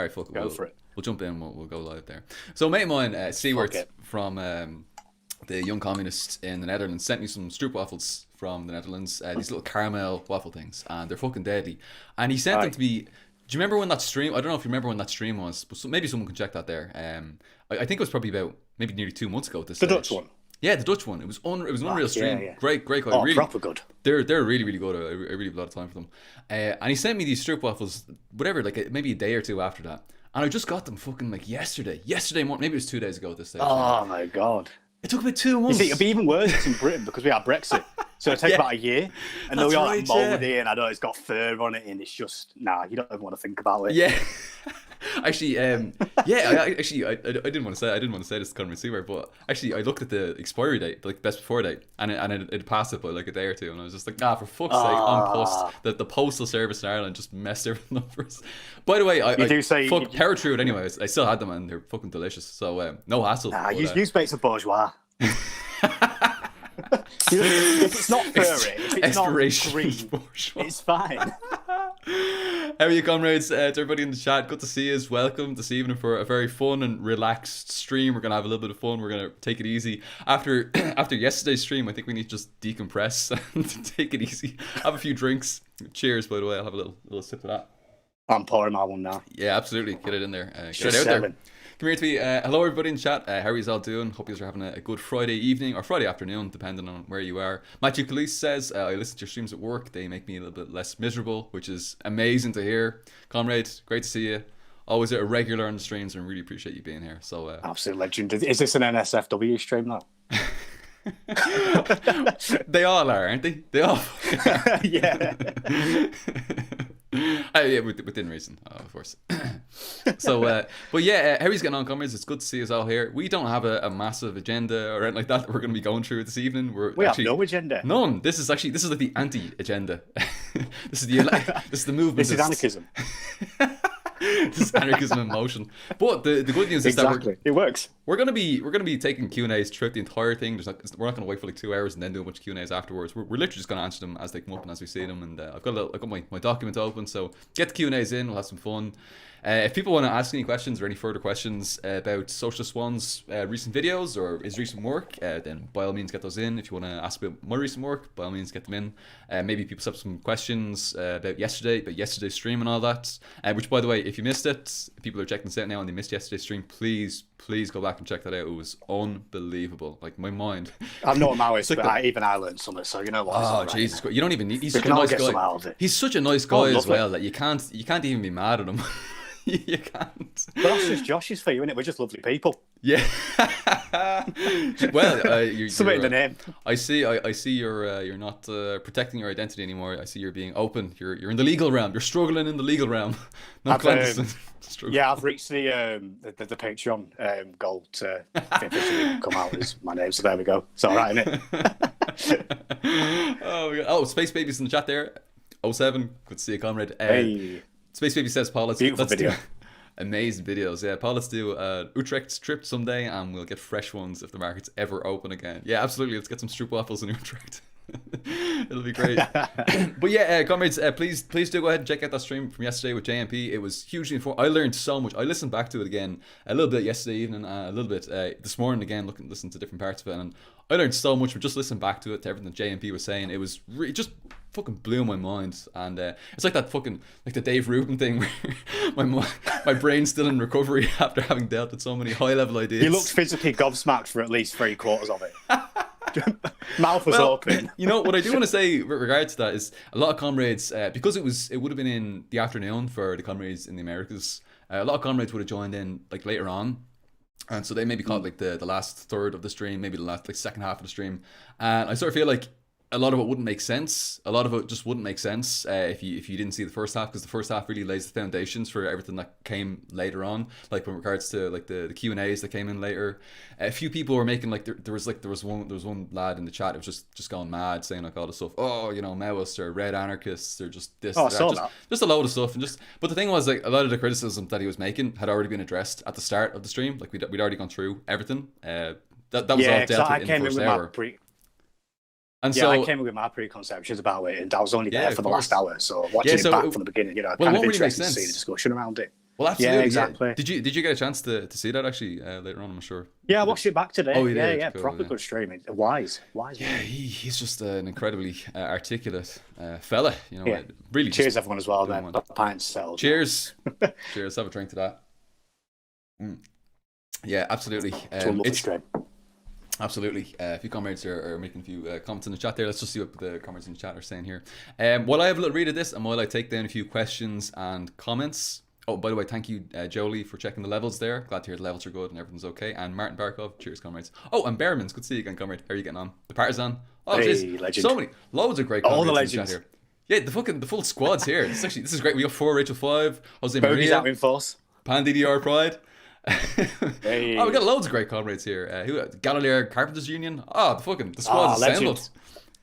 All right, fuck it. Go for it. We'll jump in. We'll go live there. So, a mate of mine, Seaworth from the Young Communists in the Netherlands, sent me some stroopwafels from the Netherlands. These little caramel waffle things, and they're fucking deadly. And he sent them to me. Do you remember when that stream? I don't know if you remember when that stream was, but maybe someone can check that there. I think it was probably about maybe nearly 2 months ago. At this The stage. Dutch one. Yeah, the Dutch one. It was it was an unreal stream. Yeah. Great quality. Oh, really, proper good. They're really, really good. I really have a lot of time for them. And he sent me these stroopwafels, whatever, like maybe a day or two after that. And I just got them fucking like yesterday morning. Maybe it was 2 days ago at this stage. Oh my God. It took about 2 months. You see, it'll be even worse in Britain because we had Brexit. So it'll take about a year. And they'll be all like mouldy and I know it's got fur on it and it's just, you don't even want to think about it. Yeah. Actually, I didn't want to say this to Conor McSeawer, but actually I looked at the expiry date, like best before date, and it passed it by like a day or two, and I was just like, for fuck's sake, I'm pissed that the postal service in Ireland just messed everything up for us. By the way, I powered through it anyway. I still had them and they're fucking delicious, so no hassle. You speak to bourgeois. If it's not furry, if it's not green, it's fine. How are you, comrades? To everybody in the chat, good to see you. Welcome this evening for a very fun and relaxed stream. We're going to have a little bit of fun. We're going to take it easy. After yesterday's stream, I think we need to just decompress and take it easy. Have a few drinks. Cheers, by the way. I'll have a little sip of that. I'm pouring my one now. Yeah, absolutely. Get it in there. Get it out there. Come here to me. Hello, everybody in chat. How are you all doing? Hope you are having a good Friday evening or Friday afternoon, depending on where you are. Matthew Calise says, I listen to your streams at work. They make me a little bit less miserable, which is amazing to hear. Comrade, great to see you. Always a regular on the streams and really appreciate you being here. So absolute legend. Is this an NSFW stream now? They all are, aren't they? They all. Yeah. Yeah, within reason, of course. So, but yeah, how are you getting on, comrades? It's good to see us all here. We don't have a massive agenda or anything like that we're going to be going through this evening. We actually have no agenda. None. This is like the anti-agenda. This is the movement. This is anarchism. This is anarchism in motion. But the good news is that it works. We're gonna be taking Q&As throughout the entire thing. We're not gonna wait for like 2 hours and then do a bunch of Q&As afterwards. We're literally just gonna answer them as they come up and as we see them. And I've got my document open, so get the Q&As in. We'll have some fun. If people want to ask any questions or any further questions about Socialist Swann's recent videos or his recent work, then by all means get those in. If you want to ask about my recent work, by all means get them in. Maybe people have some questions about yesterday's stream and all that. Which, by the way, if you missed it, if people are checking this out now and they missed yesterday's stream, please go back and check that out. It was unbelievable. Like, my mind. I'm not a Maoist, but even I learned something, so you know what. Oh, Jesus. You don't even need... He's such a nice guy. He's such a nice guy as well that you can't even be mad at him. You can't. But that's just Josh's for you, isn't it? We're just lovely people. Yeah. Well, you're in the name. I see you're not protecting your identity anymore. I see you're being open. You're in the legal realm. You're struggling in the legal realm. Not clandestine. Yeah, I've reached the Patreon goal to officially come out as my name. So there we go. It's all right, isn't it? Oh, Space Baby's in the chat there. 07. Good to see you, comrade. Hey. Space Baby says, Paul, let's video. Do amazing videos. Yeah, Paul, let's do Utrecht trip someday and we'll get fresh ones if the market's ever open again. Yeah, absolutely. Let's get some stroopwafels in Utrecht. It'll be great. But yeah, comrades, please do go ahead and check out that stream from yesterday with JMP. It was hugely informative. I learned so much. I listened back to it again a little bit yesterday evening, a little bit this morning again, listening to different parts of it, and I learned so much from just listening back to it, to everything that JMP was saying. It was really just fucking blew my mind. And it's like that fucking, like the Dave Rubin thing where my brain's still in recovery after having dealt with so many high level ideas. You looked physically gobsmacked for at least 3/4 of it. Mouth was open. You know what I do want to say with regard to that is a lot of comrades, because it would have been in the afternoon for the comrades in the Americas. A lot of comrades would have joined in like later on, and so they maybe caught like the last third of the stream, maybe the last like second half of the stream, and I sort of feel like a lot of it wouldn't make sense. A lot of it just wouldn't make sense if you didn't see the first half, because the first half really lays the foundations for everything that came later on. Like in regards to like the Q&As that came in later, a few people were making like there was one lad in the chat who was just going mad saying like all this stuff. Oh, you know, Maoists or red anarchists or just this. Oh, I saw that. Just a load of stuff, and but the thing was like a lot of the criticism that he was making had already been addressed at the start of the stream. Like we'd already gone through everything. That was all dealt with in the first hour. And so I came in with my preconceptions about it, and I was only there for the last hour. So watching it back from the beginning, kind of interesting to see the discussion around it. Well, absolutely. Yeah, exactly. Did you get a chance to see that actually later on? I'm sure. Yeah, I watched it back today. Oh, you yeah, did? yeah, Cool, proper yeah. good streaming. Wise Yeah, man. he's just an incredibly articulate fella. You know, Yeah. really. Cheers, just everyone, as well. doing Then one. pints settled. Cheers. Cheers. Have a drink to that. Yeah, absolutely. To a lovely stream. Absolutely. A few comrades are making a few comments in the chat there. Let's just see what the comrades in the chat are saying here. While I have a little read of this and while I take down a few questions and comments. Oh, by the way, thank you, Jolie, for checking the levels there. Glad to hear the levels are good and everything's okay. And Martin Barkov, cheers, comrades. Oh, and Behrmans, good to see you again, comrade. How are you getting on? The Partisan. Oh, hey, legend. So many, loads of great comrades all the in the chat legends. here. Yeah, the full squad's here. This is great. We got 4, Rachel 5, Jose Bogey's Maria, out in force. Pan DDR Pride. Hey. Oh, we got loads of great comrades here. Galileo Carpenters Union. Oh, the squad's assembled. Legend.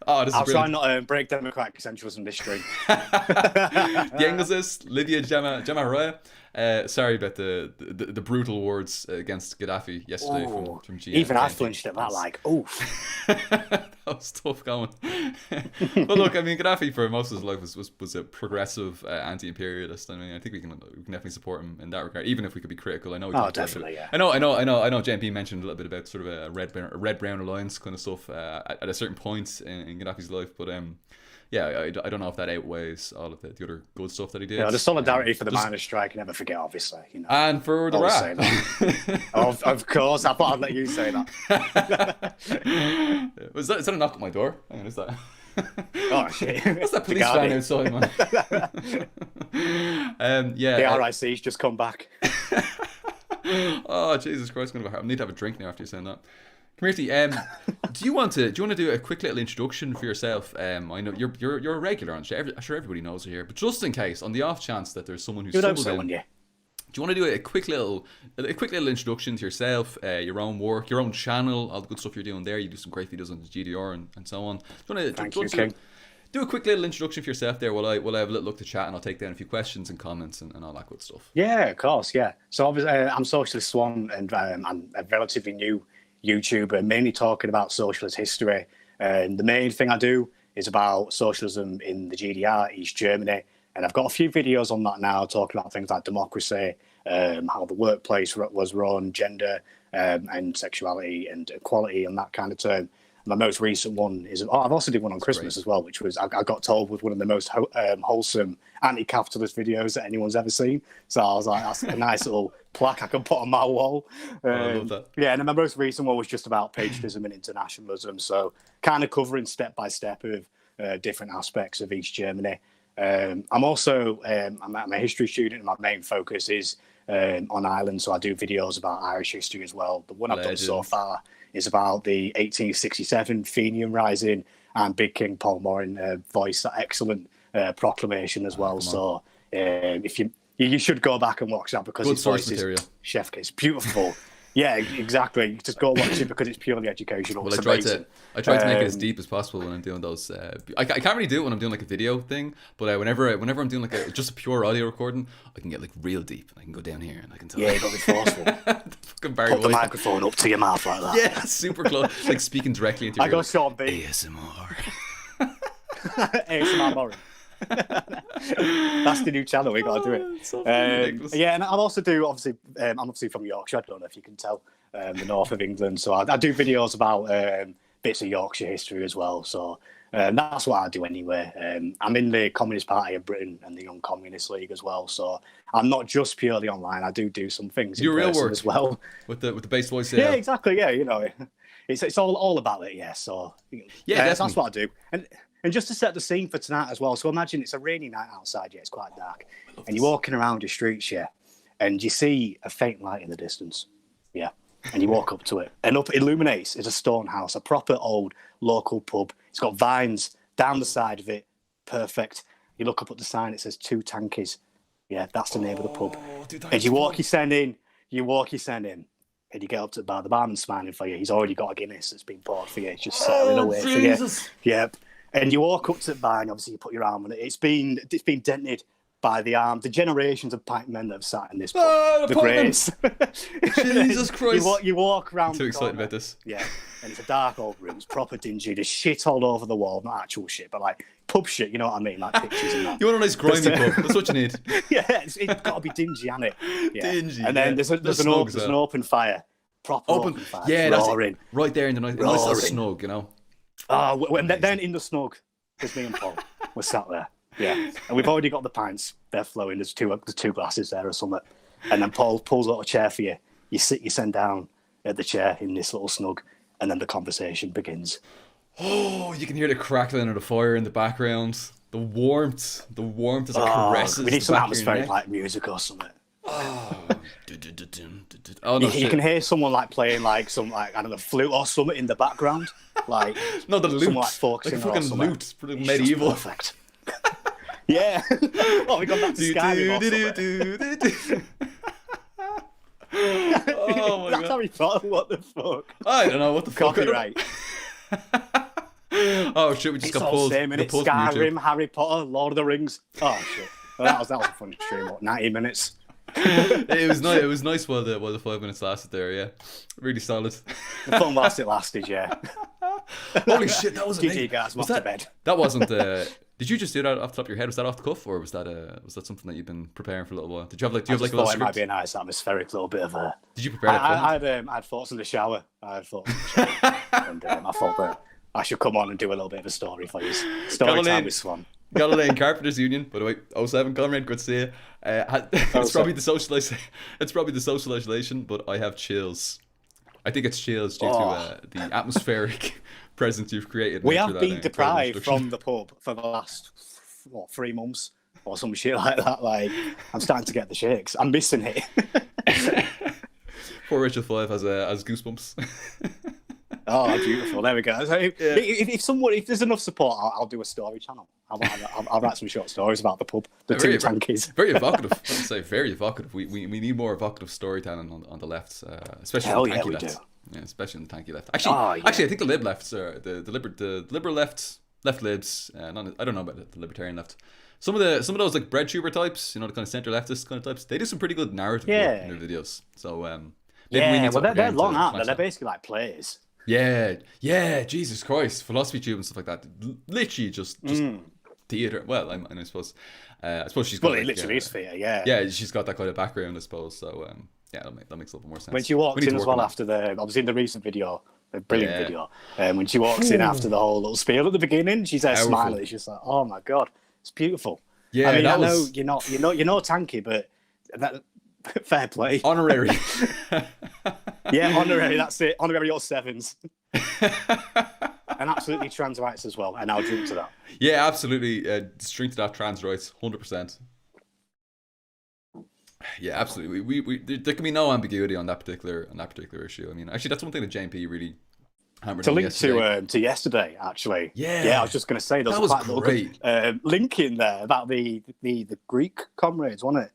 Oh, this is I'll try brilliant. not to break democratic essentialism this stream. The Engelsist, Livia Gemma Raya. Sorry about the brutal words against Gaddafi yesterday from GM. Even I flinched at that, like, oof. That was tough going. But look, I mean, Gaddafi for most of his life was a progressive anti-imperialist. I mean, I think we can definitely support him in that regard, even if we could be critical. I know. Definitely, yeah. I know. JMP mentioned a little bit about sort of a red-brown alliance kind of stuff at a certain point in Gaddafi's life, but yeah, I don't know if that outweighs all of the other good stuff that he did. Yeah, the solidarity for the miners' strike, never forget, obviously. You know. And for the Say rap. that. of course, I thought I'd let you say that. Is that a knock at my door? Hang on, is that? Oh, shit. That's that police van outside, man. Yeah. The RIC's just come back. Oh, Jesus Christ! I need to have a drink now after you saying that. Community, do you want to do a quick little introduction for yourself? I know you're a regular on show. I'm sure everybody knows you here, but just in case, on the off chance that there's someone who's stumbled in, do you want to do a quick little introduction to yourself, your own work, your own channel, all the good stuff you're doing there? You do some great videos on the GDR and so on. Do you want to do a quick little introduction for yourself there while I have a little look to chat and I'll take down a few questions and comments and all that good stuff. Yeah, of course, yeah. So obviously, I'm Socialist Swann, and I'm a relatively new YouTuber, mainly talking about socialist history. And the main thing I do is about socialism in the GDR, East Germany. And I've got a few videos on that now, talking about things like democracy, how the workplace was run, gender, and sexuality and equality and that kind of term. My most recent one is, I've also did one on Christmas as well, which was, I got told was one of the most wholesome anti-capitalist videos that anyone's ever seen. So I was like, that's a nice little plaque I can put on my wall. I love that. Yeah, and then my most recent one was just about patriotism and internationalism. So kind of covering step by step of different aspects of East Germany. I'm also, I'm a history student, and my main focus is on Ireland. So I do videos about Irish history as well. The one I've done so far is about the 1867 Fenian Rising, and Big King Paul Morin voiced that excellent proclamation as well. So if you should go back and watch that, because good his voice is chef kiss, beautiful. Yeah, exactly. Just go watch it because it's purely educational. Well, I try to make it as deep as possible when I'm doing those. I can't really do it when I'm doing like a video thing, but whenever I'm doing like just a pure audio recording, I can get like real deep. I can go down here and I can tell. Yeah, you got to be forceful. Put the microphone up to your mouth like that. Yeah, super close, like speaking directly into your. I got Sean B. ASMR. ASMR Morin. That's the new channel. We got to do it. So yeah, and I'm obviously from Yorkshire. I don't know if you can tell, the north of England. So I do videos about bits of Yorkshire history as well. So that's what I do anyway. I'm in the Communist Party of Britain and the Young Communist League as well. So I'm not just purely online. I do some things in person work as well with the bass voice. Yeah, exactly. Yeah, you know, it's all about it. Yeah. So yeah, that's what I do. And just to set the scene for tonight as well. So imagine it's a rainy night outside. Yeah, it's quite dark, and you're walking around the streets. Yeah, and you see a faint light in the distance. Yeah, and you walk up to it, and up illuminates is a stone house, a proper old local pub. It's got vines down the side of it. Perfect. You look up at the sign. It says 2 Tankies. Yeah, that's the name of the pub. Dude, and you walk your send in. And you get up to the bar. The barman's smiling for you. He's already got a Guinness that's been poured for you. It's just settling away for you. Yep. And you walk up to the bar, and obviously you put your arm on it. It's been dented by the generations of pint men that have sat in this pub. The greats. Jesus Christ! You walk around. I'm too excited about this. Yeah. and it's a dark old room. It's proper dingy. There's shit all over the wall. Not actual shit, but like pub shit. You know what I mean? Like pictures and that. You want a nice grimy pub? That's what you need. Yeah, it's got to be dingy, hasn't it? Yeah. Dingy. And then there's an open fire. Proper open fire. Yeah, that's right there in the nice little snug, you know. Oh, then in the snug, there's me and Paul. We're sat there. Yeah, and we've already got the pints. They're flowing. There's two glasses there or something. And then Paul pulls out a chair for you. You send down at the chair in this little snug, and then the conversation begins. Oh, you can hear the crackling of the fire in the background. The warmth as it caresses. We need some atmospheric like music or something. Oh, no, you can hear someone like playing like some like I don't know flute or something in the background. Like no, the lute, someone like focusing like a fucking lute, pretty medieval. Perfect. Yeah. Oh, we got back to Sky. Oh my God. That's Harry Potter. What the fuck? I don't know what the fuck. Copyright. Oh shit! We just got pulled. Skyrim, Harry Potter, Lord of the Rings. Oh shit! Well, that was a fun stream. What, 90 minutes? It was nice. It was nice while the 5 minutes lasted there. Yeah, really solid. The fun whilst it lasted. Yeah. Holy shit! That was amazing. Guys, was that to bed? That wasn't. Did you just do that off the top of your head? Was that off the cuff, or was that something that you've been preparing for a little while? Did you have like? Do you have like a little script? It might script? be a nice atmospheric little bit of a. Did you prepare that? I had thoughts in the shower. And I thought that I should come on and do a little bit of a story for you. Story time with Swann. Galilean Carpenters Union, by the way. 07 Conrad, good to see you. It's probably the socialization. It's probably the socialization, but I have chills. I think it's chills due to the atmospheric presence you've created. We have been deprived from the pub for the last 3 months or some shit like that. Like I'm starting to get the shakes. I'm missing it. Poor Richard 5 has goosebumps. Oh, beautiful! There we go. So if there's enough support, I'll do a story channel. I'll write some short stories about the pub, the two tankies. Very evocative. I would say very evocative. We need more evocative storytelling on the left, especially on the tanky left. Yeah, especially on the tanky left. Actually, I think the lib lefts are the liberal left libs. I don't know about the libertarian left. Some of those like bread tuber types, you know, the kind of center leftist kind of types. They do some pretty good narrative work in their videos. So they're long, aren't they? They're basically like plays. Yeah, Jesus Christ, philosophy tube and stuff like that. Literally just theater. Well, I suppose she's got. Well, it literally is theater. Yeah. Yeah, she's got that kind of background, I suppose. So yeah, that makes a little more sense. When she walked in as well after obviously in the recent video, a brilliant video. When she walks in after the whole little spiel at the beginning, she's there smiling. She's like, "Oh my God, it's beautiful." Yeah, I mean, I know you're not tanky, but that fair play. Honorary. Yeah, honorary. That's it. Honorary or sevens. And absolutely trans rights as well. And I'll drink to that. Yeah, absolutely. Drink to that, trans rights, 100%. Yeah, absolutely. We there can be no ambiguity on that particular issue. I mean, actually, that's one thing that JMP really hammered to link to yesterday. Actually, yeah, I was just going to say that was great. Link in there about the Greek comrades, wasn't it?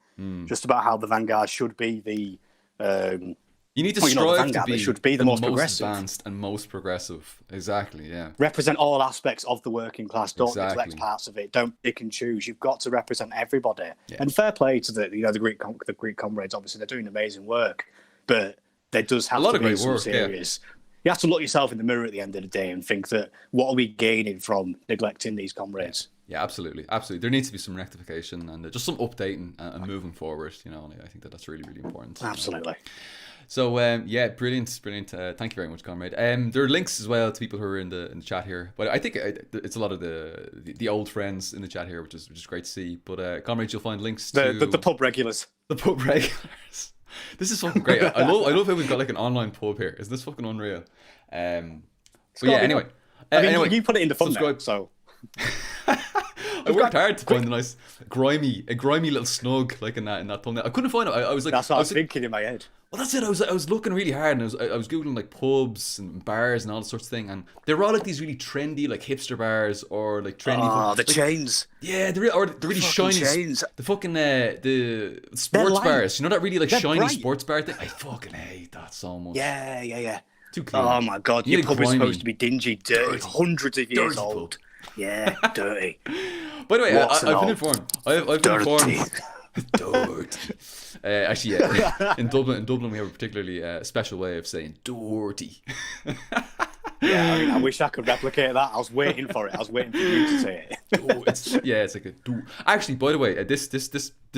Just about how the vanguard should be the. You need to strive to be the most progressive. Advanced and most progressive. Exactly, yeah. Represent all aspects of the working class. Don't neglect parts of it. Don't pick and choose. You've got to represent everybody. Yeah. And fair play to the Greek comrades. Obviously, they're doing amazing work, but there does have to be some serious. Yeah. You have to look yourself in the mirror at the end of the day and think that what are we gaining from neglecting these comrades? Yeah, absolutely. There needs to be some rectification and just some updating and moving forward. You know, and I think that's really, really important. Absolutely. So yeah, brilliant. Thank you very much, comrade. There are links as well to people who are in the chat here, but I think it's a lot of the old friends in the chat here, which is great to see. But comrades, you'll find links to the pub regulars. The pub regulars. This is fucking great. I love how we've got like an online pub here. Isn't this fucking unreal? But yeah, anyway. Anyway, you put it in the thumbnail, so. I worked hard to find a nice grimy little snug like in that thumbnail. I couldn't find it. I was like, that's what I was thinking in my head. Well, that's it. I was looking really hard, and I was googling like pubs and bars and all sorts of thing, and they're all like these really trendy like hipster bars or like trendy. Oh, the chains. Yeah, they're really shiny chains. The fucking the sports bars. You know that really like shiny sports bar thing. I fucking hate that so much. Yeah. Too clean. Oh my God, your pub is supposed to be dingy, dirty, hundreds of years old. Yeah, dirty. By the way, I've been informed. I've been informed. Dirt. Actually, yeah. In Dublin, we have a particularly special way of saying dirty. Yeah, I mean, I wish I could replicate that. I was waiting for it. I was waiting for you to say it. It's like a do. Actually, by the way, this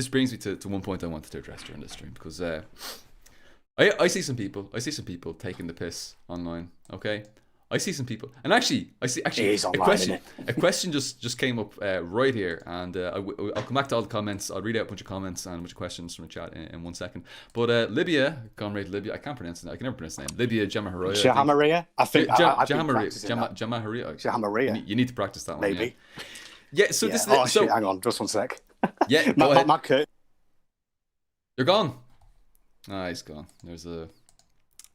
brings me to one point I wanted to address during this stream, because I see some people taking the piss online. Okay, I see some people, and actually a question just came up right here, and I'll come back to all the comments. I'll read out a bunch of comments and a bunch of questions from the chat in 1 second. But Libya, Comrade Libya, I can't pronounce it. I can never pronounce the name. Libya Jamaharia. Jamaharia? I think Jamaharia. You need to practice that one. Maybe. Yeah. So this. Oh shit! Hang on, just 1 sec. Yeah. Go ahead. My curtain. You're gone. Ah, he's gone. There's a.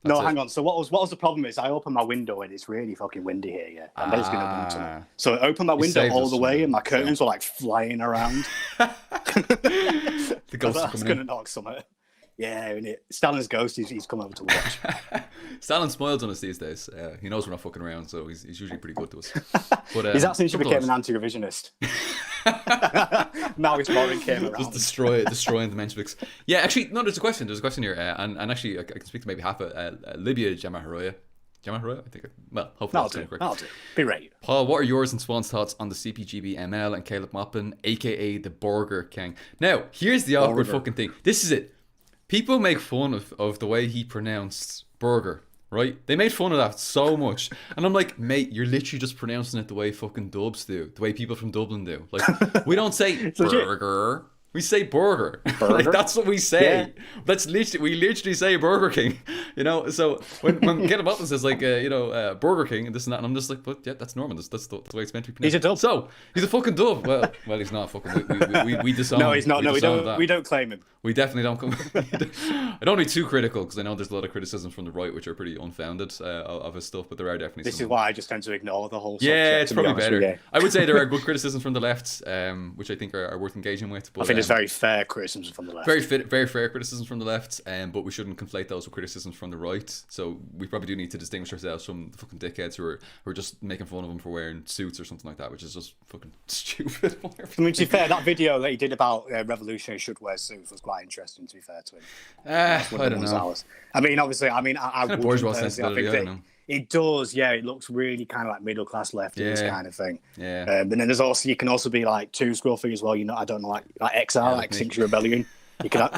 No, hang on. So what was the problem is I opened my window and it's really fucking windy here, yeah. And it's going to wind to me. So I opened my window all the way and my curtains were like flying around. The ghost is that's going to knock something. Yeah, Stalin's ghost, he's come over to watch. Stalin smiles on us these days. He knows we're not fucking around, so he's usually pretty good to us. But, he's actually became an anti-revisionist. Now his Warren came around. Just destroying the Menschwiks. Yeah, actually, no, there's a question here. And actually, I can speak to maybe half Libya Jamaharia. Jamaharia? I think. Hopefully that's correct. That'll do. Be right. Paul, what are yours and Swann's thoughts on the CPGB ML and Caleb Moppin, aka the Burger King? Now, here's the awkward fucking thing. This is it. People make fun of the way he pronounced burger, right? They made fun of that so much. And I'm like, mate, you're literally just pronouncing it the way fucking dubs do. The way people from Dublin do. Like, we don't say burger. We say burger. Like, that's what we say. Yeah. We literally say Burger King. You know, so when Caleb Moppin says like Burger King and this and that, and I'm just like, but yeah, that's normal. That's the way it's meant to be pronounced. He's a dub. So he's a fucking dub. Well, he's not fucking. We disown. No, he's not. We don't claim him. We definitely don't come. I don't be too critical, because I know there's a lot of criticisms from the right which are pretty unfounded of his stuff, but there are definitely. This is why I just tend to ignore the whole subject. Yeah, it's probably better. I would say there are good criticisms from the left, which I think are worth engaging with. But, I think there's very fair criticisms from the left. Very fair criticisms from the left, but we shouldn't conflate those with criticisms from the right. So we probably do need to distinguish ourselves from the fucking dickheads who are just making fun of him for wearing suits or something like that, which is just fucking stupid. I mean, to be fair, that video that he did about revolutionaries should wear suits was quite interesting, to be fair to him. I don't know. I mean, obviously, I would bourgeois sensibility, I don't know. It does, yeah. It looks really kind of like middle class leftist kind of thing. Yeah. But then you can also be like too scruffy as well. I don't know, like XR, like Extinction Rebellion. You can,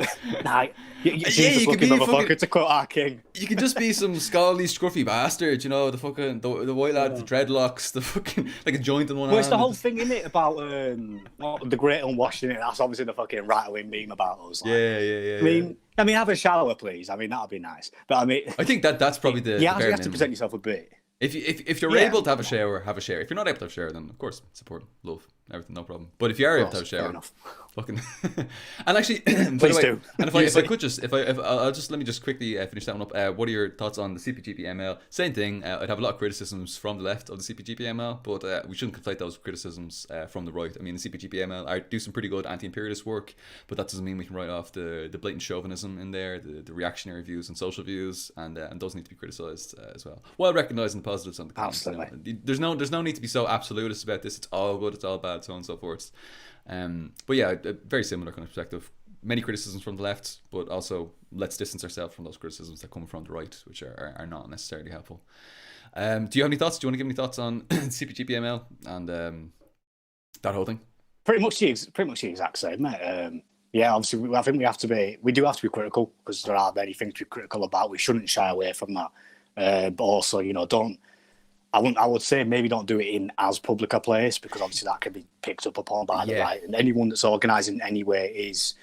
you're just looking motherfucker to quote our king. You can just be some scholarly scruffy bastard, the fucking the white lad, the dreadlocks, the fucking like a joint in one hand. Well, it's the whole thing in it about the great unwashed in it. That's obviously the fucking right wing meme about us. Like, yeah. I mean, have a shower, please. I mean, that'd be nice. But I mean, I think that's probably the. You have to present yourself a bit. If you're able to have a shower, have a shower. If you're not able to have a shower, then of course support, love, everything, no problem. But if you are able to have a shower, fucking. And actually, please do. And if I could just, let me just quickly finish that one up. What are your thoughts on the CPGP ML? Same thing. I'd have a lot of criticisms from the left of the CPGP ML, but we shouldn't conflate those criticisms from the right. I mean, the CPGP ML do some pretty good anti-imperialist work, but that doesn't mean we can write off the blatant chauvinism in there, the reactionary views and social views, and those need to be criticised as well, while recognising the positives and the cons. Absolutely. There's no need to be so absolutist about this. It's all good, it's all bad, so on and so forth. But yeah, a very similar kind of perspective. Many criticisms from the left, but also let's distance ourselves from those criticisms that come from the right, which are not necessarily helpful. Do you have any thoughts? Do you want to give any thoughts on CPGPML and that whole thing? Pretty much the exact same, mate. Yeah, obviously, I think we do have to be critical, because there are many things to be critical about. We shouldn't shy away from that. But also, I would say maybe don't do it in as public a place, because obviously that can be picked up upon by the right, and anyone that's organising in any way is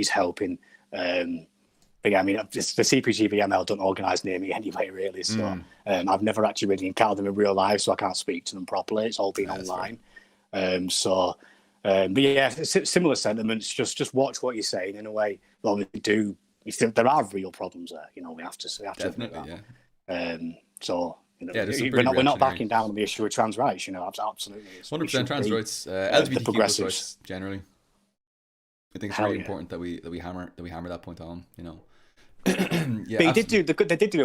helping. But yeah, I mean, the CPGVML don't organise near me anyway, really. So I've never actually really encountered them in real life, so I can't speak to them properly. It's all been online. But yeah, similar sentiments. Just watch what you're saying in a way. Well, we do. There are real problems there. We have to definitely, yeah. So. We're not backing down on the issue of trans rights. Absolutely. 100% trans rights, LGBTQ rights generally. I think it's really important that we hammer that point on. Yeah, they did do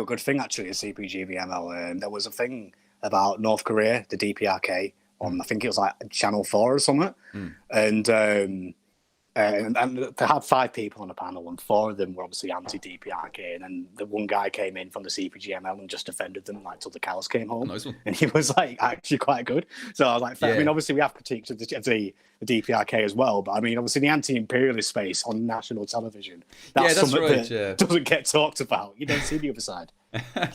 a good thing actually at CPGVML. There was a thing about North Korea, the DPRK, on I think it was like Channel 4 or something, and And they had 5 people on the panel, and 4 of them were obviously anti-DPRK, and then the one guy came in from the CPGML and just defended them like till the cows came home. Nice one. And he was like actually quite good. So I was like, I mean, obviously we have critiques of the DPRK as well, but I mean, obviously the anti-imperialist space on national television, that's something that doesn't get talked about. You don't see the other side.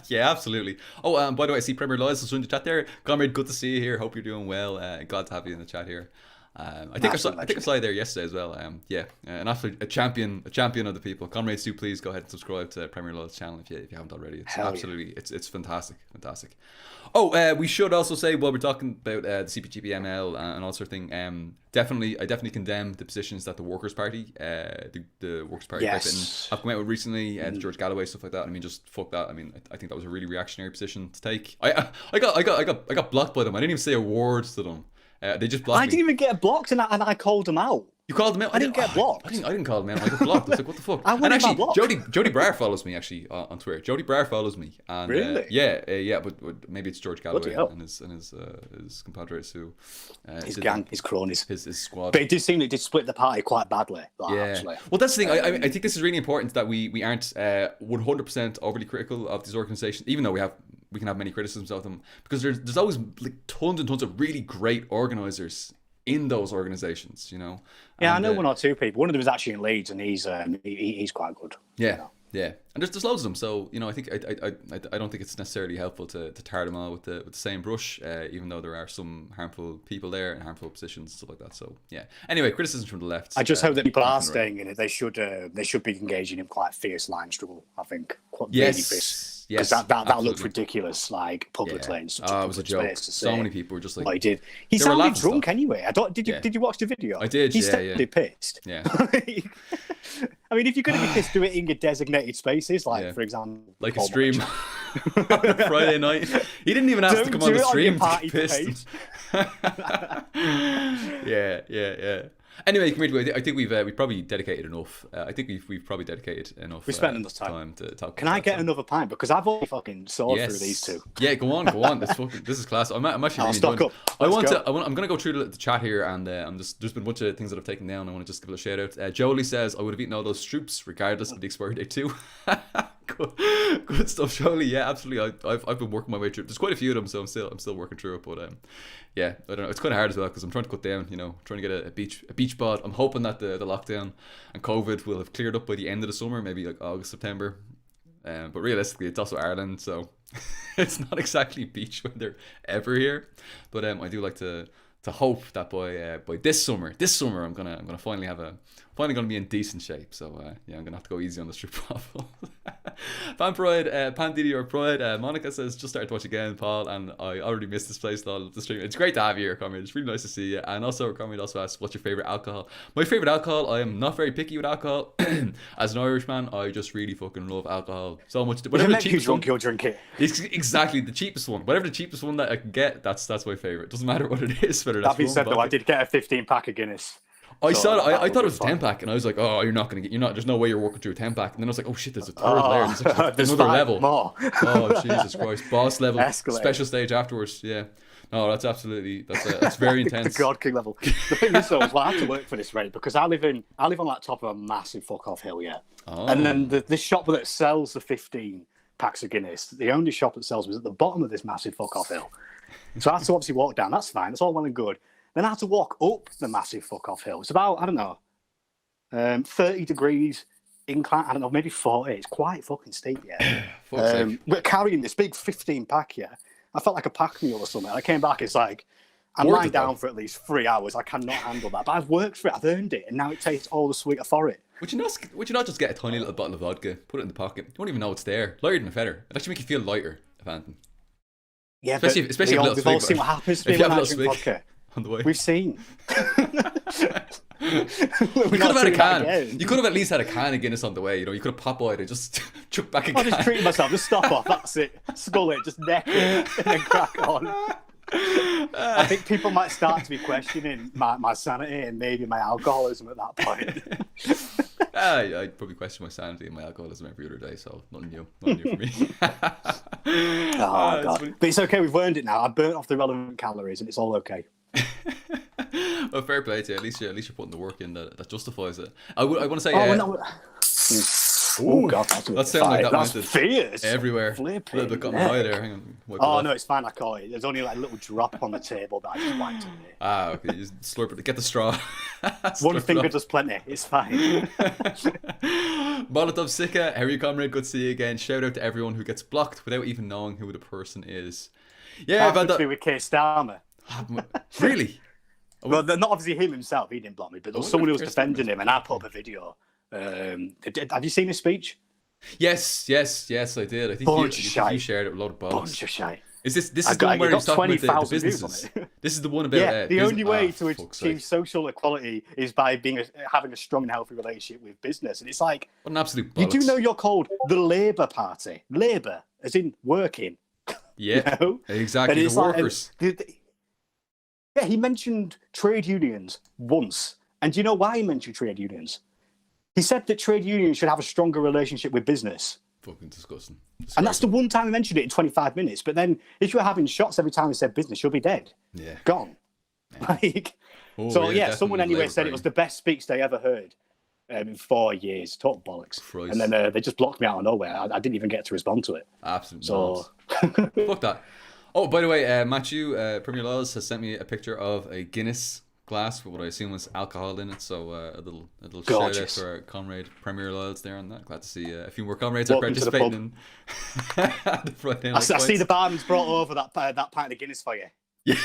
Yeah, absolutely. Oh, by the way, I see Premier Lies is in the chat there. Comrade, good to see you here. Hope you're doing well. Glad to have you in the chat here. I think I saw you there yesterday as well. An absolute a champion of the people. Comrades, do please go ahead and subscribe to Premier Law's channel if you haven't already. It's absolutely it's fantastic. Oh, we should also say while we're talking about the CPGPML and all sort of thing, I definitely condemn the positions that the Workers' Party, the Workers' Party have come out with recently, the George Galloway stuff like that. I mean, just fuck that. I mean, I think that was a really reactionary position to take. I got blocked by them. I didn't even say a word to them. They just blocked me. I didn't even get blocked, and I called them out. You called them out? I didn't get blocked. I didn't call them out. I got blocked. I was like, what the fuck? And actually, Jody Brar follows me actually on Twitter. Jody Brar follows me. And, really? But maybe it's George Galloway and his compadres who his gang, his cronies, his squad. But it did seem they did split the party quite badly. Actually. Well, that's the thing. I think this is really important that we aren't 100% overly critical of these organizations, even though we can have many criticisms of them, because there's always like tons and tons of really great organizers in those organizations, you know. Yeah, I know 1 or 2 people. One of them is actually in Leeds, and he's quite good. Yeah, you know? Yeah, and there's loads of them. So you know, I think I don't think it's necessarily helpful to tar them all with the same brush, even though there are some harmful people there and harmful positions and stuff like that. So yeah. Anyway, criticisms from the left. I just hope that people are staying in it. They should be engaging in quite fierce line struggle. I think. Because that looked ridiculous, like publicly. It was a joke. So many people were just like, what he did. He sounded drunk anyway. Did you watch the video? I did. He sounded pissed. Yeah. I mean, if you're going to be pissed, do it in your designated spaces, like for example, like a stream on a Friday night. He didn't even have to come on the stream to be pissed. Yeah. Anyway, I think we've probably dedicated enough. I think we've probably dedicated enough. We spent enough time to talk. Can I get another pint? Because I've already fucking sawed through these 2. Yeah, go on. This is class. I'm actually really stock up. I'm gonna go through the chat here, and there's been a bunch of things that I've taken down. I want to just give it a shout out. Jolie says I would have eaten all those Stroops regardless of the expiry date too. Good stuff, Jolie. Yeah, absolutely. I've been working my way through. There's quite a few of them, so I'm still working through it. But yeah, I don't know. It's kind of hard as well because I'm trying to cut down. You know, trying to get a beach bod. I'm hoping that the lockdown and COVID will have cleared up by the end of the summer, maybe like August, September. But realistically, it's also Ireland, so it's not exactly beach weather ever here. But I do like to hope that by this summer I'm gonna finally gonna be in decent shape. So I'm gonna have to go easy on the strip waffle. Pan Pride, Pan DDR Pride. Monica says just started to watch again, Paul, and I already missed this place. The stream. It's great to have you here, Comrade. It's really nice to see you. And also, Comrade also asks, what's your favorite alcohol? My favorite alcohol. I am not very picky with alcohol. As an Irishman, I just really fucking love alcohol so much. Whatever the cheapest one, you'll drink it. It's exactly the cheapest one. Whatever the cheapest one that I can get, that's my favorite. Doesn't matter what it is. Whether that's that being said, though, I did get a 15-pack of Guinness. I thought it was a 10-pack, and I was like, oh, there's no way you're working through a 10-pack. And then I was like, oh shit, there's a third layer. There's another level. More. Oh, Jesus Christ. Boss level. Escalate. Special stage afterwards. Yeah. No, that's very intense. The God King level. The thing is, though, I have to work for this rate because I live on that top of a massive fuck off hill, and then the shop that sells the 15 packs of Guinness, the only shop that sells was at the bottom of this massive fuck off hill. So I had to obviously walk down. That's fine. That's all well and good. Then I had to walk up the massive fuck off hill. It's about 30 degrees incline. I don't know, maybe 40. It's quite fucking steep, we're carrying this big 15 pack, I felt like a pack mule or something. I came back. It's like I'm lying down for at least 3 hours. I cannot handle that. But I've worked for it. I've earned it, and now it tastes all the sweeter for it. Would you not just get a tiny little bottle of vodka, put it in the pocket? You won't even know it's there. Lighter than a feather. It actually make you feel lighter, if anything. Yeah, especially we've all seen what happens to me when I drink vodka. On the way. We've seen. You could have had a can. You could have at least had a can of Guinness on the way. You know, you could have pop-eyed and just chuck back a can. I just treated myself. Just stop off. That's it. Skull it. Just neck it and then crack on. I think people might start to be questioning my sanity and maybe my alcoholism at that point. I'd probably question my sanity and my alcoholism every other day, so nothing new for me. God. But it's okay, we've learned it now. I burnt off the relevant calories and it's all okay. Well, fair play to you. At least you're putting the work in that justifies it. I want to say. Oh God, that sounded like that that's went fierce. Everywhere. Flipping. A little bit got my eye there. Hang on. Oh no, it's fine. I caught it. There's only like a little drop on the table that I just wiped away. Okay. You just slurp it. Get the straw. One finger does plenty. It's fine. Molotov Sika, how are you, comrade? Good to see you again. Shout out to everyone who gets blocked without even knowing who the person is. Yeah, that happened to me with Keir Starmer. Really? Well, not obviously him himself. He didn't block me, but there was someone who was defending him, and I put up a video. Have you seen his speech? Yes, I did. I think you shared it with a lot of bots. Bunch of shite. Is this the one where he's talking about the businesses? This is the one about the only way to achieve social equality is by having a strong and healthy relationship with business. And it's like, what an absolute bollocks. You do know you're called the Labour Party. Labour, as in working. Yeah, you know? Exactly. The workers. Yeah, he mentioned trade unions once. And do you know why he mentioned trade unions? He said that trade unions should have a stronger relationship with business. Fucking disgusting. And that's the one time he mentioned it in 25 minutes. But then if you were having shots every time he said business, you'll be dead. Yeah. Gone. Yeah. Someone anyway said it was the best speech they ever heard in 4 years. Total bollocks. Christ. And then they just blocked me out of nowhere. I didn't even get to respond to it. Absolutely. So fuck that. Oh, by the way, Matthew, Premier Laws has sent me a picture of a Guinness glass with what I assume was alcohol in it. So a little shout out to our comrade Premier Laws there on that. Glad to see a few more comrades are participating in the Friday night I see the barman's brought over that pint of Guinness for you. Yeah.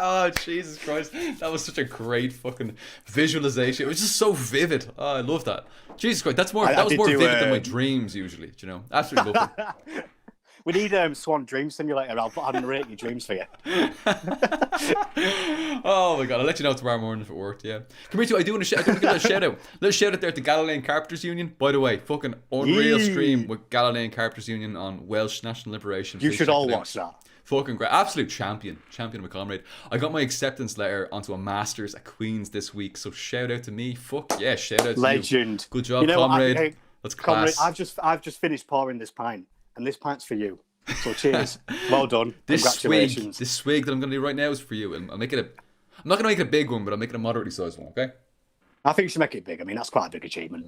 Oh, Jesus Christ. That was such a great fucking visualization. It was just so vivid. Oh, I love that. Jesus Christ. That was more vivid than my dreams usually. Do you know? Absolutely love it. We need Swann Dream Simulator. I'll narrate your dreams for you. Oh my God, I'll let you know tomorrow morning if it worked. Yeah. Come here, too. I do want to give a little shout out. Little shout out there to Galilean Carpenters Union. By the way, fucking unreal stream with Galilean Carpenters Union on Welsh National Liberation. You should all watch that. Fucking great. Absolute champion of a comrade. I got my acceptance letter onto a master's at Queen's this week, so shout out to me. Fuck yeah, shout out to Legend. You. Good job, comrade. That's class. Comrade, I've just finished pouring this pint, and this pint's for you. So cheers. Well done. Congratulations. This swig that I'm going to do right now is for you. I'll make it I'm not going to make it a big one, but I'll make it a moderately sized one, okay? I think you should make it big. I mean, that's quite a big achievement.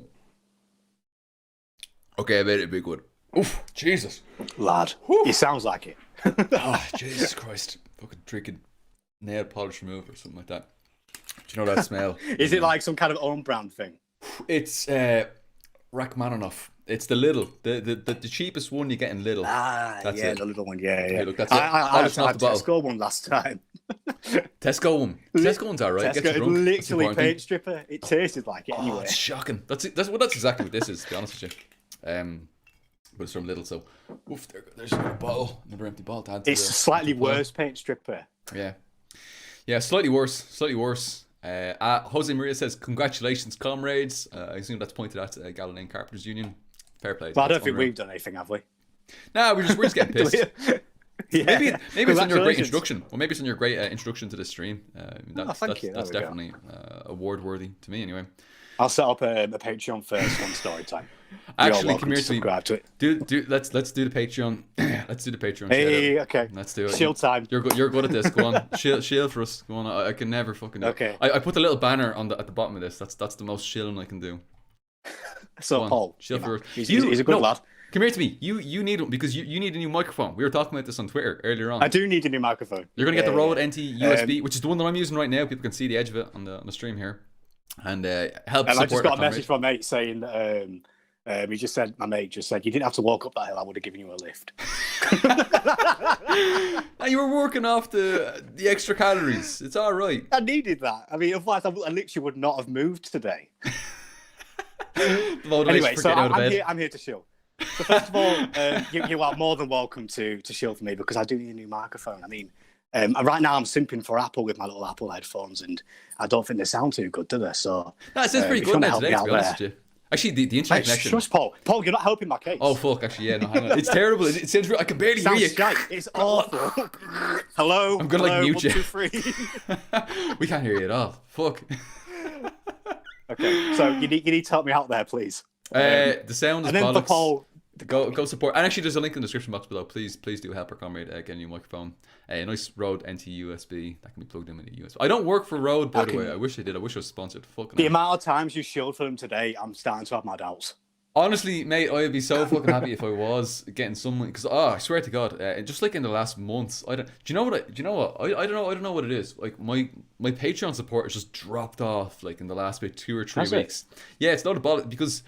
Okay, I made it a big one. Oof, Jesus. Lad, it sounds like it. Oh, Jesus Christ. Fucking drinking nail polish remover or something like that. Do you know that smell? Is it like some kind of own brand thing? It's Rachmaninoff. It's the little, the cheapest one you get in little. That's it. The little one. Yeah. Hey, look, that's it. I had a Tesco one last time. Tesco one. Tesco one's alright. Tesco, literally paint stripper. It tasted like it anyway. It's shocking. That's exactly what this is. To be honest with you. But it's from Little, so oof, there's another bottle, another empty bottle. It's slightly worse paint stripper. Yeah, slightly worse. Jose Maria says, "Congratulations, comrades." I assume that's pointed at Galilean Carpenters Union. Fair play. Well, I don't think we've done anything, have we? No, we're just getting pissed. Yeah. Maybe it's on your great introduction. Well, maybe it's on your great introduction to the stream. That's definitely award worthy to me, anyway. I'll set up a Patreon first on story time. Actually, come here to me. To it. Let's do the Patreon. Let's do the Patreon. Hey, okay. Let's do it. Shield time. You're good at this. Go on, shield for us. Go on. I can never fucking do it. Okay. I put the little banner at the bottom of this. That's the most shilling I can do. So Paul, shield for us. He's a good lad. Come here to me. You need one because you need a new microphone. We were talking about this on Twitter earlier on. I do need a new microphone. You're gonna get the Rode NT USB, which is the one that I'm using right now. People can see the edge of it on the stream here, and help. And I just got a message from my mate saying that he just said, my mate just said, you didn't have to walk up that hill. I would have given you a lift. And you were working off the extra calories. It's all right. I needed that. I mean, otherwise I literally would not have moved today. Anyway, so I'm here to shill. So first of all, you are more than welcome to shill for me because I do need a new microphone. I mean, right now I'm simping for Apple with my little Apple headphones, and I don't think they sound too good, do they? So it sounds pretty good now today, to be honest with you. Actually, the internet connection. Shush, Paul. Paul, you're not helping my case. Oh fuck! Actually, yeah, no, hang on. It's terrible. It sounds real. I can barely hear you. It's awful. Hello. I'm gonna mute you. 1, 2, 3. We can't hear you at all. Fuck. Okay, so you need to help me out there, please. The sound is bollocks. For Paul, Go support. And actually, there's a link in the description box below. Please do help our comrade get a new microphone. A nice Rode NT USB that can be plugged in with a USB. I don't work for Rode, by the way. I wish I did. I wish I was sponsored. The amount of times you showed for them today, I'm starting to have my doubts. Honestly, mate, I'd be so fucking happy if I was getting someone, because I swear to God, just like in the last months, I don't know what it is. Like my Patreon support has just dropped off like in the last 2 or 3 weeks. Yeah, it's not about it, because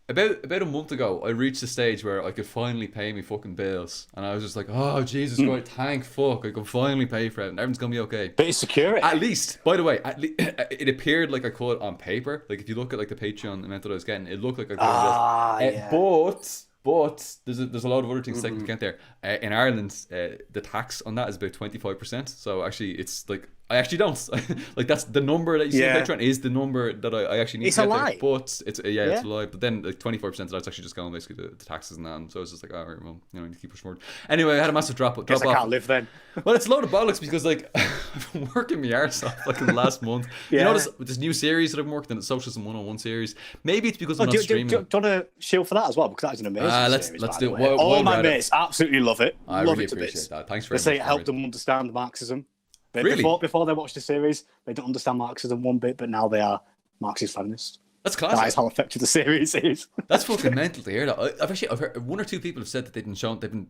about a month ago, I reached a stage where I could finally pay me fucking bills, and I was just like, oh Jesus Christ, thank fuck, I can finally pay for it, and everything's gonna be okay. Bit of security. At least, by the way, it appeared like I could on paper. Like if you look at like the Patreon amount that I was getting, it looked like I could. But there's a lot of other things taken into account there. In Ireland, the tax on that is about 25%. So actually, it's like I actually don't like that's the number that you see on Patreon is the number that I actually need. It's to a get lie. There. But it's a lie. But then like 24% of that's actually just going basically the taxes and that. And so it's just like, oh, well, you know, I need to keep pushing forward. Anyway, I had a massive drop off. I can't live then. Well, it's a load of bollocks because like I've been working my arse off like in the last month. You know this new series that I've worked in, the Socialism 101 series. Maybe it's because I'm not streaming. Do you want to shield for that as well? Because that is an amazing series. Let's do it. All my mates absolutely love it. I love really it to appreciate bits. that. Thanks very much. They say it helped them understand Marxism. Really? Before they watched the series, they didn't understand Marxism one bit, but now they are Marxist feminists. That's classic. That is how effective the series is. That's fucking mental to hear that. I've heard 1 or 2 people have said that they've been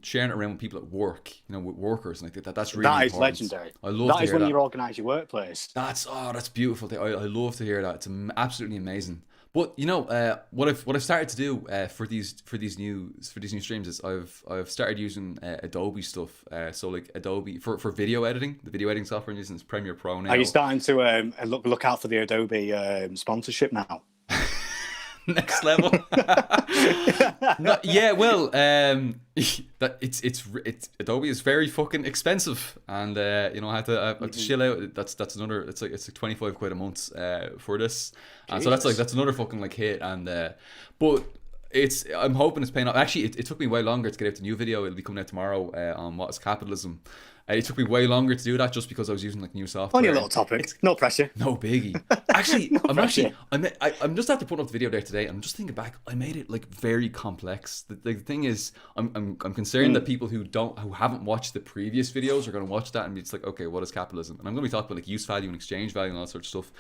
sharing it around with people at work, you know, with workers and like that. That's really important. Legendary. I love that is when you organise your workplace. That's beautiful. I love to hear that. It's absolutely amazing. But you know, what I've started to do for these new streams is I've started using Adobe stuff. So like Adobe for video editing. The video editing software I'm using is Premiere Pro now. Are you starting to look out for the Adobe sponsorship now? Next level. Adobe is very fucking expensive, and you know I have to chill out. That's another. It's like £25 a month for this, and so that's another fucking like hit. And but I'm hoping it's paying off. Actually, it took me way longer to get out the new video. It'll be coming out tomorrow on what is capitalism. It took me way longer to do that just because I was using like new software. Only a little topic, no pressure. No biggie. Actually, I'm just after putting up the video there today. I'm just thinking back. I made it like very complex. The thing is, I'm concerned that people who haven't watched the previous videos are going to watch that and be just like, okay, what is capitalism? And I'm going to be talking about like use value and exchange value and all that sort of stuff.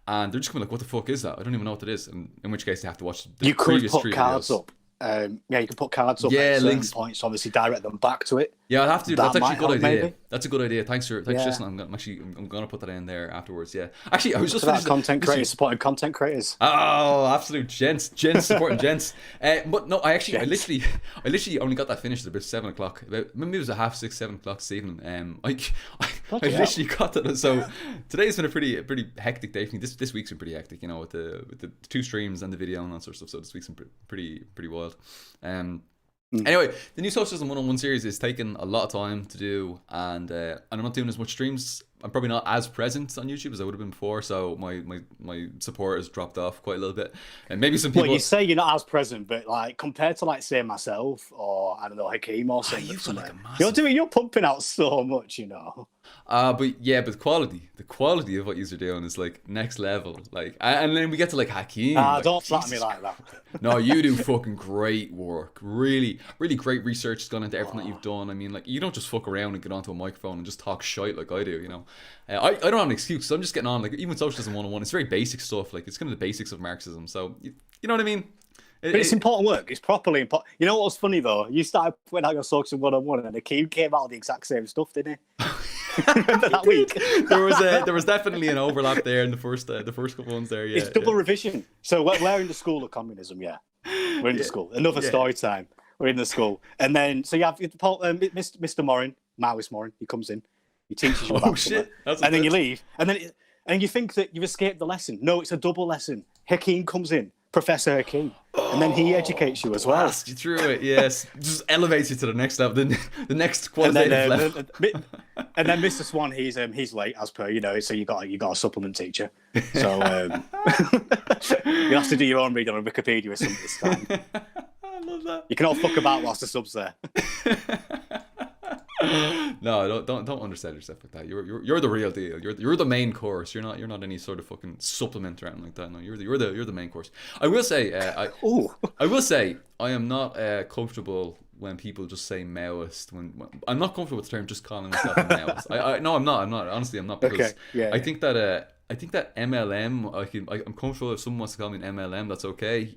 And they're just going to be like, what the fuck is that? I don't even know what it is. And in which case they have to watch the previous 3 videos. You could put cards up. You can put cards up at certain points, obviously direct them back to it. Yeah, I'll have to do that. That's actually a good idea. Maybe. That's a good idea. Thanks for listening. I'm gonna put that in there afterwards. Yeah. Actually, I was just content creators supporting content creators. Oh, absolute gents supporting gents. But no, I literally only got that finished at about 7 o'clock. Maybe it was at 6:30, 7 o'clock this evening. I literally got that. So today's been a pretty hectic day for me. This week's been pretty hectic, you know, with the 2 streams and the video and that sort of stuff. So this week's been pretty wild. Anyway, the new Socialism 101 series is taking a lot of time to do, and I'm not doing as much streams. I'm probably not as present on YouTube as I would have been before, so my support has dropped off quite a little bit. And maybe some people. Well, you say you're not as present, but like compared to like say myself or I don't know Hakeem or something, you feel like a massive... you're pumping out so much, you know. But the quality of what you're doing is like next level. Like, and then we get to like Hakeem. Don't flatter me like that. No, you do fucking great work. Really, really great research has gone into everything that you've done. I mean, like you don't just fuck around and get onto a microphone and just talk shite like I do. You know, I don't have an excuse. So I'm just getting on. Like even Socialism 101, it's very basic stuff. Like it's kind of the basics of Marxism. So you know what I mean. But it's important work. It's properly important. You know what was funny though? You started putting out your Socialism 101 and Hakeem came out with the exact same stuff, didn't he? Remember that week? there was definitely an overlap there in the first couple ones there. Yeah, it's double revision. So we're in the school of communism. Yeah, we're in the school. Another story time. We're in the school, and then so you have Mr. Morin, Maoist Morin. He comes in, he teaches you about shit, and then you leave, and you think that you've escaped the lesson. No, it's a double lesson. Hakeem comes in, Professor Hakeem. And then he educates you as well. You through it, yes. Just elevates you to the next level, the next qualitative level. And then Mr. Swann, he's late as per, you know. So you got a supplement teacher. So you have to do your own read on Wikipedia or something this time. I love that. You can all fuck about whilst the sub's there. No, don't undersell yourself like that. You're the real deal. You're the main course. You're not any sort of fucking supplement or anything like that. No, you're the main course. I will say, I am not comfortable when people just say Maoist. When I'm not comfortable with the term just calling myself a Maoist. No, I'm not. Honestly, I'm not, because I think that MLM, I'm comfortable if someone wants to call me an MLM, that's okay.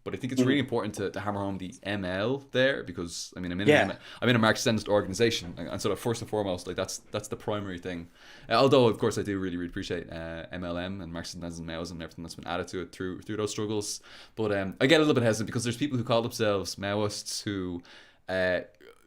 But I think it's really important to hammer home the ML there, because I mean I'm in a Marxist organization, and sort of first and foremost, like that's the primary thing. Although of course I do really appreciate MLM and Marxism and Maoism and everything that's been added to it through those struggles. But I get a little bit hesitant because there's people who call themselves Maoists who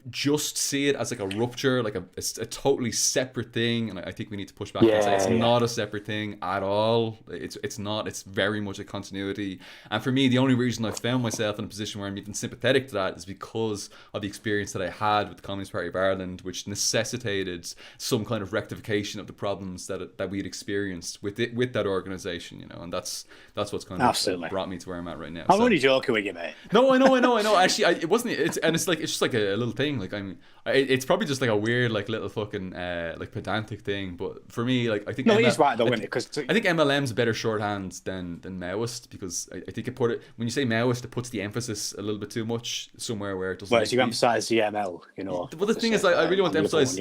just see it as like a rupture, like a totally separate thing, and I think we need to push back and say it's not a separate thing at all. It's not. It's very much a continuity. And for me, the only reason I found myself in a position where I'm even sympathetic to that is because of the experience that I had with the Communist Party of Ireland, which necessitated some kind of rectification of the problems that we had experienced with that organisation, you know. And that's what's kind of brought me to where I'm at right now. I'm only joking with you, mate. No, I know. Actually, it wasn't. It's just like a little thing. Like it's probably just like a weird, like little fucking like pedantic thing. But for me, like I think he's right though, isn't it? Because I think MLM's a better shorthand than Maoist, because I think when you say Maoist, it puts the emphasis a little bit too much somewhere where it doesn't. Well, you emphasise the ML, you know. Well, the thing is, I really want to emphasise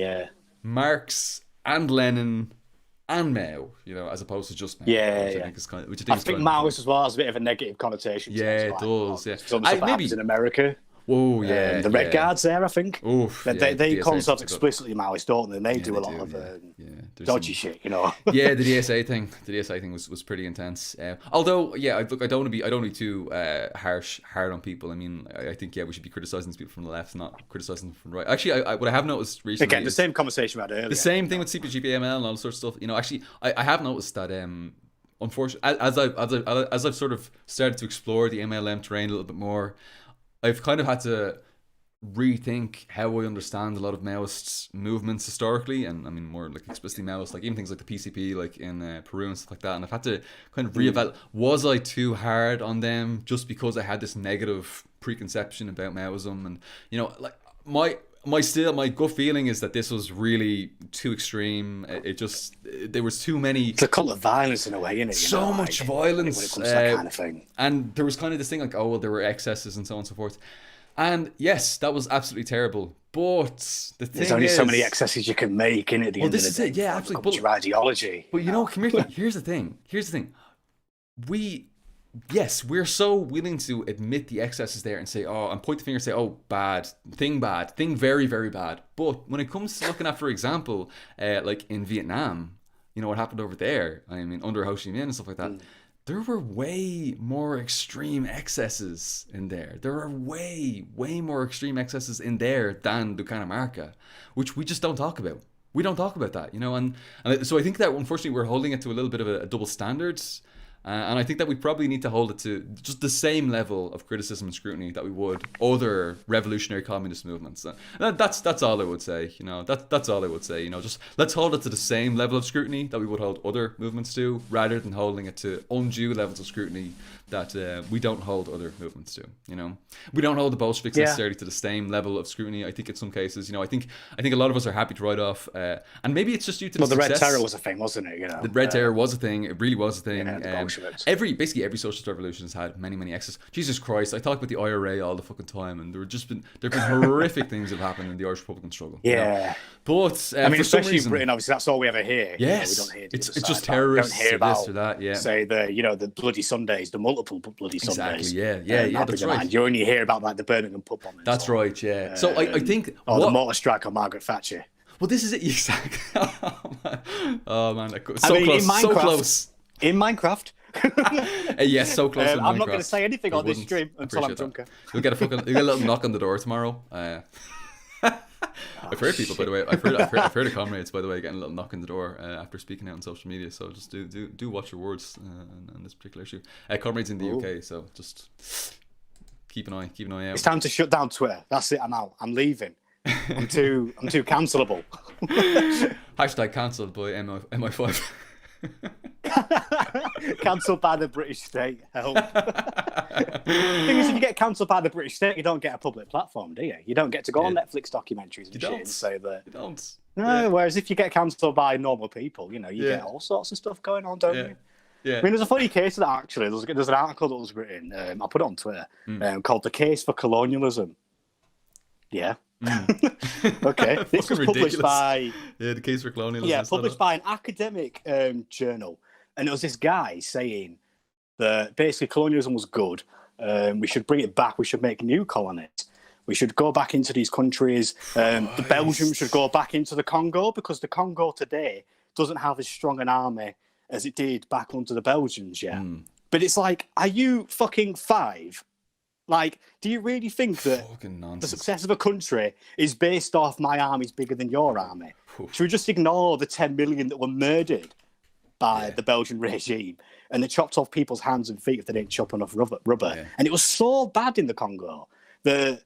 Marx and Lenin and Mao, you know, as opposed to just Mao. I think Maoist as well has a bit of a negative connotation. Yeah, it does. Yeah, maybe in America. Oh yeah, the Red Guards there, I think. They call themselves explicitly Maoist, don't they? And they do a lot of dodgy shit, you know. Yeah, the DSA thing was pretty intense. Although, look, I don't want to be too hard on people. I mean, I think we should be criticising these people from the left, not criticising them from the right. Actually, what I have noticed recently, again, the same conversation we had earlier. The same thing with CPGPML and all sorts of stuff. You know, actually, I have noticed that unfortunately, as I've sort of started to explore the MLM terrain a little bit more, I've kind of had to rethink how I understand a lot of Maoist movements historically, and I mean more like explicitly Maoist, like even things like the PCP, like in Peru and stuff like that. And I've had to kind of reevaluate: was I too hard on them just because I had this negative preconception about Maoism? And you know, like my gut feeling is that this was really too extreme. There was too many. It's a cult of violence in a way, isn't it? So much violence when it comes to that kind of thing. And there was kind of this thing like, oh well, there were excesses and so on and so forth. And yes, that was absolutely terrible. But there's only so many excesses you can make in it. This is it. Yeah, absolutely. Your ideology. But you know, here's the thing. We're so willing to admit the excesses there and say, and point the finger and say, bad, thing very, very bad. But when it comes to looking at, for example, like in Vietnam, you know, what happened over there, I mean, under Ho Chi Minh and stuff like that, there were way more extreme excesses in there. There are way, way more extreme excesses in there than Bucanamarca, which we just don't talk about. We don't talk about that, you know, and so I think that unfortunately we're holding it to a little bit of a double standard. And I think that we probably need to hold it to just the same level of criticism and scrutiny that we would other revolutionary communist movements. And that's all I would say. You know, that's all I would say. You know, just let's hold it to the same level of scrutiny that we would hold other movements to, rather than holding it to undue levels of scrutiny that we don't hold other movements to. You know, we don't hold the Bolsheviks necessarily to the same level of scrutiny. I think in some cases, you know, I think a lot of us are happy to write off, and maybe it's just due to the Red Terror was a thing, wasn't it? You know, the Red Terror was a thing. It really was a thing. Basically every socialist revolution has had many excesses. Jesus Christ, I talk about the IRA all the fucking time, and there have been horrific things that have happened in the Irish Republican struggle. Yeah, you know? But I mean, especially in Britain, obviously that's all we ever hear. Yes, we don't hear it's just terrorists. We don't hear about this or that. Yeah, say the bloody Sundays, the multiple bloody Sundays. Exactly. Yeah. That's right. You only hear about like the Birmingham pub bombing. That's right. Yeah. So I think the mortar strike on Margaret Thatcher. Well, this is it. Exactly. Oh man, so close. In Minecraft. Yes, so close. I'm not going to say anything on this stream until I'm drunker. You'll get a little knock on the door tomorrow. I've heard people, by the way. I've heard of comrades, by the way, getting a little knock on the door after speaking out on social media. So just do watch your words on this particular issue. Comrades in the UK, so just keep an eye out. It's time to shut down Twitter. That's it. I'm out. I'm leaving. I'm too cancelable. Hashtag cancelled by MI5. Cancelled by the British state. Help. The thing is, if you get cancelled by the British state, you don't get a public platform, do you? You don't get to go on Netflix documentaries and shit and say that. You don't. No, whereas if you get cancelled by normal people, you get all sorts of stuff going on, don't you? Yeah. I mean, there's a funny case of that, actually. There's an article that was written, I put it on Twitter, called The Case for Colonialism. Yeah. Okay. This was published by... Yeah, The Case for Colonialism. Yeah, published by an academic journal. And it was this guy saying that basically colonialism was good. We should bring it back. We should make new colonies. We should go back into these countries. The Belgium should go back into the Congo, because the Congo today doesn't have as strong an army as it did back under the Belgians, But it's like, are you fucking 5? Like, do you really think that the success of a country is based off my army's bigger than your army? Should we just ignore the 10 million that were murdered by the Belgian regime, and they chopped off people's hands and feet if they didn't chop enough rubber? Yeah. And it was so bad in the Congo that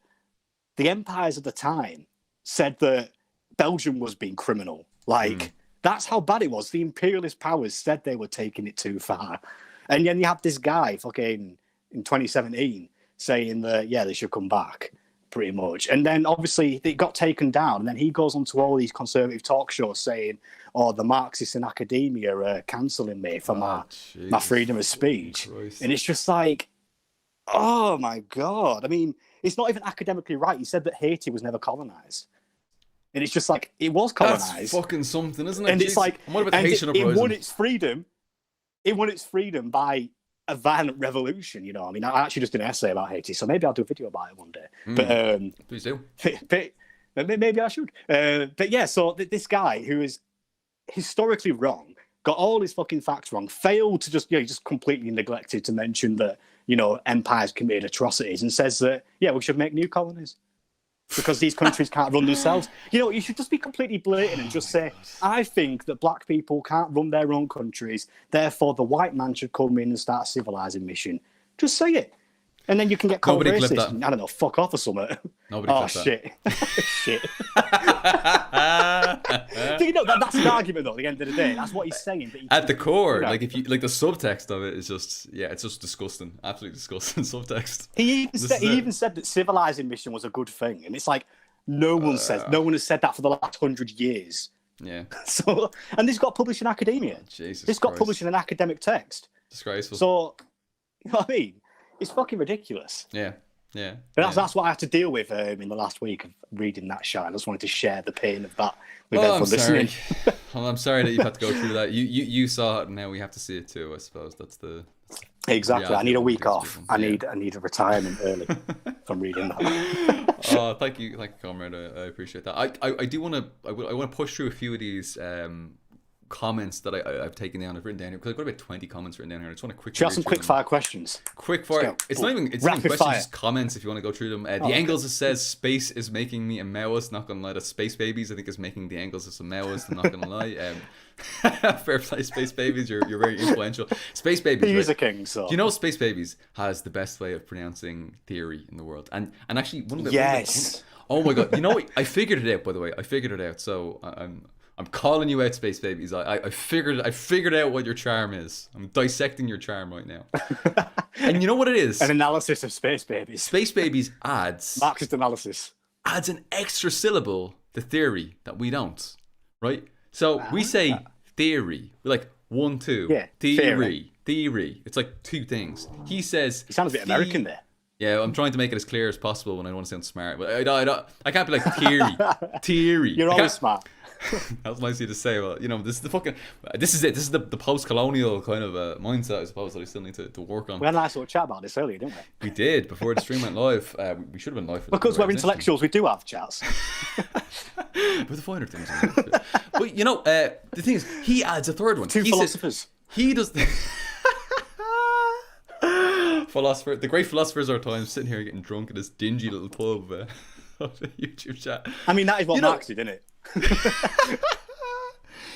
the empires of the time said that Belgium was being criminal. Like, that's how bad it was. The imperialist powers said they were taking it too far. And then you have this guy fucking in 2017 saying that, they should come back, pretty much. And then obviously it got taken down. And then he goes on to all these conservative talk shows saying, the Marxists in academia are cancelling me for my freedom of speech. Christ. And it's just like, oh my God. I mean, it's not even academically right. He said that Haiti was never colonized. And it's just like, it was colonized. That's fucking something, isn't it? And it's like, what about the Haitian uprising? It won its freedom. It won its freedom by a violent revolution, I mean, I actually just did an essay about Haiti, so maybe I'll do a video about it one day. But please do. But maybe I should. But yeah, so this guy who is historically wrong, got all his fucking facts wrong, failed to just completely neglected to mention that, empires committed atrocities, and says that, we should make new colonies because these countries can't run themselves. You should just be completely blatant and just say, I think that black people can't run their own countries, therefore the white man should come in and start a civilizing mission. Just say it. And then you can get called racist. I don't know, fuck off or something. Nobody shit. Shit. That's an argument, though, at the end of the day. That's what he's saying. At the core, like if you the subtext of it is just, it's just disgusting. Absolutely disgusting subtext. He even said that civilizing mission was a good thing. And it's like, no one has said that for the last 100 years. Yeah. So, and this got published in academia. Jesus got published in an academic text. Disgraceful. So, you know what I mean? It's fucking ridiculous. Yeah. But that's what I had to deal with in the last week of reading that shit. I just wanted to share the pain of that with everyone listening. Well, I'm sorry that you've had to go through that. You saw it, and now we have to see it too, I suppose. That's the... Exactly. I need a week off. I need a retirement early from reading that. Thank you, comrade. I appreciate that. I do want to... I want to push through a few of these... comments that I've taken down. I've written down here because I've got about 20 comments written down here. I just want to quickly... Should have some quick fire questions. Quick fire. It's not even questions, just comments if you want to go through them. The Angles says space is making me a Maoist. Not gonna lie, that Space Babies I think is making the Angles as a Maoist. I'm not gonna lie. Fair play, Space Babies. You're very influential. Space Babies. He's a king. So do you know Space Babies has the best way of pronouncing theory in the world? And actually one of the oh my god, I figured it out, by the way. I figured it out. So I'm calling you out, Space Babies. I figured out what your charm is. I'm dissecting your charm right now. And you know what it is? An analysis of Space Babies. Space Babies adds... Marxist analysis. Adds an extra syllable to theory that we don't. Right? So we say theory. We're like 1, 2. Yeah, theory. It's like 2 things. He says... You sound a bit American there. Yeah, I'm trying to make it as clear as possible when I don't want to sound smart. But I can't be like theory. You're always smart. That was nice of you to say. Well, this is the fucking... This is it. This is the post-colonial kind of mindset, I suppose, that I still need to work on. We had a nice little chat about this earlier, didn't we? We did, before the stream went live. We should have been live. Because we're intellectuals, we do have chats. But the finer things. But, the thing is, he adds a third one. 2 philosophers. He does... Philosopher, the great philosophers of our time, sitting here getting drunk in this dingy little pub of a YouTube chat. I mean, that is what Marx did, isn't it?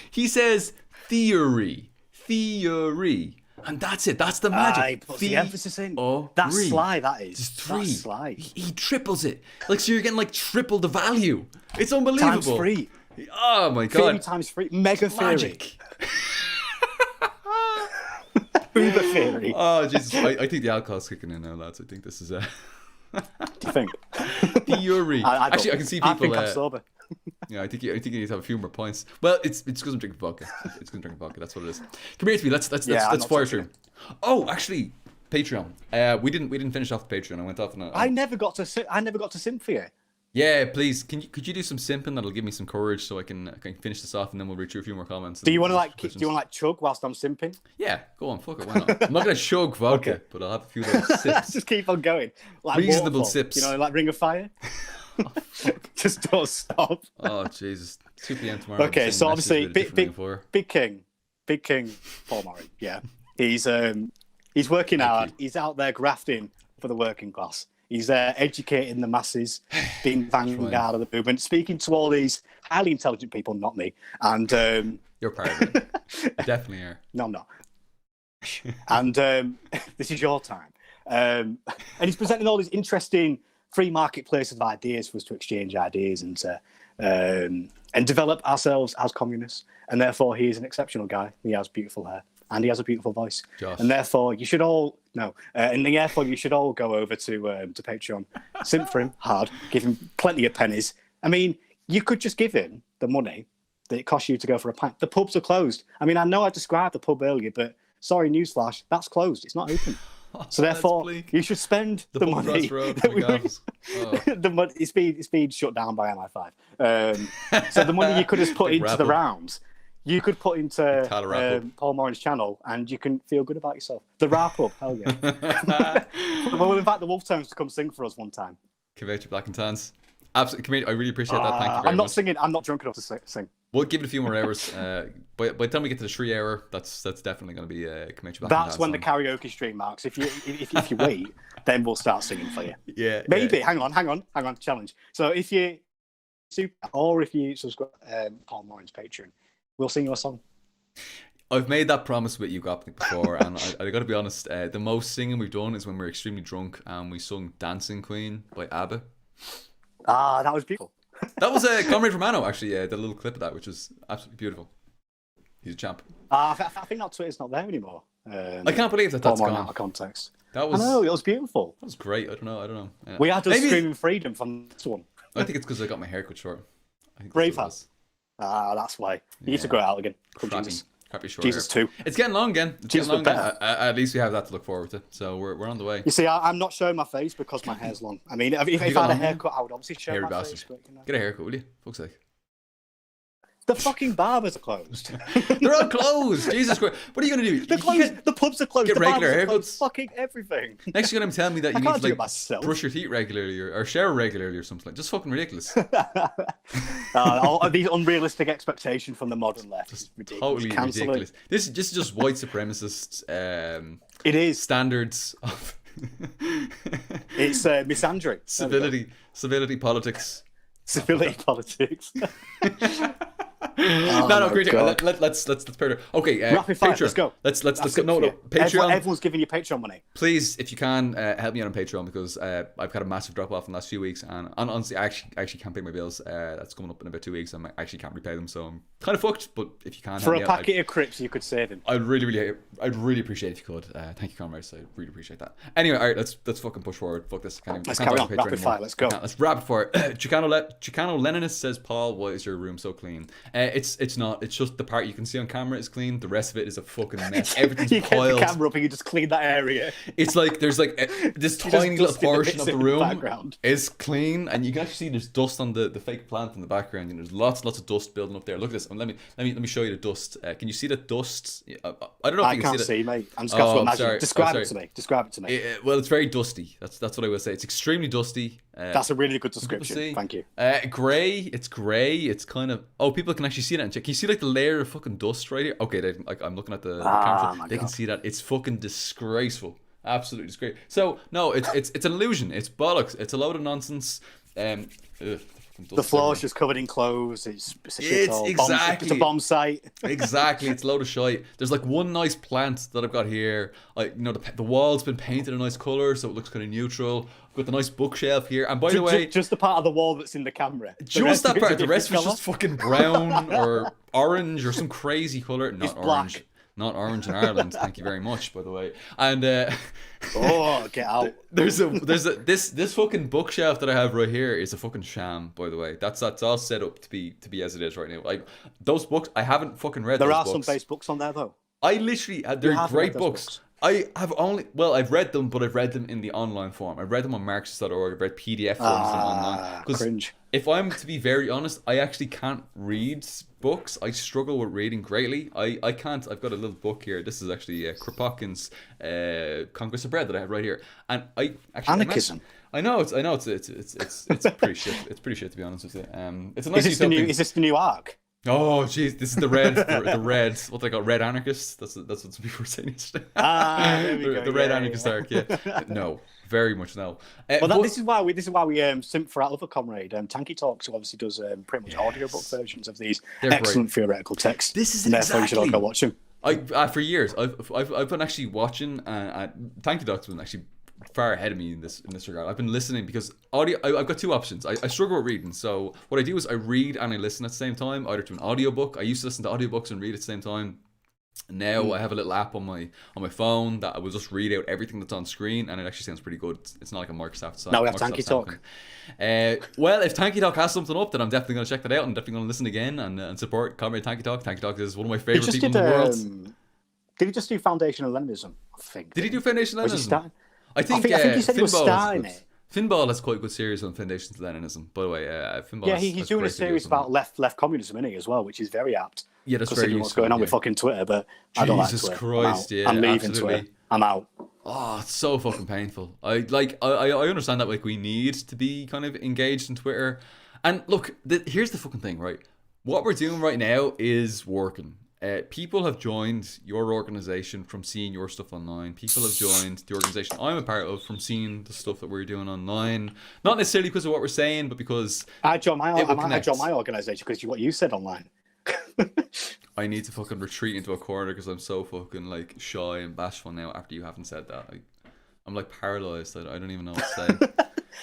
He says theory, and that's it. That's the magic. He puts the emphasis in. That's sly. That is. Just 3. That's sly. He triples it. So you're getting triple the value. It's unbelievable. Times 3. Oh my god. Theory times 3. Mega theory. Magic. Uber theory. Oh Jesus! I think the alcohol's kicking in now, lads. I think this is Do you think? the Yuri. Actually, I can see people. I think I'm sober. Yeah, I think you need to have a few more points. Well, it's because I'm drinking vodka. It's because I'm drinking vodka. That's what it is. Come here to me. Let's fire through. Oh, actually, Patreon. We didn't finish off the Patreon. I went off on I never got to simp for you. Yeah, please. Could you do some simping? That'll give me some courage so I can finish this off, and then we'll read through a few more comments. Do you want to chug whilst I'm simping? Yeah, go on. Fuck it. Why not? I'm not gonna chug vodka, okay. But I'll have a few little sips. Just keep on going. Like reasonable waterfall, sips. You know, like Ring of Fire. Oh, just don't stop. Oh Jesus! 2 p.m. tomorrow. Okay, so obviously, big king, Paul Morin. Yeah, he's working hard. He's out there grafting for the working class. He's educating the masses, being vanguard of the movement, speaking to all these highly intelligent people, not me. And you're part of it. You definitely are. No, I'm not. And this is your time. And he's presenting all these interesting free marketplace of ideas for us to exchange ideas and develop ourselves as communists. And therefore, he is an exceptional guy. He has beautiful hair. And he has a beautiful voice, Josh. And therefore you should all go over to Patreon, simp for him hard, give him plenty of pennies. I mean, you could just give him the money that it costs you to go for a pint. The pubs are closed. I mean, I know I described the pub earlier, but sorry, newsflash, that's closed. It's not open. So therefore, you should spend the money. The money it's been shut down by MI5. So the money you could have put into the rounds. You could put into Paul Morin's channel and you can feel good about yourself. The Rap Up, hell yeah. We'll invite the Wolf Tones to come sing for us one time. Give out your black and tans. Absolutely, I really appreciate that. Thank you very I'm not much. singing. I'm not drunk enough to sing. We'll give it a few more hours. By the time we get to the 3 hour, that's definitely going to be Commit Your Black and That's when the karaoke stream marks. If you wait, then we'll start singing for you. Yeah. Maybe. Yeah. Hang on. Challenge. So if you subscribe Paul Morin's Patreon, we'll sing you a song. I've made that promise with you, Gopnik, before, and I got to be honest. The most singing we've done is when we're extremely drunk and we sung "Dancing Queen" by ABBA. That was beautiful. That was Comrade Romano, actually. The little clip of that, which was absolutely beautiful. He's a champ. I think that Twitter's not there anymore. I can't believe that's gone out of context. I know, it was beautiful. That was great. I don't know. Yeah. We had to screaming freedom from this one. I think it's because I got my haircut short. Braveheart. That's why. You need to grow it out again. Crappy short Jesus hair. 2. It's getting long again. At least we have that to look forward to. So we're on the way. You see, I'm not showing my face because my hair's long. I mean, if I had a haircut, I would obviously show my face. But, Get a haircut, will you? Fuck's sake. The fucking barbers are closed. They're all closed. Jesus Christ. What are you going to do? They're closed. The pubs are closed. Get the regular haircuts. Closed. Fucking everything. Next you're going to tell me that you need to myself. Brush your teeth regularly or shower regularly or something. Just fucking ridiculous. These unrealistic expectations from the modern left. Just totally ridiculous. This is just white supremacist it is standards of it's misandry. Civility politics. Civility politics. No, great. Let's pair it. Okay, rapid fire. Patreon. Let's go. Let's go. No, Patreon. Everyone's giving you Patreon money. Please, if you can, help me out on Patreon because I've had a massive drop off in the last few weeks, and honestly, I actually can't pay my bills. That's coming up in about 2 weeks. I actually can't repay them, so I'm kind of fucked. But if you can, for a packet of crips, you could save him. I'd really appreciate it if you could. Thank you, comrades. I really appreciate that. Anyway, all right, let's fucking push forward. Fuck this. Let's carry on. Rapid fire. Let's go. Let's rapid fire. Chicano Leninist says, Paul, why is your room so clean? It's not. It's just the part you can see on camera is clean. The rest of it is a fucking mess. Everything's you piled. You get the camera up and you just clean that area. It's like there's like this tiny little portion of the room is clean, and you can actually see there's dust on the fake plant in the background. And there's lots of dust building up there. Look at this. Let me show you the dust. Can you see the dust? I don't know if you can see mate. I'm just going to imagine. Describe it to me. Well, it's very dusty. That's what I will say. It's extremely dusty. That's a really good description. Thank you. Grey. It's grey. It's kind of. Oh, people can actually see that. Can you see like the layer of fucking dust right here? Okay, I'm looking at the camera. They can see that. It's fucking disgraceful. Absolutely disgraceful. So no, it's an illusion. It's bollocks. It's a load of nonsense. The floor's just covered in clothes. It's exactly it's a bomb site. Exactly, it's a load of shite. There's like one nice plant that I've got here. Like the wall's been painted a nice colour, so it looks kind of neutral. I've got the nice bookshelf here, and by the way, just the part of the wall that's in the camera. Just that part. The rest was just fucking brown or orange or some crazy colour. Not it's orange. Black. not orange in Ireland. Thank you very much, by the way. And oh, get out! There's this fucking bookshelf that I have right here is a fucking sham, by the way. That's all set up to be as it is right now. Like those books, I haven't fucking read. There those are books. some base books on there though. I literally, they're great books. I've read them, but I've read them in the online form. I've read them on Marxist.org. I've read PDF forms online. Cringe. If I'm to be very honest, I actually can't read books. I struggle with reading greatly. I can't. I've got a little book here. This is actually Kropotkin's Conquest of Bread that I have right here, and I actually anarchism. I know it's pretty shit. It's pretty shit, to be honest with you. It's a nice. Is this the new arc? Oh jeez, this is the red, the red. What they call red anarchists. That's what some people were saying yesterday. The red anarchist arc. Yeah, no, very much no. This is why we simp for our other comrade, Tanky Talks, who obviously does pretty much audiobook versions of these excellent theoretical texts. This is and therefore you should all go watch them. For years I've been actually watching. Tanky Talks been actually far ahead of me in this regard. I've been listening because audio. I've got two options. I struggle with reading, so what I do is I read and I listen at the same time, either to an audiobook. I used to listen to audiobooks and read at the same time. Now I have a little app on my phone that I will just read out everything that's on screen, and it actually sounds pretty good. It's not like a Microsoft site. Now we have Tanky Talk. Well, if Tanky Talk has something up, then I'm definitely going to check that out. I'm definitely going to listen again and support comrade Tanky Talk. Tanky Talk is one of my favorite people in the world. Did he just do Foundational Leninism? I think. Did he do Foundational Leninism? I think he said he was starting it. Finball has quite a good series on Foundations of Leninism, by the way. Finball he's doing a series about left communism, isn't he, as well, which is very apt. Yeah, that's very useful. What's going on with fucking Twitter, but I don't like Twitter. Jesus Christ, I'm leaving Twitter. I'm out. Oh, it's so fucking painful. I understand that we need to be kind of engaged in Twitter. And look, here's the fucking thing, right? What we're doing right now is working. People have joined your organization from seeing your stuff online. People have joined the organization I'm a part of from seeing the stuff that we're doing online. Not necessarily because of what we're saying, but because I joined my organization because of what you said online. I need to fucking retreat into a corner because I'm so fucking shy and bashful now after you haven't said that. I'm paralyzed. I don't even know what to say.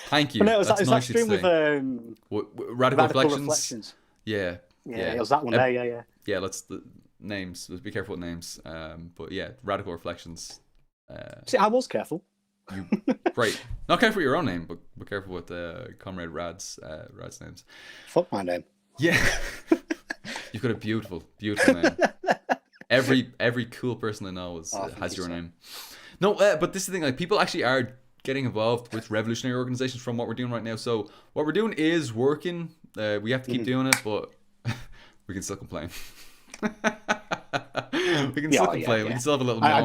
Thank you. No, that's nice to say. With Radical Reflections. Yeah. Yeah, it was that one there. Yeah. Yeah, names. Let's be careful with names. But yeah, Radical Reflections. See, I was careful. Great. Not careful with your own name, but be careful with Comrade Rad's names. Fuck my name. Yeah. You've got a beautiful, beautiful name. Every cool person I know has your name. No, but this is the thing. People actually are getting involved with revolutionary organizations from what we're doing right now. So what we're doing is working. We have to keep doing it, but we can still complain. We can still complain. We can still have a little. I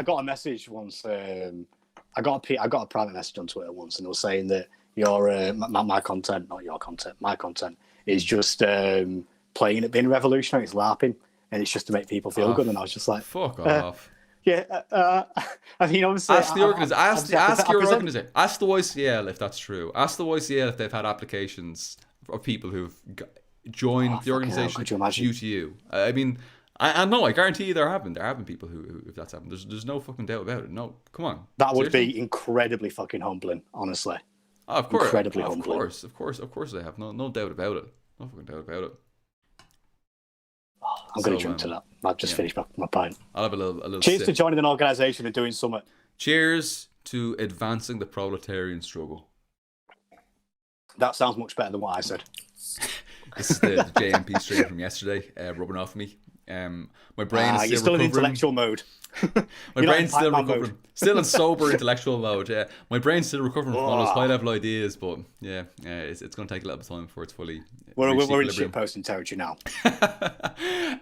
got a message once. I got a private message on Twitter once, and they were saying that your my content, not your content, my content is just playing at being revolutionary. It's LARPing, and it's just to make people feel good. And I was just like, fuck off. Yeah, I mean, obviously, ask the organization. Ask your organization. Ask the YCL if that's true. Ask the YCL if they've had applications of people who've joined the organization due to you. I mean, I know. I guarantee you there have been people who if that's happened. There's no fucking doubt about it. No, come on. That would be incredibly fucking humbling, honestly. Oh, of course, incredibly humbling. Of course, they have. No doubt about it. No fucking doubt about it. I'm going to jump to that. I've just finished my pint. I'll have a little. Cheers to joining an organisation and doing something. Cheers to advancing the proletarian struggle. That sounds much better than what I said. This is the JMP stream from yesterday, rubbing off me. My brain is you're still in intellectual mode. My brain's still recovering. Still in sober intellectual mode. Yeah, my brain's still recovering from all those high level ideas, but it's going to take a little bit of time before it's fully. We're in shit posting territory now.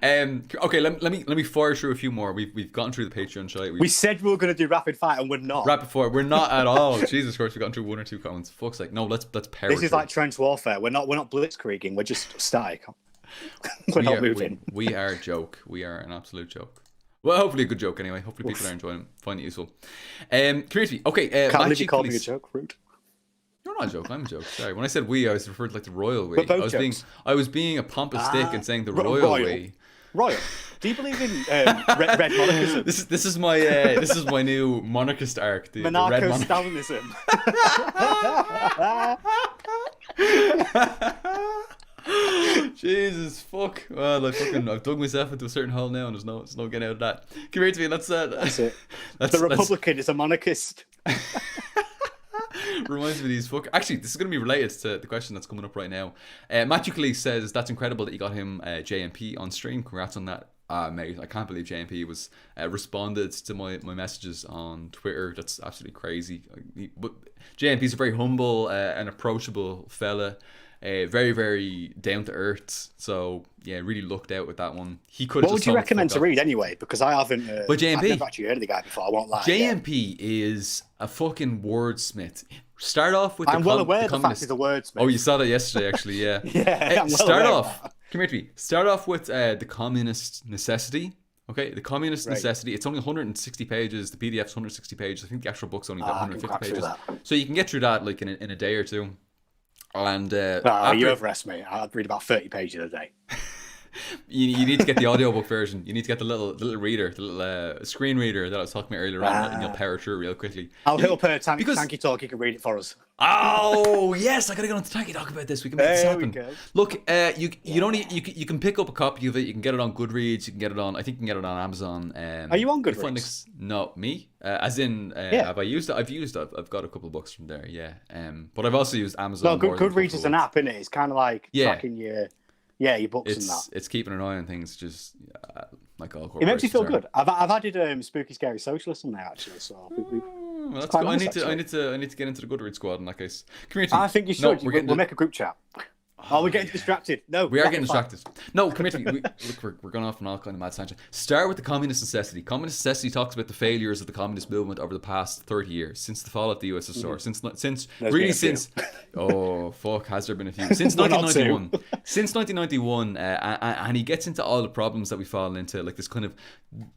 Okay, let me fire through a few more. We've gotten through the Patreon site. We said we were going to do rapid fire, and we're not. Rapid fire, we're not at all. Jesus Christ, we've gotten through one or two comments. Fuck's sake, no, let's power. This is like trench warfare. We're not blitzkrieging. We're just static. We're not moving. We are a joke. We are an absolute joke. Well, hopefully a good joke anyway. Hopefully people are enjoying it, find it useful. Community. Okay. Can't believe you called me a joke, rude. You're not a joke. I'm a joke. Sorry. When I said we, I was referring to the royal we. I was being a pompous dick and saying the royal we. Royal. Do you believe in red monarchism? This is my new monarchist arc. The Monarcho-Stalinism. Jesus fuck. Well, I've dug myself into a certain hole now, and there's no getting out of that. Come here to me. That's it. The Republican is a monarchist. Reminds me of these fuck. Actually, this is going to be related to the question that's coming up right now. Matthew Calise says that's incredible that you got him JMP on stream. Congrats on that, mate. I can't believe JMP was responded to my messages on Twitter. That's absolutely crazy. But JMP's a very humble and approachable fella. Very, very down to earth. So yeah, really lucked out with that one. He could. What would you recommend to read anyway? Because I haven't. But JMP, I've never actually heard of the guy before. I won't lie. JMP is a fucking wordsmith. Start off with. I'm well aware the fact he's a wordsmith. Oh, you saw that yesterday, actually. Yeah. Yeah. I'm well start aware off. Come here to me. Start off with the communist necessity. Okay, the communist necessity. It's only 160 pages. The PDF's 160 pages. I think the actual book's only about 150 pages. So you can get through that like in a day or two. And you overestimate. I'd read about 30 pages a day. you need to get the audiobook version. You need to get the little reader, the little screen reader that I was talking about earlier on, and you'll power through real quickly. I'll hit up Tanky Talk. He can read it for us. Oh yes, I gotta get on to Tanky Talk about this. We can make this happen. Look, you can pick up a copy of it. You can get it on Goodreads. You can get it on. I think you can get it on Amazon. Are you on Goodreads? No, me. As in, have I used it? I've got a couple of books from there. Yeah. But I've also used Amazon. No, Goodreads is an app, isn't it? It's kind of like tracking your books and that. It's keeping an eye on things, just like all. It makes you feel good. I've added Spooky Scary Socialist on there actually, so. Well, that's cool. Nice, I need to get into the Goodreads squad in that case. Community. I think you should. We'll make a group chat. Oh, we're getting distracted. No, we are getting distracted. No, come here to me. We're going off on all kind of mad tangent. Start with the communist necessity. Communist necessity talks about the failures of the communist movement over the past 30 years, since the fall of the USSR. Since oh fuck, has there been a few since 1991? Since 1991, and he gets into all the problems that we fall into, like this kind of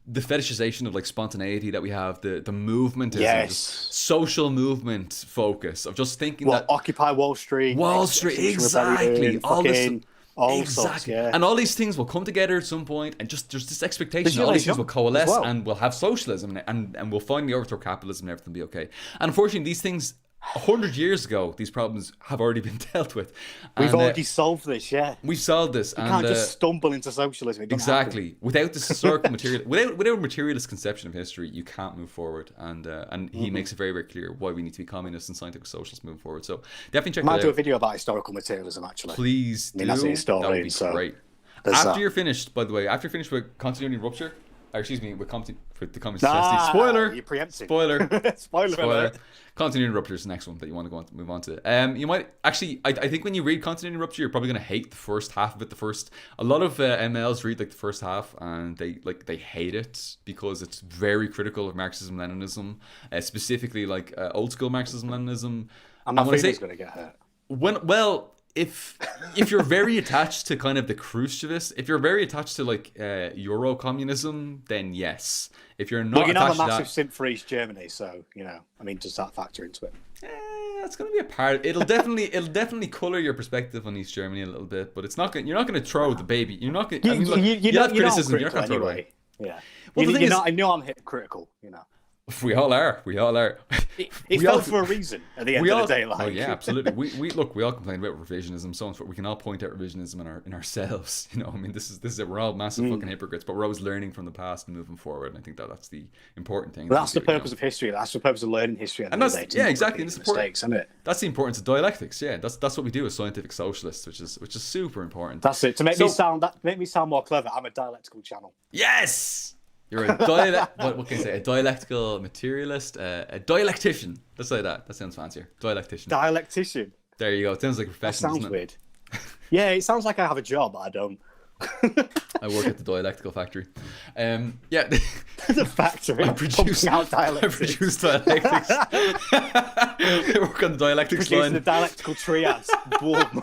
the fetishization of like spontaneity that we have, the movement, social movement focus of just thinking that Occupy Wall Street, exactly. All this, sorts, yeah. And all these things will come together at some point, and just there's this expectation all these things will coalesce and we'll have socialism and we'll finally overthrow capitalism and everything will be okay. And unfortunately, these things 100 years ago, these problems have already been dealt with. We've already solved this, We've solved this. You can't just stumble into socialism. Exactly. Without this historical material, without a materialist conception of history, you can't move forward. And he makes it very, very clear why we need to be communists and scientific socialists moving forward. So definitely check that out. I might do a video about historical materialism, actually. Please do. That's a historian, that would be great. After you're finished, by the way, with continuity and rupture, with the communist necessity. Spoiler. You preempted. Spoiler. Spoiler. Continuity and rupture is the next one that you want to move on to. You might actually. I think when you read continuity and rupture, you're probably going to hate the first half of it. A lot of MLs read like the first half and they hate it because it's very critical of Marxism Leninism, specifically like old school Marxism Leninism. And my feeling's going to get hurt. If you're very attached to kind of the Khrushchevist, if you're very attached to like Euro communism, then yes. If you're not, I'm a massive simp for East Germany, so does that factor into it? That's going to be a part. It'll definitely color your perspective on East Germany a little bit, but it's not. You're not going to throw the baby. You're not going. You have criticism. You're not going to throw it away. Yeah. Well, I know I'm hypocritical. We all are. It fell for a reason at the end of the day. Oh yeah, absolutely. We all complain about revisionism, so on. We can all point out revisionism in ourselves. This is it. We're all massive fucking hypocrites, but we're always learning from the past and moving forward. And I think that's the important thing. Well, that's the purpose of history. That's the purpose of learning history. And that's exactly. And mistakes, isn't it? That's the importance of dialectics. Yeah, that's what we do as scientific socialists, which is super important. That's it. To make me sound more clever, I'm a dialectical channel. Yes. You're a what can I say? A dialectical materialist, a dialectician. Let's say that. That sounds fancier. Dialectician. There you go. It sounds like a profession. That sounds weird. Yeah, it sounds like I have a job, but I don't. I work at the dialectical factory. Yeah. The factory. I produce dialectics. I work on the dialectics line. The dialectical triads. Boom.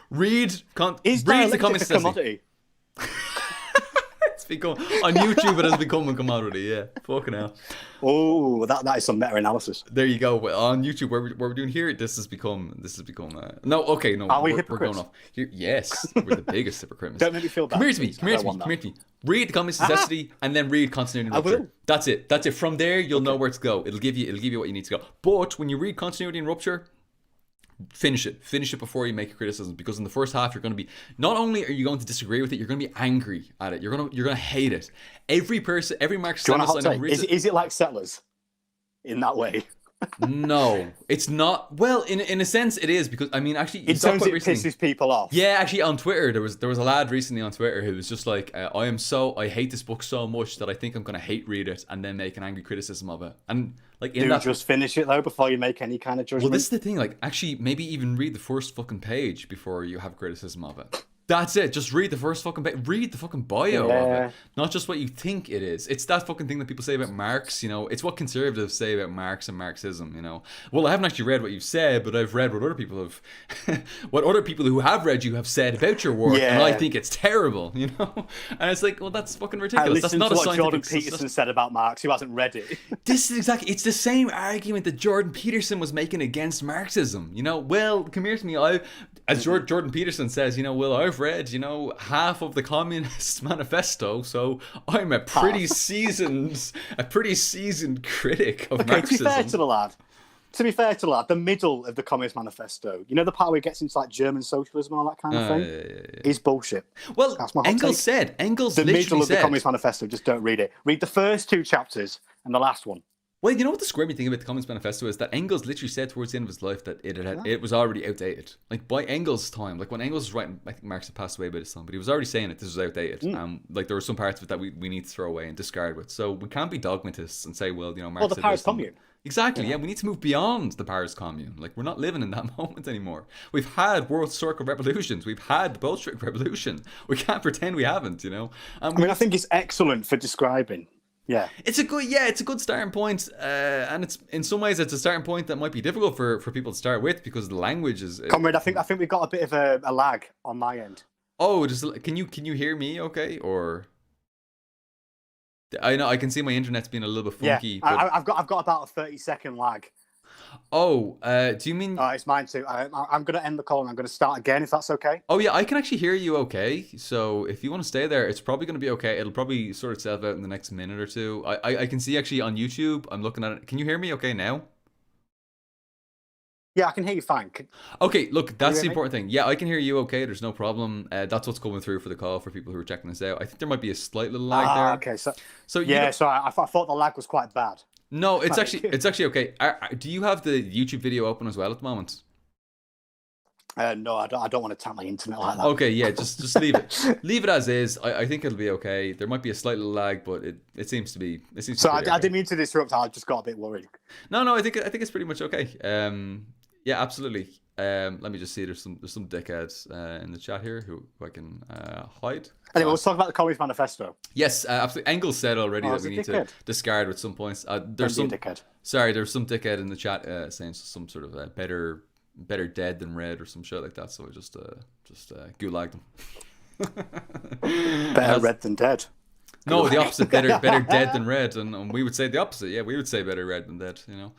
Read the communist commodity. On YouTube, it has become a commodity. Yeah, fucking hell. Oh, that is some meta-analysis. There you go. On YouTube, what we're doing here, this has become. No. Are we hypocrites? We're going off. Yes, we're the biggest hypocrites. Don't make me feel bad. Come here to me. Read the communist necessity and then read continuity and rupture. That's it. From there, you'll know where to go. It'll give you what you need to go. But when you read continuity and rupture, Finish it before you make a criticism, because in the first half you're going to be, not only are you going to disagree with it, you're going to be angry at it. You're going to hate it. Every Marxist is it like Settlers in that way? No, it's not. Well, in a sense, it is, because I mean, actually, in terms it pisses people off. Yeah, actually, on Twitter, there was a lad recently on Twitter who was just like, I hate this book so much that I think I'm gonna hate read it and then make an angry criticism of it. And like, just finish it though before you make any kind of judgment. Well, this is the thing. Like, actually, maybe even read the first fucking page before you have criticism of it. That's it. Just read the first fucking page. Read the fucking bio of it. Not just what you think it is. It's that fucking thing that people say about Marx, you know. It's what conservatives say about Marx and Marxism, you know. Well, I haven't actually read what you've said, but I've read what other people have... what other people who have read you have said about your work, and I think it's terrible, you know. And it's like, well, that's fucking ridiculous. That's not to a what scientific... Jordan Peterson said about Marx, who hasn't read it. This is exactly... It's the same argument that Jordan Peterson was making against Marxism, you know. Well, come here to me. As Jordan Peterson says, you know, well, I've read, you know, half of the Communist Manifesto, so I'm a pretty seasoned critic of Marxism. To be fair to the lad, the middle of the Communist Manifesto, you know, the part where it gets into like German socialism and all that kind of thing, is bullshit. Well, Engels the middle of the Communist Manifesto, just don't read it. Read the first 2 chapters and the last one. Well, you know what the squirmy thing about the Communist Manifesto is? That Engels literally said towards the end of his life that it was already outdated. Like, by Engels' time, like when Engels was writing, I think Marx had passed away by this time, but he was already saying that this was outdated. Like, there were some parts of it that we need to throw away and discard with. So we can't be dogmatists and say, well, you know, Marx the Paris Commune. Exactly, yeah. We need to move beyond the Paris Commune. Like, we're not living in that moment anymore. We've had World Circle revolutions. We've had the Bolshevik Revolution. We can't pretend we haven't, you know? I mean, I think it's excellent for describing. Yeah, it's a good starting point, and it's in some ways it's a starting point that might be difficult for people to start with, because the language is. Comrade, I think we've got a bit of a lag on my end. Oh, can you hear me? Okay, or I know I can see my internet's being a little bit funky. Yeah, but... I've got about a 30-second lag. Oh, do you mean? It's mine too. I'm going to end the call and I'm going to start again, if that's okay. Oh yeah, I can actually hear you okay. So if you want to stay there, it's probably going to be okay. It'll probably sort itself out in the next minute or two. I can see actually on YouTube, I'm looking at it. Can you hear me okay now? Yeah, I can hear you fine. Okay, look, that's the important thing. Yeah, I can hear you okay. There's no problem. That's what's coming through for the call for people who are checking this out. I think there might be a slight little lag there. Okay, so yeah, so I thought the lag was quite bad. No, it's actually okay. Do you have the YouTube video open as well at the moment? No, I don't want to tap my internet like that. Okay, yeah, just leave it. Leave it as is. I think it'll be okay. There might be a slight little lag, but it seems to be. So I didn't mean to disrupt. I just got a bit worried. No, I think it's pretty much okay. Yeah, absolutely. Let me just see. There's some dickheads in the chat here who I can hide. Anyway, let's talk about the Communist Manifesto. Yes, absolutely. Engels said already that we need to discard with some points. There's some dickhead. Sorry, there's some dickhead in the chat saying some sort of better dead than red or some shit like that. So I just gulagged them. Better red than dead. No, the opposite. Better dead than red, and we would say the opposite. Yeah, we would say better red than dead. You know.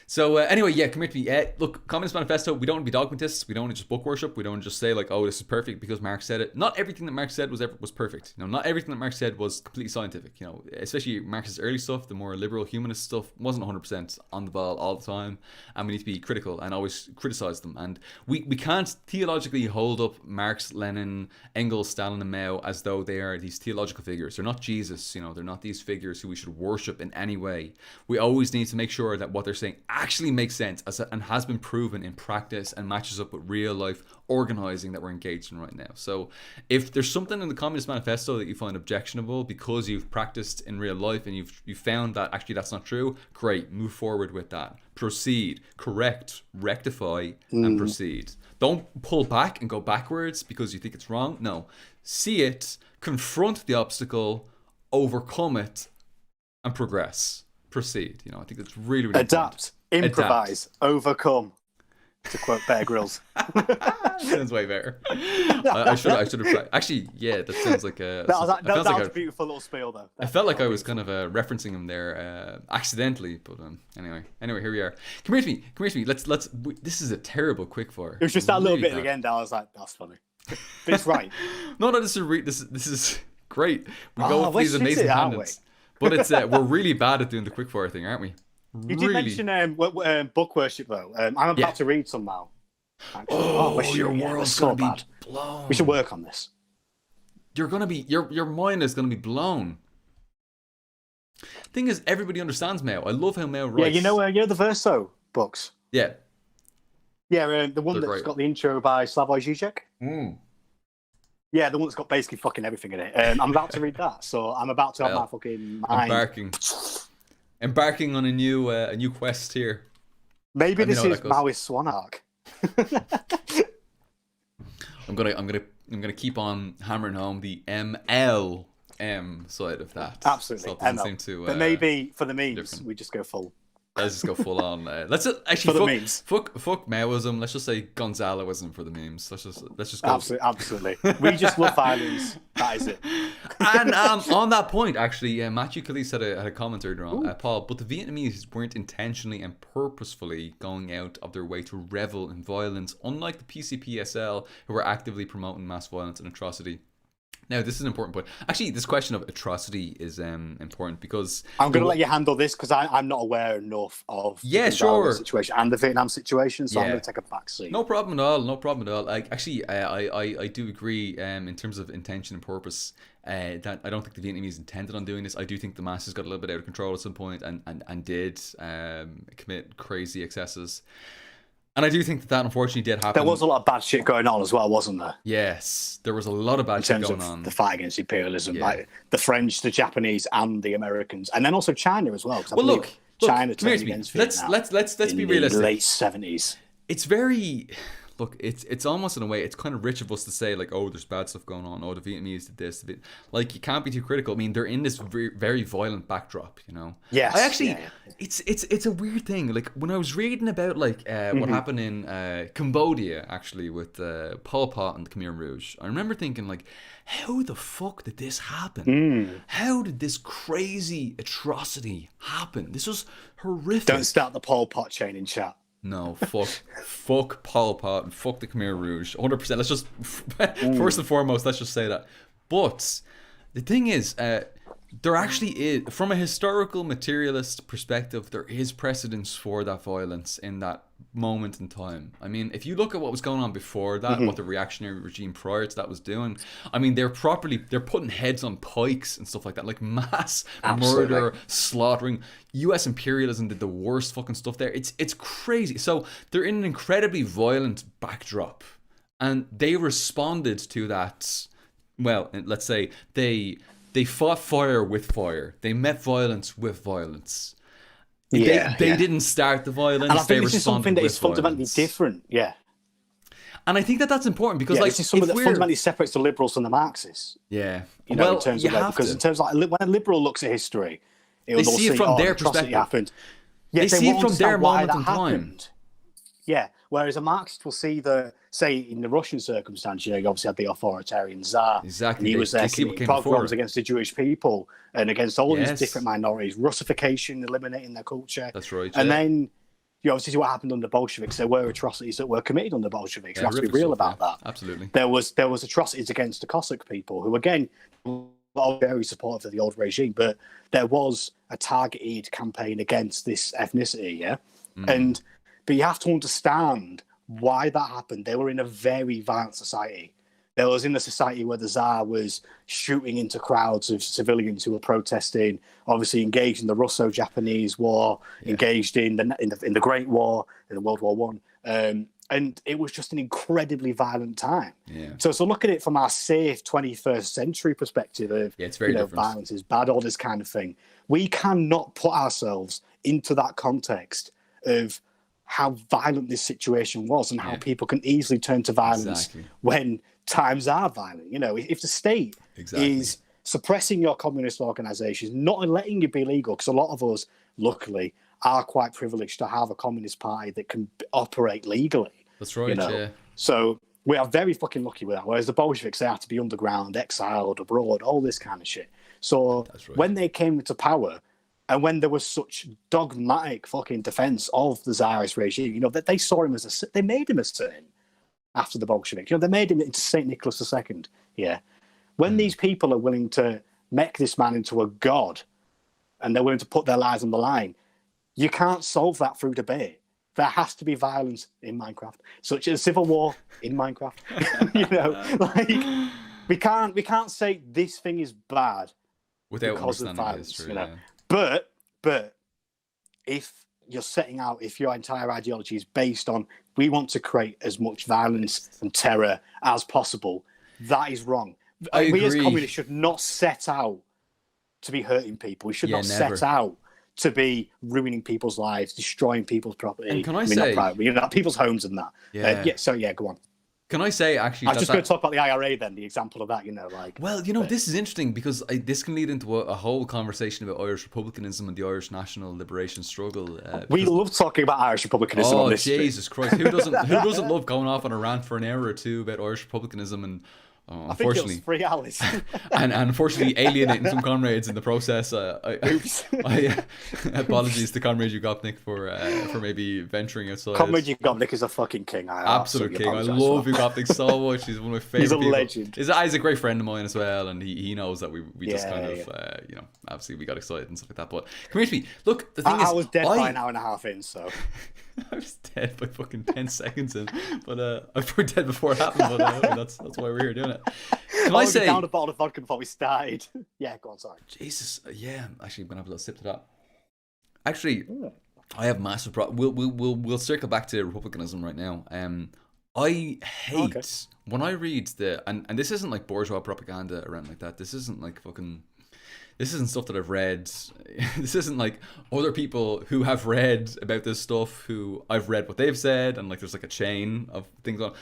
So anyway, yeah, come here to me. Look, Communist Manifesto, we don't want to be dogmatists. We don't want to just book worship. We don't want to just say like, oh, this is perfect because Marx said it. Not everything that Marx said was perfect. You know, not everything that Marx said was completely scientific. You know, especially Marx's early stuff, the more liberal humanist stuff, wasn't 100% on the ball all the time. And we need to be critical and always criticize them. And we can't theologically hold up Marx, Lenin, Engels, Stalin, and Mao as though they are these theological figures. They're not Jesus. You know, they're not these figures who we should worship in any way. We always need to make sure that what they're saying actually makes sense and has been proven in practice and matches up with real life organizing that we're engaged in right now. So if there's something in the Communist Manifesto that you find objectionable because you've practiced in real life and you've found that actually that's not true, great, move forward with that. Proceed, correct, rectify, and proceed. Don't pull back and go backwards because you think it's wrong. No, see it, confront the obstacle, overcome it, and progress. Proceed. You know, I think that's really, really important. Improvise, overcome, to quote Bear Grylls. Sounds way better. I should have. Actually, yeah, that sounds like a. That was a beautiful little spiel, though. I felt like I was kind of referencing him there accidentally, but anyway, here we are. Come here to me. Let's. This is a terrible quickfire. It was just that little bit at the end. I was like, that's funny. But it's right. No, this is great. We go with these amazing tangents. But it's we're really bad at doing the quickfire thing, aren't we? You did mention book worship, though. I'm about to read some now. Actually, oh, your yeah, we're world's so gonna be bad. blown. We should work on this. You're gonna be your mind is gonna be blown. Thing is, everybody understands Mao. I love how Mao writes. Yeah, you know the Verso books. Yeah, Yeah, the one They're that's great. got the intro by Slavoj Žižek. Mm. Yeah, the one that's got basically fucking everything in it. I'm about to read that, so I'm about to have my fucking mind. Embarking on a new quest here. Maybe this is Maoist Swann arc. I'm gonna keep on hammering home the MLM side of that. Absolutely, so it seem to, but maybe for the memes, different. we just go full. Let's just go full on. Let's just, actually for the memes. Fuck Maoism. Let's just say Gonzaloism for the memes. Let's just go. Absolutely. We just love violence. That is it. And on that point, actually, Matthew Calise had a comment earlier on, Paul. But the Vietnamese weren't intentionally and purposefully going out of their way to revel in violence, unlike the PCPSL, who were actively promoting mass violence and atrocity. Now, this is an important point. Actually, this question of atrocity is important because... I'm going to let you handle this because I'm not aware enough of the situation and the Vietnam situation, so I'm going to take a back seat. No problem at all. No problem at all. I do agree in terms of intention and purpose that I don't think the Vietnamese intended on doing this. I do think the masses got a little bit out of control at some point and did commit crazy excesses. And I do think that unfortunately did happen. There was a lot of bad shit going on as well, wasn't there? Yes, there was a lot of bad shit going on. The fight against imperialism, like the French, the Japanese, and the Americans, and then also China as well. Well, look, China turned against Vietnam. Let's be realistic. In the late 70s. It's very... Look, it's almost in a way, it's kind of rich of us to say, like, oh, there's bad stuff going on. Oh, the Vietnamese did this. Like, you can't be too critical. I mean, they're in this very, very violent backdrop, you know? Yes. I actually, it's a weird thing. Like, when I was reading about, like, what happened in Cambodia, actually, with Pol Pot and the Khmer Rouge, I remember thinking, like, how the fuck did this happen? How did this crazy atrocity happen? This was horrific. Don't start the Pol Pot chain in chat. No, fuck Pol Pot and fuck the Khmer Rouge. 100%. Let's just, first and foremost, let's just say that. But the thing is, there actually is, from a historical materialist perspective, there is precedence for that violence in that moment in time. I mean, if you look at what was going on before that, what the reactionary regime prior to that was doing, I mean, they're putting heads on pikes and stuff like that, like mass murder, slaughtering. US imperialism did the worst fucking stuff there. It's crazy. So they're in an incredibly violent backdrop, and they responded to that. Well, let's say they fought fire with fire. They met violence with violence. They didn't start the violence. And I think this is something that is fundamentally different. Yeah. And I think that that's important because, like, this is something that fundamentally separates the liberals from the Marxists. Yeah. You know, in terms of because in terms of, like, when a liberal looks at history, they see it from their perspective. Happened. Yeah, they see it from their moment in time. Yeah. Whereas a Marxist will see say in the Russian circumstance, you know, you obviously had the authoritarian Tsar. Exactly. And he was there committing pogroms against the Jewish people and against all these different minorities, Russification, eliminating their culture. That's right. And then you obviously see what happened under the Bolsheviks. There were atrocities that were committed under the Bolsheviks. You have to be real about that. Absolutely. There was atrocities against the Cossack people, who again were very supportive of the old regime, but there was a targeted campaign against this ethnicity, yeah? But you have to understand why that happened. They were in a very violent society. They was in a society where the Tsar was shooting into crowds of civilians who were protesting, obviously engaged in the Russo-Japanese War, engaged in the Great War, in World War One. And it was just an incredibly violent time. Yeah. So look at it from our safe 21st century perspective of it's very different. Violence is bad, all this kind of thing. We cannot put ourselves into that context of how violent this situation was and how people can easily turn to violence when times are violent. You know, if the state is suppressing your communist organizations, not letting you be legal, because a lot of us, luckily, are quite privileged to have a communist party that can operate legally. That's right, you know? So we are very fucking lucky with that. Whereas the Bolsheviks, they had to be underground, exiled, abroad, all this kind of shit. So when they came into power, and when there was such dogmatic fucking defense of the Tsarist regime, you know, that they saw him as they made him a saint after the Bolsheviks. You know, they made him into Saint Nicholas II. Yeah. When these people are willing to make this man into a god and they're willing to put their lives on the line, you can't solve that through debate. there has to be violence in Minecraft, such as civil war in Minecraft. You know, like we can't say this thing is bad without because of understanding violence. history, You know, yeah. but if you're setting out, if your entire ideology is based on we want to create as much violence and terror as possible, that is wrong. We as communists should not set out to be hurting people. We should not set out to be ruining people's lives, destroying people's property. And can I say, not people's homes and that. Yeah. Go on. Can I say, actually, I was just going to talk about the IRA then, the example of that, you know, like. Well, you know, this is interesting because this can lead into a whole conversation about Irish republicanism and the Irish national liberation struggle. We love talking about Irish republicanism on this. Jesus Christ. Who doesn't love going off on a rant for an hour or two about Irish republicanism and unfortunately, I think it was 3 hours. and unfortunately alienating some comrades in the process. I apologies to Comrade Ugopnik for maybe venturing outside. Comrade Ugopnik is a fucking king. Absolute king. I love Ugopnik so much. He's one of my favorite people. He's a legend. He's a great friend of mine as well, and he knows that we just kind of you know, obviously we got excited and stuff like that. But come here to me. Look, the thing is, I was dead by an hour and a half in, so. I was dead by fucking 10 seconds in, but I was probably dead before it happened. But I mean, that's why we're here doing it. Can I say? Down a bottle of vodka before we started. Yeah, go on. Sorry. Jesus, yeah. Actually, I'm gonna have a little sip to that. Actually, I have massive We'll circle back to republicanism right now. I hate when I read and this isn't like bourgeois propaganda or anything like that. This isn't like fucking. This isn't stuff that I've read. This isn't like other people who have read about this stuff who I've read what they've said, and like there's like a chain of things on.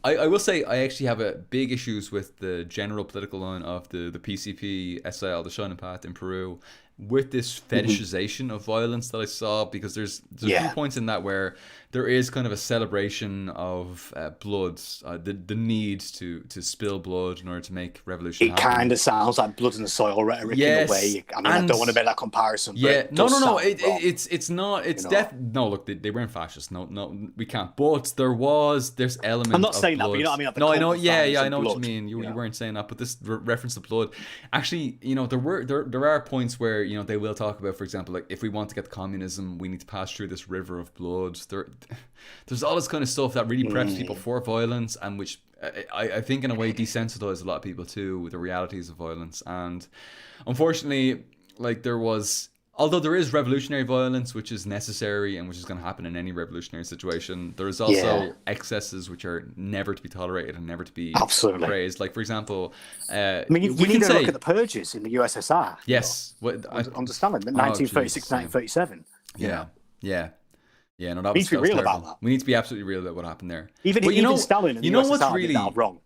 I will say I actually have a big issues with the general political line of the PCP, SIL, the Shining Path in Peru, with this fetishization of violence that I saw, because there's a few points in that where there is kind of a celebration of blood, the need to spill blood in order to make revolution happen. It kind of sounds like blood in the soil rhetoric in a way. I mean, I don't want to make that comparison. Yeah, no. It's not. It's no. Look, they weren't fascists. No, we can't. But there's elements. I'm not saying that, but you know what I mean. No, I know. Yeah, I know what you mean. You weren't saying that, but this reference to blood, actually, you know, there are points where, you know, they will talk about, for example, like if we want to get communism, we need to pass through this river of blood. There's all this kind of stuff that really preps people for violence, and which I think in a way desensitized a lot of people to the realities of violence. And unfortunately, like although there is revolutionary violence, which is necessary and which is going to happen in any revolutionary situation, there is also excesses which are never to be tolerated and never to be praised. Like, for example, I mean, you need to look at the purges in the USSR. Yes. Understand that, 1936, 1937. Yeah, no, we need to be real about that. We need to be absolutely real about what happened there. Even Stalin and the USSR did that wrong.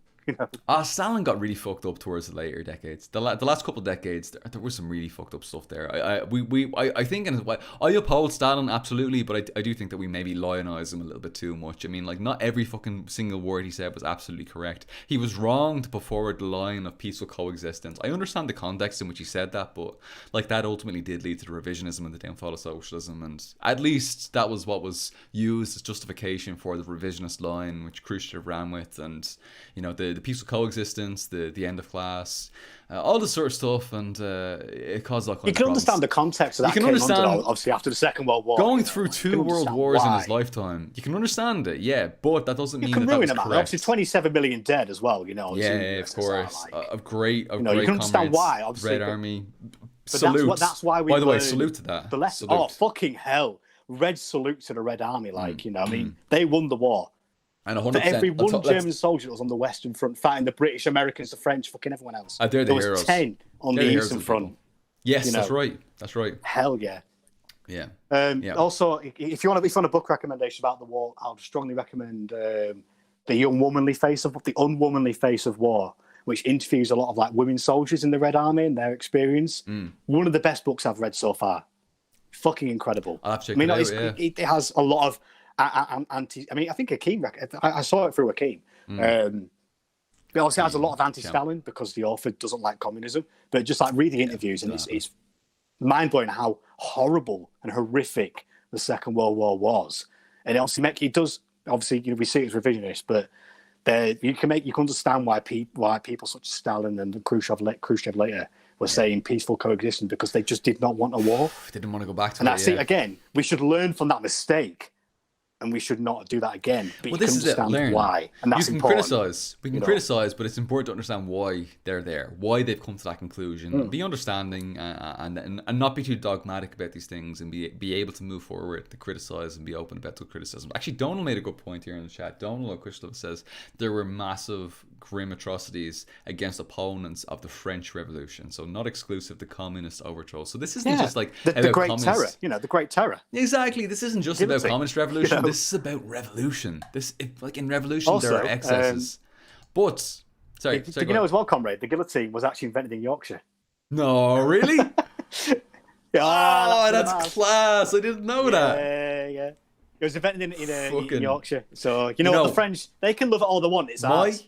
Stalin got really fucked up towards the later decades. The last couple of decades, there was some really fucked up stuff there. I think, and I uphold Stalin absolutely, but I do think that we maybe lionize him a little bit too much. I mean, like, not every fucking single word he said was absolutely correct. He was wrong to put forward the line of peaceful coexistence. I understand the context in which he said that, but like that ultimately did lead to the revisionism and the downfall of socialism, and at least that was what was used as justification for the revisionist line which Khrushchev ran with, and you know, the peaceful coexistence, the end of class, all this sort of stuff, and it caused all kinds of problems. You can understand the context of that. You can understand, obviously, after the Second World War. Going through 2 world wars in his lifetime. You can understand it, yeah, but that doesn't mean that was correct. Obviously, 27 million dead as well, you know. Yeah, of course. Great you can understand why, obviously. Red Army. Salute. That's why we By the way, salute to that. Oh, fucking hell. Red salute to the Red Army, you know, I mean, they won the war. And 100%. For every one German soldier that was on the Western Front fighting the British, Americans, the French, fucking everyone else. There was 10 on the Eastern Front. Yes, you know. That's right. Hell yeah. Yeah. Also, if you want a book recommendation about the war, I'll strongly recommend The Unwomanly Face of War, which interviews a lot of like women soldiers in the Red Army and their experience. One of the best books I've read so far. Fucking incredible. I'll have to check it out, it has a lot of anti. I mean, I think Akeem. I saw it through Akeem. It also has a lot of anti-Stalin because the author doesn't like communism. But just like reading interviews, and it's mind-blowing how horrible and horrific the Second World War was. And it does obviously, you know, we see it as revisionist, but you can understand why people such as Stalin and Khrushchev later were saying peaceful coexistence, because they just did not want a war. They didn't want to go back to it. And again, we should learn from that mistake. and we should not do that again. But Well, you this can is it. understand Learn. why, and that's You can important. criticize. We can criticize, but it's important to understand why they're there, why they've come to that conclusion. Be understanding and not be too dogmatic about these things, and be able to move forward to criticize and be open about the criticism. Actually, Donald made a good point here in the chat. Donald O'Quishlove says there were massive, grim atrocities against opponents of the French Revolution, so not exclusive to communist overthrow. So this isn't just like the Great Terror. The Great Terror. Exactly. This isn't just about communist revolution. This is about revolution. Like in revolution, also, there are excesses. But sorry, did you know as well, comrade? The guillotine was actually invented in Yorkshire. No, really? That's class. I didn't know that. Yeah. It was invented in Yorkshire. So you know what, the French, they can love it all they want. It's ours.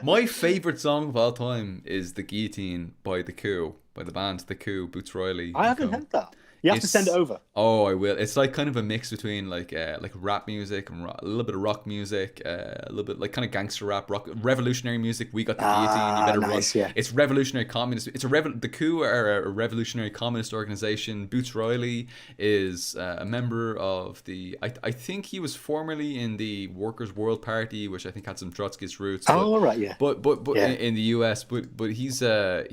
My favourite song of all time is "The Guillotine" by The Coup, by the band The Coup, Boots Riley. I haven't heard that. You have to send it over. Oh, I will. It's like kind of a mix between like rap music and a little bit of rock music, a little bit like kind of gangster rap, rock, revolutionary music. We got the guillotine. You better run. Yeah. It's revolutionary communist. It's the Coup are a revolutionary communist organization. Boots Riley is a member of the. I think he was formerly in the Workers' World Party, which I think had some Trotskyist roots. Right, yeah. But in the US, but he's a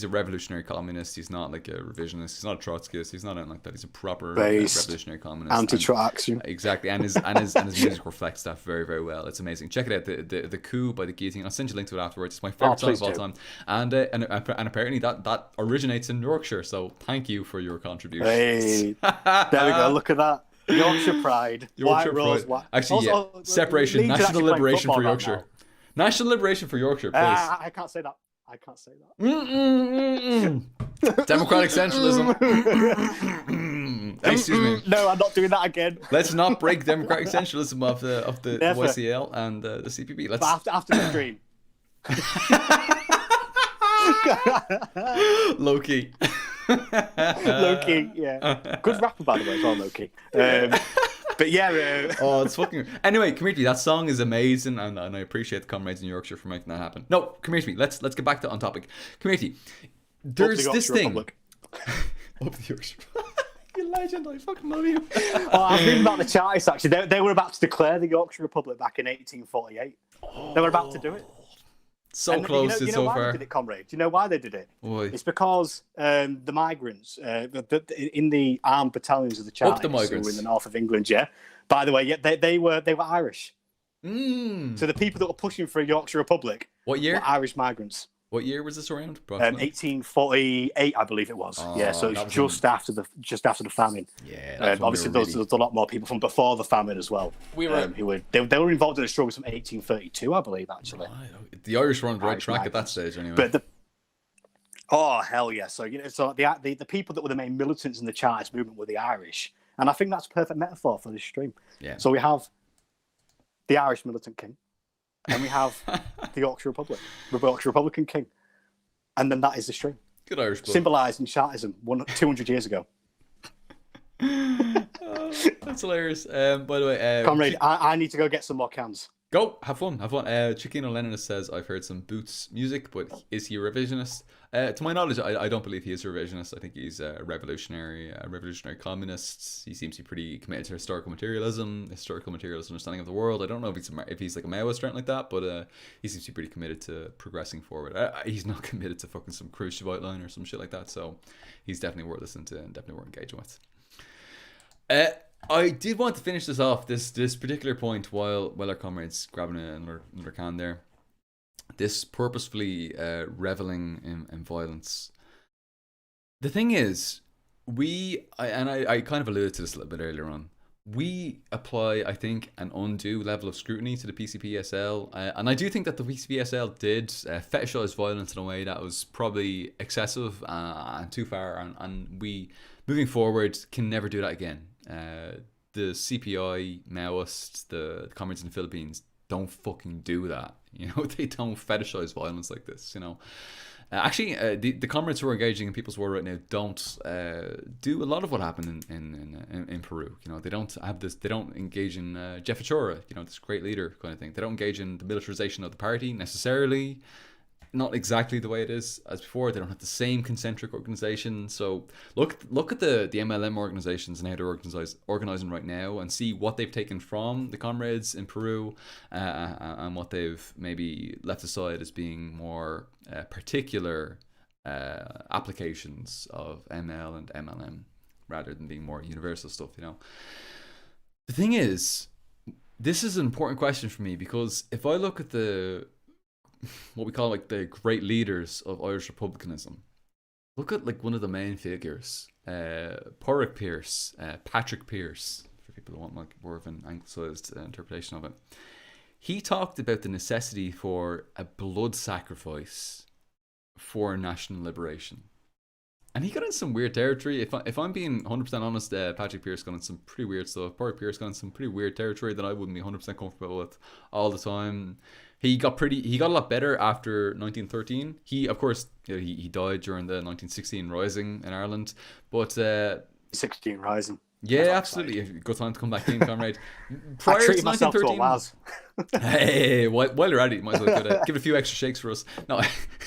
revolutionary communist. He's not like a revisionist. He's not a Trotskyist. He's not like that. He's a proper revolutionary communist. Anti-Trox. Exactly, and his music reflects that very, very well. It's amazing. Check it out. The Coup by The Guillotine. I'll send you a link to it afterwards. It's my favorite song of all time. And apparently that originates in Yorkshire. So thank you for your contribution. Hey, there we go. Look at that. Yorkshire pride. Yorkshire White pride. Rose. Actually, separation. National liberation for Yorkshire. National liberation for Yorkshire, please. I can't say that. Democratic centralism. Excuse me. No, I'm not doing that again. Let's not break democratic centralism of the YCL and the CPB. But after the stream. Low key. Low key, yeah. Good rapper, by the way, as well, low key. But yeah. It's fucking. Anyway, come here to me. That song is amazing, and I appreciate the comrades in Yorkshire for making that happen. No, come here to me. Let's get back to on topic. Come here to me. There's this thing. Up the Yorkshire. You legend, I fucking love you. I'm reading about the Chartists, actually. They were about to declare the Yorkshire Republic back in 1848. They were about to do it. So close to so far. You know why they did it, comrade? Do you know why they did it? Why? It's because the migrants in the armed battalions of the Chartists who were in the north of England, by the way, they were Irish. So the people that were pushing for a Yorkshire Republic were Irish migrants. What year was this around? 1848, I believe it was. So it was just after the famine. Yeah. Obviously, there was a lot more people from before the famine as well. They were involved in the struggles from 1832, I believe, actually. The Irish were on the right track at that stage, anyway. But hell yeah! So the people that were the main militants in the Chartist movement were the Irish, and I think that's a perfect metaphor for this stream. Yeah. So we have the Irish militant king. And we have the Yorkshire Republican king. And then that is the stream. Good Irish blood. Symbolised in Chartism 200 years ago. That's hilarious. By the way... Comrade, I need to go get some more cans. Go! Have fun. Chiquino Leninist says, I've heard some Boots music, but is he a revisionist? To my knowledge, I don't believe he is a revisionist. I think he's a revolutionary communist. He seems to be pretty committed to historical materialism understanding of the world. I don't know if he's like a Maoist or anything like that, but he seems to be pretty committed to progressing forward. He's not committed to fucking some Khrushchevite line or some shit like that, so he's definitely worth listening to and definitely worth engaging with. I did want to finish this off, this particular point, while our comrades grabbing another can there. This purposefully reveling in violence. The thing is, I kind of alluded to this a little bit earlier on. We apply, I think, an undue level of scrutiny to the PCPSL, and I do think that the PCPSL did fetishize violence in a way that was probably excessive and too far, and we, moving forward, can never do that again. The CPI, Maoists, the comrades in the Philippines don't fucking do that. You know, they don't fetishize violence like this, you know. Actually, the comrades who are engaging in people's war right now don't do a lot of what happened in Peru. You know, they don't engage in Jeff Achora, you know, this great leader kind of thing. They don't engage in the militarization of the party necessarily. not exactly the way it is as before. They don't have the same concentric organization. So look at the MLM organizations and how they're organizing right now, and see what they've taken from the comrades in Peru, and what they've maybe left aside as being more particular applications of ML and MLM, rather than being more universal stuff. The thing is, this is an important question for me, because if I look at what we call like the great leaders of Irish republicanism, look at like one of the main figures, Pádraig Pearse, Patrick Pearse, for people who want like more of an anglicised interpretation of it. He talked about the necessity for a blood sacrifice for national liberation. And he got in some weird territory. If I'm being 100% honest, Patrick Pearse got in some pretty weird stuff. Pádraig Pearse got in some pretty weird territory that I wouldn't be 100% comfortable with all the time. He got a lot better after 1913. He, of course, he died during the 1916 Rising in Ireland. But 16 Rising. Yeah, absolutely. Good time to come back in, comrade. Prior I treated to myself 1913, to a hey, while you're at it, you might as well give it a few extra shakes for us. No,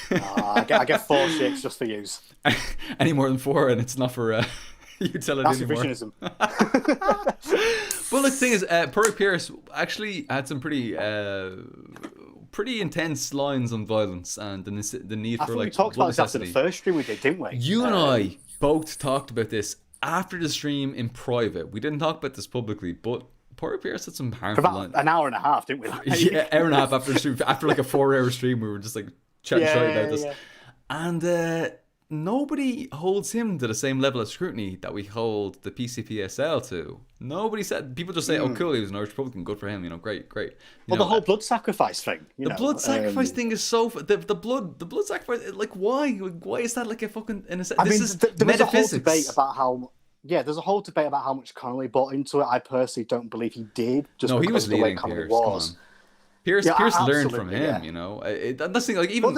I get 4 shakes just for use. Any more than 4, and it's not for utility That's anymore. revisionism. Well, the thing is, Pádraig Pearse actually had some pretty intense lines on violence and the need for like. We talked about this after the first stream we did, didn't we? You and I both talked about this after the stream in private. We didn't talk about this publicly, but Pádraig Pearse had some harmful lines. An hour and a half, didn't we? Yeah, hour and a half after the stream. After like a 4-hour stream, we were just like chatting about this. And nobody holds him to the same level of scrutiny that we hold the PCPSL to. Nobody said. People just say, "Oh, cool, he was an Irish Republican. Good for him. Great." The whole blood sacrifice thing. The blood sacrifice thing is so. The blood sacrifice. Like, why? Why is that like a fucking? There was a whole debate about how. Yeah, there's a whole debate about how much Connolly bought into it. I personally don't believe he did. Just no, he was of the way leading Connolly Pearse. was. Pierce learned from him. That's the thing. Like even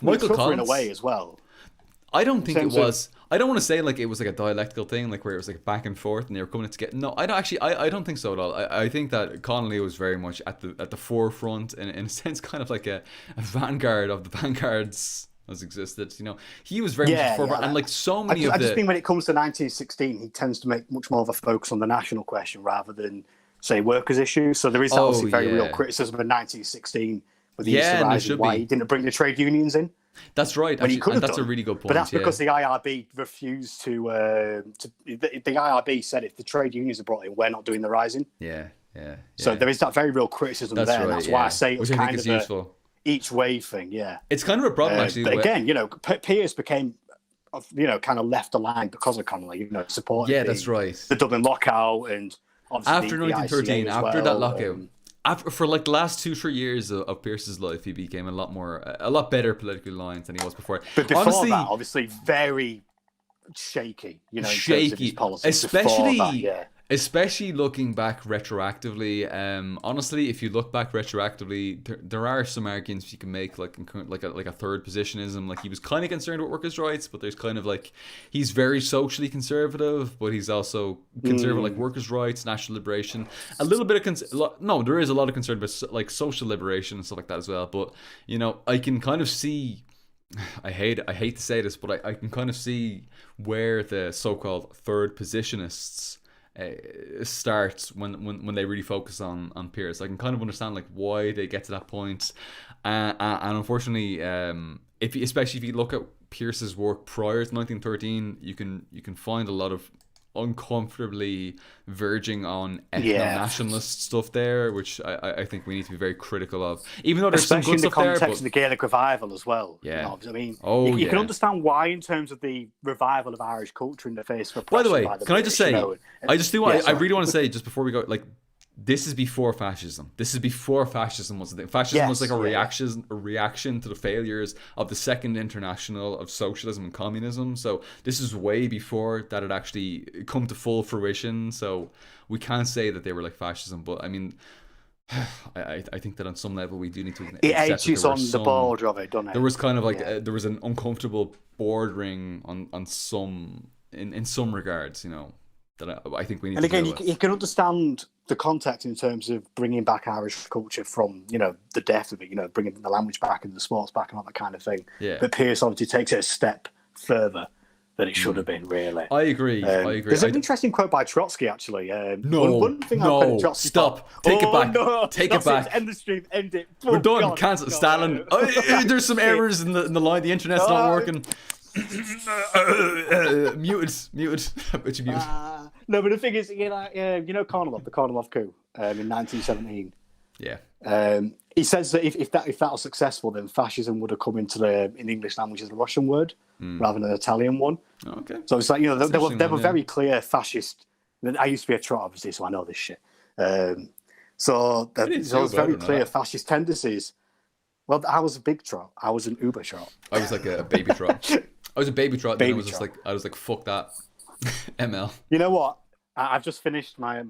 Michael Collins in a way as well. I don't think it was. I don't want to say like it was like a dialectical thing, like where it was like back and forth and they were coming together. No, I don't actually. I don't think so at all. I think that Connolly was very much at the forefront, and in a sense, kind of like a vanguard of the vanguards as existed. He was very much forefront, and like so many I just think when it comes to 1916, he tends to make much more of a focus on the national question rather than say workers' issues. So there is obviously very real criticism of 1916 with the Easter Rising, why he didn't bring the trade unions in. That's right. Actually, and that's a really good point. But that's because the IRB refused to the IRB said if the trade unions are brought in, we're not doing the rising. Yeah. So there is that very real criticism there. Right, that's why I say it's kind of useful. Each way thing. Yeah. It's kind of a problem actually. But again, Pearse became kind of left the line because of Connolly. Supporting. Yeah, that's right. The Dublin lockout and obviously after 1913, after that lockout. For like the last 2-3 years of Pearse's life, he became a lot better politically aligned than he was before. But before that, obviously, very shaky. In terms of his policies. Especially looking back retroactively. Honestly, if you look back retroactively, there are some arguments you can make, like a third positionism. Like he was kind of concerned with workers' rights, but there's kind of like he's very socially conservative, but he's also conservative like workers' rights, national liberation. A little bit of there is a lot of concern about like social liberation and stuff like that as well. But I can kind of see. I hate to say this, but I can kind of see where the so-called third positionists starts when they really focus on Pearse. I can kind of understand like why they get to that point, and unfortunately, especially if you look at Pearse's work prior to 1913, you can find a lot of uncomfortably verging on ethno-nationalist stuff there, which I think we need to be very critical of. Even though there's especially some good stuff there, especially in the context of the Gaelic revival as well. Yeah, I mean, you can understand why in terms of the revival of Irish culture in the face of oppression. By the way, can I just say, I really want to say just before we go, like. This is before fascism. This is before fascism was a thing. Fascism was like a reaction to the failures of the Second International of socialism and communism. So this is way before that had actually come to full fruition. So we can't say that they were like fascism. But I mean, I think that on some level we do need to accept it edges on the border of it, doesn't it? There was kind of like there was an uncomfortable bordering on some in some regards, that I think we need and to again, deal with. you can understand the context in terms of bringing back Irish culture from, the death of it, bringing the language back and the sports back and all that kind of thing. Yeah. But Pierce obviously takes it a step further than it should have been, really. I agree. There's an interesting quote by Trotsky, actually. No, Trotsky stop. Take it back. No. Take it back. End the stream. End it. We're done. God, Cancel. God. Stalin. There's some errors in the line. The internet's not working. Muted. Which you mute? No, but the thing is, Kornilov, the Kornilov coup in 1917. Yeah. He says that if that was successful, then fascism would have come in English language as a Russian word rather than an Italian one. Okay. So it's like, they were very clear fascist. I used to be a trot, obviously, so I know this shit. So there was very clear fascist tendencies. Well, I was a big trot. I was an uber trot. I was like a baby trot. I was a baby trot. Then I was like, fuck that, ML. You know what? I've just finished my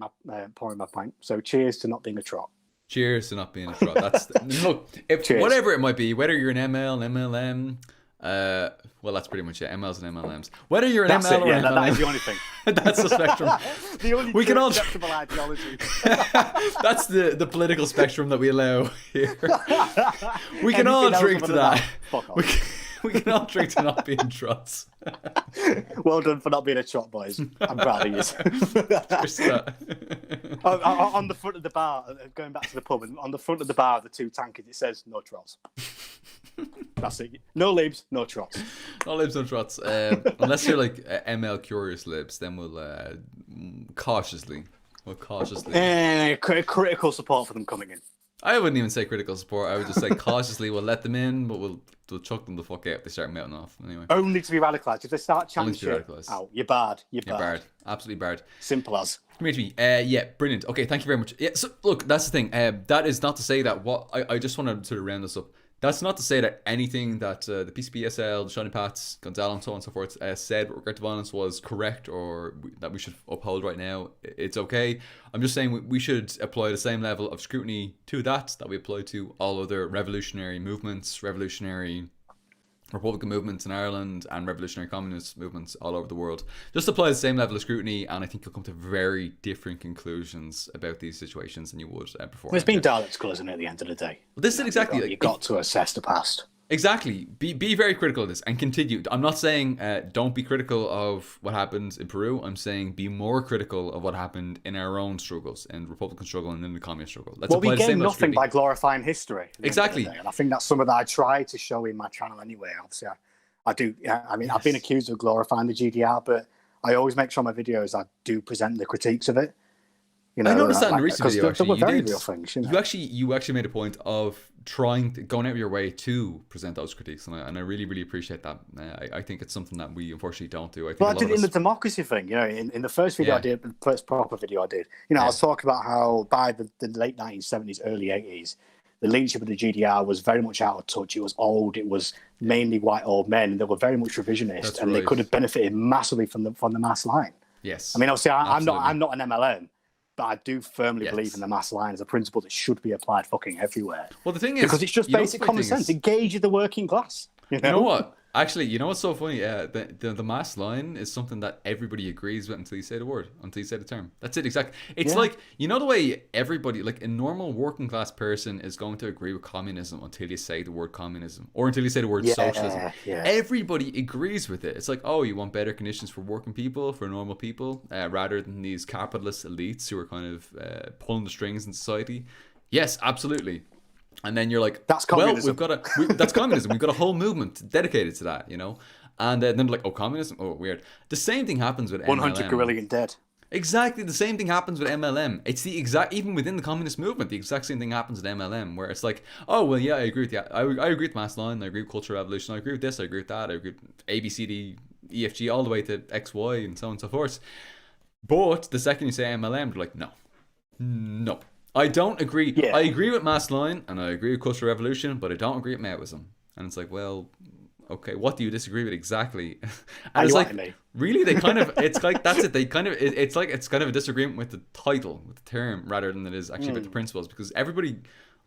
pouring my pint. So cheers to not being a trot. Cheers to not being a trot. That's look. Whatever it might be, whether you're an ML, an MLM. Well, that's pretty much it. MLs and MLMs. Whether you're an ML or an MLM, that is the only thing. That's the spectrum. The only we can all acceptable ideology. That's the political spectrum that we allow here. We can all drink to that. We can all drink to not being trots. Well done for not being a trot, boys. I'm proud of you. On the front of the bar, going back to the pub, and on the front of the bar, the two tankards, it says no trots. That's it. No libs, no trots. No libs, no trots. Unless you're like ML curious libs, then we'll cautiously. Critical support for them coming in. I wouldn't even say critical support. I would just say cautiously we'll let them in, but we'll chuck them the fuck out if they start melting off. Anyway. Only to be radicalised. If they start chanting shit out, you're barred. You're barred. Absolutely barred. Simple as. Come here to me. Yeah, brilliant. Okay, thank you very much. Yeah, so look, that's the thing. That is not to say that I just want to sort of round this up. That's not to say that anything that the PCPSL, the Shiny Pats, Gonzalo, and so on and so forth said with regard to violence was correct or that we should uphold right now. It's okay. I'm just saying we should apply the same level of scrutiny to that we apply to all other revolutionary movements, revolutionary Republican movements in Ireland and revolutionary communist movements all over the world. Just apply the same level of scrutiny, and I think you'll come to very different conclusions about these situations than you would before. Well, it's been dialectical, isn't it, at the end of the day? Well, this is exactly... You've got to assess the past. Exactly. Be very critical of this and continue. I'm not saying don't be critical of what happened in Peru. I'm saying be more critical of what happened in our own struggles, in the Republican struggle and in the communist struggle. Well, we gain nothing by glorifying history. Exactly. And I think that's something that I try to show in my channel anyway. Obviously, I do. I mean, I've been accused of glorifying the GDR, but I always make sure my videos I do present the critiques of it. I noticed that in the recent video. Actually, were very real things. You actually made a point of going out of your way to present those critiques, and I really, really appreciate that. I think it's something that we unfortunately don't do. I did in the democracy thing. In the first video I did, the first proper video I did. I was talking about how by the late 1970s, early 80s, the leadership of the GDR was very much out of touch. It was old. It was mainly white old men. They were very much revisionist, they could have benefited massively from the mass line. Yes. I mean, obviously, I'm not an MLM. But I do firmly believe in the mass line as a principle that should be applied fucking everywhere. Well, the thing is... Because it's just basic common sense. Engage the working class. You know what? Actually, what's so funny? The mass line is something that everybody agrees with until you say the word, until you say the term. That's it, exactly. It's like, the way everybody, like a normal working class person is going to agree with communism until you say the word communism or until you say the word socialism. Yeah. Everybody agrees with it. It's like, oh, you want better conditions for working people, for normal people, rather than these capitalist elites who are kind of pulling the strings in society. Yes, absolutely. And then you're like, that's communism. Well, that's communism. We've got a whole movement dedicated to that, And then they're like, oh, communism? Oh, weird. The same thing happens with 100 MLM. Gorillion dead. Exactly. The same thing happens with MLM. It's the exact, even within the communist movement, the exact same thing happens with MLM, where it's like, oh, well, yeah, I agree with that. I agree with mass line. I agree with cultural revolution. I agree with this. I agree with that. I agree with A, B, C, D, E, F, G, all the way to X, Y, and so on and so forth. But the second you say MLM, they're like, no. I don't agree. Yeah. I agree with mass line and I agree with cultural revolution, but I don't agree with Maoism. And it's like, well, okay, what do you disagree with exactly? And it's like, really, they kind of, it's like, that's it. They kind of, it's like, it's kind of a disagreement with the title, with the term, rather than it is actually about the principles, because everybody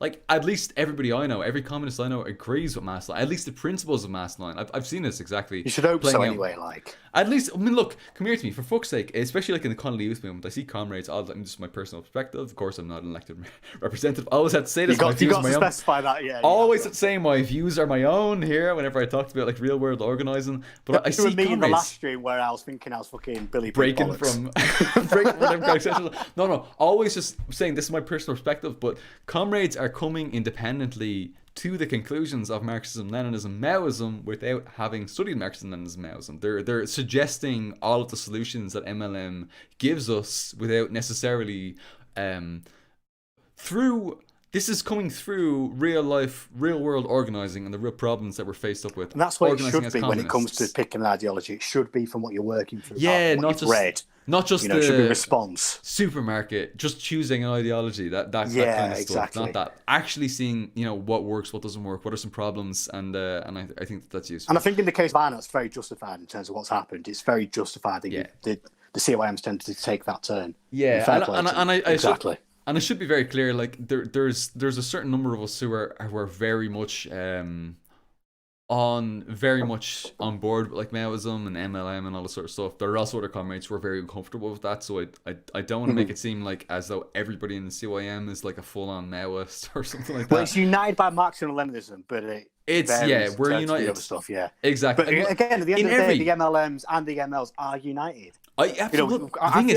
like at least everybody I know, every communist I know agrees with mass line. At least the principles of mass line. I've seen this exactly. You should hope so playing out. anyway. Like, At least, I mean, look, come here to me, for fuck's sake, especially like in the Connolly Youth Movement, I see comrades, just my personal perspective, of course I'm not an elected representative, I always have to say this, you got to specify that, yeah. Always have to say my views are my own here, whenever I talk about like real world organising, but I see me in the last comrades stream where I was thinking I was fucking Billy breaking from no, always just saying this is my personal perspective, but comrades are coming independently to the conclusions of Marxism, Leninism, Maoism without having studied Marxism, Leninism, Maoism. They're suggesting all of the solutions that MLM gives us without necessarily through. This is coming through real life, real world organising and the real problems that we're faced up with. And that's what it should be when it comes to picking an ideology. It should be from what you're working through. Yeah, not just read. Not just it should be response. Supermarket, just choosing an ideology, that kind of stuff. Not that. Actually seeing, what works, what doesn't work, what are some problems, and I think that's useful. And I think in the case of Ireland, it's very justified in terms of what's happened. It's very justified that the CYMs tended to take that turn. Yeah, exactly. And it should be very clear, like there's a certain number of us who are very much on board with like Maoism and MLM and all this sort of stuff. There are also other comrades who are very uncomfortable with that, so I don't want to make it seem like as though everybody in the CYM is like a full-on Maoist or something like that. Well, it's united by Marxism and Leninism, but we're united. Other stuff, exactly. But again, at the end of the day, the MLMs and the MLs are united. I feel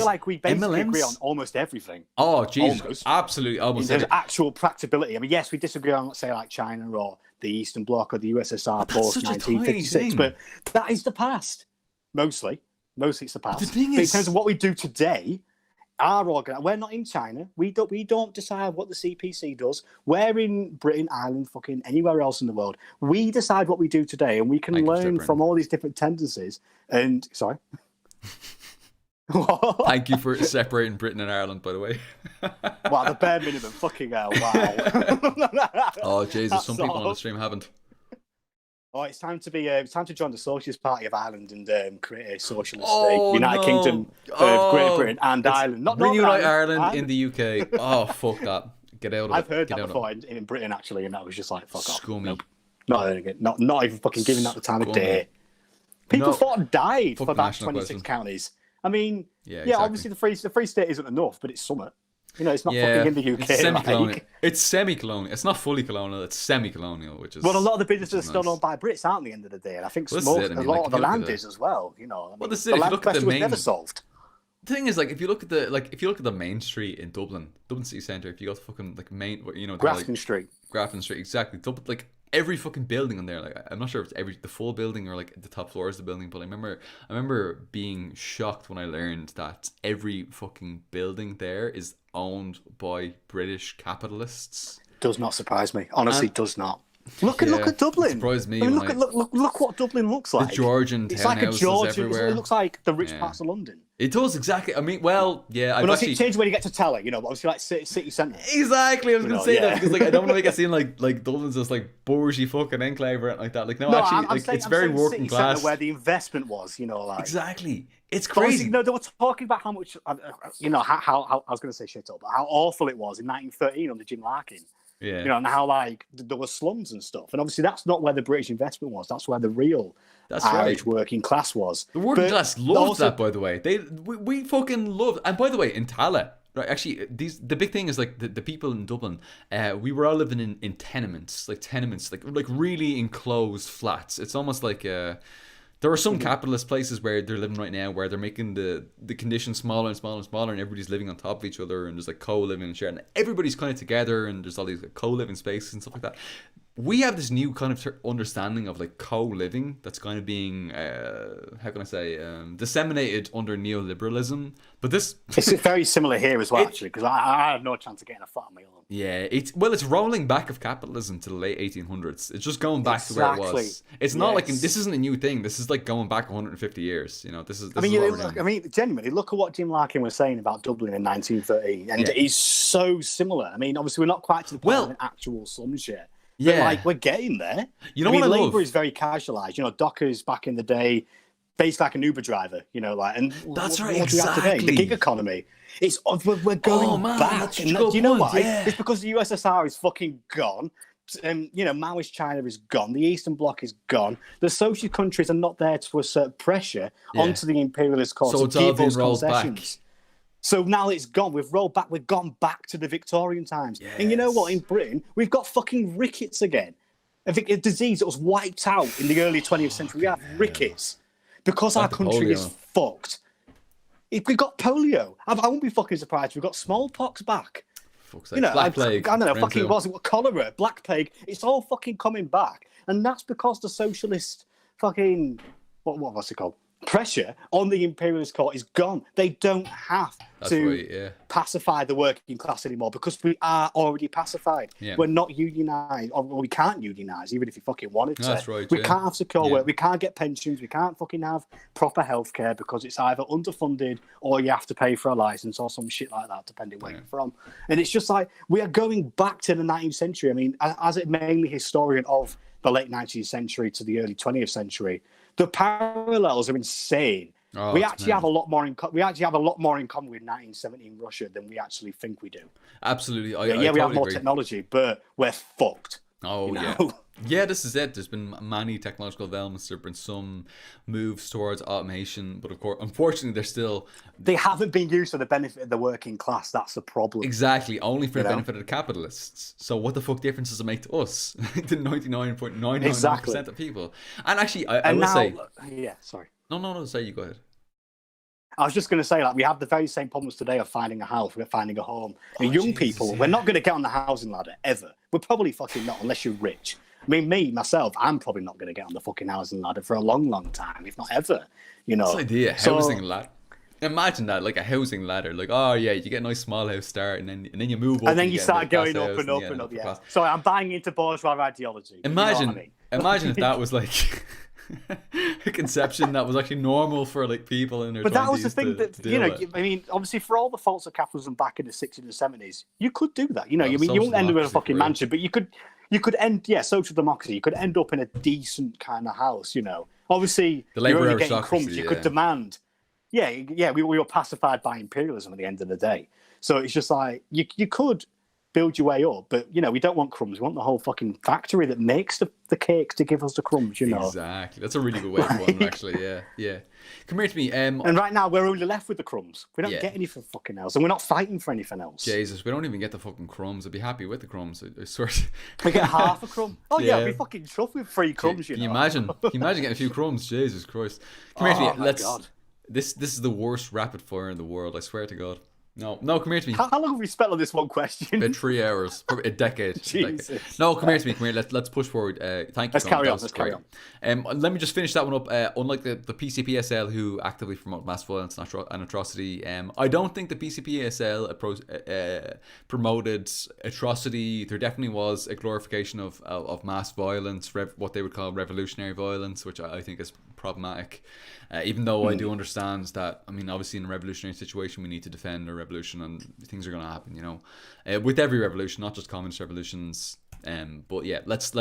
like we basically agree on almost everything. Oh, Jesus. Absolutely. Almost. In terms of actual practicability. I mean, yes, we disagree on, let's say, like China or the Eastern Bloc or the USSR post 1956, but that is the past. Mostly it's the past. The thing but is, in terms of what we do today, we're not in China. We don't decide what the CPC does. We're in Britain, Ireland, fucking anywhere else in the world. We decide what we do today, and we can learn from all these different tendencies. And sorry. Thank you for separating Britain and Ireland, by the way. Wow, the bare minimum. Fucking hell, wow. Oh, Jesus, some people on the stream haven't. Oh, it's time to join the Socialist Party of Ireland and create a socialist United Kingdom of Great Britain and Ireland. Not reunite Ireland in the UK. Oh, fuck that. Get out of it. I've heard that before in Britain, actually, and that was just like, fuck off. Scummy. Nope. Not hearing it. Not even fucking giving that the time of day. People fought and died for about 26 counties. I mean, exactly. Obviously the free state isn't enough, but it's something. It's not fucking in the UK. It's semi-colonial. It's semi-colonial. It's not fully colonial. It's semi-colonial, which is. Well, a lot of the businesses are still owned by Brits, aren't they? At the end of the day, and I think a lot of the land is as well. The land question was never solved. The thing is, like, if you look at the main street in Dublin City Centre, if you go to fucking like main, Grafton Street, exactly. Like every fucking building on there, like I'm not sure if it's the full building or like the top floors of the building, but I remember being shocked when I learned that every fucking building there is owned by British capitalists. Does not surprise me. Honestly, does not. Look at Dublin. It surprised me. Look what Dublin looks like. The Georgian townhouses everywhere. It looks like the rich parts of London. It does, exactly. I mean, well, yeah. It changes when you get to Tala, but obviously like city centre. Exactly, I was going to say that because like I don't want to make it seem like Dublin's this like bourgeois fucking enclave or anything like that. Like no actually, it's very working class. Where the investment was, Exactly. It's crazy. They were talking about how much, how I was going to say shit up, but how awful it was in 1913 under Jim Larkin. Yeah. And how like there were slums and stuff, and obviously that's not where the British investment was. That's where the real Irish working class was. The working class loved that, by the way. We fucking loved. And by the way, in Tala, right? Actually, the big thing is like the people in Dublin. We were all living in tenements, like really enclosed flats. It's almost like there are some capitalist places where they're living right now where they're making the conditions smaller and smaller and smaller, and everybody's living on top of each other, and there's like co-living and sharing. Everybody's kind of together, and there's all these like, co-living spaces and stuff like that. We have this new kind of understanding of like co-living that's kind of being disseminated under neoliberalism. But this it's very similar here as well, actually, because I had no chance of getting a flat on my own. Yeah, it's rolling back of capitalism to the late 1800s. It's just going back to where it was. It's not like this isn't a new thing. This is like going back 150 years. This is. Genuinely, look at what Jim Larkin was saying about Dublin in 1913, and it's so similar. I mean, obviously, we're not quite to the point of an actual slums yet. But, we're getting there. What I love? Labour is very casualised. Dockers back in the day, basically like an Uber driver, you know, like, and that's right, what do we have today? The gig economy. It's we're going back. And do you know why? Yeah. It's because the USSR is fucking gone. You know, Maoist China is gone. The Eastern Bloc is gone. The socialist countries are not there to assert pressure onto the imperialist cause so to give those concessions. Back. So now it's gone. We've rolled back. We've gone back to the Victorian times. Yes. And you know what? In Britain, we've got fucking rickets again. A disease that was wiped out in the early 20th century. We have rickets because our country is fucked. We've got polio. I won't be fucking surprised. We've got smallpox back. You know, Black Plague. I don't know, fucking cholera, Black Plague. It's all fucking coming back. And that's because the socialist fucking, what was it called? Pressure on the imperialist court is gone. They don't have to pacify the working class anymore because we are already pacified. Yeah. We're not unionised, or we can't unionise, even if you fucking wanted to. That's right. We can't have secure work. We can't get pensions. We can't fucking have proper healthcare because it's either underfunded or you have to pay for a licence or some shit like that, depending where you're from. And it's just like we are going back to the 19th century. I mean, as a mainly historian of the late 19th century to the early 20th century, the parallels are insane. We actually have a lot more in common with 1917 Russia than we actually think we do. Absolutely. I totally have more technology, but we're fucked. Yeah, this is it. There's been many technological developments. There have been some moves towards automation, but of course, unfortunately, they haven't been used for the benefit of the working class. That's the problem. Exactly, only for the benefit of the capitalists. So what the fuck difference does it make to us? The 99.99% of people. And actually, I will say, sorry. No, say you go ahead. I was just going to say, like, we have the very same problems today of finding a house, we're finding a home. And young people, we're not going to get on the housing ladder ever. We're probably fucking not, unless you're rich. I mean, myself, I'm probably not going to get on the fucking housing ladder for a long, long time, if not ever. You know, this idea, housing ladder. Imagine that, like a housing ladder. Like, oh yeah, you get a nice small house start, and then you move up, and then you start going up and up and up. Yeah. So I'm buying into bourgeois ideology. Imagine, you know what I mean? Imagine if that was like a conception that was actually normal for like people in their 20s. But that was the thing that you know. I mean, obviously, for all the faults of capitalism back in the 60s and 70s, you could do that. You know, I mean, you won't end up in a fucking mansion, but you could end, social democracy. You could end up in a decent kind of house, you know. Obviously, you're only getting crumbs. You could demand. We were pacified by imperialism at the end of the day. So it's just like, you could build your way up, but, you know, we don't want crumbs. We want the whole fucking factory that makes the cakes to give us the crumbs, you know. Exactly. That's a really good way of putting it, actually, yeah. Come here to me. And right now, we're only left with the crumbs. We don't get anything fucking else, and we're not fighting for anything else. Jesus, we don't even get the fucking crumbs. I'd be happy with the crumbs, I swear. We get half a crumb. Oh, yeah, I'd be fucking chuffed with 3 crumbs, you know. Can you imagine getting a few crumbs? Jesus Christ. Come here to me. God. This is the worst rapid fire in the world, I swear to God. No, come here to me. How long have we spent on this one question? About 3 hours, probably a decade. Jesus. No, come here to me. Let's push forward. Thank you. Let's carry on. Let me just finish that one up. Unlike the PCPSL, who actively promote mass violence and atrocity, I don't think the PCPSL promoted atrocity. There definitely was a glorification of mass violence, what they would call revolutionary violence, which I think is problematic. Even though I do understand that, I mean, obviously in a revolutionary situation, we need to defend our revolution, and things are going to happen, you know, with every revolution, not just communist revolutions. But yeah, let's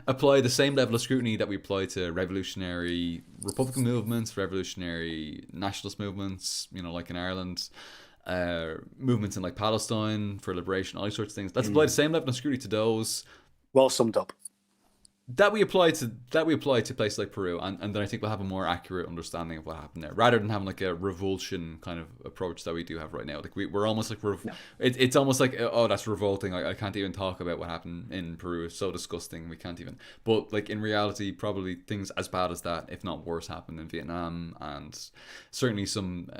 apply the same level of scrutiny that we apply to revolutionary Republican movements, revolutionary nationalist movements, you know, like in Ireland, movements in like Palestine for liberation, all these sorts of things. Let's apply the same level of scrutiny to those. Well summed up. That we apply to places like Peru, and then I think we'll have a more accurate understanding of what happened there, rather than having like a revulsion kind of approach that we do have right now. Like we're almost like it's almost like, oh, that's revolting. I can't even talk about what happened in Peru. It's so disgusting. We can't even. But like in reality, probably things as bad as that, if not worse, happened in Vietnam, and certainly some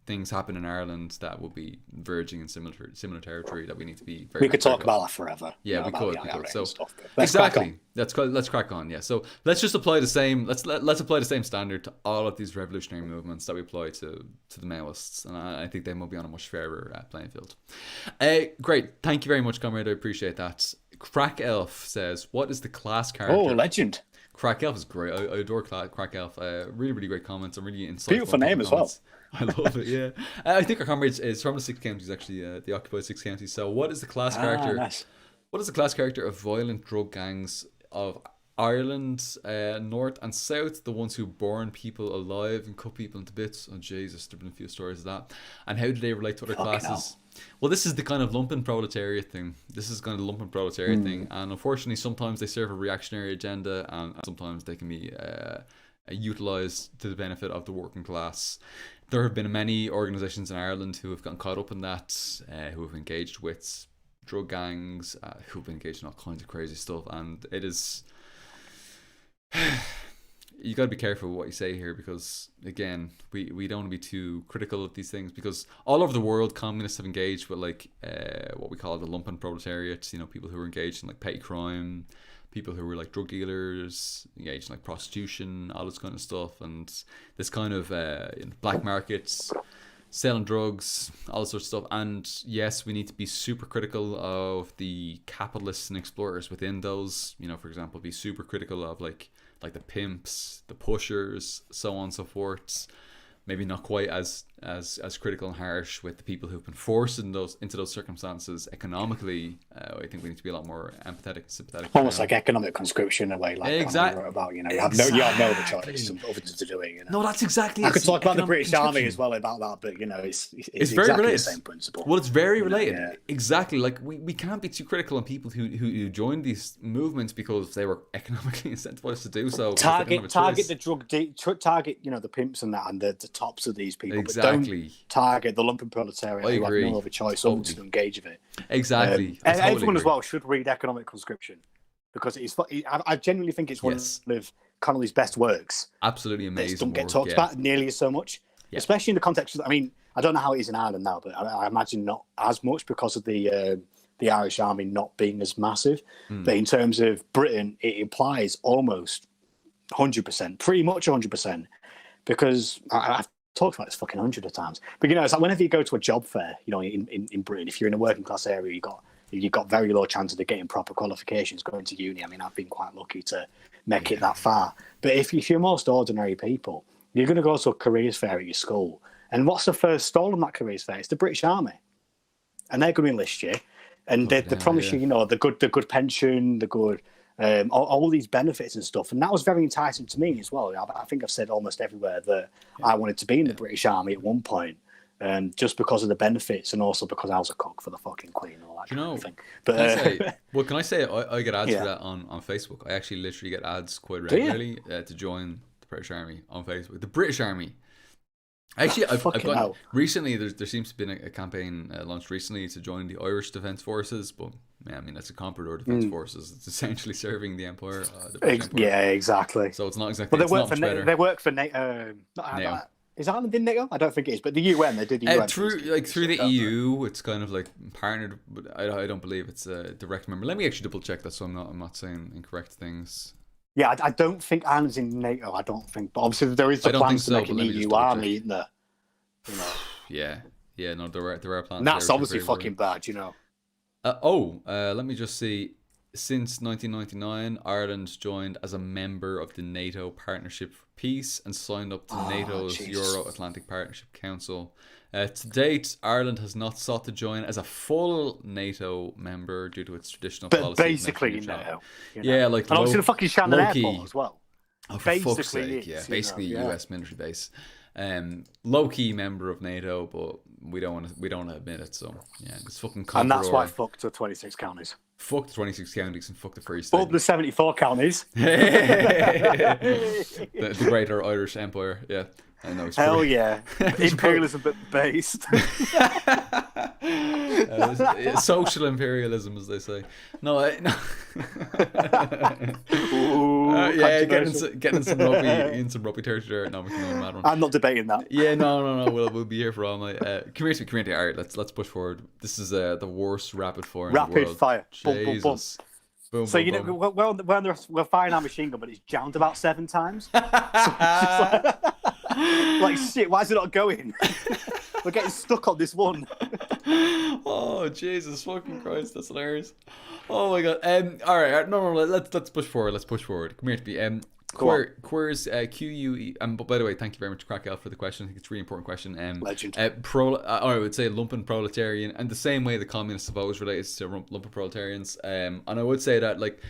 things happen in Ireland that will be verging in similar territory that we need to be very. We could talk about that forever. Yeah, we could. So exactly, let's crack on. Yeah, so let's just apply the same. Let's apply the same standard to all of these revolutionary movements that we apply to the Maoists, and I think they will be on a much fairer playing field. Great, thank you very much, comrade. I appreciate that. Crack Elf says, "What is the class character?" Oh, legend. Crack Elf is great. I adore Crack Elf. Really, really great comments. I'm really insightful. Beautiful name as well. I love it, yeah. I think our comrade is from the 6 counties, actually, the occupied 6 counties. So what is the class character? Nice. What is the class character of violent drug gangs of Ireland, North and South, the ones who burn people alive and cut people into bits. Oh Jesus, there've been a few stories of that. And how do they relate to other classes? Well, this is the kind of lumpen proletariat thing. This is kind of the lumpen proletariat thing, and unfortunately, sometimes they serve a reactionary agenda, and sometimes they can be utilized to the benefit of the working class. There have been many organizations in Ireland who have gotten caught up in that, who have engaged with drug gangs, who've been engaged in all kinds of crazy stuff, and it is. You got to be careful with what you say here, because again, we don't want to be too critical of these things, because all over the world communists have engaged with like what we call the lumpen proletariat, you know, people who are engaged in like petty crime, people who were like drug dealers, engaged in like prostitution, all this kind of stuff, and this kind of black markets, selling drugs, all this sort of stuff. And yes, we need to be super critical of the capitalists and explorers within those, you know, for example, be super critical of like the pimps, the pushers, so on and so forth. Maybe not quite as critical and harsh with the people who've been forced into those circumstances economically. I think we need to be a lot more empathetic and sympathetic. Almost like economic conscription in a way, like exactly. About, you know, you have no other choice other than to do it. You know? No, that's exactly. I could talk about the British Army as well about that, but you know, it's very exactly related. The same principle. Well, it's very related. Yeah. Exactly. Like we can't be too critical on people who joined these movements because they were economically incentivized to do so. Target the target, you know, the pimps and that, and the tops of these people. Exactly. But don't target the lumpen proletariat who have no other choice other to engage with it. Exactly. And everyone as well should read Economic Conscription, because I genuinely think it's one of Connolly's best works. Absolutely amazing. It doesn't get talked about nearly so much, especially in the context of, I mean, I don't know how it is in Ireland now, but I imagine not as much because of the Irish Army not being as massive. But in terms of Britain, it implies almost 100%, pretty much 100%, because I've talked about this fucking hundreds of times. But you know, it's like whenever you go to a job fair, you know, in Britain, if you're in a working class area, you've got very low chances of getting proper qualifications going to uni. I mean, I've been quite lucky to make it that far. But if you're most ordinary people, you're going to go to a careers fair at your school, and what's the first stall on that careers fair? It's the British Army, and they're going to enlist you, and they promise you, you know, the good pension, the good. All these benefits and stuff, and that was very enticing to me as well. I think I've said almost everywhere that I wanted to be in the British Army at one point, just because of the benefits, and also because I was a cook for the fucking Queen and all that kind of thing. But can I say I get ads for that on Facebook? I actually literally get ads quite regularly to join the British Army on Facebook. The British Army. Actually, I've got recently. There seems to be a campaign launched recently to join the Irish Defence Forces, but yeah, I mean that's a comprador Defence Forces. It's essentially serving the Empire. Yeah, exactly. So it's not exactly. But they work for NATO. Is Ireland in NATO? I don't think it is, but the UN. They did the UN through the EU. It's kind of like partnered, but I don't believe it's a direct member. Let me actually double check that, so I'm not saying incorrect things. Yeah, I don't think Ireland's in NATO. I don't think, but obviously there is the plans to make an EU army, isn't there? You know. Yeah. No, there are plans. And that's obviously fucking bad, you know. Let me just see. Since 1999, Ireland joined as a member of the NATO Partnership for Peace and signed up to NATO's Euro-Atlantic Partnership Council. To date, Ireland has not sought to join as a full NATO member due to its traditional policy. But basically, NATO. You know? Yeah, like and obviously the fucking Shannon Airport as well. Oh, for fuck's sake, basically a US military base. Low-key member of NATO, but we don't want to admit it. So yeah, it's fucking. And that's why fuck the 26 counties. Fuck the 26 counties and fuck the Free State. Fuck the 74 counties. the Greater Irish Empire. Yeah. I know. Hell yeah. Imperialism but based. Social imperialism, as they say. No. Getting some rugby territory. No, we can mad one. I'm not debating that. Yeah, no. We'll be here for all night. Come here to me. All right, let's push forward. This is the worst rapid fire in the world. Rapid fire. Jesus. Boom, so boom, boom. We're firing our machine gun, but it's jammed about 7 times. Like shit, why is it not going? We're getting stuck on this one. Oh Jesus fucking Christ, that's hilarious. Oh my god. All right, no, let's push forward. Come here to me. Queers QUE. But by the way, thank you very much, Krakel, for the question. I think it's a really important question. Legend. I would say lumpen proletarian, and the same way the communists have always related to lumpen proletarians. And I would say that like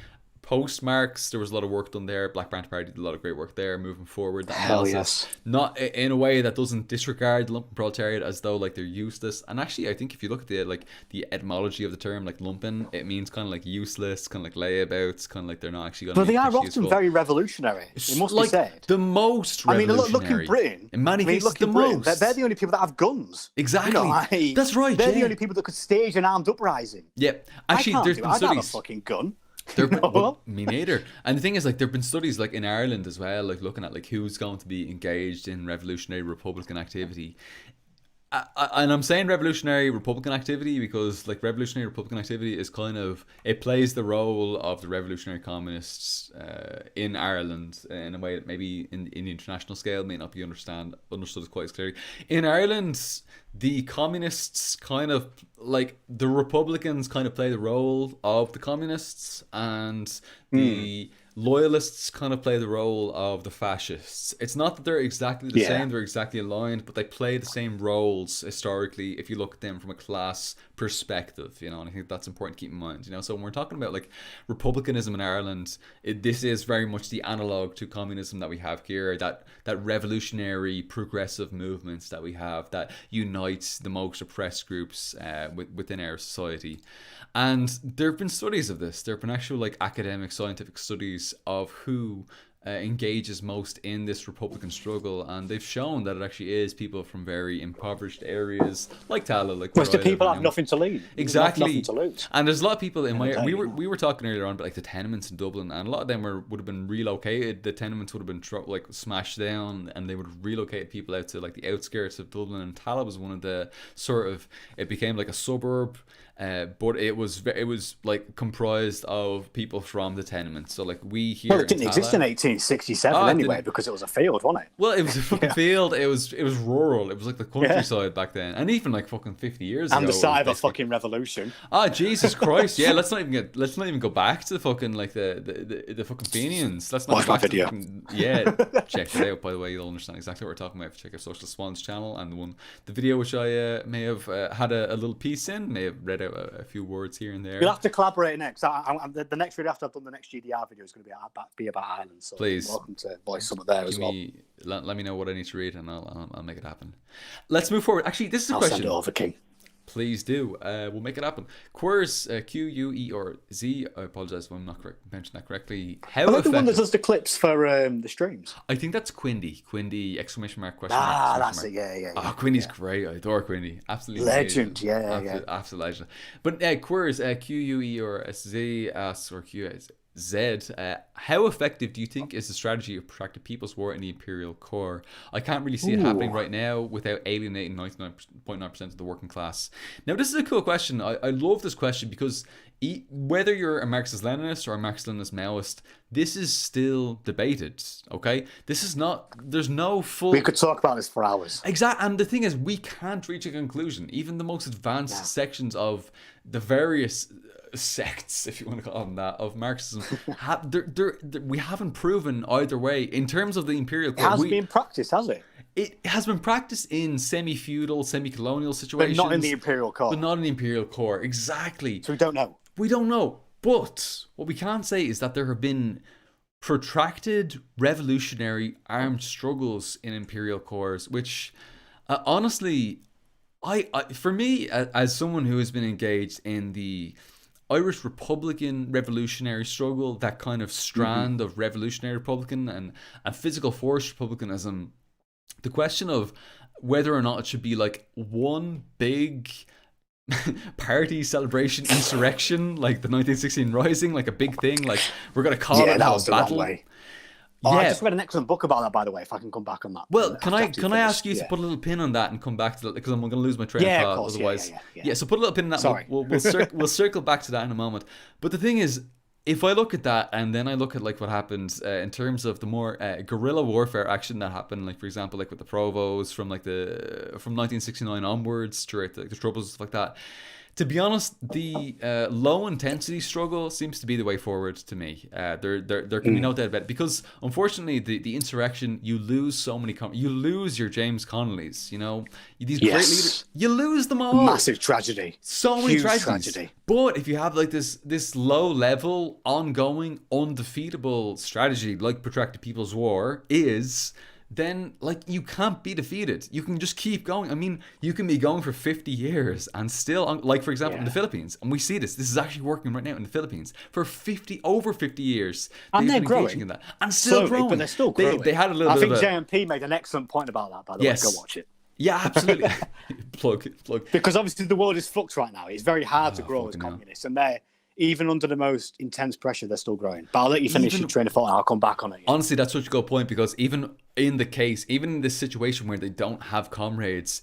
post Marx, there was a lot of work done there. Black Panther Party did a lot of great work there, moving forward. That Hell analysis, yes. not in a way that doesn't disregard the lumpen proletariat as though like they're useless. And actually, I think if you look at the etymology of the term, like lumpen, it means kind of like useless, kind of like layabouts, kind of like they're not actually going to. But they are often useful. very revolutionary. It must like be said. The most revolutionary. I mean, look in Britain. In many cases, look the in Britain. most. They're the only people that have guns. Exactly. You know, like, that's right. They're the only people that could stage an armed uprising. Yeah. Actually, there's been studies. I don't have a fucking gun. Well, me neither. And the thing is, like, there have been studies like in Ireland as well, like looking at like who's going to be engaged in revolutionary Republican activity. And I'm saying revolutionary Republican activity because like revolutionary Republican activity is kind of, it plays the role of the revolutionary communists in Ireland in a way that maybe in the international scale may not be understood as quite as clearly. In Ireland, the communists kind of, like, the Republicans kind of play the role of the communists, and the loyalists kind of play the role of the fascists. It's not that they're exactly the same, they're exactly aligned, but they play the same roles historically if you look at them from a class perspective, you know, and I think that's important to keep in mind, you know. So when we're talking about like republicanism in Ireland, this is very much the analog to communism that we have here, that revolutionary progressive movements that we have that unites the most oppressed groups within our society. And there have been studies of this. There have been actual like academic scientific studies of who engages most in this Republican struggle, and they've shown that it actually is people from very impoverished areas like Tala, like the people have nothing to lose. Exactly. Nothing to lose. And there's a lot of people in my we were talking earlier on about like the tenements in Dublin, and a lot of them would have been relocated. The tenements would have been like smashed down, and they would have relocated people out to like the outskirts of Dublin. And Tala was one of the sort of, it became like a suburb. But it was like comprised of people from the tenements. So like we here. Well, it didn't exist in 1867 anyway, because it was a field, wasn't it? Well, it was a fucking field. It was rural. It was like the countryside back then, and even like fucking 50 years ago. And the site of a fucking revolution. Ah, Jesus Christ! Yeah, let's not even go back to the fucking like the fucking Fenians. Let's not. Watch go my back video. Check it out. By the way, you'll understand exactly what we're talking about if you check out Socialist Swann's channel, and the video which I may have had a little piece in, may have read out a few words here and there. You'll have to collaborate next. The next video after I've done the next GDR video is going to be about Ireland. So please, welcome to voice some of there as well. Let me know what I need to read, and I'll make it happen. Let's move forward. Actually, this is a question. Send it over, King. Please do. We'll make it happen. Quers, Queurz. I apologize if I'm not mentioning that correctly. How I like the one that does the clips for the streams. I think that's Quindy. Quindy, exclamation mark, question mark. Ah, that's it. Yeah. Oh, Quindy's great. I adore Quindy. Absolutely legend. Absolute legend. But Quers, Queurz asks, or Qz. How effective do you think is the strategy of protracted people's war in the imperial core? I can't really see it happening right now without alienating 99.9% of the working class. Now, this is a cool question. I love this question because whether you're a Marxist-Leninist or a Marxist-Leninist Maoist, this is still debated, okay? This is not, there's no full... We could talk about this for hours. Exactly, and the thing is, we can't reach a conclusion. Even the most advanced sections of the various sects, if you want to call them that, of Marxism, we haven't proven either way in terms of the imperial core. It has been practiced, has it? It has been practiced in semi-feudal, semi-colonial situations, but not in the imperial core. But not in the imperial core, exactly. So we don't know. We don't know. But what we can say is that there have been protracted revolutionary armed struggles in imperial cores, which honestly, for me, as someone who has been engaged in the Irish Republican revolutionary struggle, that kind of strand of revolutionary Republican and physical force Republicanism, the question of whether or not it should be like one big party celebration insurrection, like the 1916 Rising, like a big thing, like we're going to call it a battle. I just read an excellent book about that, by the way, if I can come back on that. Well, can I ask you to put a little pin on that and come back to that, because I'm going to lose my train of thought otherwise. Yeah, so put a little pin on that. Sorry. We'll circle back to that in a moment. But the thing is, if I look at that and then I look at like what happened in terms of the more guerrilla warfare action that happened, like for example, like with the Provos from 1969 onwards throughout the Troubles, stuff like that. To be honest, the low intensity struggle seems to be the way forward to me. There can be no doubt about it, because unfortunately the insurrection, you lose so many. You lose your James Connollys. You know, these great leaders. You lose them all. Massive tragedy. So many Huge tragedies. tragedy. But if you have like this low level, ongoing, undefeatable strategy like Protracted People's War is, then like you can't be defeated. You can just keep going. I mean, you can be going for 50 years and still, like for example, in the Philippines, and we see this is actually working right now in the Philippines for over 50 years. And they're growing in that, and still growing. But they're still growing. They had a little I bit think of JMP made an excellent point about that, by the way. Go watch it. Yeah, absolutely. plug. Because obviously the world is fucked right now. It's very hard to grow as communists, and they're, even under the most intense pressure, they're still growing. But I'll let you finish your train of thought and I'll come back on it. Yeah. Honestly, that's such a good point, because even in this situation where they don't have comrades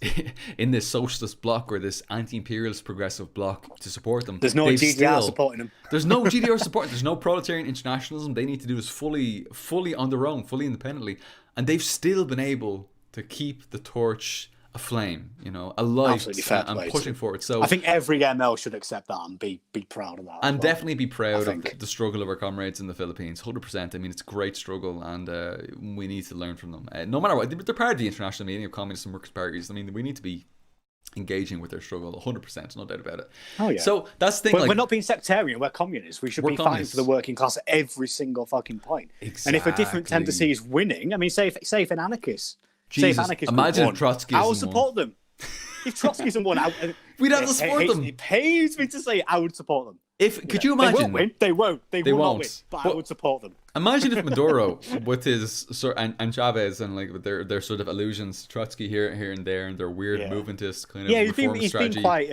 in this socialist bloc or this anti-imperialist progressive bloc to support them, there's no GDR supporting them. There's no GDR support. There's no proletarian internationalism. They need to do this fully on their own, fully independently. And they've still been able to keep the torch aflame, you know, alive, and pushing forward. So I think every ML should accept that and be proud of that. And definitely be proud of the struggle of our comrades in the Philippines. 100%. I mean, it's a great struggle, and we need to learn from them. No matter what, they're part of the international meeting of communist and workers' parties. I mean, we need to be engaging with their struggle 100%, no doubt about it. Oh yeah. So that's the thing. We're not being sectarian. We're communists. We should be fighting for the working class at every single fucking point. Exactly. And if a different tendency is winning, I mean, say if an anarchist. Jesus, imagine if Trotskyism I would support them. If Trotskyism won, we'd have to support them. It pains me to say I would support them. Could you imagine? They won't win. They won't. They will not win. But I would support them. Imagine if Maduro, with his and Chavez and like with their sort of allusions to Trotsky here and there, and their weird movementist kind of reform strategy. He's been quite.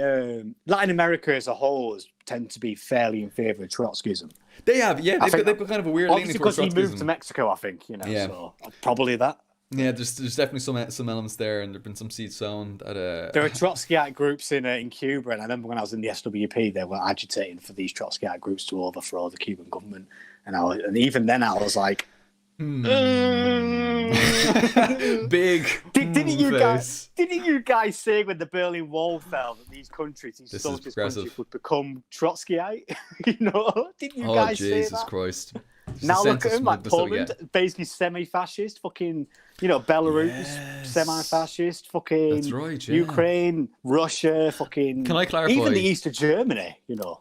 Latin America as a whole has tend to be fairly in favour of Trotskyism. They have, they've got kind of a weird leaning towards Trotskyism. Because he moved to Mexico, I think. You know, so probably that. Yeah, there's definitely some elements there, and there've been some seeds sown. There are Trotskyite groups in Cuba, and I remember when I was in the SWP, they were agitating for these Trotskyite groups to overthrow the Cuban government, and even then I was like, big. Didn't you guys say when the Berlin Wall fell that these socialist countries would become Trotskyite? You know, didn't you guys say that? Oh Jesus Christ! Now look at him, like Poland, basically semi-fascist, fucking, you know, Belarus, semi-fascist, fucking that's right, Ukraine, Russia, fucking. Can I clarify? Even the east of Germany, you know.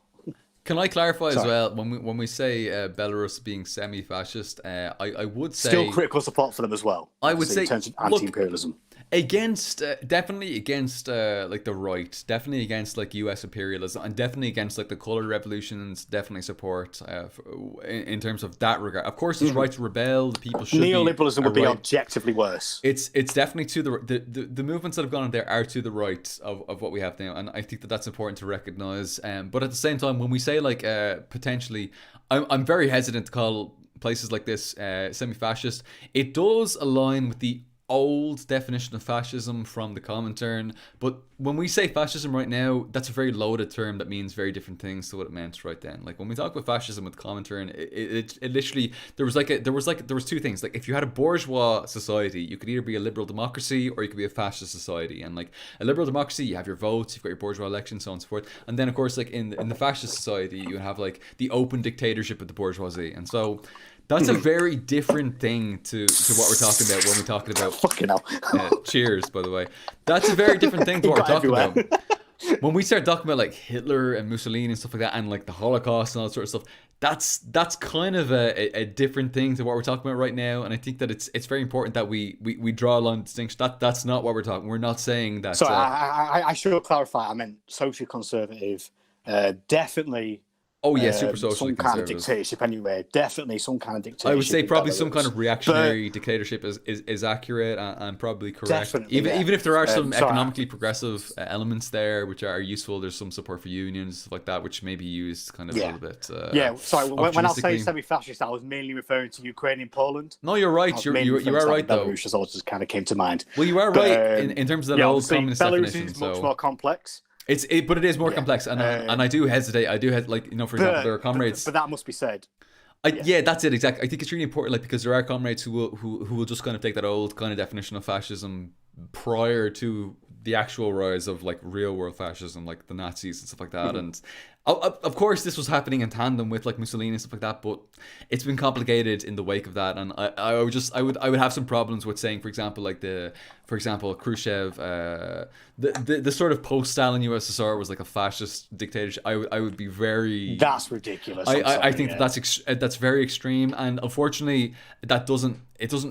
Can I clarify as well, when we say Belarus being semi-fascist, I would say still critical support for them as well. I would say in terms of anti-imperialism. Definitely against like the right, definitely against like US imperialism, and definitely against like the color revolutions. Definitely support in terms of that regard. Of course, it's right to rebel. The people should. Neoliberalism would be objectively worse. It's definitely to the movements that have gone on there are to the right of what we have now, and I think that's important to recognize. But at the same time, when we say like potentially, I'm very hesitant to call places like this semi-fascist. It does align with the old definition of fascism from the Comintern, but when we say fascism right now, that's a very loaded term that means very different things to what it meant right then. Like when we talk about fascism with Comintern, it literally there was two things. Like if you had a bourgeois society, you could either be a liberal democracy or you could be a fascist society. And like a liberal democracy, you have your votes, you've got your bourgeois elections, so on and so forth. And then of course, like in the fascist society, you have like the open dictatorship of the bourgeoisie. And so that's a very different thing to what we're talking about when we're talking about. Fucking hell. Cheers, by the way. That's a very different thing to what we're talking about. When we start talking about like Hitler and Mussolini and stuff like that, and like the Holocaust and all that sort of stuff, that's kind of a different thing to what we're talking about right now. And I think that it's very important that we draw a line of distinction. That's not what we're talking. We're not saying that. So I should clarify. I meant social conservative. Definitely. Oh yeah, super socially some kind of dictatorship anyway. Definitely some kind of dictatorship. I would say probably some kind of reactionary dictatorship is accurate and probably correct. Definitely, even if there are some economically progressive elements there which are useful. There's some support for unions, stuff like that, which may be used kind of a little bit. Sorry. When I say semi-fascist, I was mainly referring to Ukraine and Poland. No, you're right. You are right though. Belarus just kind of came to mind. Well, you are right in terms of that old communist definition. Belarus is much more complex. But it is more complex, and I do hesitate. Like, you know, for example, there are comrades. But that must be said. Yeah, that's it exactly. I think it's really important, like, because there are comrades who will just kind of take that old kind of definition of fascism prior to the actual rise of like real world fascism, like the Nazis and stuff like that. And of course, this was happening in tandem with like Mussolini and stuff like that, but it's been complicated in the wake of that. And I would have some problems with saying, for example, like Khrushchev, the sort of post-Stalin USSR was like a fascist dictatorship. I would be very. That's ridiculous. I think that's very extreme, and unfortunately, it doesn't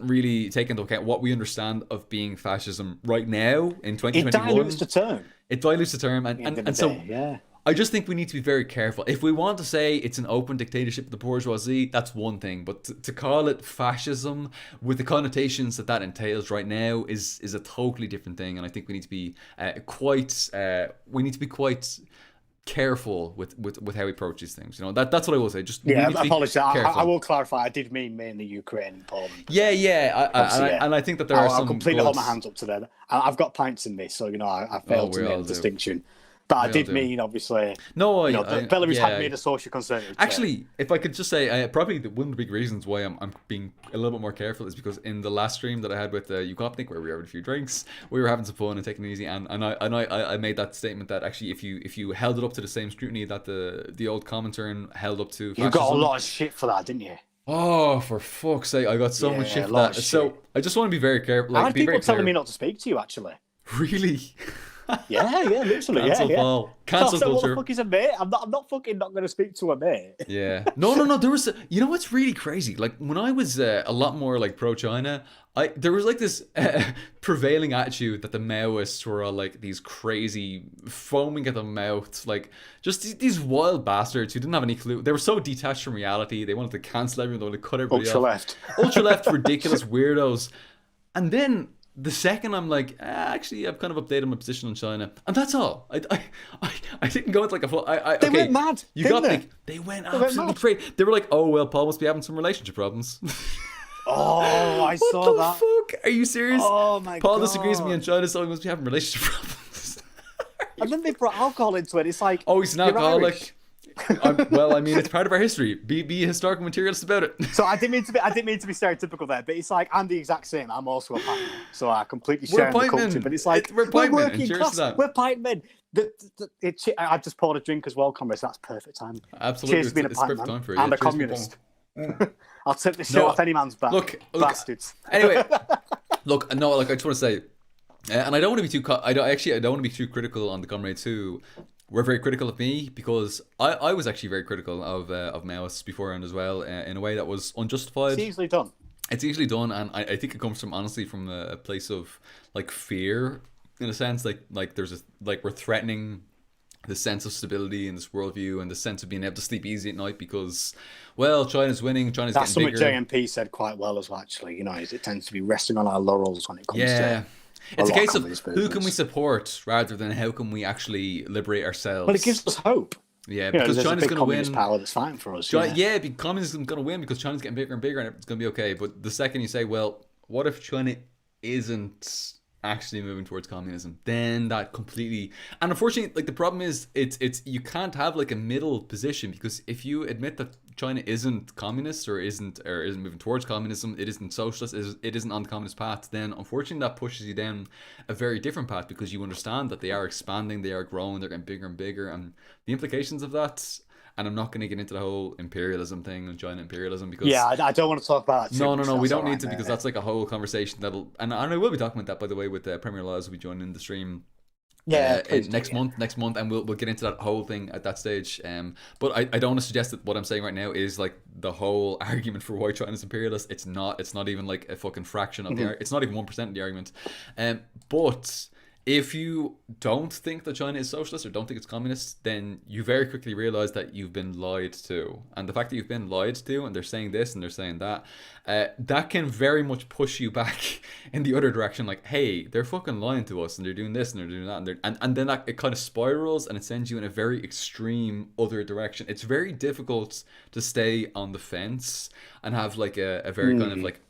really take into account what we understand of being fascism right now in 2021. It dilutes the term. It dilutes the term, and so. Yeah. I just think we need to be very careful. If we want to say it's an open dictatorship of the bourgeoisie, that's one thing. But to call it fascism with the connotations that entails right now is a totally different thing. And I think we need to be quite careful with how we approach these things. You know, that's what I will say. Just apologies. I will clarify. I did mean mainly Ukraine and Poland. And I think that there are some. I'll completely hold my hands up to that. I've got pints in me, so you know I failed to make the distinction. But I did mean, obviously, Belarus had made a social conservative. Actually, if I could just say, probably one of the big reasons why I'm being a little bit more careful is because in the last stream that I had with Ukopnik, where we were having a few drinks, we were having some fun and taking it easy, and I made that statement that actually if you held it up to the same scrutiny that the old Comintern held up to fascism, you got a lot of shit for that, didn't you? Oh, for fuck's sake, I got so much shit for that. So I just want to be very careful. I had people telling me not to speak to you, actually. Really? Yeah, literally. Cancel culture. What the fuck is a mate? I'm not fucking not going to speak to a mate. Yeah. No. There was, you know what's really crazy? Like when I was a lot more like pro-China, there was like this prevailing attitude that the Maoists were all like these crazy, foaming at the mouth, like just these wild bastards who didn't have any clue. They were so detached from reality. They wanted to cancel everyone. They wanted to cut everybody off. Ultra left, ridiculous weirdos. And then the second I'm like, actually, I've kind of updated my position on China, and that's all. I didn't go into like a full. They went mad. They went absolutely crazy. They were like, oh well, Paul must be having some relationship problems. Oh, I saw that. What the fuck? Are you serious? Oh my god. Paul disagrees with me on China, so he must be having relationship problems. And then they brought alcohol into it. It's like, oh, he's an alcoholic. Well, I mean, it's part of our history. Be a historical materialist about it. So I didn't mean to be stereotypical there, but it's like I'm the exact same. I'm also a pint man, so I completely share the culture. But it's like we're working class. We're pint men. I've just poured a drink as well, comrades. That's perfect time. Absolutely, cheers to being a pint man and a communist. I'll take the shit off any man's back. Look, bastards. Anyway, look, I just want to say, and I don't want to be too. I don't want to be too critical on the comrades who were very critical of me, because I was actually very critical of Maoists beforehand as well, in a way that was unjustified. It's easily done. It's easily done, and I think it comes from, honestly, from a place of like fear, in a sense, like there's we're threatening the sense of stability in this worldview and the sense of being able to sleep easy at night because, well, China's winning, China's getting bigger. That's something JMP said quite well as well, actually. You know, it tends to be resting on our laurels when it comes to. It's a case of who can we support rather than how can we actually liberate ourselves. But it gives us hope. Yeah, because China's going to win. Power that's fine for us. Communism is going to win because China's getting bigger and bigger, and it's going to be okay. But the second you say, well, what if China isn't actually moving towards communism, then that completely, and unfortunately, like the problem is it's you can't have like a middle position, because if you admit that China isn't communist or isn't moving towards communism, it isn't socialist, it isn't on the communist path, then unfortunately that pushes you down a very different path, because you understand that they are expanding, they are growing, they're getting bigger and bigger, and the implications of that. And I'm not going to get into the whole imperialism thing and China imperialism, because I don't want to talk about that too much. No, we don't need to, because that's like a whole conversation that'll, and I will be talking about that, by the way, with Premier Laws will be joining the stream next month, and we'll get into that whole thing at that stage. But I don't want to suggest that what I'm saying right now is like the whole argument for why China's imperialist. It's not even like a fucking fraction of it's not even 1% of the argument. But if you don't think that China is socialist or don't think it's communist, then you very quickly realize that you've been lied to. And the fact that you've been lied to, and they're saying this and they're saying that, that can very much push you back in the other direction. Like, hey, they're fucking lying to us, and they're doing this and they're doing that, and then that, it kind of spirals and it sends you in a very extreme other direction. It's very difficult to stay on the fence and have like a very kind of like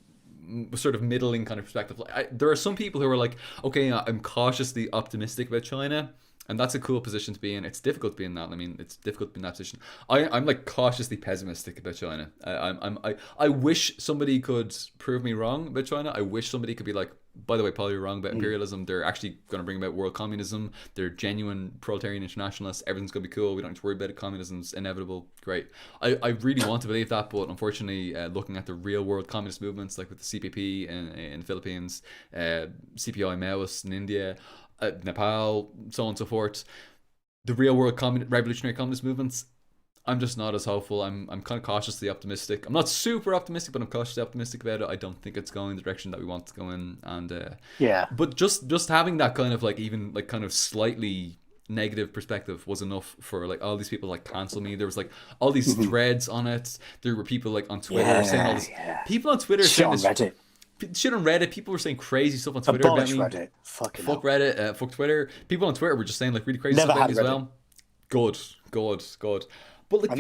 sort of middling kind of perspective. There are some people who are like, okay, I'm cautiously optimistic about China, and that's a cool position to be in. It's difficult to be in that. I mean, it's difficult to be in that position. I'm like cautiously pessimistic about China. I wish somebody could prove me wrong about China. I wish somebody could be like, by the way, Paul, you're wrong about imperialism. They're actually going to bring about world communism. They're genuine proletarian internationalists. Everything's going to be cool. We don't have to worry about it. Communism's inevitable. Great. I really want to believe that, but unfortunately, looking at the real world communist movements, like with the CPP in the Philippines, CPI Maoists in India, Nepal, so on and so forth, the real world revolutionary communist movements, I'm just not as hopeful. I'm kind of cautiously optimistic. I'm not super optimistic, but I'm cautiously optimistic about it. I don't think it's going the direction that we want to go in. And but just having that kind of like even like kind of slightly negative perspective was enough for like all these people like cancel me. There was like all these threads on it. There were people like on Twitter saying all this. People on Twitter shit on Reddit. Shit on Reddit. People were saying crazy stuff on Twitter about me. Reddit. Fuck Reddit. Fuck Twitter. People on Twitter were just saying like really crazy stuff about me as well. Good. But like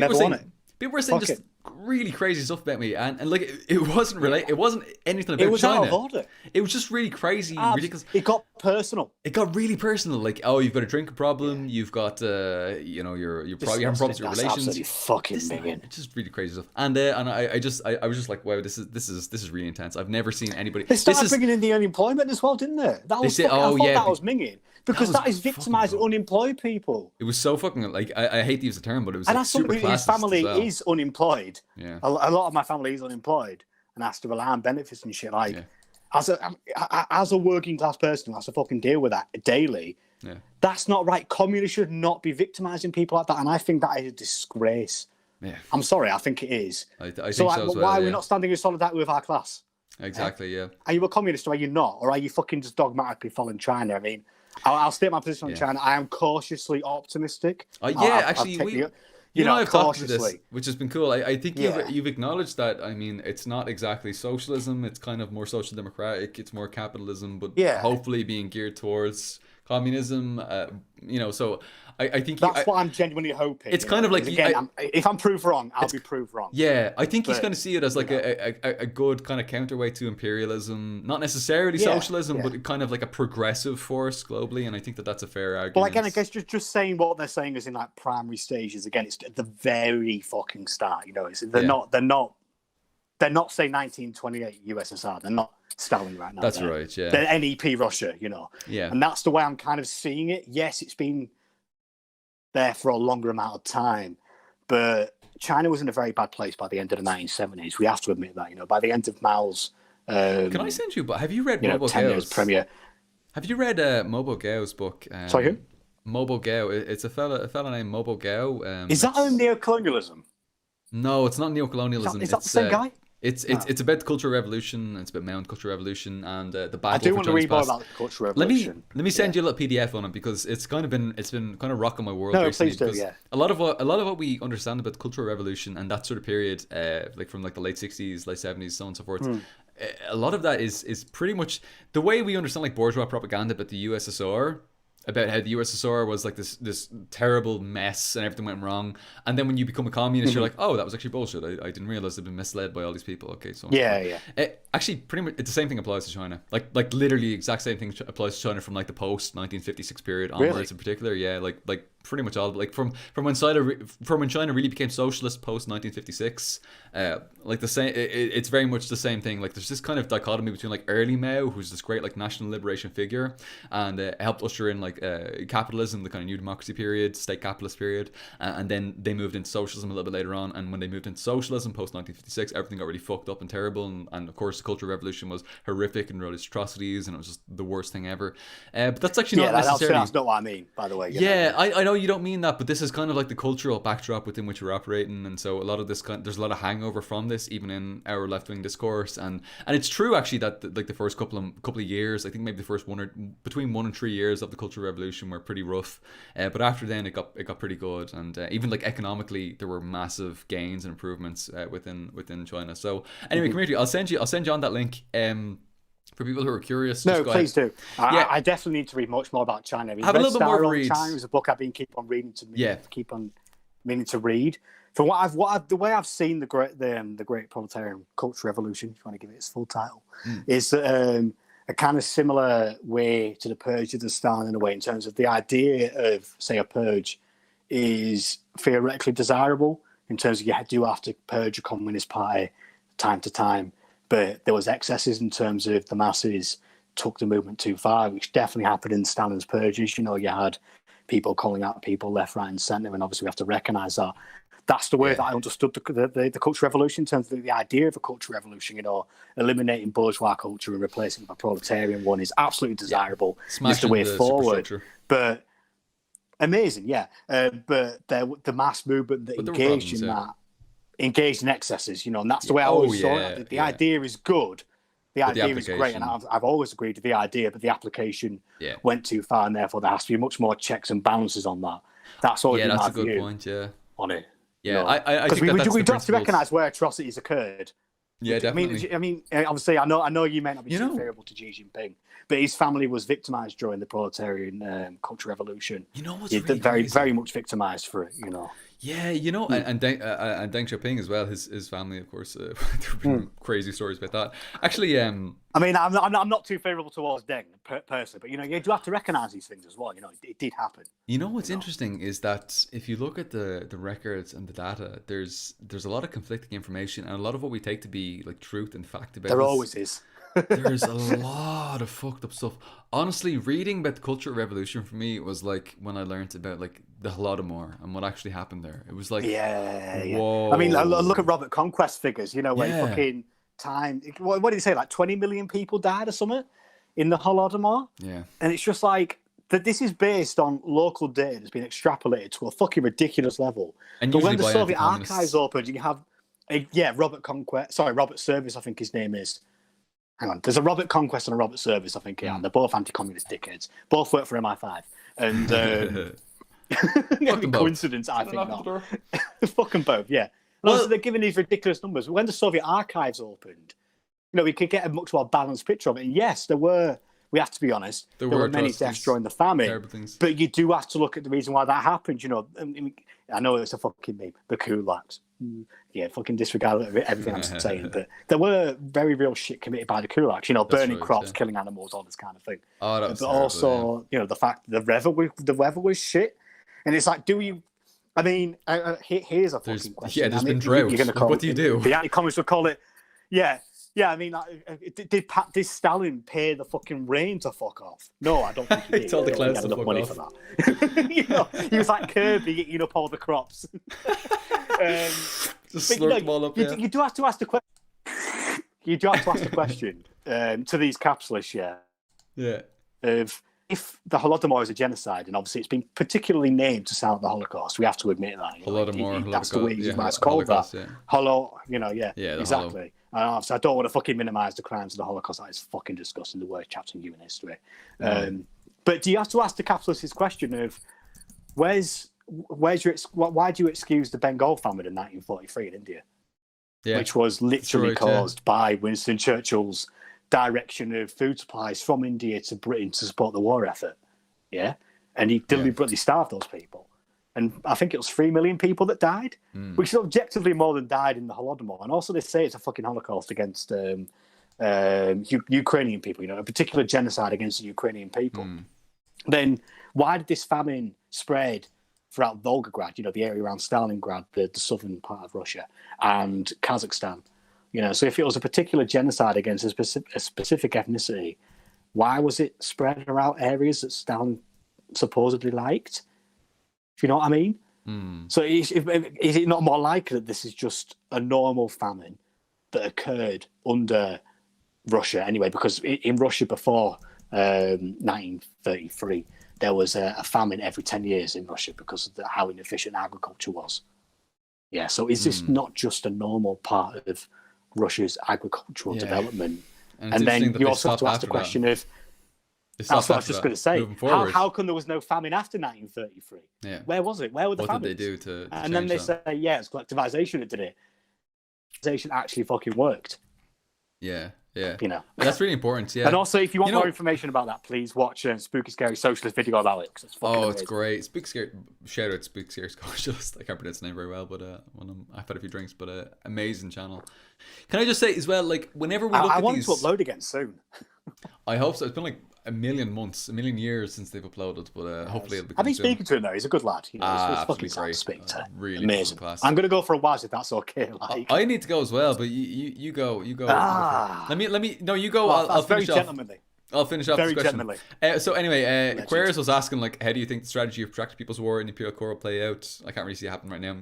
people were saying just really crazy stuff about me, and like it wasn't related. It wasn't anything about China. It was out of order. It was just really crazy, ridiculous. It got personal. It got really personal. Like, oh, you've got a drinking problem. You've got you're probably having problems with your relations. Absolutely fucking minging. It's just really crazy stuff. And I was just like, wow, this is really intense. I've never seen anybody. They started bringing in the unemployment as well, didn't they? That was that was minging. Because that is victimising unemployed people. It was so fucking like I hate to use the term, but it was. And like, as somebody whose family is unemployed, a lot of my family is unemployed and has to rely on benefits and shit. Like, as a working class person who has to fucking deal with that daily, that's not right. Communists should not be victimising people like that, and I think that is a disgrace. Yeah, I'm sorry, I think it is. I think so as well, why are we not standing in solidarity with our class? Exactly. Yeah. Are you a communist or are you not, or are you fucking just dogmatically following China? I mean. I'll state my position on China. I am cautiously optimistic. I've talked to this, which has been cool. I think you've acknowledged that. I mean, it's not exactly socialism. It's kind of more social democratic. It's more capitalism, but hopefully being geared towards communism. So I think that's what I'm genuinely hoping. It's kind of like again, if I'm proved wrong, I'll be proved wrong. Yeah, I think he's going to see it as like a good kind of counterweight to imperialism, not necessarily socialism, but kind of like a progressive force globally. And I think that's a fair argument. But again, I guess just saying what they're saying is in like primary stages. Again, it's at the very fucking start. They're not say 1928 USSR. They're not Stalin right now. That's right. Yeah, they're NEP Russia. Yeah, and that's the way I'm kind of seeing it. Yes, it's been there for a longer amount of time, but China was in a very bad place by the end of the 1970s. We have to admit that. By the end of Mao's, can I send you? But have you read Mobo Gao's premiere? Have you read Mobo Gao's book? Sorry, who? Mobo Gao. It's a fella named Mobo Gao. Is that neocolonialism? No, it's not neocolonialism. Is that the same guy? It's about the Cultural Revolution. It's about Mao and Cultural Revolution and the battle. I do want to read more about the Cultural Revolution. Let me send you a little PDF on it because it's been kind of rocking my world. No, recently. Please do. Yeah. A lot of what we understand about the Cultural Revolution and that sort of period, like from like the late 60s, late 70s, so on and so forth. A lot of that is pretty much the way we understand like bourgeois propaganda about the USSR. About how the USSR was like this terrible mess and everything went wrong, and then when you become a communist, you're like, oh, that was actually bullshit. I didn't realize I've been misled by all these people. Okay, so actually, pretty much, it's the same thing applies to China. Like literally, exact same thing applies to China from like the post 1956 period onwards in particular. Yeah, like pretty much all like from when China really became socialist post 1956. Like the same, it's very much the same thing. Like there's this kind of dichotomy between like early Mao, who's this great like national liberation figure, and helped usher in like capitalism, the kind of new democracy period, state capitalist period, and then they moved into socialism a little bit later on. And when they moved into socialism post 1956, everything got really fucked up and terrible, and of course the Cultural Revolution was horrific and wrote atrocities, and it was just the worst thing ever. But that's actually not necessarily. That's not what I mean, by the way. I know you don't mean that, but this is kind of like the cultural backdrop within which we're operating, and so a lot of this there's a lot of hangover from this, even in our left-wing discourse, and it's true actually that like the first couple of years, I think maybe the first between 1 and 3 years of the Cultural Revolution were pretty rough, but after then it got pretty good, and even like economically there were massive gains and improvements within China. So anyway, community, I'll send you on that link. For people who are curious, no, please do. I definitely need to read much more about China. Have a little bit more read. China is a book I've been keep on meaning to read. From the way I've seen the Great Proletarian Cultural Revolution, if you want to give it its full title, is a kind of similar way to the purge of the Stalin in a way, in terms of the idea of, say, a purge is theoretically desirable, in terms of you do have to purge a communist party time to time, but there was excesses in terms of the masses took the movement too far, which definitely happened in Stalin's purges. You had people calling out people left, right, and centre, and obviously we have to recognise that. That's the way that I understood the Cultural Revolution in terms of the idea of a cultural revolution. Eliminating bourgeois culture and replacing it with a proletarian one is absolutely desirable. It's the way forward. But amazing, but the mass movement that engaged in excesses, and that's the way I always saw it. The idea is good. The idea is great, and I've always agreed with the idea, but the application went too far, and therefore there has to be much more checks and balances on that. That's always been my view. That's a good point, on it. Yeah, I think we do have to recognise where atrocities occurred. Yeah, definitely. I mean, obviously, I know you may not be too favourable to Xi Jinping, but his family was victimised during the proletarian Cultural Revolution. What's really very, very much victimised for it. Yeah, and Deng Xiaoping as well. His family, of course, there have been crazy stories about that. Actually, I mean, I'm not too favourable towards Deng personally, but you do have to recognise these things as well. It did happen. What's interesting is that if you look at the records and the data, there's a lot of conflicting information, and a lot of what we take to be like truth and fact about. There always is. There's a lot of fucked up stuff. Honestly, reading about the Cultural Revolution for me was like when I learned about like the Holodomor and what actually happened there. It was like, whoa. I mean, look at Robert Conquest figures. Where fucking time. What did he say? Like 20 million people died or something in the Holodomor. Yeah. And it's just like that. This is based on local data that's been extrapolated to a fucking ridiculous level. And but when the Soviet archives opened, you have Robert Service, I think his name is. Hang on, there's a Robert Conquest and a Robert Service, I think. Yeah, they're both anti-communist dickheads. Both work for MI5. And coincidence, I think not. Fuck them both, yeah. So they're giving these ridiculous numbers. When the Soviet archives opened, we could get a much more balanced picture of it. And yes, there were. We have to be honest. There were many deaths during the famine, but you do have to look at the reason why that happened. I know it's a fucking meme, the kulaks. Yeah, fucking disregard everything I'm saying, but there were very real shit committed by the kulaks. Burning crops, killing animals, all this kind of thing. Oh, that was but also, the fact that the weather was shit, and it's like, do you? I mean, here's a fucking question. Yeah, there's been drought. What do you do? The anti-communists would call it. Yeah, I mean, did Stalin pay the fucking rain to fuck off? No, I don't think he did. He told the clouds to fuck money off. For that. He was like Kirby eating up all the crops. Just slurp them all up. You do have to ask the question. You do have to ask the question to these capitalists, of if the Holodomor is a genocide, and obviously it's been particularly named to sound the Holocaust, we have to admit that. Holodomor, that's the way it's called that. Yeah, exactly. So I don't want to fucking minimise the crimes of the Holocaust. That is fucking disgusting, the worst chapter in human history. But do you have to ask the capitalists this question of why do you excuse the Bengal famine in 1943 in India? Which was literally caused by Winston Churchill's direction of food supplies from India to Britain to support the war effort. Yeah. And he deliberately starved those people. And I think it was 3 million people that died, which is objectively more than died in the Holodomor. And also they say it's a fucking Holocaust against Ukrainian people, a particular genocide against the Ukrainian people. Then why did this famine spread throughout Volgograd, the area around Stalingrad, the southern part of Russia, and Kazakhstan? So if it was a particular genocide against a specific ethnicity, why was it spread around areas that Stalin supposedly liked? Do you know what I mean? So is it not more likely that this is just a normal famine that occurred under Russia anyway? Because in Russia before 1933, there was a famine every 10 years in Russia because of how inefficient agriculture was. Yeah, so is this not just a normal part of Russia's agricultural development? And then you also have to ask the question of, that's what I was just going to say. How come there was no famine after 1933? Yeah. Where was it? Where were the famines? What did they do to and then they say, it's collectivization that did it. Collectivization actually fucking worked. Yeah. That's really important. Yeah. And also, if you want more information about that, please watch Spooky Scary Socialist video about it. It's fucking it's great. Spooky Scary. Shout out Spooky Scary Socialist. I can't pronounce the name very well, but I've had a few drinks. But amazing channel. Can I just say as well, like whenever we look at these, I want to upload again soon. I hope so. It's been like a million years since they've uploaded, but hopefully it'll be. I've been speaking to him though. He's a good lad. He's fucking great. To speak to. Really amazing. Class. I'm gonna go for a while if that's okay. Like. I need to go as well, but you go. Let me. No, you go. Well, I'll very finish off. gentlemanly. I'll finish off Very this question. generally. So anyway, Aquarius was asking, like, how do you think the strategy of Protracted People's War in the Imperial Core will play out? I can't really see it happen right now.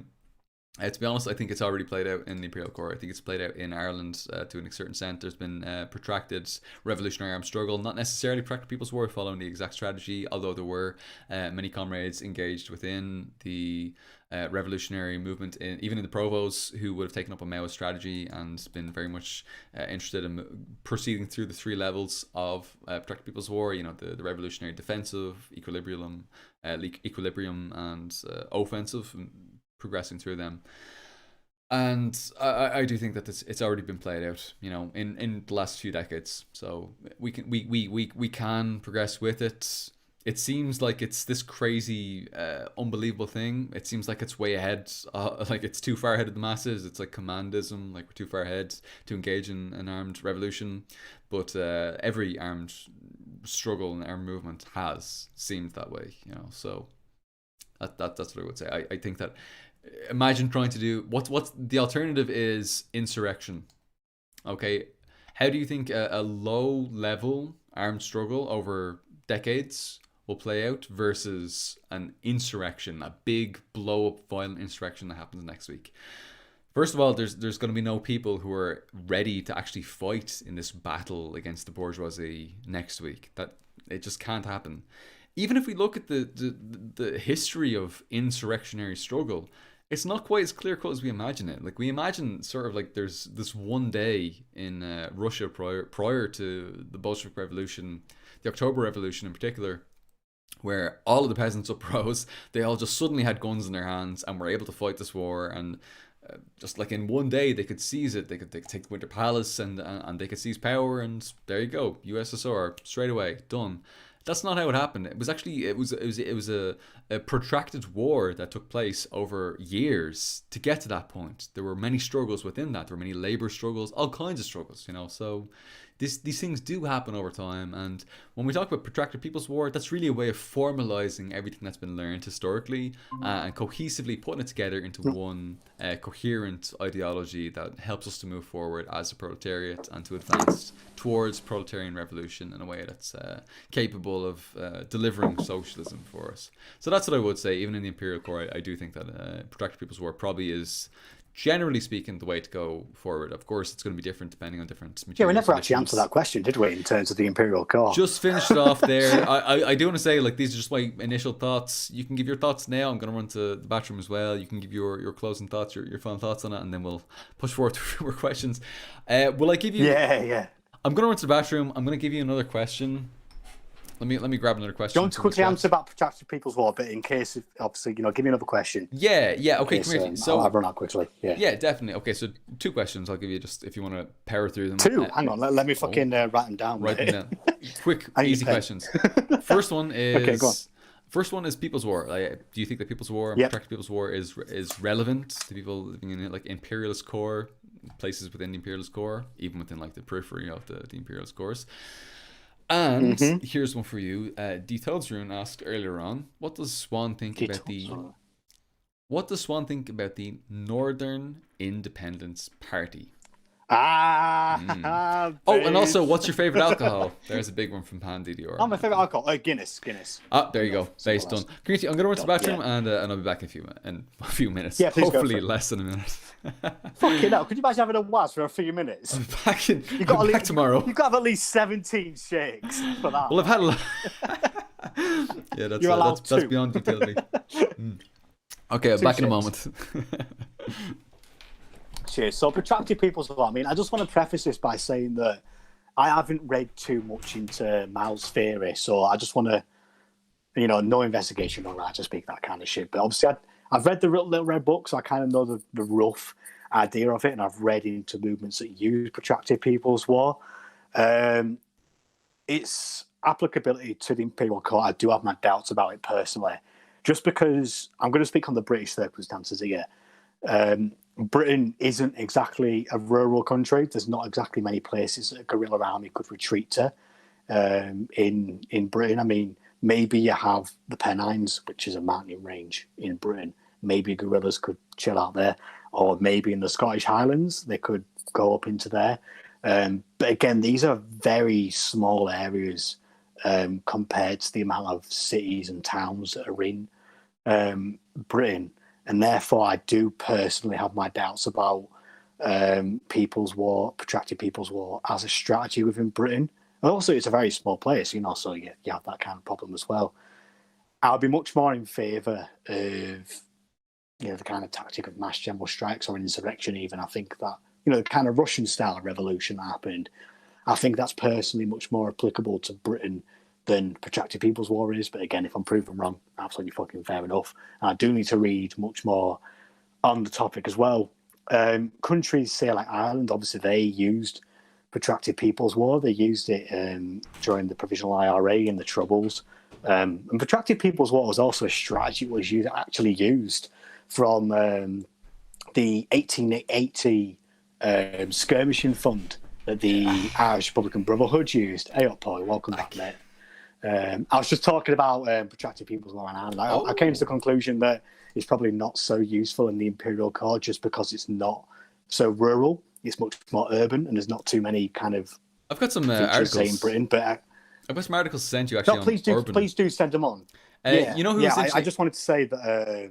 To be honest, I think it's already played out in the Imperial Core. I think it's played out in Ireland to a certain extent. There's been protracted revolutionary armed struggle, not necessarily Protracted People's War following the exact strategy, although there were many comrades engaged within the revolutionary movement, even in the Provos, who would have taken up a Maoist strategy and been very much interested in proceeding through the three levels of Protracted People's War. You know, the revolutionary defensive, equilibrium, and offensive, progressing through them. And I do think that it's already been played out, you know, in the last few decades. So we can progress with it. It seems like it's this crazy, unbelievable thing. It seems like it's way ahead, like it's too far ahead of the masses. It's like commandism, like we're too far ahead to engage in an armed revolution. But every armed struggle and armed movement has seemed that way, you know. So that's what I would say. I think that, imagine trying to do what's the alternative is insurrection. Okay, how do you think a low level armed struggle over decades will play out versus an insurrection, a big blow up violent insurrection that happens next week? First of all, there's going to be no people who are ready to actually fight in this battle against the bourgeoisie next week. That it just can't happen. Even if we look at the history of insurrectionary struggle, it's not quite as clear cut as we imagine it. Like, we imagine sort of like there's this one day in Russia prior to the Bolshevik Revolution, the October Revolution in particular, where all of the peasants uprose. They all just suddenly had guns in their hands and were able to fight this war. And just like in one day, they could seize it. They could take the Winter Palace and they could seize power. And there you go, USSR straight away done. That's not how it happened. It was actually it was a protracted war that took place over years to get to that point. There were many struggles within that. There were many labor struggles, all kinds of struggles, you know. So these things do happen over time. And when we talk about protracted people's war, that's really a way of formalizing everything that's been learned historically and cohesively putting it together into one coherent ideology that helps us to move forward as a proletariat and to advance towards proletarian revolution in a way that's capable of delivering socialism for us. So that's what I would say. Even in the Imperial Core, I do think that protracted people's war probably is, generally speaking, the way to go forward. Of course, it's going to be different depending on different materials. Yeah, we never actually answered that question, did we, in terms of the Imperial Core? Just finished it off there. I do want to say, like, these are just my initial thoughts. You can give your thoughts now. I'm going to run to the bathroom as well. You can give your closing thoughts, your final thoughts on it, and then we'll push forward to more questions. Will I give you... Yeah. I'm going to run to the bathroom. I'm going to give you another question. Let me grab another question. Don't quickly answer about protracted people's war, but in case, obviously, you know, give me another question. Yeah. Okay, come here. So I'll run out quickly. Yeah, definitely. Okay, so 2 questions. I'll give you, just if you want to power through them. 2. Hang on. Let me fucking write them down. Write them down. Quick, easy questions. First one is. Okay, go on. First one is People's War. Do you think that People's War, protracted People's War, is relevant to people living in like imperialist core, places within the imperialist core, even within like the periphery of the imperialist cores? And here's one for you. Detoadsrune asked earlier on, what does Swann think about the Northern Independence Party? Oh, and also, what's your favorite alcohol? There's a big one from Pan DDR. Oh, my favorite alcohol, Guinness. There you go. Base done. Community, I'm going to run to the bathroom and I'll be back in a few minutes. Yeah, please. Hopefully less than a minute. Fucking hell! Could you imagine having a was for a few minutes? I'm back tomorrow. You've got to have at least 17 shakes for that. Well, I've had a lot. Yeah, that's beyond utility. Okay, I'm back in a moment. Cheers. So, protracted people's war. I mean, I just want to preface this by saying that I haven't read too much into Miles' theory, so I just want to, you know, no investigation, no right to speak, that kind of shit. But obviously, I've read the Little Red Book, so I kind of know the rough idea of it, and I've read into movements that use protracted people's war. Its applicability to the Imperial Court, I do have my doubts about it personally, just because I'm going to speak on the British circumstances here. Britain isn't exactly a rural country. There's not exactly many places that a guerrilla army could retreat to in Britain. I mean, maybe you have the Pennines, which is a mountain range in Britain. Maybe guerrillas could chill out there. Or maybe in the Scottish Highlands, they could go up into there. But again, these are very small areas compared to the amount of cities and towns that are in Britain, and therefore I do personally have my doubts about protracted people's war as a strategy within Britain. And also, it's a very small place, so you have that kind of problem as well. I'll be much more in favour of the kind of tactic of mass general strikes or an insurrection even. I think that, the kind of Russian style of revolution that happened, I think that's personally much more applicable to Britain than protracted people's war is. But again, if I'm proven wrong, absolutely fucking fair enough. And I do need to read much more on the topic as well. Countries, say like Ireland, obviously they used protracted people's war. They used it during the Provisional IRA and the Troubles. And protracted people's war was also a strategy that was actually used from the 1880 skirmishing fund that the Irish Republican Brotherhood used. Hey up, Paul, welcome back, mate. I was just talking about protracted people's war in Ireland. I came to the conclusion that it's probably not so useful in the Imperial Court just because it's not so rural. It's much more urban, and there's not too many kind of. I've got some articles in Britain, but I've got some articles to send you actually. No, please do send them on. You know who? Yeah, I just wanted to say that.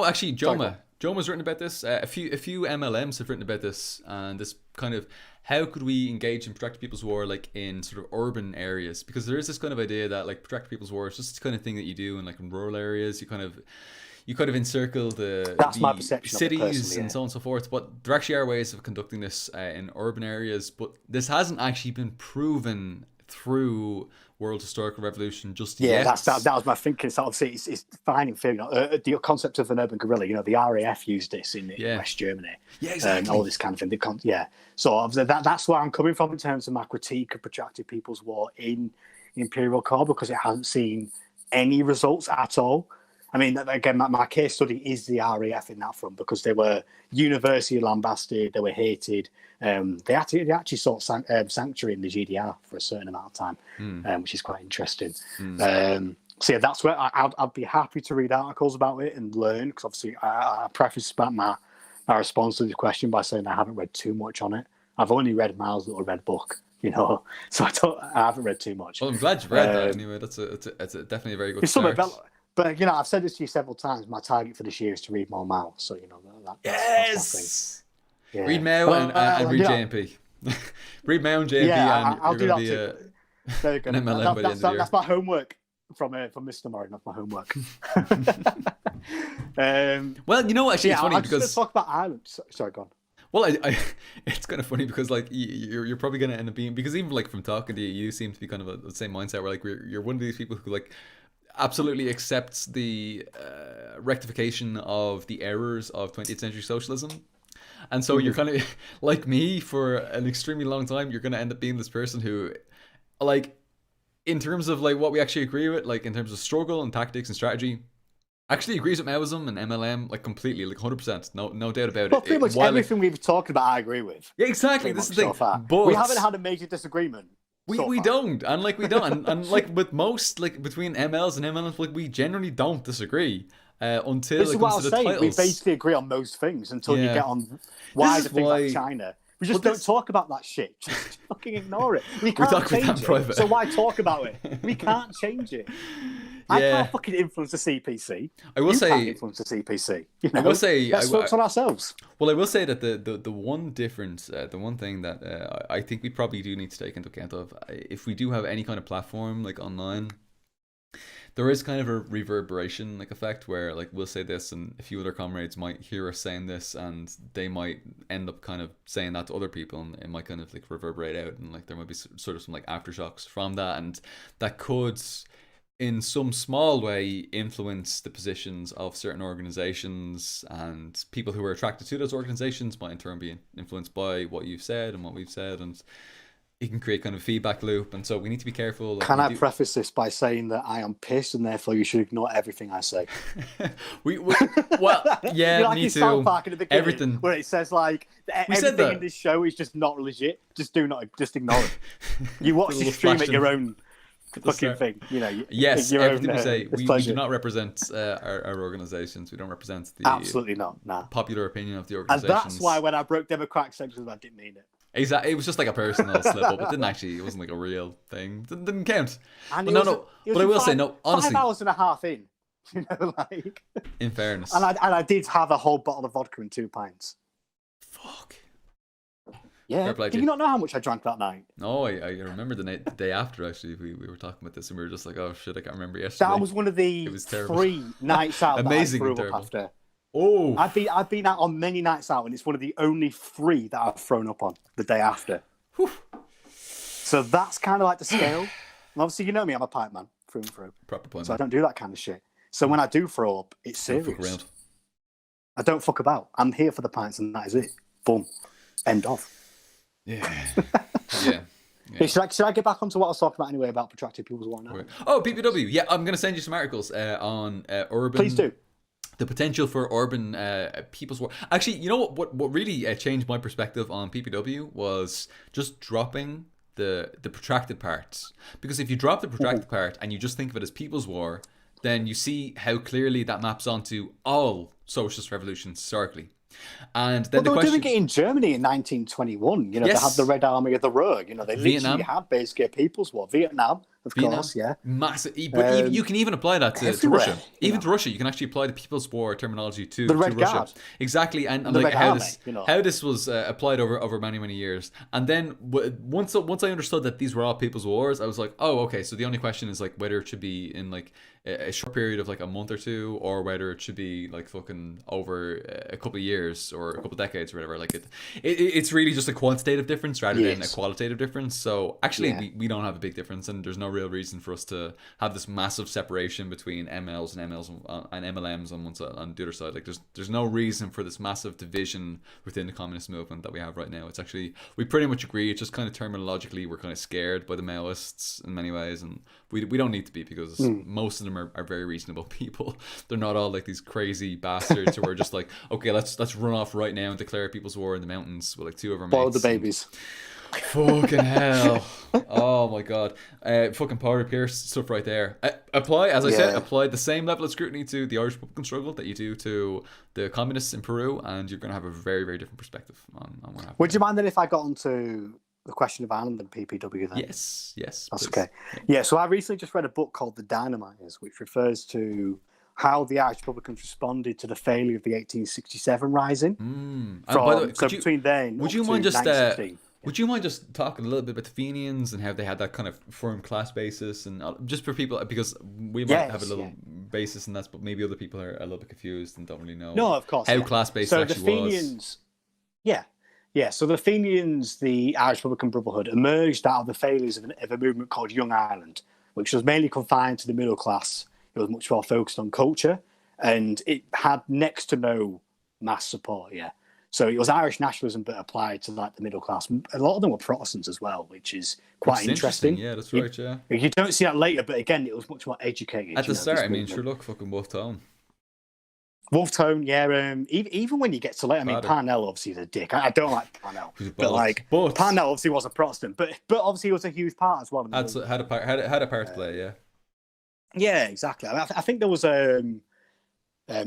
Actually, Joma's written about this. A few MLMs have written about this, and this kind of how could we engage in protracted people's war like in sort of urban areas, because there is this kind of idea that like protracted people's war is just the kind of thing that you do in like in rural areas. You kind of encircle the my perception cities and so on and so forth. But there actually are ways of conducting this in urban areas. But this hasn't actually been proven through World Historical Revolution just yet. That was my thinking. So obviously it's fine in theory. The concept of an urban guerrilla, the RAF used this in West Germany. Yeah, exactly. All this kind of thing. So obviously that's where I'm coming from in terms of my critique of protracted people's war in Imperial Court, because it hasn't seen any results at all. I mean, again, my case study is the RAF in that front, because they were universally lambasted, they were hated. They actually sought sanctuary in the GDR for a certain amount of time, which is quite interesting. So yeah, that's where I'd be happy to read articles about it and learn, because obviously I preface my response to the question by saying I haven't read too much on it. I've only read Miles' little red book, so I haven't read too much. Well, I'm glad you've read that anyway. It's definitely a very good start. But I've said this to you several times. My target for this year is to read more Mao. So that's yes. Yeah. Read Mao and read JMP. Read Mao and JMP, and I'll you're do going to be an MLM by the end of the year. That's my homework from Mr. Murray. That's my homework. Well, actually, it's funny I'm because just talk about Ireland. Sorry, go on. Well, it's kind of funny because like you're probably going to end up being, because even like from talking to you, you seem to be kind of the same mindset where like you're one of these people who like absolutely accepts the rectification of the errors of 20th century socialism. And so you're kind of like me for an extremely long time. You're going to end up being this person who, like, in terms of like what we actually agree with, like in terms of struggle and tactics and strategy, actually agrees with Maoism and MLM like completely, like 100%. No doubt about it. Well, pretty much everything we've talked about, I agree with. Yeah, exactly. This is the thing. So but we haven't had a major disagreement. We don't, and like we don't, and like with most, like between MLs and MLMs, like we generally don't disagree until this it is what comes I to was the saying. titles. We basically agree on most things until you get on wider things like China. We just don't talk about that shit. Just fucking ignore it. We can't change it. So why talk about it? We can't change it. I can't fucking influence the CPC. I will say, can't influence the CPC. I will say, let's focus on ourselves. Well, I will say that the one difference, the one thing that I think we probably do need to take into account of, if we do have any kind of platform like online, there is kind of a reverberation like effect where like we'll say this and a few other comrades might hear us saying this and they might end up kind of saying that to other people, and it might kind of like reverberate out, and like there might be sort of some like aftershocks from that, and that could in some small way influence the positions of certain organizations, and people who are attracted to those organizations might in turn be influenced by what you've said and what we've said, and it can create kind of a feedback loop. And so we need to be careful. Like, can I preface this by saying that I am pissed and therefore you should ignore everything I say? Well, yeah, like me in too. South Park at the beginning, everything where it says like everything in this show is just not legit. Just ignore it. You watch the stream at your own fucking thing, yes, everything we say, we do not represent our organizations. We don't represent the absolutely not. Nah. popular opinion of the organizations, and that's why when I broke democratic socialism, I didn't mean it. Exactly. It was just like a personal slip up. It didn't actually. It wasn't like a real thing. Didn't count. And But no. But I will say no. Honestly, 5 hours and a half in. Like. In fairness. And I did have a whole bottle of vodka and 2 pints. Fuck. Yeah. Did you not know how much I drank that night? No, I remember the day after, actually. We were talking about this and we were just like, oh shit, I can't remember yesterday. That was one of the 3 nights out Amazing that I and threw terrible. up after. Oh. I've been out on many nights out, and it's one of the only 3 that I've thrown up on the day after. Whew. So that's kind of like the scale. And obviously, you know me, I'm a pipe man through and through. Proper point. So I don't do that kind of shit. So when I do throw up, it's serious. Don't fuck around. I don't fuck about. I'm here for the pints, and that is it. Boom. End of. Yeah. Yeah. Should I get back onto what I was talking about anyway about protracted people's war now? Oh, PPW. Yeah, I'm going to send you some articles on urban. Please do. The potential for urban people's war. Actually, you know what really changed my perspective on PPW was just dropping the protracted parts. Because if you drop the protracted part and you just think of it as people's war, then you see how clearly that maps onto all socialist revolutions historically. And then they were doing it in Germany in 1921. You know, yes. They had the Red Army of the Rogue. You know, they literally had basically a people's war. Vietnam, of course, yeah. Massive. But you can even apply that to Russia. Even to Russia, you can actually apply the People's War terminology to Red Russia. Guard. Exactly, and the like Red how this was applied over many years. And then once I understood that these were all people's wars, I was like, oh, okay. So the only question is like whether it should be in like a short period of like a month or 2, or whether it should be like fucking over a couple of years or a couple of decades or whatever. Like it's really just a quantitative difference rather than a qualitative difference. So actually, we don't have a big difference, and there's no real reason for us to have this massive separation between MLs and MLMs on one side, on the other side. Like there's no reason for this massive division within the communist movement that we have right now. It's actually, we pretty much agree. It's just kind of terminologically we're kind of scared by the Maoists in many ways, and we don't need to be, because most of them are very reasonable people. They're not all like these crazy bastards who are just like, okay, let's run off right now and declare people's war in the mountains with like 2 of our mates. Follow the babies. Fucking hell. Oh my god. Fucking Power Pierce stuff right there. Apply the same level of scrutiny to the Irish Republican struggle that you do to the communists in Peru, and you're going to have a very, very different perspective on what happened. Would you mind then if I got onto the question of Ireland and PPW then? Yes. That's please. okay. Yeah, so I recently just read a book called The Dynamiters, which refers to how the Irish Republicans responded to the failure of the 1867 rising. Between then, would you mind just talking a little bit about the Fenians and how they had that kind of firm class basis, and just for people, because we might have a little basis in that, but maybe other people are a little bit confused and don't really know. No, of course, how class based it actually the Fenians, was. Yeah. So the Fenians, the Irish Republican Brotherhood, emerged out of the failures of a movement called Young Ireland, which was mainly confined to the middle class. It was much more focused on culture, and it had next to no mass support. Yeah. So it was Irish nationalism, but applied to like the middle class. A lot of them were Protestants as well, which is quite interesting. Yeah, that's right. You don't see that later, but again, it was much more educated. At the start, I mean, sure, look, fucking Wolf Tone. Wolf Tone, yeah. Even when you get to later, I mean, Parnell obviously is a dick. I don't like Parnell, but Parnell obviously was a Protestant, but obviously he was a huge part as well. Had a part to play, yeah. Yeah, exactly. I think there was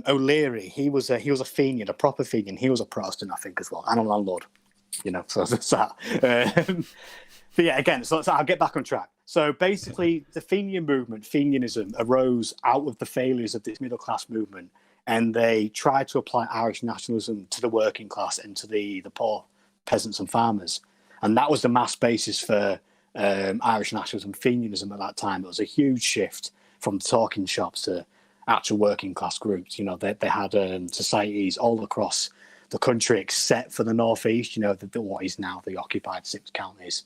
O'Leary. He was a Fenian, a proper Fenian. He was a Protestant, I think, as well, and a landlord. You know, so that's that. But yeah, again, so I'll get back on track. So basically, the Fenian movement, Fenianism, arose out of the failures of this middle class movement, and they tried to apply Irish nationalism to the working class and to the poor peasants and farmers, and that was the mass basis for Irish nationalism, Fenianism at that time. It was a huge shift from talking shops to actual working class groups. You know, they had societies all across the country except for the northeast. You know, what is now the occupied 6 counties.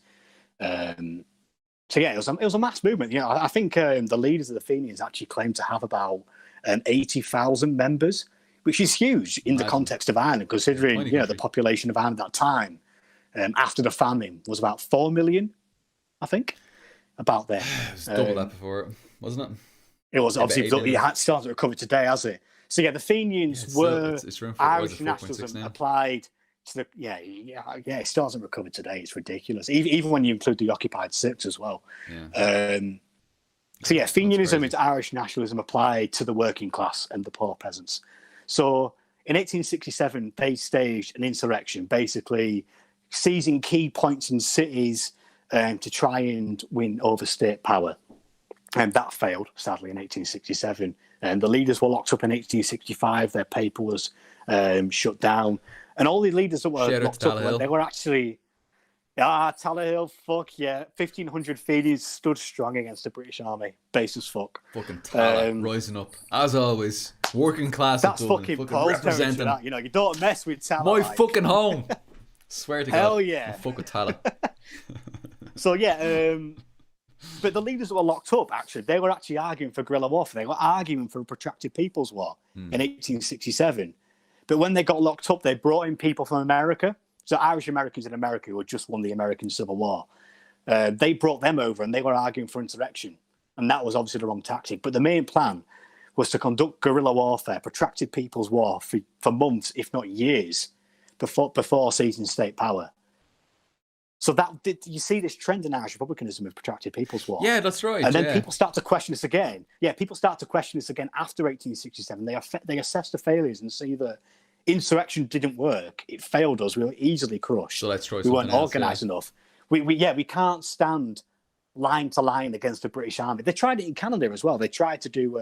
So yeah, it was a mass movement. You know, I think the leaders of the Fenians actually claimed to have about 80,000 members, which is huge in the context of Ireland, considering the population of Ireland at that time after the famine was about 4 million, I think, about there. It was double that before, wasn't it? It was obviously it still hasn't recovered today, has it? So yeah, the Fenians were Irish nationalism applied to the it still hasn't recovered today. It's ridiculous, even when you include the occupied 6 as well. Yeah. So yeah, Fenianism is Irish nationalism applied to the working class and the poor peasants. So in 1867, they staged an insurrection, basically seizing key points in cities to try and win over state power. And that failed, sadly, in 1867. And the leaders were locked up in 1865. Their paper was shut down. And all the leaders that were locked up, they were actually... Tallehill, fuck yeah. 1,500 Fenians stood strong against the British Army. Base as fuck. Fucking Tala, rising up. As always, working class. That's fucking Paul's territory, that. You know, you don't mess with Tala. My fucking home. Swear to God. Hell yeah. Fuck with Tala. So, yeah, but the leaders that were locked up, actually, they were actually arguing for guerrilla warfare. They were arguing for a protracted People's War in 1867. But when they got locked up, they brought in people from America. So Irish Americans in America who had just won the American Civil War. They brought them over and they were arguing for insurrection. And that was obviously the wrong tactic. But the main plan was to conduct guerrilla warfare, protracted People's War for months, if not years, before seizing state power. So you see this trend in Irish republicanism of protracted People's War. Yeah, that's right. And then people start to question this again. Yeah, people start to question this again after 1867. They assess the failures and see that insurrection didn't work. It failed us. We were easily crushed. So let's try we weren't organised enough. We can't stand line to line against the British Army. They tried it in Canada as well. They tried to do,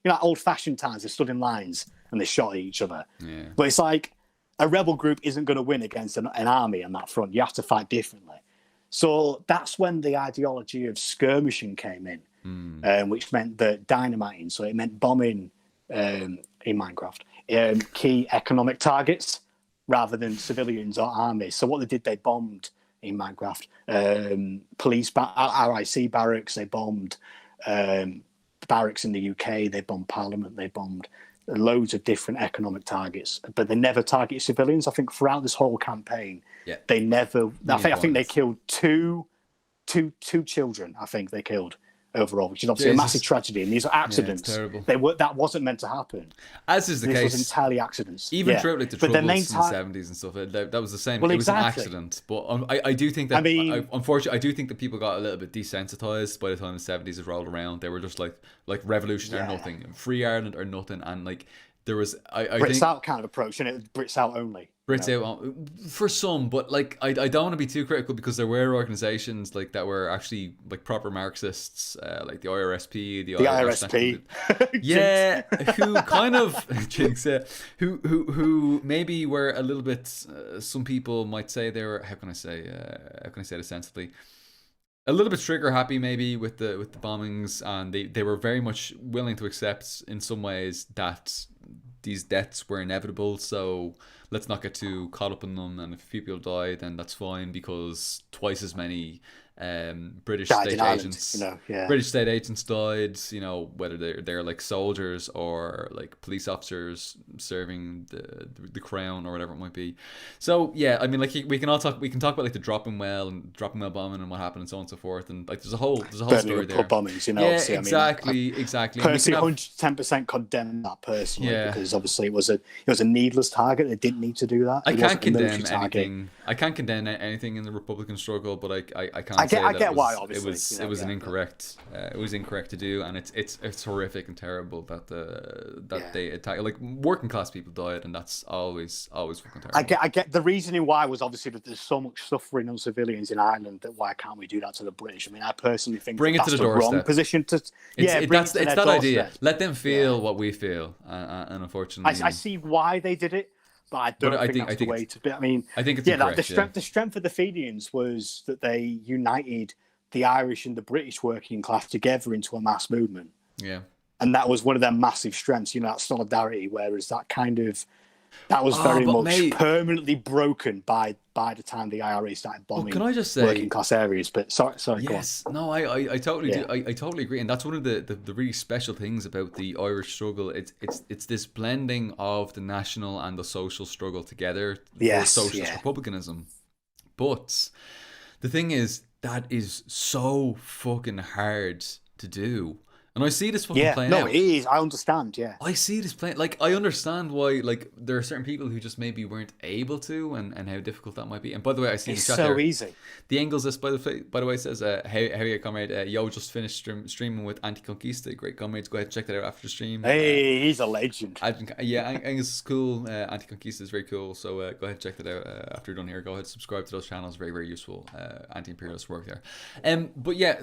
old-fashioned times. They stood in lines and they shot at each other. Yeah. But it's like a rebel group isn't going to win against an army on that front. You have to fight differently. So that's when the ideology of skirmishing came in, which meant that dynamiting. So it meant bombing in Minecraft. Key economic targets rather than civilians or armies. So what they did, they bombed in Minecraft police, RIC barracks, they bombed barracks in the UK, they bombed Parliament, they bombed loads of different economic targets, but they never targeted civilians. I think throughout this whole campaign, they never... I think they killed two children, I think they killed overall, which is obviously a massive tragedy, and these are accidents. That wasn't meant to happen. As is the case. This was entirely accidents. Even throughout like the Troubles in the 70s and stuff, that was the same. Well, it was an accident. But I do think that, unfortunately, I do think that people got a little bit desensitized by the time the 70s had rolled around. They were just like revolution or nothing, free Ireland or nothing, and like there was Brits out kind of approach, and it Brits out only. Brits out for some, but like I don't want to be too critical because there were organizations like that were actually like proper Marxists, like the IRSP, the IRSP, yeah, who kind of jinx, who maybe were a little bit. Some people might say they were. How can I say this sensibly? A little bit trigger happy maybe with the bombings, and they were very much willing to accept in some ways that these deaths were inevitable, so let's not get too caught up in them, and if people die then that's fine because twice as many British state agents British state agents died, whether they're like soldiers or like police officers serving the crown or whatever it might be. So yeah, I mean, like we can talk about like the dropping well bombing and what happened and so on and so forth, and like there's a whole story there. Bombings, yeah, exactly. Personally, 110% condemn that personally, because obviously it was a needless target. They didn't need to do that. I can't condemn anything. I can't condemn anything in the Republican struggle, but I can't. I get why. Obviously, it was an incorrect. It was incorrect to do, and it's horrific and terrible that they attack. Like working class people died, and that's always fucking terrible. I get the reasoning why was obviously that there's so much suffering on civilians in Ireland that why can't we do that to the British? I mean, I personally think bring it to the doorstep. Wrong position to. It's that idea. Let them feel what we feel, and unfortunately, I see why they did it. But I don't think that's the way to be. I mean, I think it's incorrect, the strength of the Fenians was that they united the Irish and the British working class together into a mass movement. Yeah. And that was one of their massive strengths, that solidarity, whereas that was very much permanently broken by the time the IRA started bombing working class areas. But sorry, yes, go on. No, I totally do. I totally agree, and that's one of the really special things about the Irish struggle. It's this blending of the national and the social struggle together for socialist republicanism. But the thing is, that is so fucking hard to do. And I see this fucking playing no, out. it is. I understand. Yeah, I see this playing. Like, I understand why. Like, there are certain people who just maybe weren't able to, and how difficult that might be. And by the way, I see it's in the chat so there, easy. the Engels list, by the way, says, how you comrade? Yo, just finished streaming with Anti-Conquista. Great comrades. Go ahead and check that out after the stream. Hey, he's a legend. Angus is cool. Anti-Conquista is very cool. So go ahead and check that out after you're done here. Go ahead and subscribe to those channels. Very, very useful anti-imperialist work there. But yeah.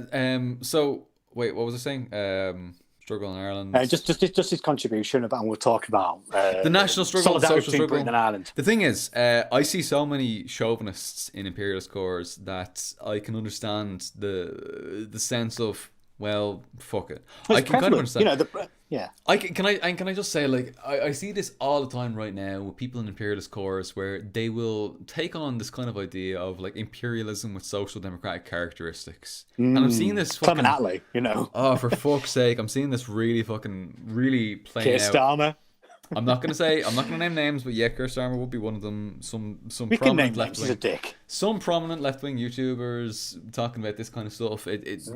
So wait, what was I saying? Struggle in Ireland. Just his contribution about, and we'll talk about the national struggle, the social struggle in Ireland. The thing is, I see so many chauvinists in imperialist cores that I can understand the sense of, well, fuck it. Well, I can kind of understand. Yeah. Can I just say, like, I see this all the time right now with people in imperialist cores where they will take on this kind of idea of like imperialism with social democratic characteristics, and I'm seeing this fucking Attlee, Oh, for fuck's sake! I'm seeing this really playing Keir out. Starmer. I'm not gonna name names, but yeah, Keir Starmer would be one of them. Some we prominent left wing. He's a dick. Some prominent left wing YouTubers talking about this kind of stuff. It's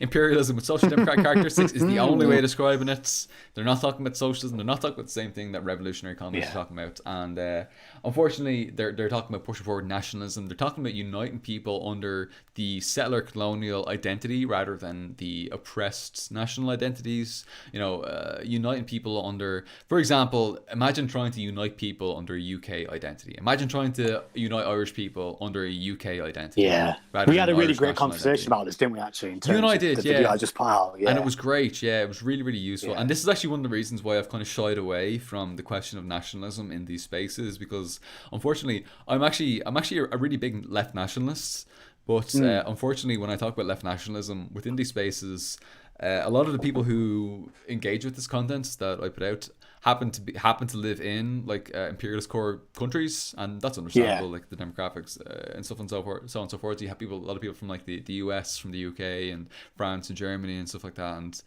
imperialism with social democratic characteristics is the only way of describing it. They're not talking about socialism. They're not talking about the same thing that revolutionary communists are talking about. And unfortunately, they're talking about pushing forward nationalism. They're talking about uniting people under the settler colonial identity rather than the oppressed national identities. Uniting people under, for example, imagine trying to unite people under a UK identity. Imagine trying to unite Irish people under a UK identity. Yeah, we had a really great conversation about this, didn't we? Actually, you and I did, video I just put out, and it was great. Yeah, it was really, really useful. Yeah. And this is actually one of the reasons why I've kind of shied away from the question of nationalism in these spaces, because unfortunately, I'm actually a really big left nationalist. But unfortunately, when I talk about left nationalism within these spaces, a lot of the people who engage with this content that I put out happen to live in like imperialist core countries, and that's understandable, like the demographics and stuff and so forth, so on and so forth. You have a lot of people from like the US, from the UK and France and Germany and stuff like that, and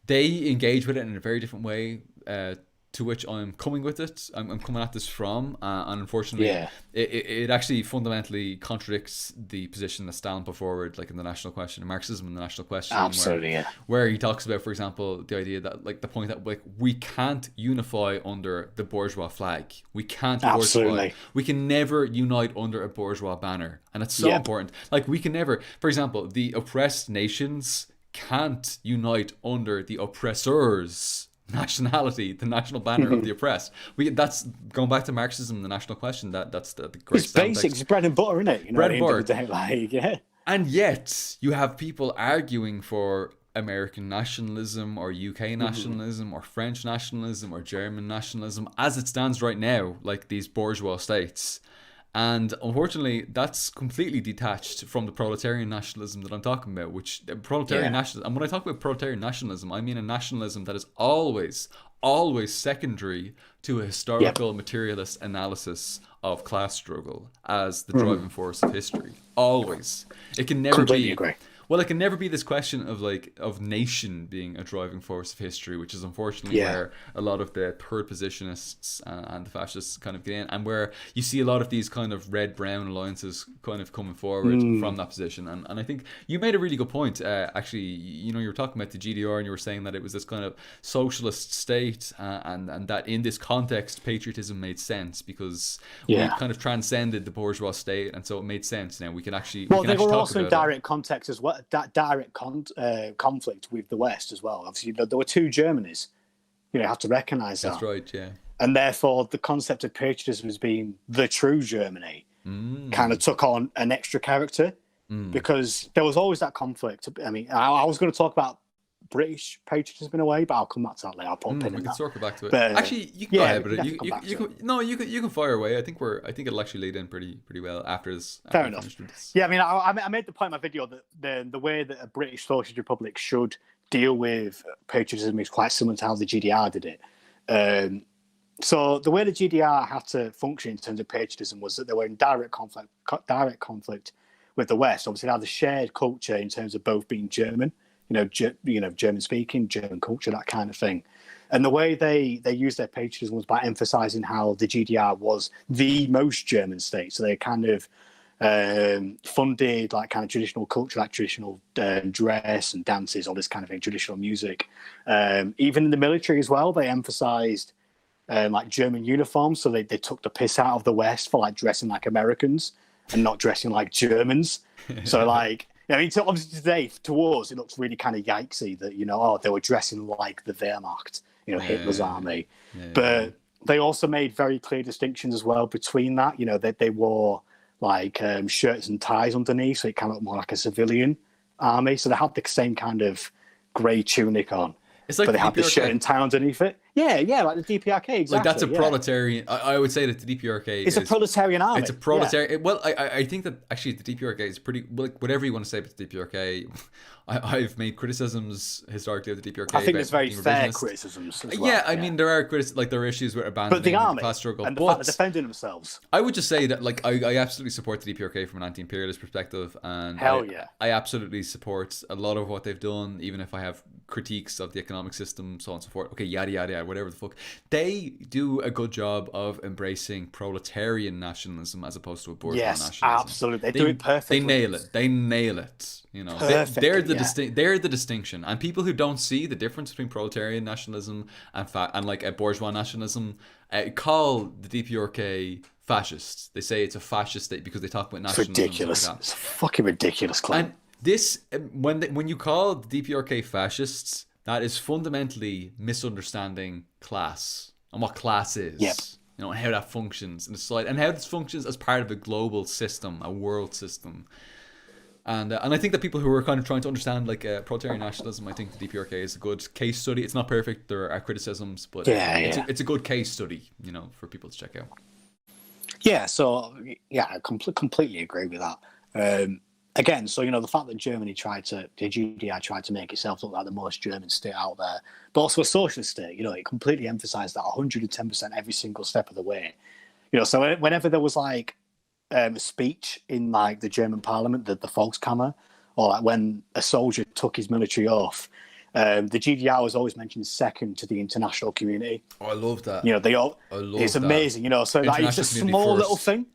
they engage with it in a very different way to which I'm coming with it. I'm coming at this from, and unfortunately, it actually fundamentally contradicts the position that Stalin put forward, like in the national question, Marxism in the national question. Absolutely, where he talks about, for example, the idea that, like, the point that, like, we can't unify under the bourgeois flag. We can't. Absolutely. We can never unite under a bourgeois banner, and it's so important. Like, we can never, for example, the oppressed nations can't unite under the oppressors' nationality, the national banner of the oppressed. That's going back to Marxism, the national question. That's the great. It's basic. It's bread and butter, isn't it? Bread and butter. Day, And yet you have people arguing for American nationalism or UK nationalism or French nationalism or German nationalism as it stands right now, like these bourgeois states. And unfortunately, that's completely detached from the proletarian nationalism that I'm talking about, which proletarian nationalism. And when I talk about proletarian nationalism, I mean a nationalism that is always secondary to a historical materialist analysis of class struggle as the driving force of history. Always. It can never Completely agree. Well, it can never be this question of nation being a driving force of history, which is unfortunately where a lot of the third positionists and the fascists kind of get in, and where you see a lot of these kind of red-brown alliances kind of coming forward from that position. And I think you made a really good point. Actually, you were talking about the GDR, and you were saying that it was this kind of socialist state, and that in this context, patriotism made sense because we kind of transcended the bourgeois state, and so it made sense. Now we can actually they were also in direct context as well. That direct conflict with the West as well. Obviously, there were two Germanys. You have to recognise that. That's right, yeah. And therefore, the concept of patriotism as being the true Germany kind of took on an extra character because there was always that conflict. I mean, I was going to talk about British patriotism in a way, but I'll come back to that later. I'll put a pin in we can that. circle back to it. But, actually, you can go ahead, but you you can fire away. I think it'll actually lead in pretty well after this. Fair enough. Yeah, I mean, I made the point in my video that the way that a British Socialist Republic should deal with patriotism is quite similar to how the GDR did it. So the way the GDR had to function in terms of patriotism was that they were in direct conflict with the West. Obviously, they had the shared culture in terms of both being German. German speaking, German culture, that kind of thing. And the way they used their patriotism was by emphasizing how the GDR was the most German state. So they kind of funded like kind of traditional culture, like traditional dress and dances, all this kind of thing, traditional music. Even in the military as well, they emphasized like German uniforms, so they took the piss out of the West for like dressing like Americans and not dressing like Germans. So like, I mean, obviously today to us it looks really kind of yikesy that, you know, oh, they were dressing like the Wehrmacht, you know, Hitler's army. But they also made very clear distinctions as well between that. You know, they wore like shirts and ties underneath, so it kind of looked more like a civilian army. So they had the same kind of grey tunic on. It's like but they have the shirt and tie underneath it. Yeah, like the DPRK, exactly. Like that's a proletarian. I would say that the DPRK is a proletarian army. It's a proletarian. Well, I think that actually the DPRK is pretty, like, whatever you want to say about the DPRK. I've made criticisms historically of the DPRK. I think there's very fair criticisms as well. I mean, there are there are issues with abandoning the army, class struggle, and the fact of defending themselves. I would just say that, like, I absolutely support the DPRK from an anti-imperialist perspective, and I absolutely support a lot of what they've done, even if I have critiques of the economic system, so on and so forth. Okay, yada yada yada, whatever the fuck. They do a good job of embracing proletarian nationalism as opposed to a bourgeois nationalism. Yes, absolutely. They do it perfectly. They nail it. You know, they're the distinction, and people who don't see the difference between proletarian nationalism and like a bourgeois nationalism call the DPRK fascist. They say it's a fascist state because they talk about nationalism. It's ridiculous. It's a fucking ridiculous claim. And this, when you call the DPRK fascists, that is fundamentally misunderstanding class and what class is. Yep. You know, and how that functions in the society, and how this functions as part of a global system, a world system. And I think that people who are kind of trying to understand like proletarian nationalism, I think the DPRK is a good case study. It's not perfect. There are criticisms, but it's a good case study, you know, for people to check out. Yeah, so I completely agree with that. Again, so, you know, the fact that the GDR tried to make itself look like the most German state out there, but also a socialist state, you know, it completely emphasized that 110% every single step of the way. You know, so whenever there was like a speech in like the German parliament, the Volkskammer, or like when a soldier took his military oath, the GDR was always mentioned second to the international community. Oh, I love that. You know, it's amazing, you know, so like, it's a small little thing.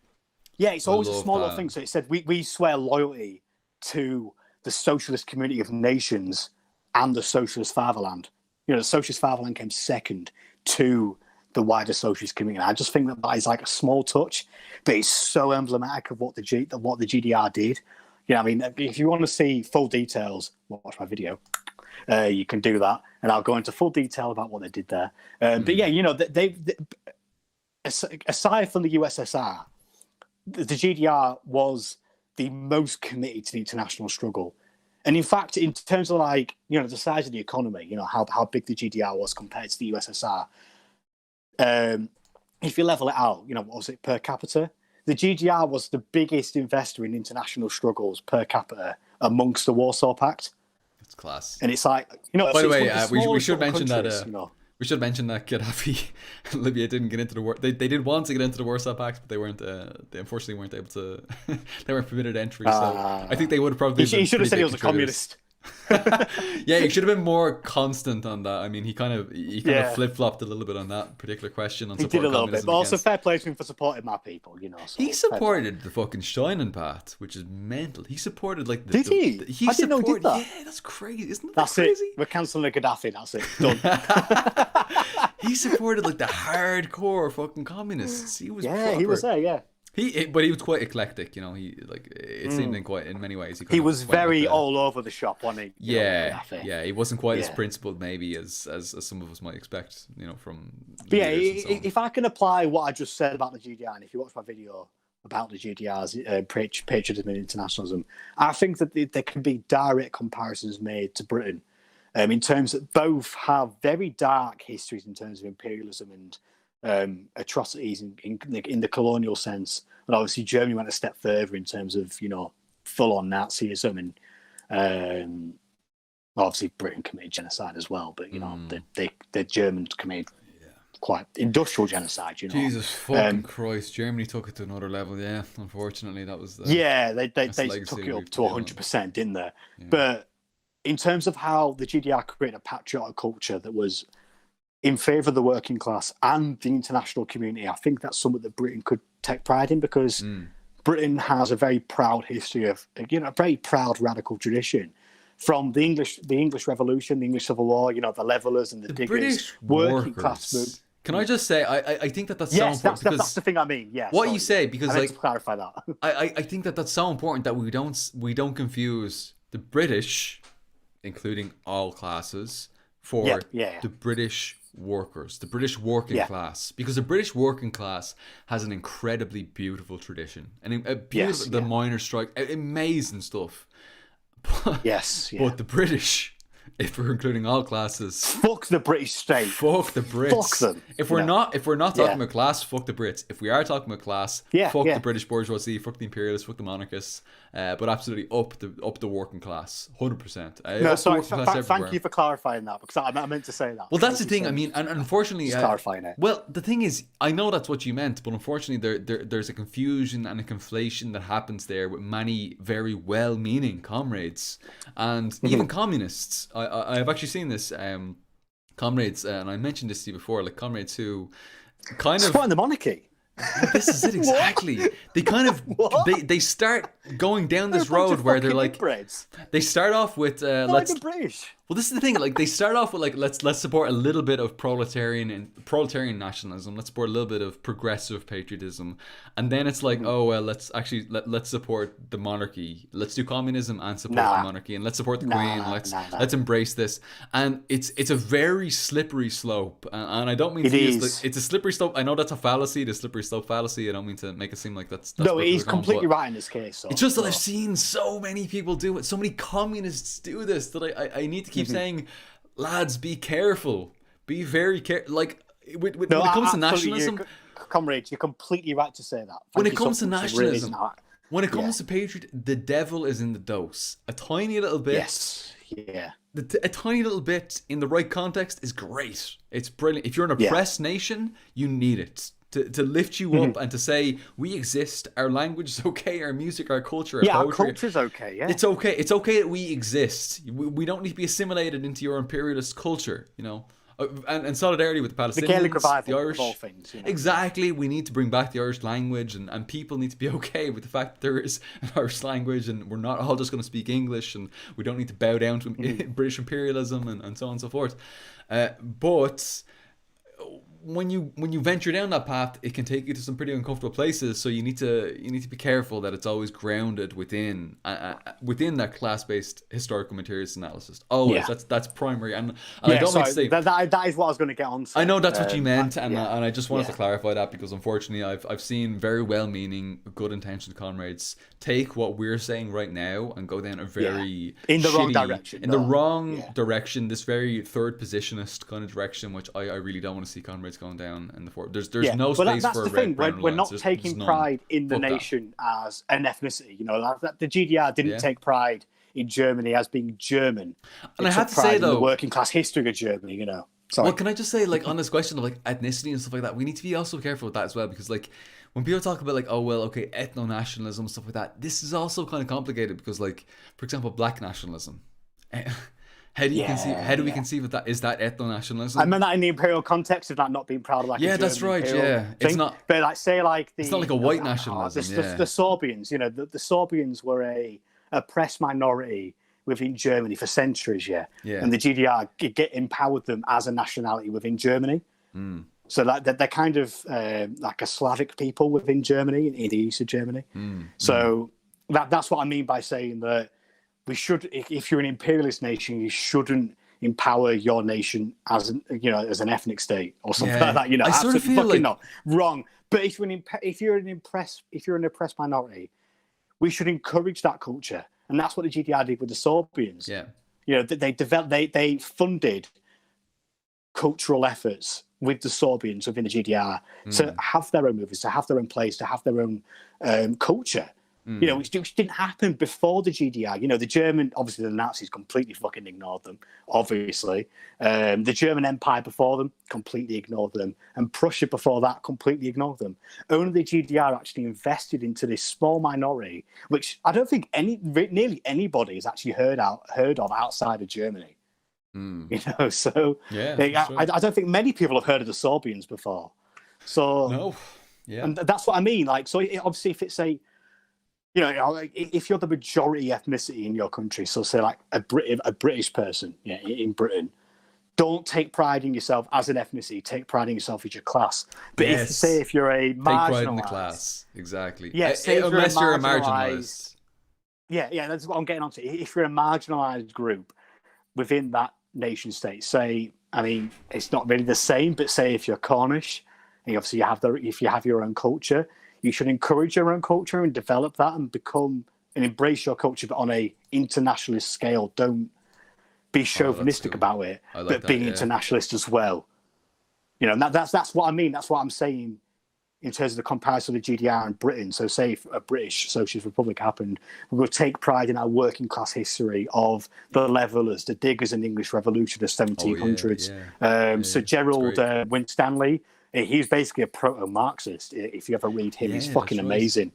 Yeah, it's always a small little thing. So it said, we swear loyalty to the socialist community of nations and the socialist fatherland. You know, the socialist fatherland came second to the wider socialist community. I just think that is like a small touch, but it's so emblematic of what the GDR did. You know, I mean, if you want to see full details, watch my video. You can do that, and I'll go into full detail about what they did there. But yeah, you know, they aside from the USSR, the GDR was the most committed to the international struggle. And in fact, in terms of like, you know, the size of the economy, you know, how big the GDR was compared to the USSR, if you level it out, you know, what was it per capita? The GDR was the biggest investor in international struggles per capita amongst the Warsaw Pact. That's class. And it's like, you know, by the way, we should mention that you know, we should mention that Gaddafi and Libya didn't get into the war. They did want to get into the Warsaw Pact, but they weren't. They unfortunately weren't able to. They weren't permitted entry. So I think they would have probably. He should have said he was a communist. Yeah, he should have been more constant on that. I mean, he kind of flip flopped a little bit on that particular question. He did a little bit, but also fair play to him for supporting my people. You know, so he supported the fucking Steinen path, which is mental. He supported like did he? I didn't know he did that. Yeah, that's crazy, isn't that? That's crazy? It. We're cancelling Gaddafi. That's it. Done. He supported like the hardcore fucking communists. He was he was there. Yeah. But he was quite eclectic, you know. It seemed in many ways. He was very all over the shop, wasn't he? Yeah. He wasn't quite as principled, maybe, as some of us might expect, you know, from. But yeah, if I can apply what I just said about the GDR, and if you watch my video about the GDR's patriotism and internationalism, I think that there can be direct comparisons made to Britain, in terms that both have very dark histories in terms of imperialism and atrocities in the colonial sense, and obviously Germany went a step further in terms of, you know, full-on Nazism, and obviously Britain committed genocide as well. But you know, the Germans committed quite industrial genocide. You know, Jesus fucking Christ, Germany took it to another level. Yeah, unfortunately, that was they took it up to 100%, didn't they? Yeah. But in terms of how the GDR created a patriotic culture that was in favour of the working class and the international community, I think that's something that Britain could take pride in, because Britain has a very proud history of, a very proud radical tradition from the English Revolution, the English Civil War. The levelers and the diggers, British working class movement. Can I just say, I think that's so important. That's the thing I mean. Yeah. What you say, because I meant to clarify that. I think that's so important that we don't confuse the British, including all classes, for the British workers, the British working class, because the British working class has an incredibly beautiful tradition, and a beautiful the miners' strike, amazing stuff. But, but the British, if we're including all classes, fuck the British state. Fuck the Brits. Fuck them. If we're not talking about class, fuck the Brits. If we are talking about class, fuck the British bourgeoisie, fuck the imperialists, fuck the monarchists. But absolutely up the working class, 100%. No, sorry. Thank you for clarifying that, because I meant to say that. Well, that's the thing. I mean, and unfortunately, just clarifying it. Well, the thing is, I know that's what you meant, but unfortunately, there's a confusion and a conflation that happens there with many very well-meaning comrades and even communists. I've actually seen this, comrades, and I mentioned this to you before, like comrades who kind of supporting the monarchy. This is it exactly. They kind of they start going down this road where they're like inbreds. They start off with let's British. Well, this is the thing. Like they start off with like let's support a little bit of proletarian nationalism. Let's support a little bit of progressive patriotism, and then it's like, oh well, let's support the monarchy. Let's do communism and support the monarchy, and let's support the Queen. Let's embrace this. And it's a very slippery slope, and I don't mean to use it's a slippery slope. I know that's a fallacy, the slippery slope fallacy. I don't mean to make it seem like that's no. He's completely right in this case. So, it's just that I've seen so many people do it. So many communists do this that I need to keep saying, lads, be careful, be very careful. Like when it comes to nationalism, comrades, you're completely right to say that. When it comes to nationalism, when it comes to patriot, the devil is in the dose. A tiny little bit. Yes. Yeah. A tiny little bit in the right context is great. It's brilliant. If you're an oppressed nation, you need it. To lift you up and to say, we exist, our language is okay, our music, our culture, our poetry. Our culture's okay, It's okay. It's okay that we exist. We don't need to be assimilated into your imperialist culture, And solidarity with the Palestinians, the Gaelic revival, the Irish. Of all things, Exactly. We need to bring back the Irish language, and people need to be okay with the fact that there is an Irish language, and we're not all just going to speak English, and we don't need to bow down to British imperialism and so on and so forth. But when you venture down that path, it can take you to some pretty uncomfortable places. So you need to be careful that it's always grounded within that class-based historical materialist analysis. Always, that's primary. And I don't mean to say that is what I was going to get on to. I know that's what you meant, and I just wanted to clarify that, because unfortunately I've seen very well-meaning, good-intentioned comrades take what we're saying right now and go down a very in the wrong direction. In the wrong direction, this very third positionist kind of direction, which I really don't want to see comrades going down. And there's no space for a red, brown, we're not taking pride in the nation as an ethnicity. The GDR didn't take pride in Germany as being German. And I have to say, though, the working class history of Germany, Sorry. Well, can I just say, like, on this question of like ethnicity and stuff like that, we need to be also careful with that as well, because like when people talk about like, oh well, okay, ethno-nationalism and stuff like that, this is also kind of complicated, because like, for example, black nationalism. How do we conceive of that? Is that ethno-nationalism? I meant that in the imperial context of that not being proud of like. Yeah, that's right. Yeah, it's not. But like, say like it's not like a white nationalism. The Sorbians, the Sorbians were a oppressed minority within Germany for centuries. Yeah. And the GDR empowered them as a nationality within Germany. So like they're kind of like a Slavic people within Germany, in the east of Germany. So that's what I mean by saying that. We should, if you're an imperialist nation, you shouldn't empower your nation as an ethnic state or something like that. I sort of feel like not wrong. But if you're an oppressed minority, we should encourage that culture, and that's what the GDR did with the Sorbians. They funded cultural efforts with the Sorbians within the GDR to have their own movies, to have their own plays, to have their own culture. Which didn't happen before the GDR. The German, obviously the Nazis completely fucking ignored them, obviously. The German Empire before them completely ignored them. And Prussia before that completely ignored them. Only the GDR actually invested into this small minority, which I don't think nearly anybody has actually heard of outside of Germany. So I don't think many people have heard of the Sorbians before. So no. And that's what I mean. Like, so obviously if it's You know, like, if you're the majority ethnicity in your country, so say like a British person, yeah, in Britain, don't take pride in yourself as an ethnicity. Take pride in yourself as your class. But if you're a marginalized, take pride in the class, exactly. Yeah, unless you're a marginalized. Yeah, that's what I'm getting onto. If you're a marginalized group within that nation state, say, I mean, it's not really the same, but say if you're Cornish, and obviously if you have your own culture, you should encourage your own culture and develop that and become and embrace your culture, but on a internationalist scale. Don't be chauvinistic about it, but being internationalist as well. You know, and that's what I mean. That's what I'm saying in terms of the comparison of the GDR and Britain. So say if a British Socialist Republic happened, we would take pride in our working class history of the Levellers, the Diggers and English Revolution of 1700s. Sir Gerald Winstanley, he was basically a proto-Marxist. If you ever read him, he's fucking amazing.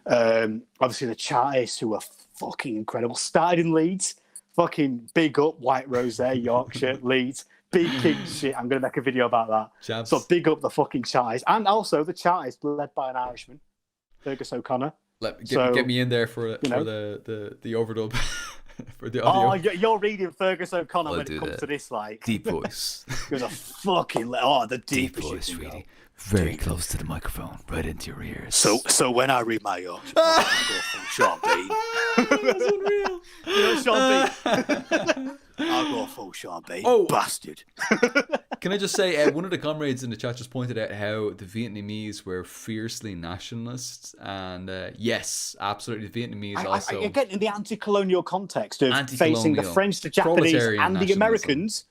Obviously the Chartists, who are fucking incredible, started in Leeds. Fucking big up White Rose there, Yorkshire, Leeds. Big king shit. I'm going to make a video about that. Jabs. So big up the fucking Chartists. And also the Chartists led by an Irishman, Fergus O'Connor. Get me in there for the overdub. For the audio. Oh, you're reading Fergus O'Connor when it comes to this, like... Deep voice. It was a fucking... Oh, the deep voice reading. Very close to the microphone, right into your ears. So when I read my Yorkshire, I go full Sean Bean. That's unreal. You know Sean Bean? I'll go full Sean Bean. Oh, bastard. Can I just say, one of the comrades in the chat just pointed out how the Vietnamese were fiercely nationalists. And yes, absolutely, the Vietnamese also... Again, in the anti-colonial context of facing the French, the Japanese, and the Americans,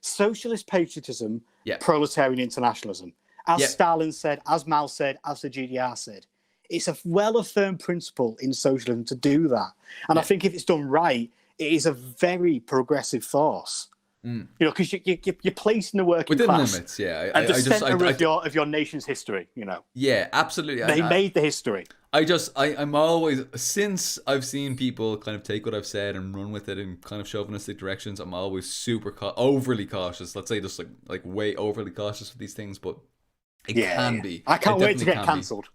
socialist patriotism, proletarian internationalism. As Stalin said, as Mao said, as the GDR said. It's a well-affirmed principle in socialism to do that. And I think if it's done right, it is a very progressive force. You know, because you're placing the working within class limits, at the center of your nation's history. You know, absolutely. They made the history. I'm always, since I've seen people kind of take what I've said and run with it in kind of chauvinistic directions, I'm always super overly cautious. Let's say just like way overly cautious with these things, but it can be. I can't wait to get cancelled.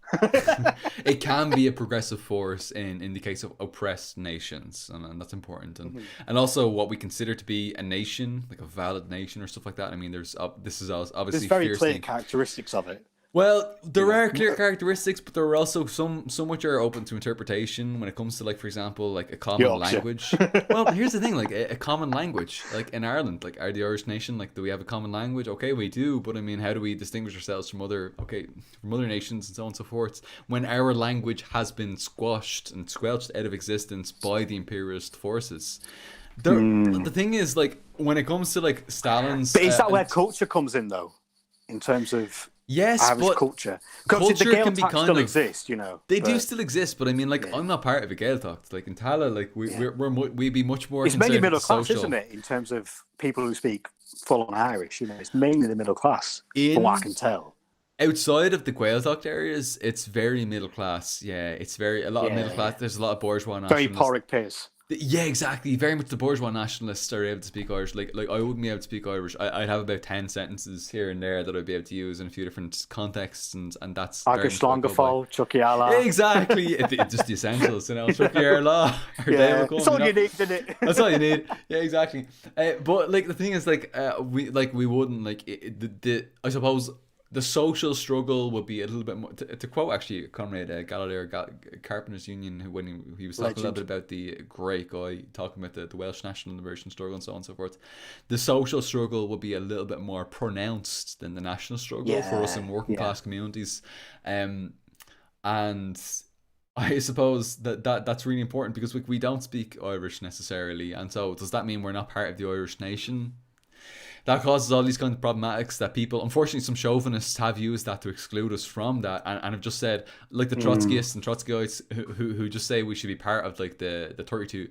It can be a progressive force in the case of oppressed nations, and that's important. And also what we consider to be a nation, like a valid nation or stuff like that. I mean, this is obviously there's very clear characteristics of it. Well, there are clear characteristics, but there are also some which are open to interpretation when it comes to, like, for example, like a common language. Well, here's the thing, like a common language, like in Ireland, like are the Irish nation, like, do we have a common language? Okay, we do, but I mean, how do we distinguish ourselves from other nations and so on and so forth when our language has been squashed and squelched out of existence by the imperialist forces? The thing is, like, when it comes to like Stalin's, but is that where culture comes in, though, in terms of? Yes, Irish but culture can be kind still of exist, you know. They do still exist, but I mean, like, I'm not part of a Gaeltacht. Like in Tala, like we'd be much more. It's mainly middle class, isn't it? In terms of people who speak full-on Irish, you know, it's mainly the middle class, from what I can tell. Outside of the Gaeltacht areas, it's very middle class. Yeah, it's a lot of middle class. There's a lot of bourgeois nationalists. Very Porrick Pierce. Yeah, exactly. Very much the bourgeois nationalists are able to speak Irish. Like I wouldn't be able to speak Irish. I'd have about 10 sentences here and there that I'd be able to use in a few different contexts, and that's Agus Slongafol, Chucky Ala. Exactly. Just the essentials, you know. Chucky Ala. That's all you need, isn't it? That's all you need. Yeah, exactly. But like the thing is, like we wouldn't like I suppose. The social struggle would be a little bit more, to quote actually Comrade Gallagher, Carpenters Union, who when he was talking a little bit about the great guy talking about the Welsh national liberation struggle and so on and so forth. The social struggle would be a little bit more pronounced than the national struggle for us in working class communities, and I suppose that's really important because we don't speak Irish necessarily, and so does that mean we're not part of the Irish nation? That causes all these kinds of problematics that people, unfortunately, some chauvinists have used that to exclude us from that, and have just said, like the Trotskyists and Trotskyites, who just say we should be part of like the 32,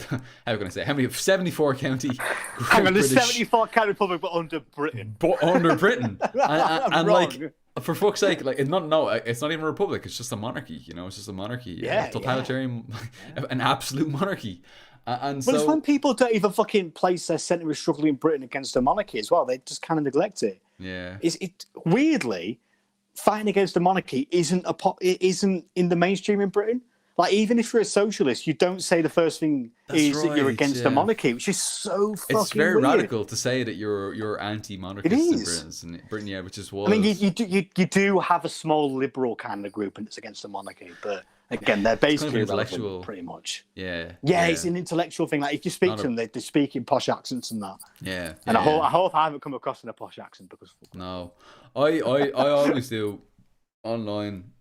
how can I say, how many, 74 county. Hang on, the 74 county republic, but under Britain. Under Britain, and like. For fuck's sake, like it's not even a republic. It's just a monarchy. You know, it's just a monarchy. A totalitarian, an absolute monarchy. And but it's when people don't even fucking place their centre of struggle in Britain against the monarchy as well. They just kind of neglect it. Yeah. It weirdly, fighting against the monarchy isn't in the mainstream in Britain. Like, even if you're a socialist, you don't say the first thing that you're against the monarchy, which is so fucking It's very weird. radical to say that you're anti-monarchist in Britain, yeah, which is what. I mean, you do have a small liberal kind of group that's against the monarchy, but again, they're basically kind of intellectual, pretty much. Yeah, it's an intellectual thing. Like, if you speak to them, they speak in posh accents and that. Yeah, and I hope I haven't come across in a posh accent because. No, I always do online.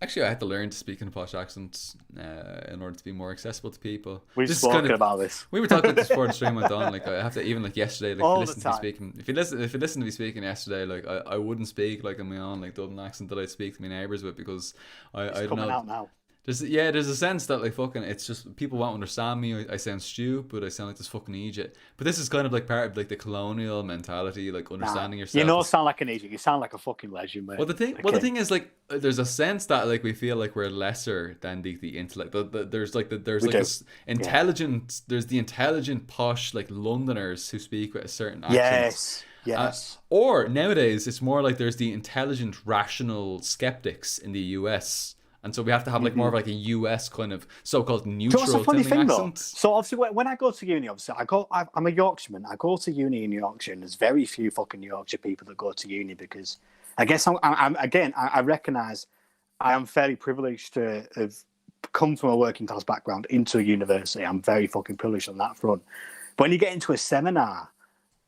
Actually, I had to learn to speak in a posh accent in order to be more accessible to people. We've spoken about this. We were talking about this before the stream went on. Like, I have to, even like yesterday, like, all listen the time. To me speaking. If you listen to me speaking yesterday, like, I wouldn't speak like in my own like Dublin accent that I speak to my neighbours with, because I don't know. Out now. There's a sense that, like, fucking, it's just people won't understand me. I sound stupid. I sound like this fucking idiot. But this is kind of like part of like the colonial mentality, like understanding yourself. You don't sound like an idiot. You sound like a fucking legend, mate. Well, the thing is, like, there's a sense that, like, we feel like we're lesser than the intellect. There's this intelligent. There's the intelligent posh, like, Londoners who speak with a certain accent. Yes. Or nowadays, it's more like there's the intelligent, rational skeptics in the US. And so we have to have like more of like a US kind of so-called neutral accent. Though? So obviously when I go to uni, obviously I'm a Yorkshireman. I go to uni in Yorkshire, and there's very few fucking Yorkshire people that go to uni, because I guess I recognise I am fairly privileged to have come from a working class background into a university. I'm very fucking privileged on that front. But when you get into a seminar,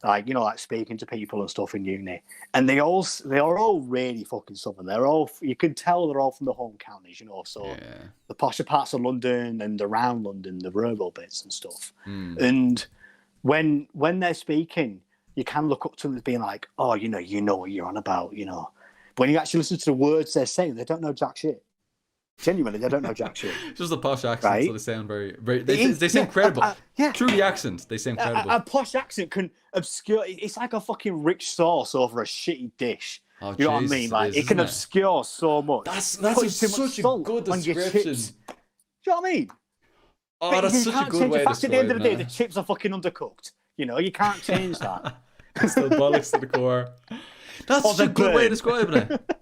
like, you know, like speaking to people and stuff in uni, and they are all really fucking southern. You can tell they're all from the home counties, you know. So the posher parts of London and around London, the rural bits and stuff. And when they're speaking, you can look up to them as being like, oh, you know what you're on about, you know. But when you actually listen to the words they're saying, they don't know jack shit. Genuinely, they don't know jack shit. It's just a posh accent, right? So they sound very they sound credible. Through the accent, they sound credible. A posh accent can obscure. It's like a fucking rich sauce over a shitty dish. Oh, you know what I mean? Like, it can obscure so much. That's such a good description. Do you know what I mean? Oh, but that's such a good way to describe it. At the end of the day, the chips are fucking undercooked. You know, you can't change that. It's still bollocks to the core. That's such a good way of describing it.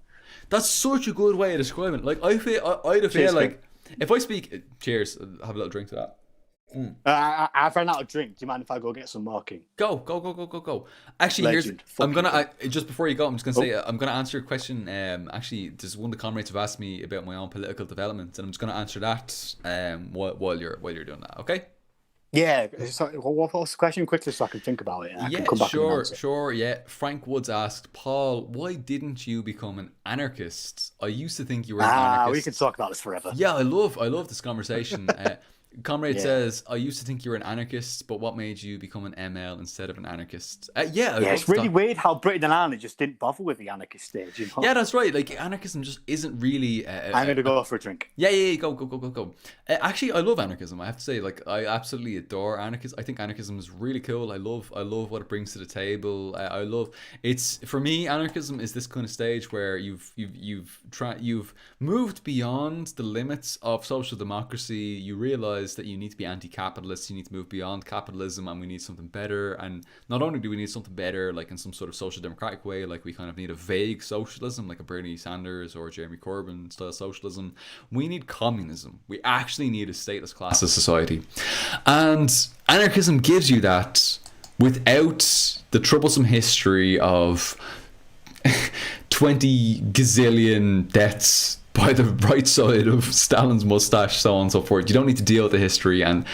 That's such a good way of describing it. Like, I feel like if I speak, cheers, have a little drink to that. I've run out of drink. Do you mind if I go get some more, King? Go. Actually, just before you go, I'm just gonna say I'm gonna answer your question. Actually, there's one of the comrades have asked me about my own political development, and I'm just gonna answer that while you're doing that. Okay. Yeah. So, what's the question quickly so I can think about it? And I can come back sure. Yeah. Frank Woods asked, Paul, why didn't you become an anarchist? I used to think you were an anarchist. We could talk about this forever. Yeah, I love this conversation. Comrade says, I used to think you were an anarchist, but what made you become an ML instead of an anarchist? It's really weird how Britain and Ireland just didn't bother with the anarchist stage. You know? Yeah, that's right. Like, anarchism just isn't really... I'm going to go for a drink. Yeah, go. Actually, I love anarchism, I have to say. Like, I absolutely adore anarchism. I think anarchism is really cool. I love what it brings to the table. For me, anarchism is this kind of stage where you've moved beyond the limits of social democracy. You realize that you need to be anti-capitalist, you need to move beyond capitalism, and we need something better. And not only do we need something better, like in some sort of social democratic way, like we kind of need a vague socialism, like a Bernie Sanders or Jeremy Corbyn style socialism. We need communism. We actually need a stateless class of society. And anarchism gives you that without the troublesome history of 20 gazillion deaths by the right side of Stalin's mustache, so on and so forth. You don't need to deal with the history, and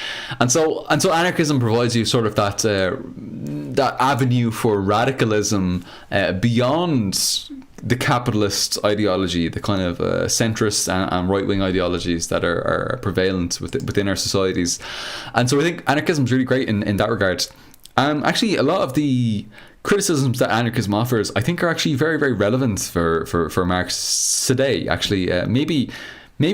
so anarchism provides you sort of that avenue for radicalism beyond the capitalist ideology, the kind of centrist and right-wing ideologies that are prevalent within our societies. And so I think anarchism is really great in that regard. Actually, a lot of the criticisms that anarchism offers, I think, are actually very, very relevant for Marx today. Actually, maybe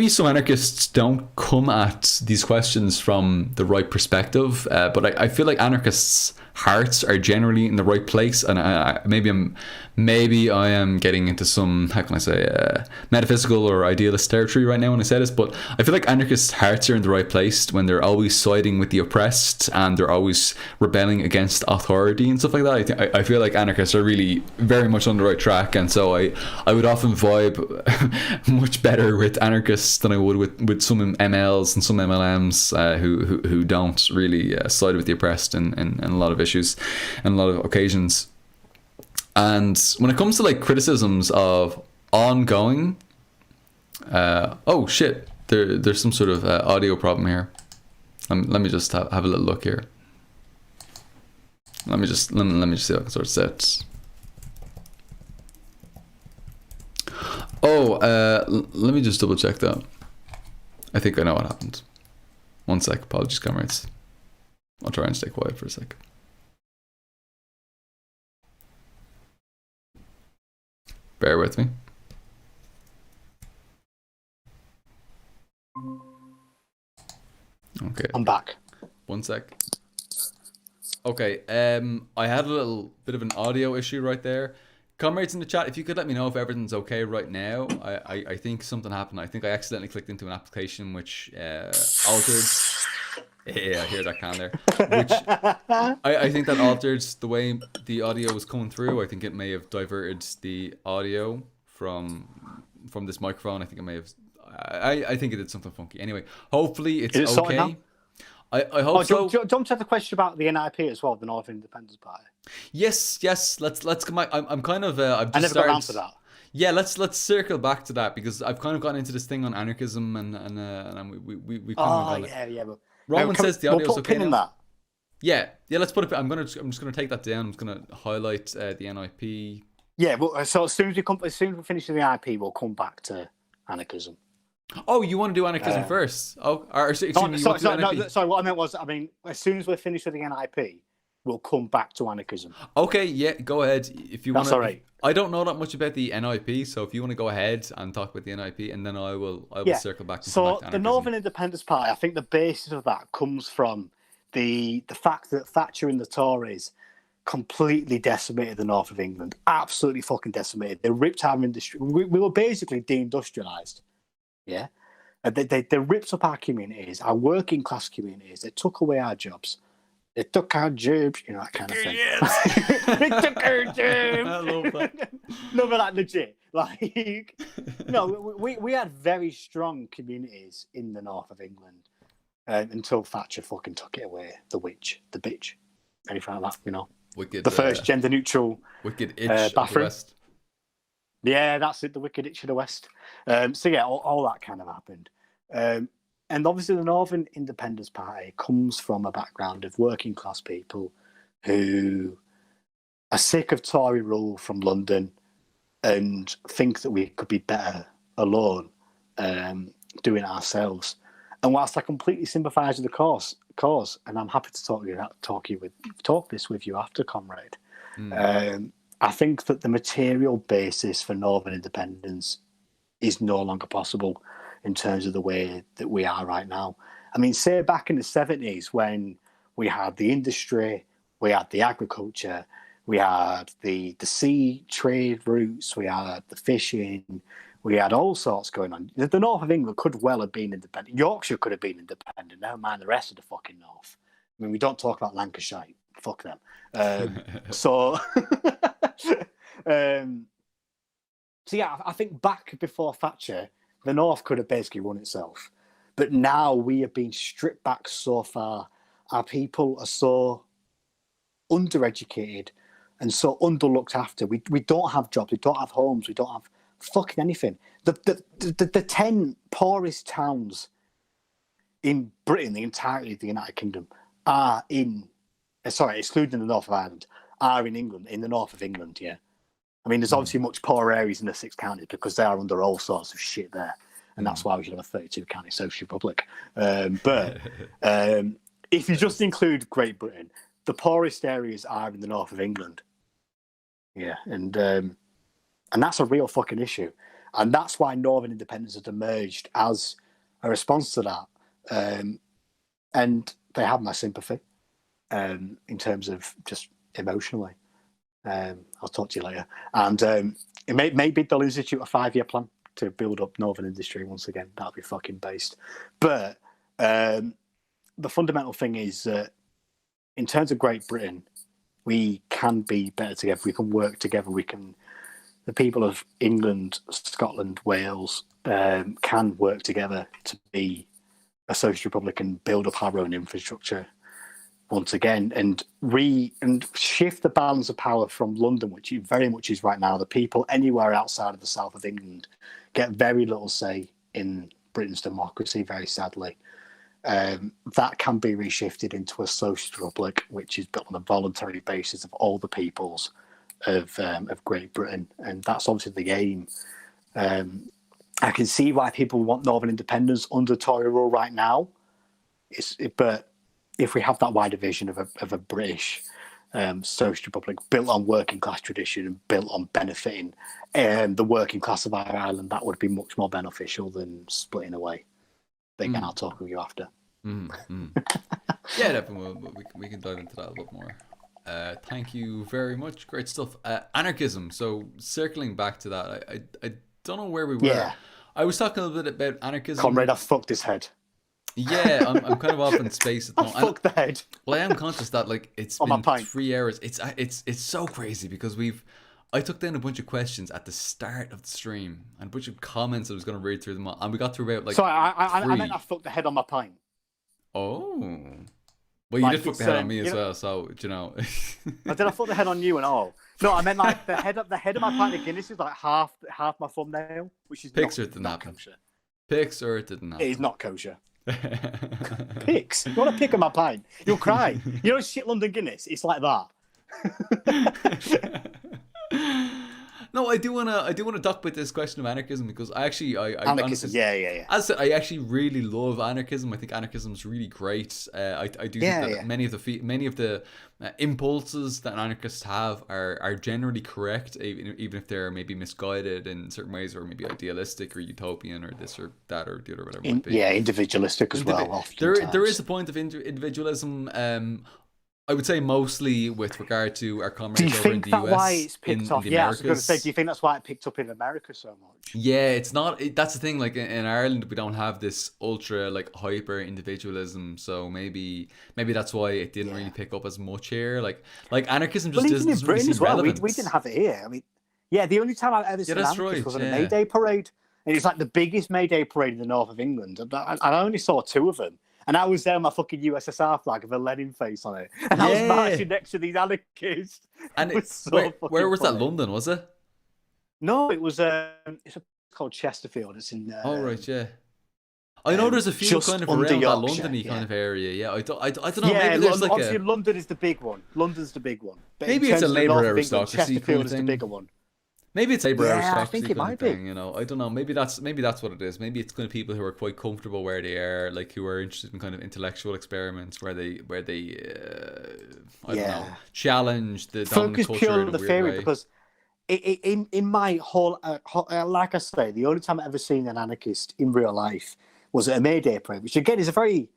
some anarchists don't come at these questions from the right perspective, but I feel like anarchists' hearts are generally in the right place, and maybe I am getting into some, how can I say, metaphysical or idealist territory right now when I say this, but I feel like anarchists' hearts are in the right place when they're always siding with the oppressed and they're always rebelling against authority and stuff like that. I feel like anarchists are really very much on the right track, and so I would often vibe much better with anarchists socialists than I would with some MLs and some MLMs who don't really side with the oppressed in a lot of issues and a lot of occasions. And when it comes to like criticisms of ongoing, oh shit, there's some sort of audio problem here. Let me just have a little look here. Let me just see what I can sort of set. Oh, let me just double check that. I think I know what happened. One sec, apologies, comrades. I'll try and stay quiet for a sec. Bear with me. Okay. I'm back. One sec. Okay, I had a little bit of an audio issue right there. Comrades in the chat, if you could let me know if everything's okay right now. I think something happened. I think I accidentally clicked into an application which altered... Yeah, I hear that can there. Which I think that altered the way the audio was coming through. I think it may have diverted the audio from this microphone. I think it may have... I think it did something funky. Anyway, hopefully it's okay. I hope so. Do you want to have the question about the NIP as well, the Northern Independence Party? Yes. Let's come back. I'm kind of. I've just I never started, got around to that. Yeah, let's circle back to that because I've kind of gotten into this thing on anarchism and we kind of yeah. But Roman says the audio's okay in now. Yeah. Let's put it. I'm just gonna take that down. I'm just gonna highlight the NIP. Yeah, but so as soon as we finish with the NIP, we'll come back to anarchism. Oh, you want to do anarchism first? Oh, sorry. What I meant was, as soon as we're finished with the NIP, we'll come back to anarchism. Okay, yeah, go ahead if you want. That's all right. I don't know that much about the NIP, so if you want to go ahead and talk about the NIP, and then I will circle back. So the Northern Independence Party, I think the basis of that comes from the fact that Thatcher and the Tories completely decimated the north of England, absolutely fucking decimated. They ripped our industry. We were basically deindustrialized. Yeah, they ripped up our communities, our working class communities. They took away our jobs. They took our jobs, that kind of thing. Yes. They took our jobs. I love that. No, but like legit. We had very strong communities in the north of England until Thatcher fucking took it away. The witch, the bitch, anything like that. Wicked, the first gender neutral wicked itch bathroom. Of the West. Yeah, that's it, the wicked itch of the West. So yeah, all that kind of happened. And obviously the Northern Independence Party comes from a background of working class people who are sick of Tory rule from London and think that we could be better alone doing it ourselves. And whilst I completely sympathise with the cause, and I'm happy to talk this with you after, comrade, I think that the material basis for Northern independence is no longer possible in terms of the way that we are right now. I mean, say back in the 70s when we had the industry, we had the agriculture, we had the sea trade routes, we had the fishing, we had all sorts going on. The north of England could well have been independent. Yorkshire could have been independent, never mind the rest of the fucking north. I mean, we don't talk about Lancashire. Fuck them. So yeah, I think back before Thatcher, the North could have basically run itself. But now we have been stripped back so far. Our people are so undereducated and so underlooked after. We don't have jobs, we don't have homes, we don't have fucking anything. The 10 poorest towns in Britain, the entirety of the United Kingdom, are excluding the north of Ireland, are in England, in the north of England, yeah. I mean, there's obviously much poorer areas in the 6 counties because they are under all sorts of shit there. And that's why we should have a 32-county social republic. But if you just include Great Britain, the poorest areas are in the north of England. Yeah, and that's a real fucking issue. And that's why Northern independence has emerged as a response to that. And they have my sympathy in terms of just emotionally. I'll talk to you later. And maybe they'll institute a 5-year plan to build up Northern industry once again. That'll be fucking based. But the fundamental thing is that in terms of Great Britain, we can be better together. We can work together. We can the people of England, Scotland, Wales can work together to be a socialist republic and build up our own infrastructure once again, and shift the balance of power from London, which it very much is right now. The people anywhere outside of the south of England get very little say in Britain's democracy, very sadly. That can be reshifted into a socialist republic, which is built on a voluntary basis of all the peoples of Great Britain, and that's obviously the aim. I can see why people want Northern independence under Tory rule right now. But if we have that wider vision of a British socialist republic built on working class tradition and built on benefiting the working class of our island, that would be much more beneficial than splitting away. Again, I'll talk with you after. Yeah, definitely. We can dive into that a little more. Thank you very much. Great stuff. Anarchism. So circling back to that, I don't know where we were. Yeah. I was talking a little bit about anarchism. Comrade, I fucked his head. Yeah, I'm kind of off in space at the moment. Fuck the head. Well, I am conscious that like it's been 3 hours. It's so crazy because I took down a bunch of questions at the start of the stream and a bunch of comments. I was going to read through them all, and we got through about like. Sorry, I meant I fucked the head on my pint. Oh. Well, you did fuck the head on me as well, so you know. Did I fuck the head on you and all? No, I meant like the head of my pint of Guinness is like half my thumbnail, which is Pics or it didn't happen. Kosher. Pics or it didn't happen. It is not kosher. Pics? You want to pick on my pint? You'll cry. You know, shit London Guinness. It's like that. No, I do wanna duck with this question of anarchism because I anarchism, honestly, yeah. As I said, I actually really love anarchism. I think anarchism is really great. I do think that many of the impulses that anarchists have are generally correct, even if they're maybe misguided in certain ways, or maybe idealistic or utopian or this or that or the other, whatever it might be. Yeah, individualistic as well. There is a point of individualism. I would say mostly with regard to our comrades over in the US. Do you think that's why it's picked up? Yeah, I was going to say, do you think that's why it picked up in America so much? Yeah, it's not. That's the thing. Like in Ireland, we don't have this ultra like hyper individualism, so maybe that's why it didn't really pick up as much here. Like anarchism just doesn't in Britain as well. We didn't have it here. I mean, yeah, the only time I've ever seen anarchists was at a May Day parade, and it's like the biggest May Day parade in the north of England. I only saw 2 of them. And I was there with my fucking USSR flag with a Lenin face on it. And I was marching next to these anarchists. And where was that? London, was it? No, it was it's called Chesterfield. It's in oh right, yeah. I know there's a few kind of around that London-y kind of area. Yeah, I don't know. Yeah, maybe there's like obviously London is the big one. London's the big one. But maybe it's a Labour aristocracy Chesterfield is the bigger one. Maybe it's Labour aristocracy. I think it might be. You know, I don't know. Maybe that's what it is. Maybe it's kind of people who are quite comfortable where they are, like who are interested in kind of intellectual experiments where they I don't know, challenge the dominant culture purely on the theory way. Because in my whole like I say, the only time I've ever seen an anarchist in real life was at a May Day parade, which again is a very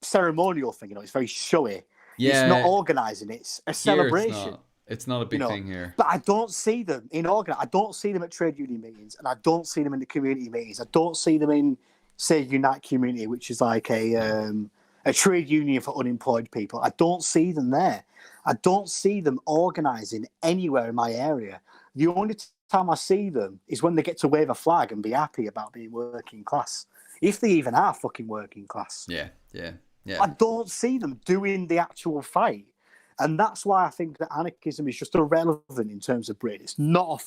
ceremonial thing. You know, it's very showy. Yeah, it's not organising. It's a celebration. It's not a big thing here. But I don't see them in I don't see them at trade union meetings, and I don't see them in the community meetings. I don't see them in, say, Unite Community, which is like a trade union for unemployed people. I don't see them there. I don't see them organising anywhere in my area. The only time I see them is when they get to wave a flag and be happy about being working class, if they even are fucking working class. Yeah. I don't see them doing the actual fight. And that's why I think that anarchism is just irrelevant in terms of Britain. It's not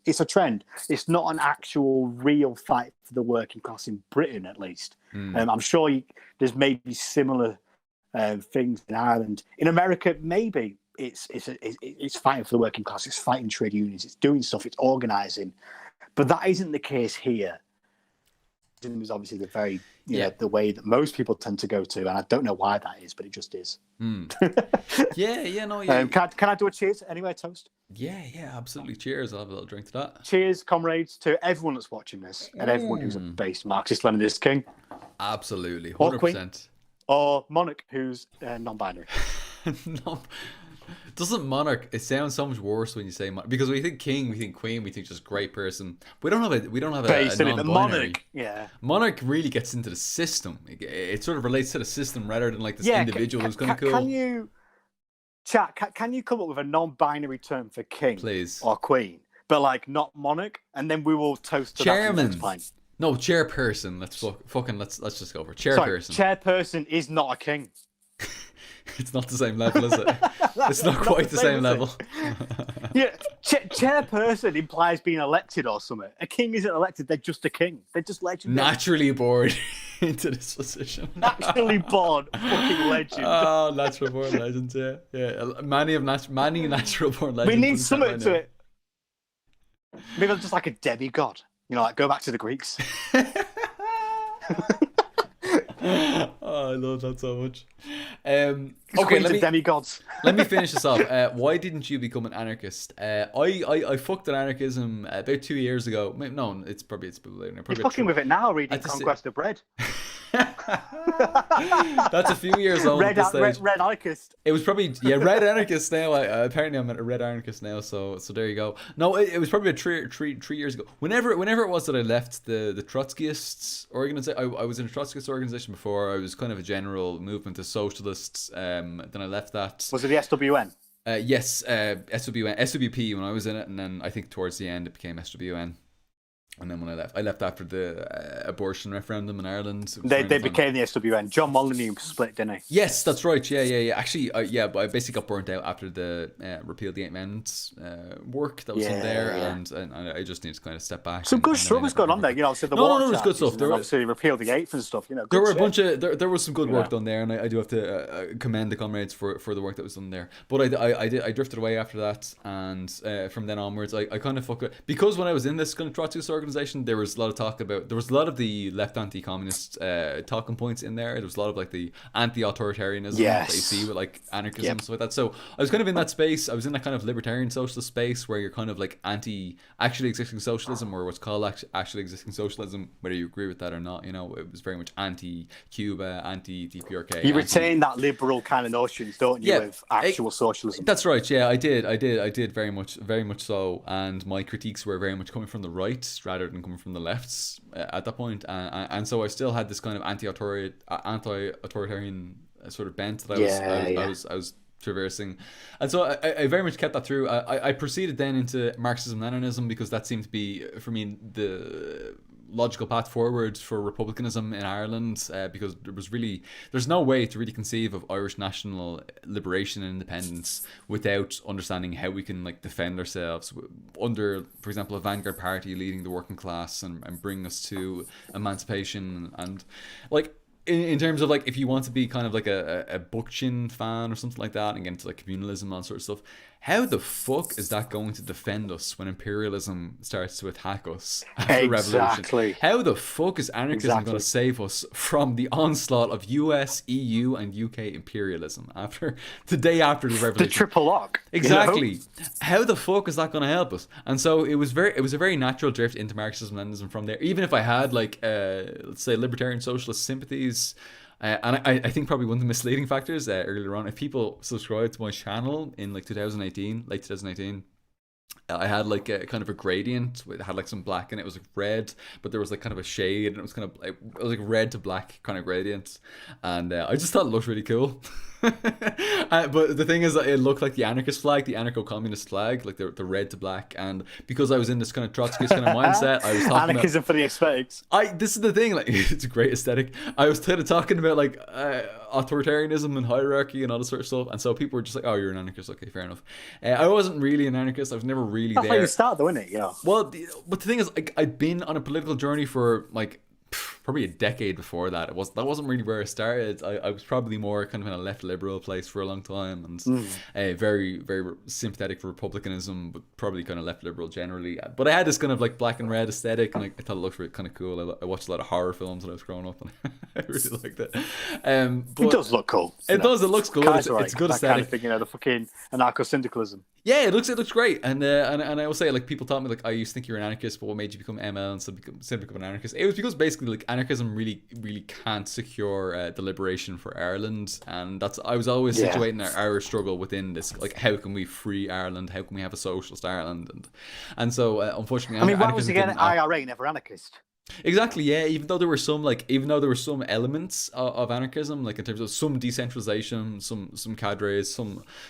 it's a trend. It's not an actual real fight for the working class in Britain, at least. I'm sure there's maybe similar things in Ireland. In America, maybe it's fighting for the working class. It's fighting trade unions. It's doing stuff. It's organising. But that isn't the case here. Is obviously the very the way that most people tend to go to, and I don't know why that is, but it just is. No. Can I do a cheers anyway, toast? Yeah, absolutely. Cheers. I'll have a little drink to that. Cheers, comrades, to everyone that's watching this and everyone who's a based Marxist Leninist king. Absolutely, 100%. Or queen, or monarch who's non-binary. No. Doesn't monarch? It sounds so much worse when you say monarch, because we think king, we think queen, we think just great person. We don't have a non-binary. Monarch, yeah. Monarch really gets into the system. It sort of relates to the system rather than like this individual who's kind of cool. Chat, can you come up with a non-binary term for king, please, or queen, but like not monarch, and then we will toast to chairman. That pint. No, chairperson. Let's just go for chairperson. Sorry, chairperson is not a king. It's not the same level, is it? It's not quite the same level. Yeah, chairperson implies being elected or something. A king isn't elected; they're just a king. They're just legendary. Naturally born into this position. Naturally born, fucking legend. Oh, natural born legends. Yeah. Many natural born legends. We need something to it. Maybe just like a demigod. You know, like go back to the Greeks. Oh, I love that so much. Okay, demigods. Let me finish this off. Why didn't you become an anarchist? I fucked at anarchism about 2 years ago. No, it's a bit later. You're fucking with it now, reading Conquest of Bread. That's a few years old at this stage. Red anarchist. It was probably red anarchist now. Apparently I'm a red anarchist now. So there you go. No, it was probably 3 years ago. Whenever it was that I left the Trotskyists organization, I was in a Trotskyist organization before. I was kind of a general movement to socialists. Then I left that. Was it the SWN? Yes, SWP when I was in it, and then I think towards the end it became SWN. And then when I left after the abortion referendum in Ireland. They became the SWN. John Molyneux split, didn't he? Yes, that's right. Yeah. Actually, but I basically got burnt out after the repeal the 8 Amendments work that was in there, and I just need to kind of step back. Some good stuff was going on there. You know, obviously the war there's good stuff. There obviously repealed the 8th and stuff. You know, there were a bunch of there was some good work done there, and I do have to commend the comrades for the work that was done there. But I drifted away after that, and from then onwards, I kind of because when I was in this kind of Trotskyist organization, there was a lot of talk about the left anti-communist talking points in there. There was a lot of like the anti-authoritarianism that you see with like anarchism and stuff like that. So I was kind of in that space. I was in that kind of libertarian socialist space where you're kind of like anti actually existing socialism, or what's called actually existing socialism, whether you agree with that or not. You know, it was very much anti-Cuba, anti-DPRK. You retain that liberal kind of notions, don't you, with actual socialism? That's right. Yeah, I did very much so. And my critiques were very much coming from the right rather than coming from the lefts at that point, and so I still had this kind of anti-authoritarian sort of bent that I was traversing, and so I very much kept that through. I proceeded then into Marxism-Leninism because that seemed to be for me the logical path forward for republicanism in Ireland, because there's no way to really conceive of Irish national liberation and independence without understanding how we can like defend ourselves under, for example, a vanguard party leading the working class and bring us to emancipation. And like in terms of like if you want to be kind of like a Bookchin fan or something like that and get into like communalism and all that sort of stuff, how the fuck is that going to defend us when imperialism starts to attack us after revolution? How the fuck is anarchism going to save us from the onslaught of US, EU, and UK imperialism the day after the revolution? The triple lock. Exactly. You know? How the fuck is that going to help us? And so it was a very natural drift into Marxism-Leninism from there. Even if I had like let's say libertarian socialist sympathies. And I think probably one of the misleading factors earlier on, if people subscribed to my channel in like late 2018, I had like a kind of a gradient. It had like some black in it. It was like red, but there was like kind of a shade, and it was kind of like red to black kind of gradient. And I just thought it looked really cool. But the thing is that it looked like the anarchist flag, the anarcho-communist flag, like the red to black. And because I was in this kind of Trotskyist kind of mindset, I was talking anarchism about, for the aesthetics. This is the thing, like it's a great aesthetic. I was kind of talking about like authoritarianism and hierarchy and all this sort of stuff, and so people were just like, "Oh, you're an anarchist, okay, fair enough." I wasn't really an anarchist. I was never really That's there. how you start, though, isn't it? Yeah. Well, but the thing is, like, I'd been on a political journey for like probably a decade before that. That wasn't really where I started. I was probably more kind of in a left liberal place for a long time, and very, very sympathetic for republicanism, but probably kind of left liberal generally. But I had this kind of like black and red aesthetic, and I thought it looked really kind of cool. I watched a lot of horror films when I was growing up, and I really liked it. But it does look cool. It does. It looks cool. It's a good aesthetic. Kind of thing, you know, the fucking anarcho-syndicalism. Yeah, it looks great, and I will say, like, people taught me like I used to think you're an anarchist, but what made you become ML instead of become an anarchist? It was because basically like anarchism really can't secure the liberation for Ireland, and I was always situating our struggle within this, like, how can we free Ireland? How can we have a socialist Ireland? And so unfortunately, I mean, what was again IRA never anarchist? Exactly, yeah. Even though there were some elements of anarchism, like in terms of some decentralization, some cadres,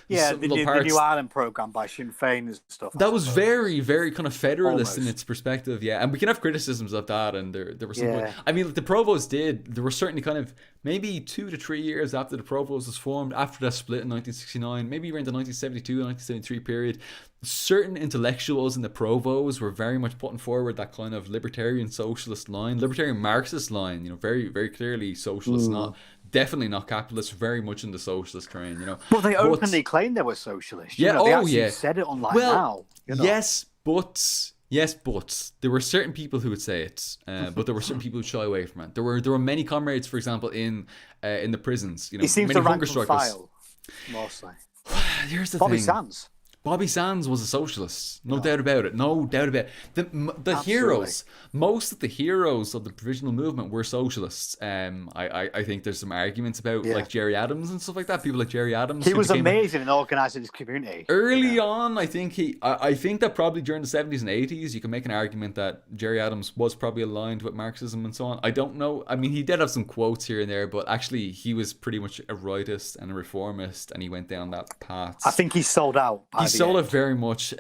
Yeah, some the little New parts. Ireland program by Sinn Féin and stuff. That was very, very kind of federalist in Almost. its perspective, yeah. And we can have criticisms of that, and there were some. Yeah. I mean, like, the Provost did. There were certainly kind of maybe 2 to 3 years after the Provost was formed, after that split in 1969, maybe around the 1972, 1973 period. Certain intellectuals in the Provost were very much putting forward that kind of libertarian socialist line, libertarian Marxist line. You know, very, very clearly socialist, not. Definitely not capitalist, very much in the socialist train, you know. Well, they openly claimed they were socialist. Yeah, they actually said it online now. Yes, but there were certain people who would say it, but there were certain people who shy away from it. There were many comrades, for example, in the prisons. You know, he seems many to rank hunger and strikers. file mostly. Here's the Bobby thing. Sands. Bobby Sands was a socialist, no doubt about it. No doubt about it. The heroes, most of the heroes of the provisional movement were socialists. I think there's some arguments about like Jerry Adams and stuff like that. People like Jerry Adams. He was amazing in organising his community. Early on, I think I think that probably during the 70s and 80s, you can make an argument that Jerry Adams was probably aligned with Marxism and so on. I don't know. I mean, he did have some quotes here and there, but actually, he was pretty much a rightist and a reformist, and he went down that path. I think he sold out. He sold it very much.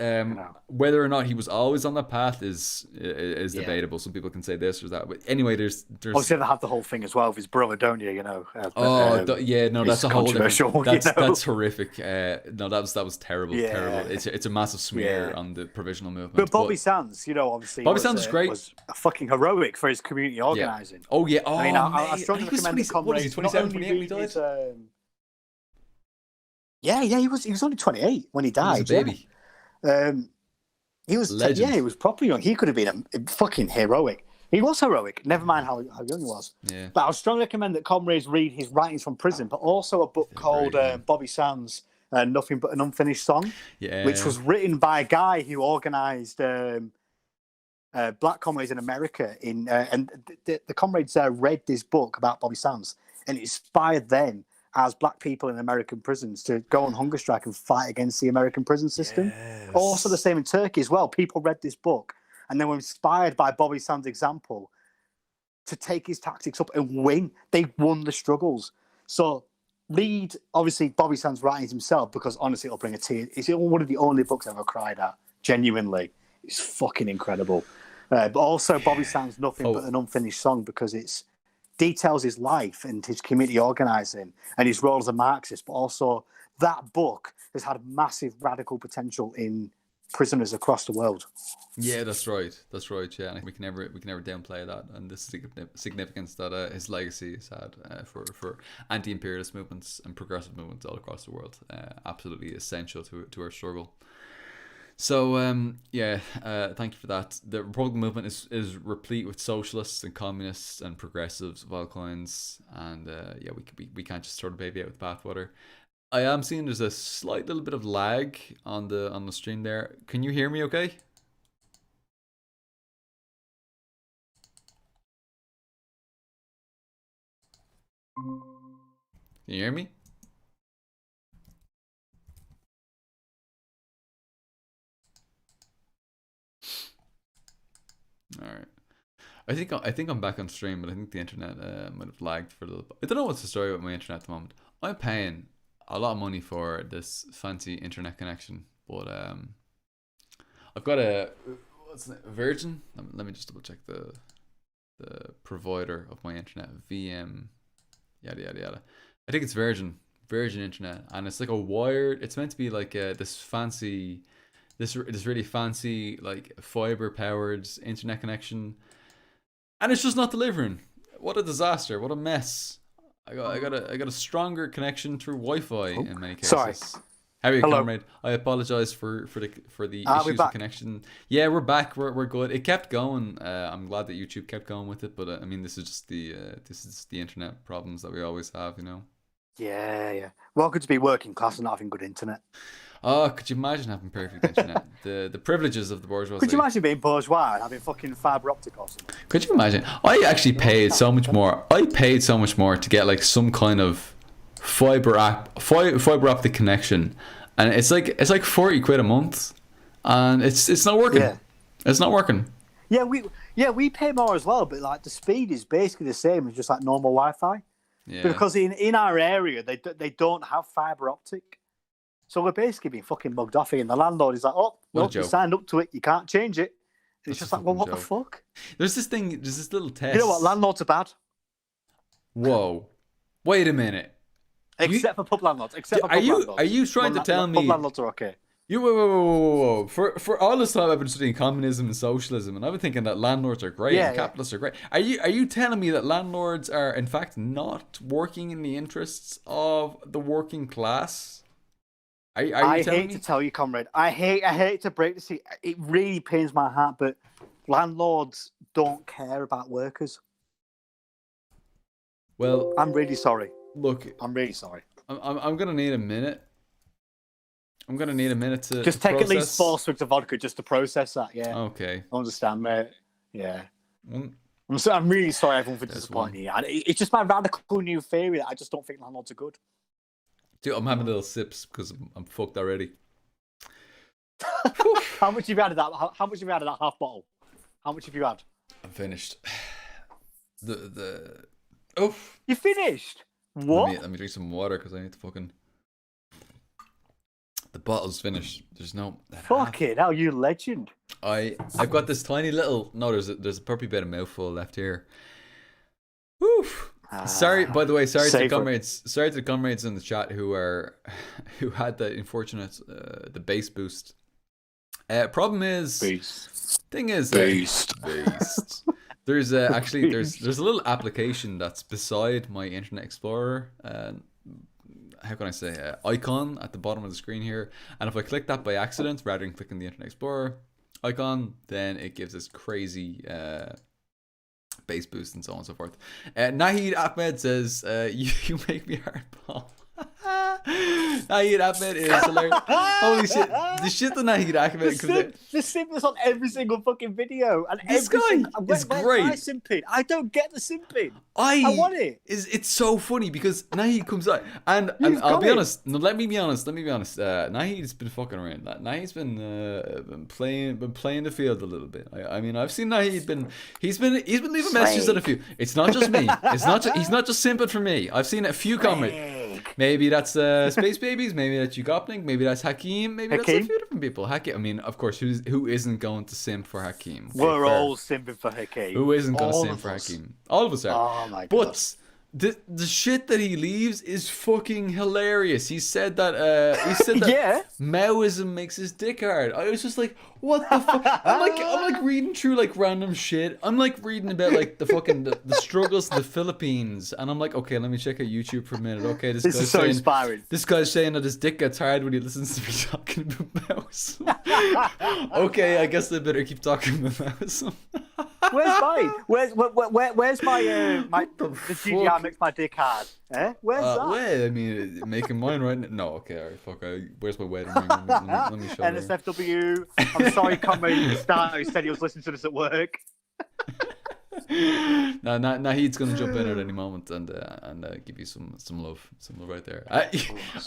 Whether or not he was always on that path is debatable. Some people can say this or that, but anyway, there's. Obviously, they have the whole thing as well with his brother, don't you? You know. That's a whole different. That's horrific. No, that was terrible. Yeah. Terrible. It's a massive smear on the provisional movement. But Bobby Sands, you know, obviously, Bobby Sands was great. Was fucking heroic for his community organising. Yeah. Oh yeah. Oh, I mean, I strongly recommend the comrades. What was he? 27, 28 when he died. Yeah, he was only 28 when he died. He was a baby. He was he was proper young. He could have been a fucking heroic. He was heroic. Never mind how young he was. Yeah. But I would strongly recommend that comrades read his writings from prison, but also a book called Bobby Sands, Nothing But an Unfinished Song, which was written by a guy who organised black comrades in America. And the comrades read this book about Bobby Sands, and it inspired them as black people in American prisons to go on hunger strike and fight against the American prison system. Yes. Also the same in Turkey as well. People read this book and they were inspired by Bobby Sands' example to take his tactics up and win. They won the struggles. So read, obviously, Bobby Sands' writings himself, because honestly, it'll bring a tear. It's one of the only books I've ever cried at, genuinely. It's fucking incredible. But also Bobby Sands' Nothing But an Unfinished Song, because it's details his life and his community organising and his role as a Marxist, but also that book has had massive radical potential in prisoners across the world. Yeah, that's right. Yeah, and we can never downplay that, and the significance that his legacy has had for anti-imperialist movements and progressive movements all across the world. Absolutely essential to our struggle. So thank you for that. The Republican movement is replete with socialists and communists and progressives of all kinds, and we can't just throw the baby out with the bathwater. I am seeing there's a slight little bit of lag on the stream there. Can you hear me okay? Can you hear me? All right. I think I'm back on stream, but I think the internet might have lagged for a little bit. I don't know what's the story with my internet at the moment. I'm paying a lot of money for this fancy internet connection, but I've got a Virgin. Let me just double check the provider of my internet. VM, yada yada yada. I think it's Virgin internet, and it's like a wired. It's meant to be like this fancy. This really fancy, like, fiber powered internet connection, and it's just not delivering. What a disaster! What a mess! I got a stronger connection through Wi-Fi in many cases. Sorry. How are you, comrade? I apologize for the issues with connection. Yeah, we're back. We're good. It kept going. I'm glad that YouTube kept going with it, but I mean, this is just the internet problems that we always have, you know. Yeah. Welcome to be working class and not having good internet. Oh, could you imagine having perfect internet? the privileges of the bourgeoisie. Could you imagine being bourgeois and having fucking fibre optic or something? Could you imagine? I actually paid so much more. I paid so much more to get like some kind of fibre optic connection, and it's like 40 quid a month, and it's not working. Yeah. It's not working. we pay more as well, but like the speed is basically the same as just like normal Wi-Fi. Yeah. Because in our area they don't have fibre optic, so we're basically being fucking mugged off here. And the landlord is like, "Oh, well, you signed up to it, you can't change it." And it's just like, well, what the fuck? There's this little test. You know what? Landlords are bad. Whoa, wait a minute. Except for pub landlords. Are you trying to tell me pub landlords are okay? Whoa. For all this time I've been studying communism and socialism, and I've been thinking that landlords are great and capitalists are great. Are you telling me that landlords are in fact not working in the interests of the working class? I hate to tell you, comrade. I hate to break this. It really pains my heart, but landlords don't care about workers. Well, I'm really sorry. Look, I'm really sorry. I'm gonna need a minute. I'm gonna need a minute to just take process. At least 4 swigs of vodka just to process that. Yeah. Okay. I understand, mate. Yeah. I'm really sorry, everyone, for disappointing you. It's just my radical new theory that I just don't think landlords are good. Dude, I'm having little sips because I'm fucked already. How much have you had of that? How much have you had of that half bottle? How much have you had? I'm finished. You finished? What? Let me drink some water because I need to fucking. The bottle's finished. There's no. Fuck it! How you legend? I've got this tiny little. No, there's a probably bit of mouthful left here. Woo! Sorry, by the way, sorry to the comrades in the chat who had the unfortunate the bass boost. Problem is, thing is, based. There's actually there's a little application that's beside my Internet Explorer. How can I say icon at the bottom of the screen here, and if I click that by accident rather than clicking the Internet Explorer icon, then it gives this crazy bass boost and so on and so forth. Nahid Ahmed says you make me hardball. Nahid Ahmed is hilarious. Holy shit, the shit that Nahid Ahmed the simp is on every single fucking video, and this guy is great. My simping? I don't get the simping. I want it. It's so funny because Nahid comes out and I'll be honest. No, let me be honest. Nahid's been fucking around. Nahid's been playing the field a little bit. I mean, I've seen Nahid he's been leaving messages at a few. It's not just me. He's not just simping for me. I've seen a few comments. Maybe that's Space Babies. Maybe that's Ugopnik. Maybe that's Hakeem. Maybe that's a few different people. Hakeem. I mean, of course, who isn't going to simp for Hakeem? Okay, we're all simping for Hakeem. Who isn't going to simp for Hakeem? All of us are. Oh my god! But the shit that he leaves is fucking hilarious. He said that Maoism makes his dick hard. I was just like, what the fuck? I'm like reading through like random shit. I'm like reading about like the fucking the struggles in the Philippines, and I'm like, okay, let me check out YouTube for a minute. Okay, this is so inspiring. This guy's saying that his dick gets hard when he listens to me talking about Maoism. Okay, I guess I better keep talking about Maoism. Where's mine? Where's my the GDR makes my dick hard? Where's that? Wait, I mean, making mine right now. No, okay, alright, fuck. Where's my wedding ring? Let me show you. NSFW. I'm sorry, comrade Star who said he was listening to this at work. Nahid's gonna jump in at any moment and give you some love right there.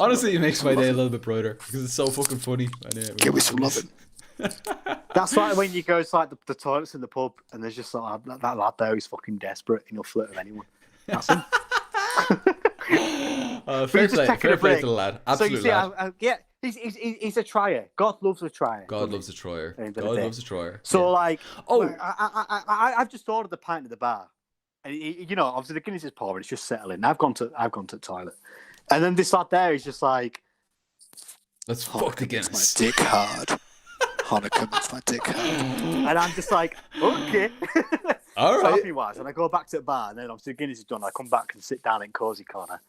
Honestly, it makes my day a little bit brighter because it's so fucking funny. Give me some loving. That's like when you go to like the toilets in the pub and there's just like that lad there who's fucking desperate and he'll flirt with anyone. That's him. Fair play to the lad. Absolute so you see, he's a trier. God loves a trier. God loves a trier. So like, I've just ordered the pint at the bar, and you know, obviously the Guinness is pouring. It's just settling. I've gone to the toilet, and then this lad there is just like, let's fuck the Guinness. My dick hard. Hanukkah makes my dick hard. And I'm just like, okay. All right. So wise, and I go back to the bar, and then obviously the Guinness is done. I come back and sit down in cozy corner,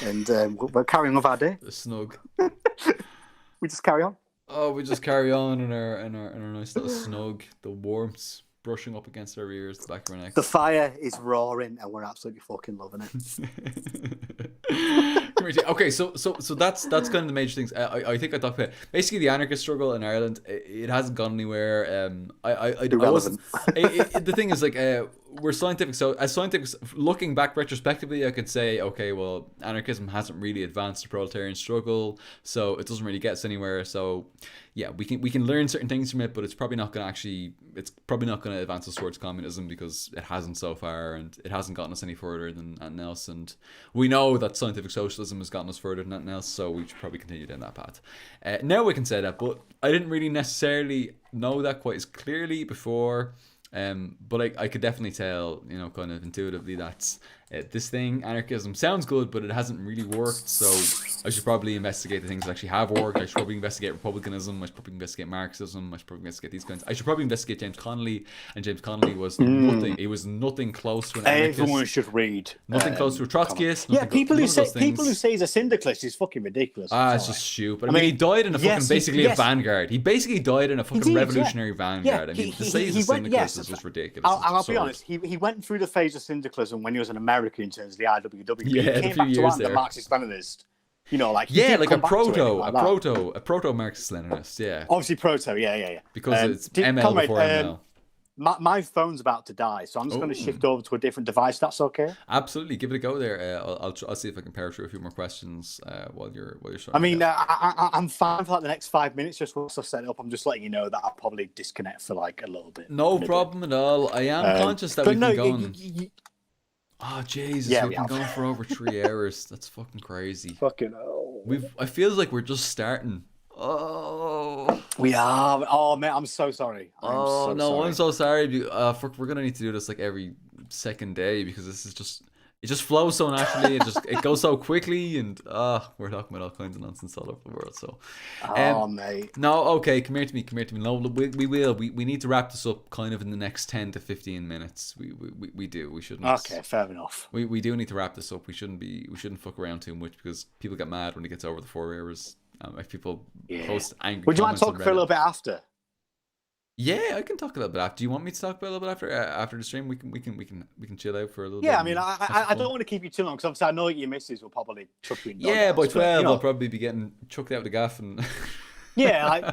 and we're carrying on with our day. The snug. We just carry on. Oh, we just carry on in our nice little snug. The warmth brushing up against our ears, the back of our necks. The fire is roaring, and we're absolutely fucking loving it. Okay, so that's kind of the major things. I think I talked about basically the anarchist struggle in Ireland. It hasn't gone anywhere. I wasn't. The thing is, like, we're scientific. So as scientific, looking back retrospectively, I could say, okay, well, anarchism hasn't really advanced the proletarian struggle, so it doesn't really get us anywhere. So yeah, we can learn certain things from it, but it's probably not going to advance us towards communism, because it hasn't so far, and it hasn't gotten us any further than anything else. And we know that scientific socialism has gotten us further than anything else, so we should probably continue down that path. Now we can say that, but I didn't really necessarily know that quite as clearly before. But I could definitely tell, kind of intuitively, that's this thing, anarchism, sounds good, but it hasn't really worked. So I should probably investigate the things that actually have worked. I should probably investigate republicanism. I should probably investigate Marxism. I should probably investigate these kinds. I should probably investigate James Connolly. And James Connolly was nothing. He was nothing close to an anarchist. Everyone should read. Nothing close to a Trotskyist. Yeah, people who say he's a syndicalist is fucking ridiculous. It's just stupid. I mean, he died in a fucking a vanguard. He basically died in a fucking revolutionary vanguard. I mean, to say he's a syndicalist is just ridiculous. I'll be honest. He went through the phase of syndicalism when he was an American in terms of the IWW. Yeah, he came back to act the Marxist-Leninist. Like a proto-Marxist-Leninist. Yeah, obviously proto. Yeah. Because it's ML before ML. My phone's about to die, so I'm just going to shift over to a different device. That's okay. Absolutely, give it a go there. I'll see if I can power through a few more questions while you're showing. I mean, I'm fine for like the next 5 minutes. Just once I set it up, I'm just letting you know that I'll probably disconnect for like a little bit. No problem at all. I am conscious that we've been going. Oh Jesus, we've been going for over 3 hours. That's fucking crazy. Fucking hell. I feel like we're just starting. Oh, we are. Oh man, I'm so sorry. I'm so sorry. We're gonna need to do this like every second day, because this is it just flows so naturally. It goes so quickly, and we're talking about all kinds of nonsense all over the world. So, mate. No, okay, come here to me. No, we need to wrap this up kind of in the next 10 to 15 minutes. We do. We shouldn't. Okay, fair enough. We do need to wrap this up. We shouldn't fuck around too much, because people get mad when it gets over the 4 hours. If people post angry. Would you mind talking for a little bit after? Yeah, I can talk a little bit after. Do you want me to talk a little bit after the stream? We can chill out for a little bit. Yeah, I mean, I don't want to keep you too long, because obviously I know your missus will probably chuck you in. Yeah, by 12 I'll probably be getting chucked out of the gaff and. Yeah,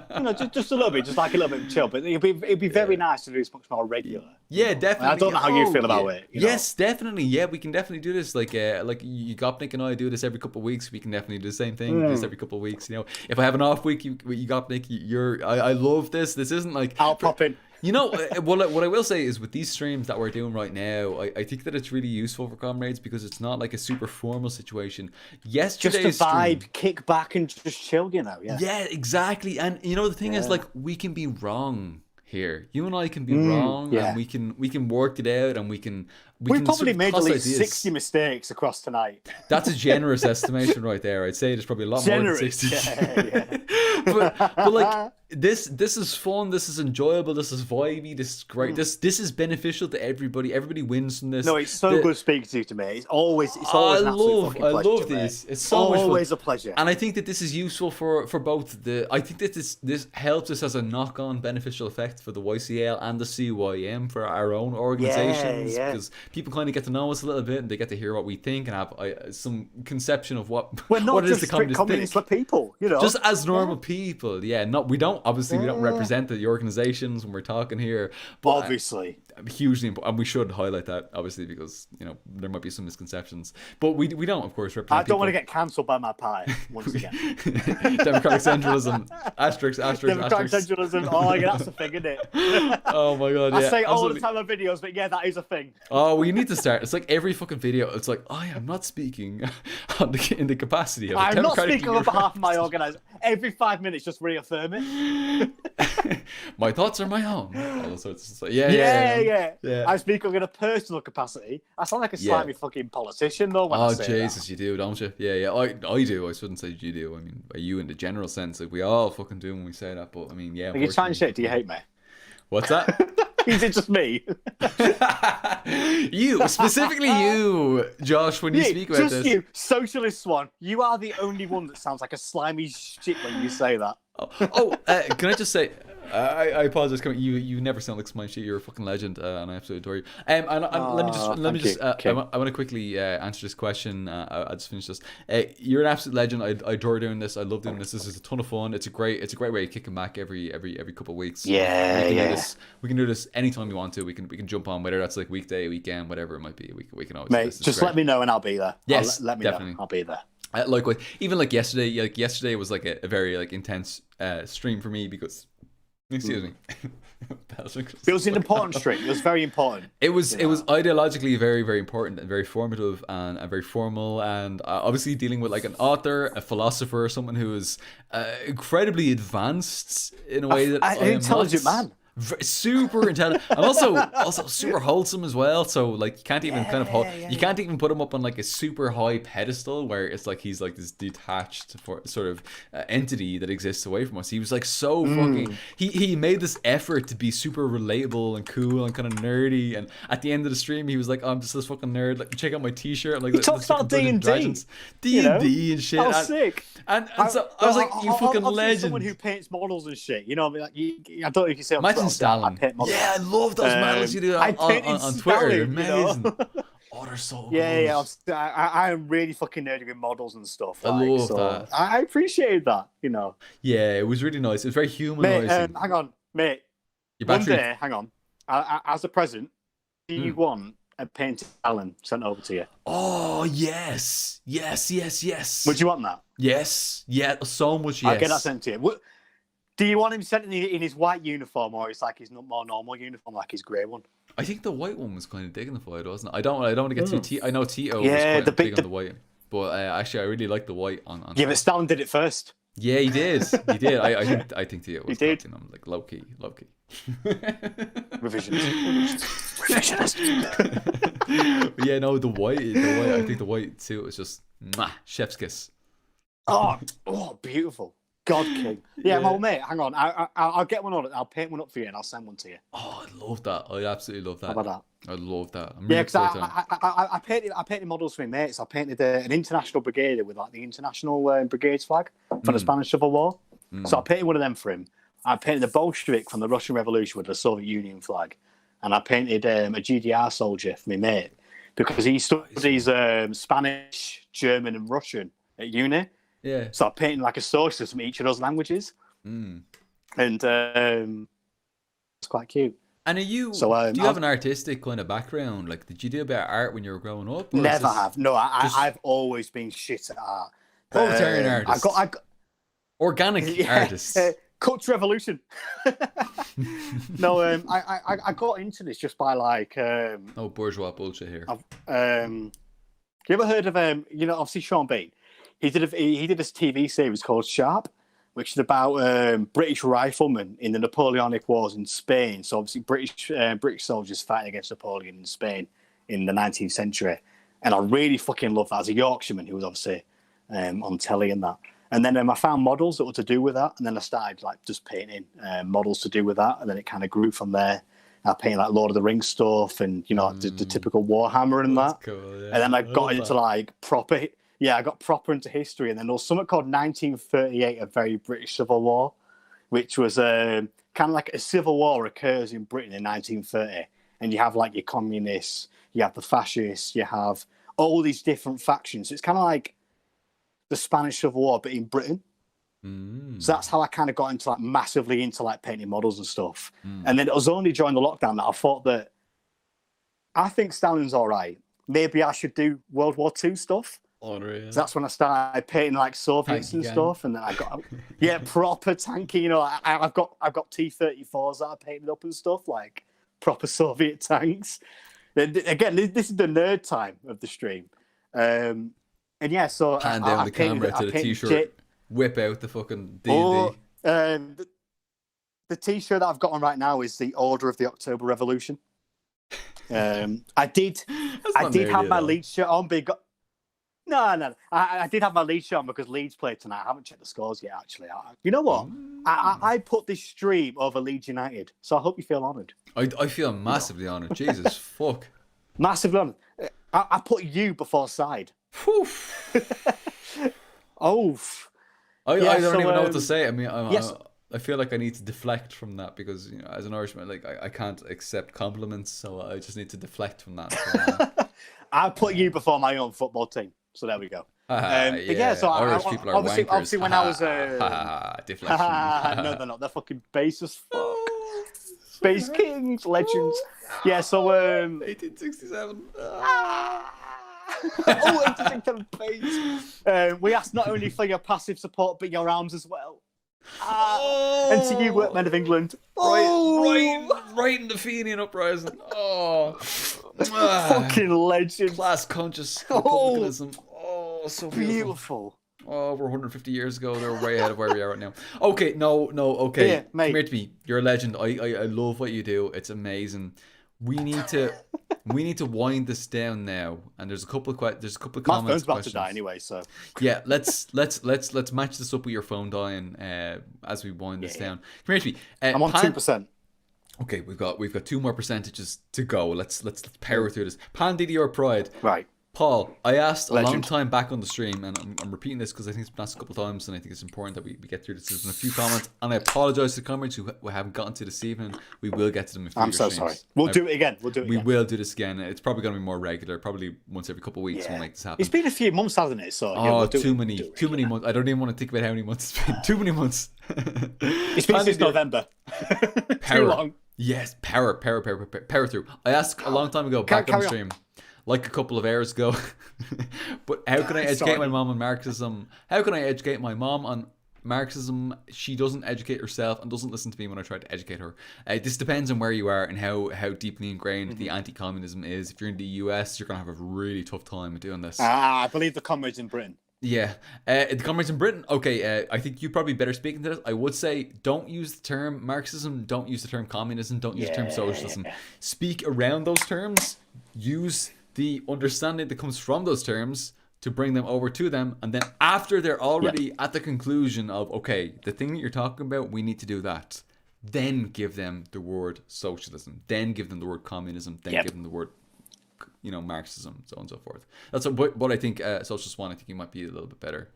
just a little bit, just like a little bit of chill. But it'd be very nice to do this much more regular. Yeah, definitely. I don't know how you feel about it. Yes, definitely. Yeah, we can definitely do this. Like you Gopnik and I do this every couple of weeks. We can definitely do the same thing. Do this every couple of weeks. If I have an off week, you Gopnik, I love this. This isn't like I'll pop in. What I will say is, with these streams that we're doing right now, I think that it's really useful for comrades, because it's not like a super formal situation. Yesterday's just a vibe, stream, kick back and just chill, Yeah, exactly. And the thing is, like, we can be wrong here. You and I can be wrong, and we can work it out, and we can probably made at least 60 mistakes across tonight. That's a generous estimation right there. I'd say there's probably a lot more than 60. Yeah. but like, this is fun, this is enjoyable, this is vibey, this is great, this is beneficial to everybody wins from this. No, it's so good speaking to you, mate. It's always an absolute fucking pleasure, love these. It's so always much fun. A pleasure. And I think that this is useful for both I think that this helps us as a knock-on beneficial effect for the YCL and the CYM, for our own organizations, because people kind of get to know us a little bit, and they get to hear what we think and have some conception of what it is the communists think. We're people, just as normal people. We don't represent the organizations when we're talking here, but obviously hugely important, and we should highlight that, obviously, because there might be some misconceptions, but we don't, of course, represent. I don't want to get cancelled by my party once again. Democratic centralism, asterisk. Democratic centralism. Oh, yeah, that's a thing, isn't it? Oh my god! I say all the time on videos, but yeah, that is a thing. Oh, we need to start. It's like every fucking video. It's like, I am not speaking in the capacity of. I'm not speaking on behalf of my organisation. Every 5 minutes, just reaffirm it. My thoughts are my own. All those sorts of stuff. Yeah. I speak in a personal capacity. I sound like a slimy fucking politician, though. When I say Jesus, that. You do, don't you? Yeah. I do. I shouldn't say you do. I mean, you in the general sense. Like, we all fucking do when we say that. But I mean, yeah. Like, you're trying shit. Do you hate me? What's that? Is it just me? You, specifically you, Josh, when you speak about this. Just you, Socialist Swann. You are the only one that sounds like a slimy shit when you say that. Can I just say, I apologize. You never sound like Smile Sheet. You're a fucking legend, and I absolutely adore you. Let me just. I want to quickly answer this question. I'll just finish this. You're an absolute legend. I adore doing this. I love doing this. This is a ton of fun. It's a great way of kicking back every couple of weeks. Yeah, we can do this anytime we want to. We can jump on, whether that's like weekday, weekend, whatever it might be. We can always. Mate, just let me know and I'll be there. Yes, let me definitely. know. I'll be there. Likewise, even like yesterday. Yesterday was like a very like intense stream for me because. Excuse me. It was an important stream. It was very important. It was ideologically very, very important and very formative and very formal, and obviously dealing with like an author, a philosopher, someone who is incredibly advanced in a way that an intelligent man. Super intelligent and also super wholesome as well. So like you can't even you can't even put him up on like a super high pedestal where it's like he's like this detached sort of entity that exists away from us. He was like so fucking he made this effort to be super relatable and cool and kind of nerdy, and at the end of the stream he was like, oh, I'm just this fucking nerd, like check out my t-shirt. I'm like, he talks about D&D and shit. That was sick. And so I was like, you fucking legend. Someone who paints models and shit, you know, like I don't know if you say Stalin. Yeah, I love those models you do on Twitter. They're amazing. Oh, they're so good. I am really fucking nerdy with models and stuff. I love that. I appreciate that, you know. Yeah, it was really nice. It was very humanizing. Mate, hang on, mate. One day, hang on. As a present, do you want a painted Stalin sent over to you? Oh, yes. Yes. Would you want that? Yes. Yeah, so much yes. I'll get that sent to you. Do you want him sent in his white uniform, or it's like his more normal uniform, like his grey one? I think the white one was kind of dignified, wasn't it? I don't want to get too. I know Tito was quite big on the white, but actually, I really like the white on. Yeah, but Stalin did it first. Yeah, he did. I think Tito was. He did. I'm like low key. Revisionist. Yeah, no, the white. I think the white suit was just chef's kiss. Oh, beautiful. God King. Yeah, well, mate, hang on. I'll get one on it. I'll paint one up for you and I'll send one to you. Oh, I love that. I absolutely love that. How about that? I love that. Yeah, because I painted models for my mates. I painted an international brigade with like the international brigades flag for the Spanish Civil War. So I painted one of them for him. I painted a Bolshevik from the Russian Revolution with the Soviet Union flag, and I painted a GDR soldier for my mate because he studies Spanish, German, and Russian at uni. Yeah. So I painted like a socialist from each of those languages, and it's quite cute. And do you have an artistic kind of background? Like, did you do a bit of art when you were growing up? Never have. No, I've always been shit at art. Proletarian artist. I got organic artist. Culture Revolution. No, I got into this just by like. No bourgeois bullshit here. You ever heard of obviously Sean Bean? He did this TV series called Sharp, which is about British riflemen in the Napoleonic Wars in Spain. So obviously British soldiers fighting against Napoleon in Spain in the 19th century. And I really fucking love that as a Yorkshireman who was obviously on telly and that. And then I found models that were to do with that. And then I started like just painting models to do with that. And then it kind of grew from there. I painted like Lord of the Rings stuff and, the typical Warhammer and that. Cool, yeah. And then I got into like proper... Yeah, I got proper into history, and then there was something called 1938, a very British Civil War, which was kind of like a civil war occurs in Britain in 1930, and you have like your communists, you have the fascists, you have all these different factions. It's kind of like the Spanish Civil War, but in Britain. So that's how I kind of got into like massively into like painting models and stuff. And then it was only during the lockdown that I thought that I think Stalin's all right. Maybe I should do World War II stuff. So that's when I started painting like Soviets and stuff, and then I got proper tanky. I've got T-34s that I painted up and stuff, like proper Soviet tanks. Again, this is the nerd time of the stream, and yeah. So hand down the camera to the T-shirt, whip out the fucking D&D. The T-shirt that I've got on right now is the Order of the October Revolution. I did have my Leeds shirt on, but No. I did have my Leeds shirt on because Leeds played tonight. I haven't checked the scores yet, actually. You know what? I put this stream over Leeds United, so I hope you feel honoured. I feel massively honoured. Jesus, fuck. Massively honoured. I put you before side. I don't even know what to say. I mean, yes. I feel like I need to deflect from that because as an Irishman, like I can't accept compliments, so I just need to deflect from that. So, I put you before my own football team, so there we go. But yeah, so Irish people are wankers. obviously when I was deflection. no, they're not. They're fucking base as fuck. Space Kings, legends. Yeah, so 1867. Oh, 1867 base. We ask not only for your passive support, but your arms as well. And to you, workmen of England. Right in the Fenian uprising. Oh, fucking legend. Class conscious republicanism. Oh, so beautiful. Oh, over 150 years ago, they're way ahead of where we are right now. Okay, no, okay. Yeah, mate. Come here to me. You're a legend. I love what you do. It's amazing. We need to wind this down now. And there's a couple of comments. My phone's about to die anyway, so yeah. Let's match this up with your phone dying as we wind this down. Come here to me. I'm on 2%. Okay, we've got 2 more percentages to go. Let's power through this. Pan DDR Pride. Right. Paul, I asked a long time back on the stream, and I'm repeating this because I think it's been asked a couple of times, and I think it's important that we get through this. There's been a few comments, and I apologise to the comments who haven't gotten to this evening. We will get to them in future I'm so streams. sorry. We'll do it again. We will do this again. It's probably going to be more regular. Probably once every couple of weeks we'll make this happen. It's been a few months, hasn't it? So we'll too many months. I don't even want to think about how many months it's been. Too many months. It's been since November. Too long. Yes, power through. I asked a long time ago back on the stream. Like a couple of hours ago. But how can I educate my mom on Marxism? How can I educate my mom on Marxism? She doesn't educate herself and doesn't listen to me when I try to educate her. This depends on where you are and how deeply ingrained the anti-communism is. If you're in the US, you're going to have a really tough time doing this. I believe the comrades in Britain. Yeah. The comrades in Britain, okay, I think you're probably better speaking to this. I would say don't use the term Marxism, don't use the term communism, don't use the term socialism. Speak around those terms. Use the understanding that comes from those terms to bring them over to them, and then after they're already at the conclusion of, okay, the thing that you're talking about, we need to do that, then give them the word socialism, then give them the word communism, then give them the word Marxism, so on and so forth. That's what I think. Socialist Swann, I think you might be a little bit better.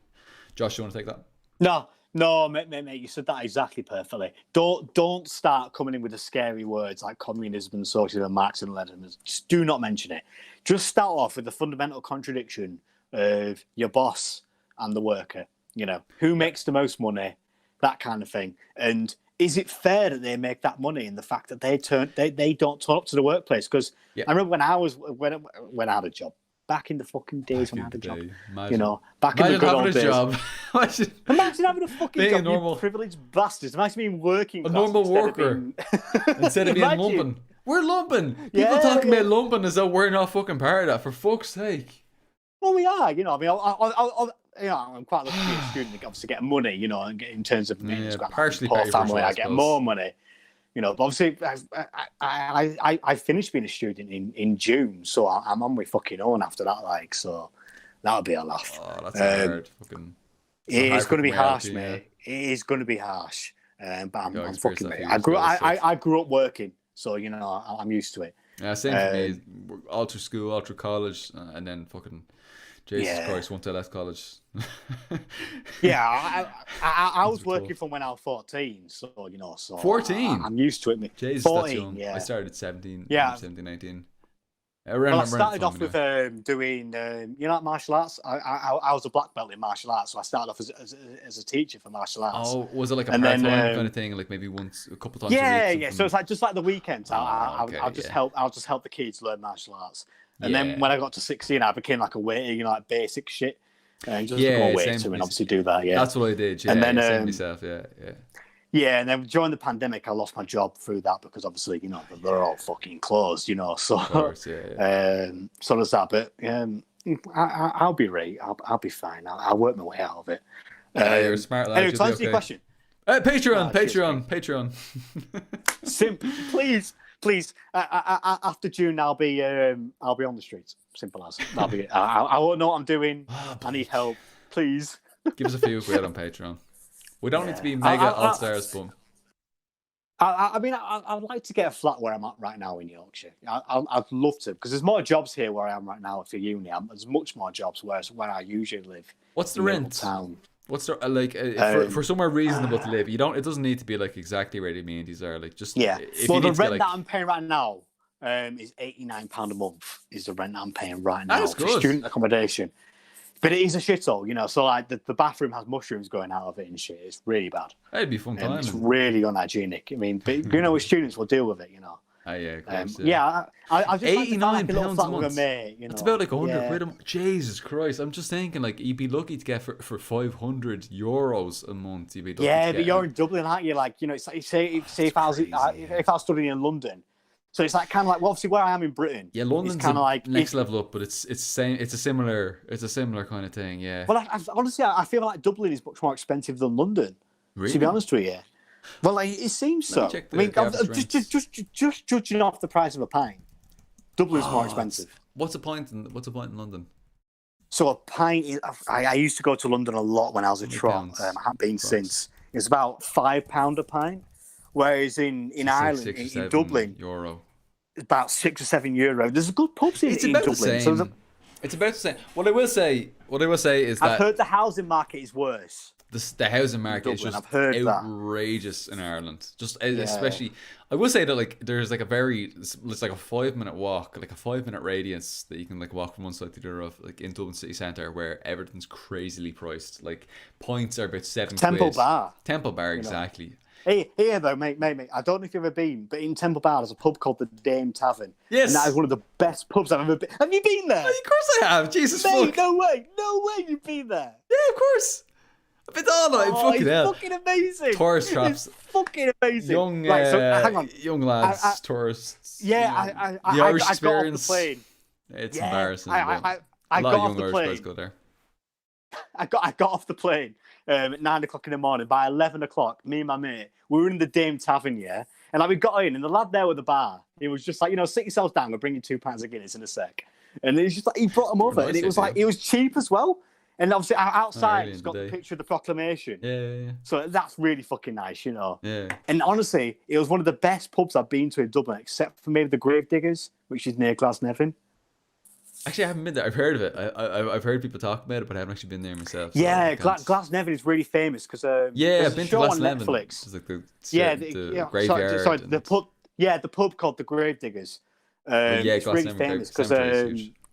Josh, you want to take that? No, mate, you said that exactly perfectly. Don't start coming in with the scary words like communism and socialism and Marx and Lenin. Just do not mention it. Just start off with the fundamental contradiction of your boss and the worker. Who makes the most money, that kind of thing. And is it fair that they make that money in the fact that they don't turn up to the workplace? Because I remember when I had a job. Back in the fucking days when I had a job. Back in the good old days. Imagine having a fucking job, you privileged bastards. Imagine being working a normal worker instead of being lumpen. We're lumpen. People talking about lumpen as though we're not fucking part of that, for fuck's sake. Well, we are, I'm quite lucky to be a student that obviously get money, and in terms of partially poor family, I get more money. But obviously, I finished being a student in June, so I'm on my fucking own after that. So that'll be a laugh. Oh, that's hard. It's going to be harsh, mate. It is going to be harsh. But I'm fucking mate. I grew up working, so I'm used to it. Yeah, same for me. All through school, all through college, and then fucking. Jesus Christ, once I left college. I was working from when I was 14, so 14? I'm used to it, mate. Jesus, 14, that's young. I started at 17, 19. I started off with doing, like martial arts. I was a black belt in martial arts, so I started off as a teacher for martial arts. Oh, was it like a part-time kind of thing, like maybe a couple times a week? Yeah. So it's just like the weekends. I'll just help the kids learn martial arts. And then when I got to 16, I became like a waiter, like basic shit. And just go waiter and obviously do that, That's what I did, and then, same myself, Yeah, and then during the pandemic, I lost my job through that because obviously, they're all fucking closed, so. Of course, so there's that, but I'll be right. I'll be fine. I'll work my way out of it. You're a smart lad. Anyway, to answer your question. Patreon. Simple, please. After June, I'll be on the streets. Simple as. I won't know what I'm doing. I need help. Please. Give us a few quid on Patreon. We don't need to be mega all-stars, but... I'd like to get a flat where I'm at right now in Yorkshire. I'd love to, because there's more jobs here where I am right now for uni. There's much more jobs where I usually live. What's the rent? Town. What's the for somewhere reasonable to live? You don't. It doesn't need to be like exactly where the amenities are. Like just If well, the rent that I'm paying right now is £89 a month. Is the rent I'm paying right now for student accommodation. But it is a shithole, you know. So like the bathroom has mushrooms going out of it and shit. It's really bad. That'd be fun time. It's really unhygienic. I mean, but you know, with students will deal with it, you know. Oh yeah, of course, I just £89 a month. With a mate, you know? It's about like 100 quid. Jesus Christ! I'm just thinking like you'd be lucky to get for €500 a month. You'd be lucky but you're in Dublin, aren't you? Like, you know, it's like say if I was studying in London. So it's like kind of like, well, obviously where I am in Britain. Yeah, London's kind of like next level up, but it's same. It's a similar kind of thing. Yeah. Well, honestly, I feel like Dublin is much more expensive than London. Really? To be honest with you. Well, like, it seems so. I mean, just judging off the price of a pint, Dublin's more expensive. What's a pint in London? So a pint is, I used to go to London a lot when I was a trot. I haven't been since. It's about £5 a pint. Whereas in Ireland, in Dublin, euro. It's about €6 or €7. There's good pubs in Dublin. The same. So it's about the same. What I will say is that I've heard the housing market is worse. The housing market is just outrageous in Ireland. Especially, I will say that like there's like it's like a 5-minute walk, like a 5-minute radius that you can like walk from one side to the other of, like in Dublin city centre, where everything's crazily priced. Like pints are about £7. Temple Bar, exactly. Here though, mate. I don't know if you've ever been, but in Temple Bar there's a pub called the Dame Tavern. Yes, and that is one of the best pubs I've ever been. Have you been there? Of course I have. Jesus, mate, no way, you've been there. Yeah, of course. I've been all night. Fucking hell. Fucking amazing. Tourist traps. It's fucking amazing. Young, hang on. Young lads, tourists. Yeah, the Irish experience. Got off the plane. It's embarrassing. I a lot got of off young the plane. Irish guys go there. I got off the plane at 9 o'clock in the morning. By 11 o'clock, me and my mate, we were in the Dame Tavern, yeah? And like, we got in, and the lad there with the bar, he was just like, you know, sit yourselves down, we'll bring you 2 pints of Guinness in a sec. And it's just like, he brought them over, and it was like, it was cheap as well. And obviously, outside, it's got the picture of the proclamation. Yeah. So that's really fucking nice, you know? Yeah. And honestly, it was one of the best pubs I've been to in Dublin, except for maybe the Gravediggers, which is near Glasnevin. Actually, I haven't been there. I've heard of it. I've heard people talk about it, but I haven't actually been there myself. So yeah, Glasnevin is really famous because I've been to Glasnevin. On Netflix. It's like the graveyard. Sorry, the pub called the Gravediggers. It's really famous because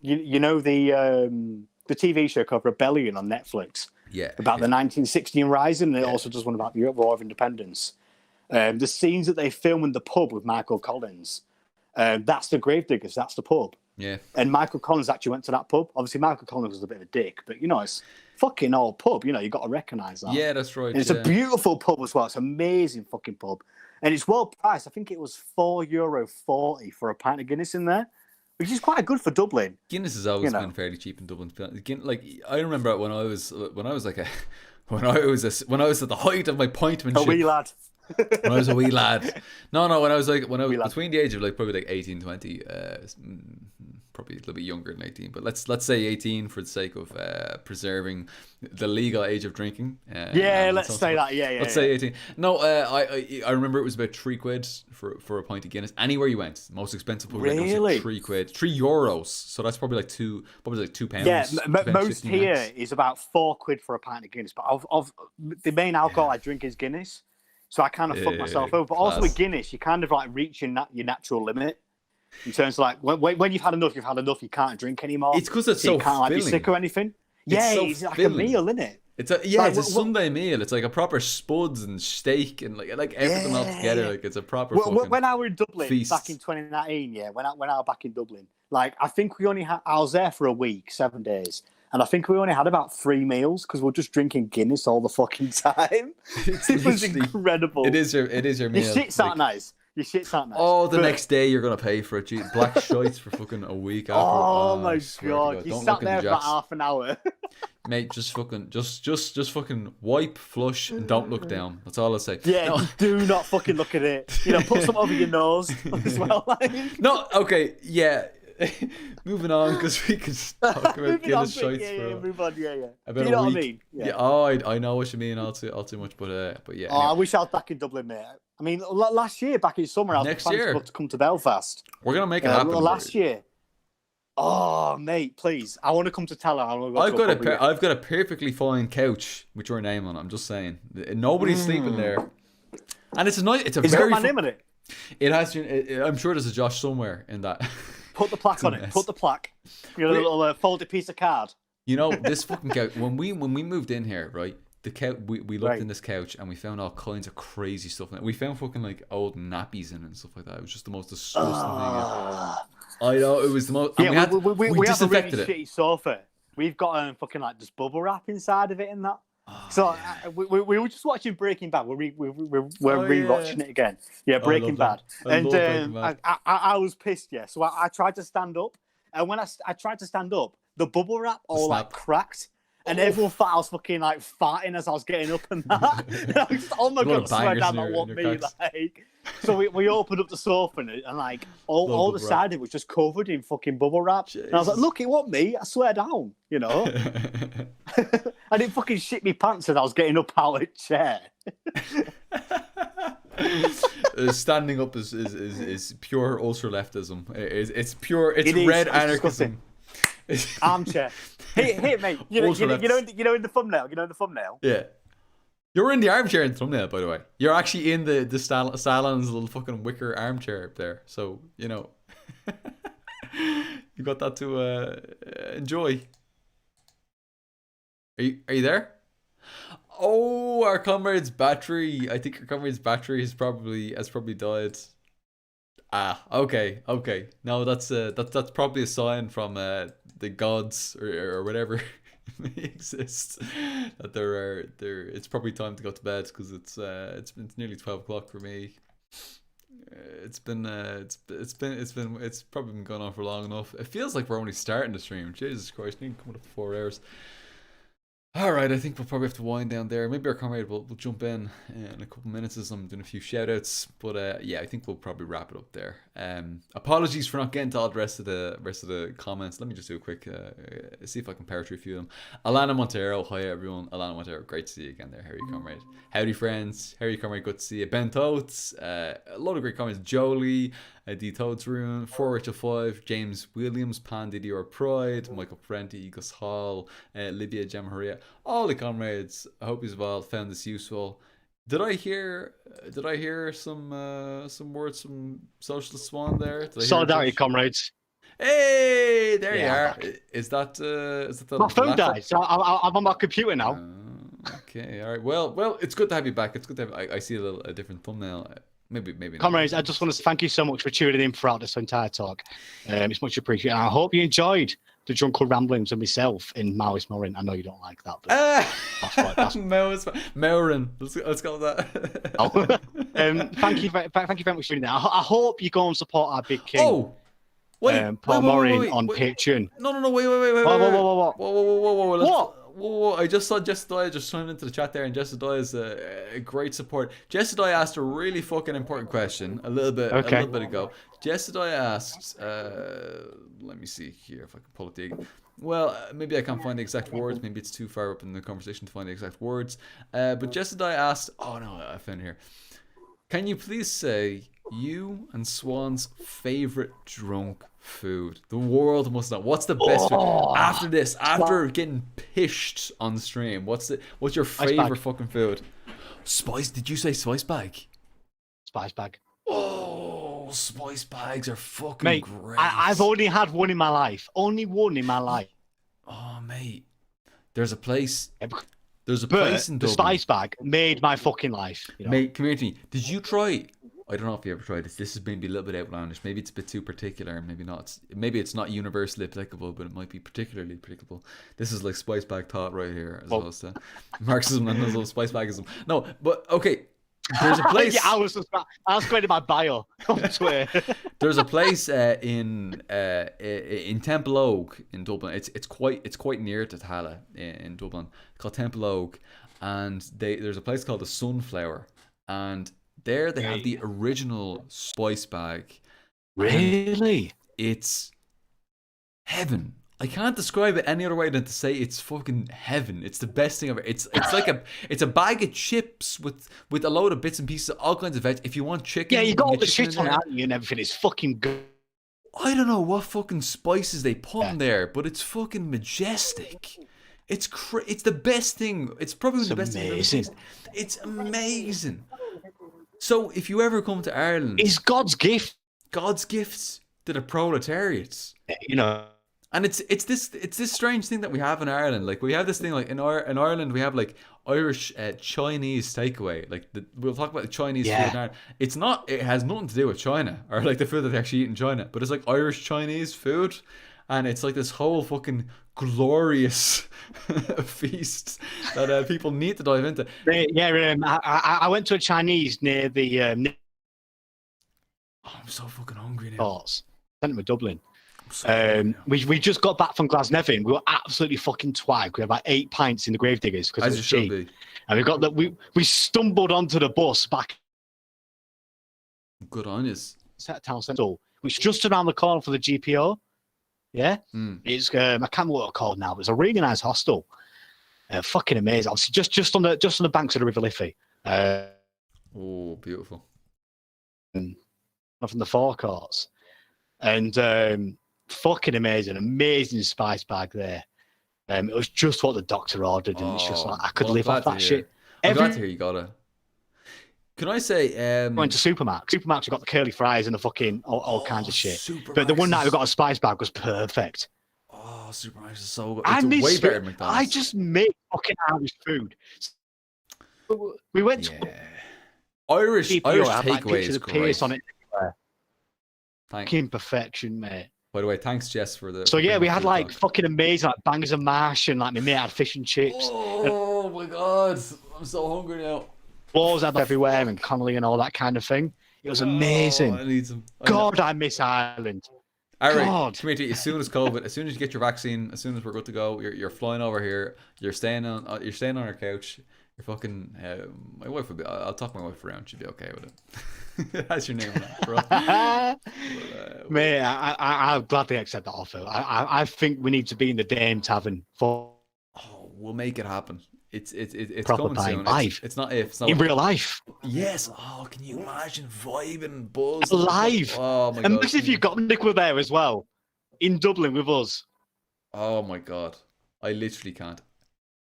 you know the TV show called Rebellion on Netflix. Yeah. About the 1916 Rising, and it also does one about the War of Independence. The scenes that they film in the pub with Michael Collins, that's the Gravediggers. That's the pub. Yeah. And Michael Collins actually went to that pub. Obviously, Michael Collins was a bit of a dick, but you know, it's fucking old pub. You know, you got to recognise that. Yeah, that's right. And it's a beautiful pub as well. It's an amazing fucking pub, and it's well priced. I think it was €4.40 for a pint of Guinness in there, which is quite good for Dublin. Guinness has always been fairly cheap in Dublin. Like I remember when I was at the height of my pintmanship. A wee lad. When I was a wee lad. No, when I was between the age of like probably like 18, 20, probably a little bit younger than 18, but let's say 18 for the sake of preserving the legal age of drinking. Let's say that. Let's say 18. No, I remember it was about £3 for a pint of Guinness. Anywhere you went, most expensive pub really? £3, €3. So that's probably like £2. Yeah, most here is about £4 for a pint of Guinness. But of the main alcohol I drink is Guinness. So I kind of fuck myself over. But also with Guinness, you kind of like reach your natural limit. In terms of like, when you've had enough, you've had enough, you can't drink anymore. It's because it's so you can't like be sick or anything. It's like a meal, isn't it? It's a Sunday meal. It's like a proper spuds and steak and like everything all together. Like it's a proper when I was in Dublin feast. Back in 2019, when I was back in Dublin, like I think we only had, I was there for a week, 7 days. And I think we only had about 3 meals because we're just drinking Guinness all the fucking time. It was incredible. It is your meal. Your shits aren't nice. Oh, the next day you're gonna pay for it. Gee, black shites for fucking a week after. Oh my god! You sat there for about half an hour. Mate, just fucking wipe, flush, and don't look down. That's all I say. Yeah, do not fucking look at it. You know, put some over your nose as well. No, okay, yeah. Moving on, because we can talk about Guinness shites for move on, about you know a week. What I mean? Yeah. Oh, I know what you mean all too much, but yeah. Oh, anyway. I wish I was back in Dublin, mate. I mean, last year, back in summer, I was planning to come to Belfast. We're gonna make it happen. Last year. Oh, mate, please. I want to come to Tala. I've got a perfectly fine couch with your name on it. I'm just saying. Nobody's sleeping there. And it's a nice. It's a Has very. It got my name on it? It has. I'm sure there's a Josh somewhere in that. Put the plaque on it. Put the plaque. You know, a little folded piece of card. You know, this fucking couch. When we moved in here, right? The couch. We looked in this couch and we found all kinds of crazy stuff in it. We found fucking like old nappies in it and stuff like that. It was just the most disgusting thing. I know, it was the most. Yeah, we have a really shitty sofa. We've got fucking like just bubble wrap inside of it and that. Oh, so yeah. We were just watching Breaking Bad. We're rewatching it again. Yeah, Breaking Bad. I was pissed. Yeah, so I tried to stand up, and when I tried to stand up, the bubble wrap all like cracked. And everyone thought I was fucking like farting as I was getting up and that. And I was just, oh my God, I swear down that wasn't me. Like, so we opened up the sofa and like all the side of it was just covered in fucking bubble wrap. Jesus. And I was like, look, it wasn't me. I swear down, you know. I didn't fucking shit me pants as I was getting up out of the chair. Standing up is pure ultra leftism. It's pure. It's red anarchism. Armchair. Hey, mate. You know in the thumbnail. You know in the thumbnail. Yeah. You're in the armchair in the thumbnail, by the way. You're actually in the salon's little fucking wicker armchair up there. So you know, you got that to enjoy. Are you there? Oh, our comrade's battery. I think our comrade's battery has probably died. Ah, okay. No, that's probably a sign from the gods or whatever may exist that it's probably time to go to bed because it's nearly 12 o'clock for me. It's probably been going on for long enough. It feels like we're only starting the stream. Jesus Christ, need to come up to 4 hours. All right, I think we'll probably have to wind down there. Maybe our comrade will jump in a couple of minutes as I'm doing a few shout outs. But yeah, I think we'll probably wrap it up there. Apologies for not getting to all the rest of the comments. Let me just do a quick see if I can power through a few of them. Alana Montero, hi everyone. Alana Montero, great to see you again there. How are you, comrade? Howdy friends. How are you, comrade? Good to see you. Ben Totes, a lot of great comments. Jolie, D Toads Rune, 4 Rachel 5, James Williams, Pan Didier Pride, Michael Parenti, Gus Hall, Libya Jamaharia, all the comrades. I hope you've all found this useful. Did I hear some words from Socialist Swann there? Solidarity, comrades. Hey, there you are. Is that my phone died, so I'm on my computer now. Okay, all right. Well, it's good to have you back. It's good to have. I see a different thumbnail. Maybe. Comrades, I just want to thank you so much for tuning in throughout this entire talk. It's much appreciated. And I hope you enjoyed the drunken ramblings of myself in Maoist Morin. I know you don't like that, but that's Morin. Let's go with that. Thank you very much for doing that. I hope you go and support our big king. Oh, Paul Morin on Patreon. No, wait. What? Whoa, I just saw Jessica just sign into the chat there, and Jessica is a great support. Jessica asked a really fucking important question a little bit ago. Jessica asked, let me see here if I can pull it. Well, maybe I can't find the exact words. Maybe it's too far up in the conversation to find the exact words. But Jessica asked, oh no, I found it here. Can you please say you and Swann's favorite drunk food? The world must know. What's the best food? After this, after getting pished on stream, what's your favorite fucking food? Spice? Did you say spice bag? Spice bag. Oh, spice bags are fucking great. I've only had one in my life. Only one in my life. Oh, mate. There's a place. There's a place in Dublin. The spice bag made my fucking life. You know? Mate, come here to me. Did you try? I don't know if you ever tried this. This is maybe a little bit outlandish. Maybe it's a bit too particular. Maybe not. Maybe it's not universally applicable, but it might be particularly applicable. This is like spice bag thought right here, as well as Marxism and as well as spice bagism. No, but okay. There's a place. Yeah, I was going to my bio on Twitter. There's a place in Temple Oak in Dublin. It's quite near to Tala in Dublin. It's called Temple Oak, and there's a place called the Sunflower, and there they have the original spice bag. Really? It's heaven. I can't describe it any other way than to say it's fucking heaven. It's the best thing ever. It's like a bag of chips with a load of bits and pieces of all kinds of veg. If you want chicken, yeah, you got all the shit on it and everything. It's fucking good. I don't know what fucking spices they put in there, but it's fucking majestic. It's the best thing. It's probably the best thing I've ever tasted. It's amazing. So if you ever come to Ireland, it's God's gift. God's gifts to the proletariats. You know. And it's this strange thing that we have in Ireland. Like we have this thing like in Ireland we have like Irish Chinese takeaway. Like we'll talk about the Chinese food in Ireland. It has nothing to do with China or like the food that they actually eat in China. But it's like Irish Chinese food, and it's like this whole fucking glorious feast that people need to dive into. I went to a Chinese near the. I'm so fucking hungry now. Centre of Dublin. We just got back from Glasnevin. We were absolutely fucking twag. We had about 8 pints in the Gravediggers because it was cheap. And we got that. We stumbled onto the bus back. Good on you. At Town Central, which is just around the corner for the GPO. Yeah, it's I can't remember what it's called now. But it's a really nice hostel. Fucking amazing. Obviously, just on the banks of the River Liffey. Oh, beautiful. From the forecourts, and. Fucking amazing spice bag there. It was just what the doctor ordered, and it's just like I could live off that shit. I'm glad to hear you got it. Can I say? Went to Supermax. Supermax, we got the curly fries and the fucking all kinds of shit. But the one night we got a spice bag was perfect. Oh, Supermax is so good. It's way better than McDonald's. I just make fucking Irish food. We went to Irish takeaway is great. On it. Fucking perfection, mate. By the way, thanks Jess for the. So yeah, we had like fucking amazing like bangers of mash, and like my mate had fish and chips. Oh my god, I'm so hungry now. Balls up everywhere and Connolly and all that kind of thing. It was amazing. I need some. I miss Ireland. All right, come here to you. As soon as you get your vaccine, as soon as we're good to go, you're flying over here. You're staying on our couch. You're fucking. My wife would be. I'll talk my wife around. She'd be okay with it. That's your name, bro. Mate, I'll gladly accept that offer. I think we need to be in the Dame Tavern for. Oh, we'll make it happen. It's proper coming soon. Live. It's not if. It's not in real life. Yes. Oh, can you imagine vibing, buzz live? Oh my god. Imagine if you got Nick were there as well, in Dublin with us. Oh my god, I literally can't.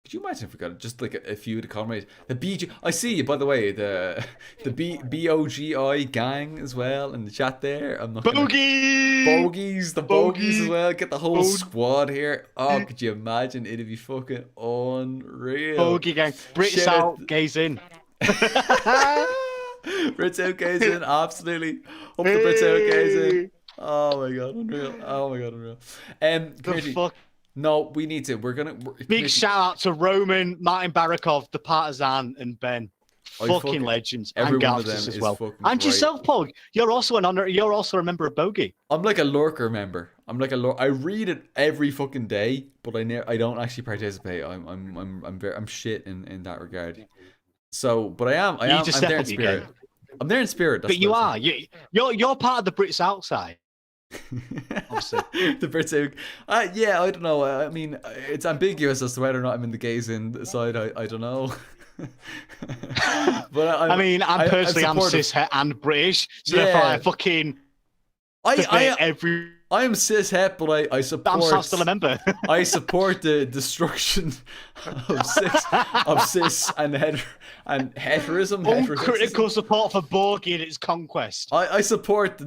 Could you imagine if we got just like a few of the comrades? The BG, I see you by the way. The BOGI gang as well in the chat there. I'm not bogies as well. Get the whole squad here. Oh, could you imagine? It'd be fucking unreal. Bogey gang, Brits out, gays in. Brits out, gays in. Absolutely. Up the Brits out, gays in. Oh my god, unreal. The fuck. No, we need to. Big shout out to Roman, Martin Barakov, the Partisan, and Ben. Fucking legends. And Galactus as well. And yourself, Paul. You're also a member of Bogey. I'm like a lurker member. I read it every fucking day, but I don't actually participate. I'm shit in that regard. So, but I'm there in spirit. I'm there in spirit. But you are. You're part of the Brits outside. The Brits out. Yeah, I don't know. I mean, it's ambiguous as to whether or not I'm in the gays in side. I don't know. But I'm personally I'm cis het and British, so therefore I fucking I am cis het, but I support. I'm still a member. I support the destruction of cis and heterism. Uncritical support for Bogey and its conquest. I support.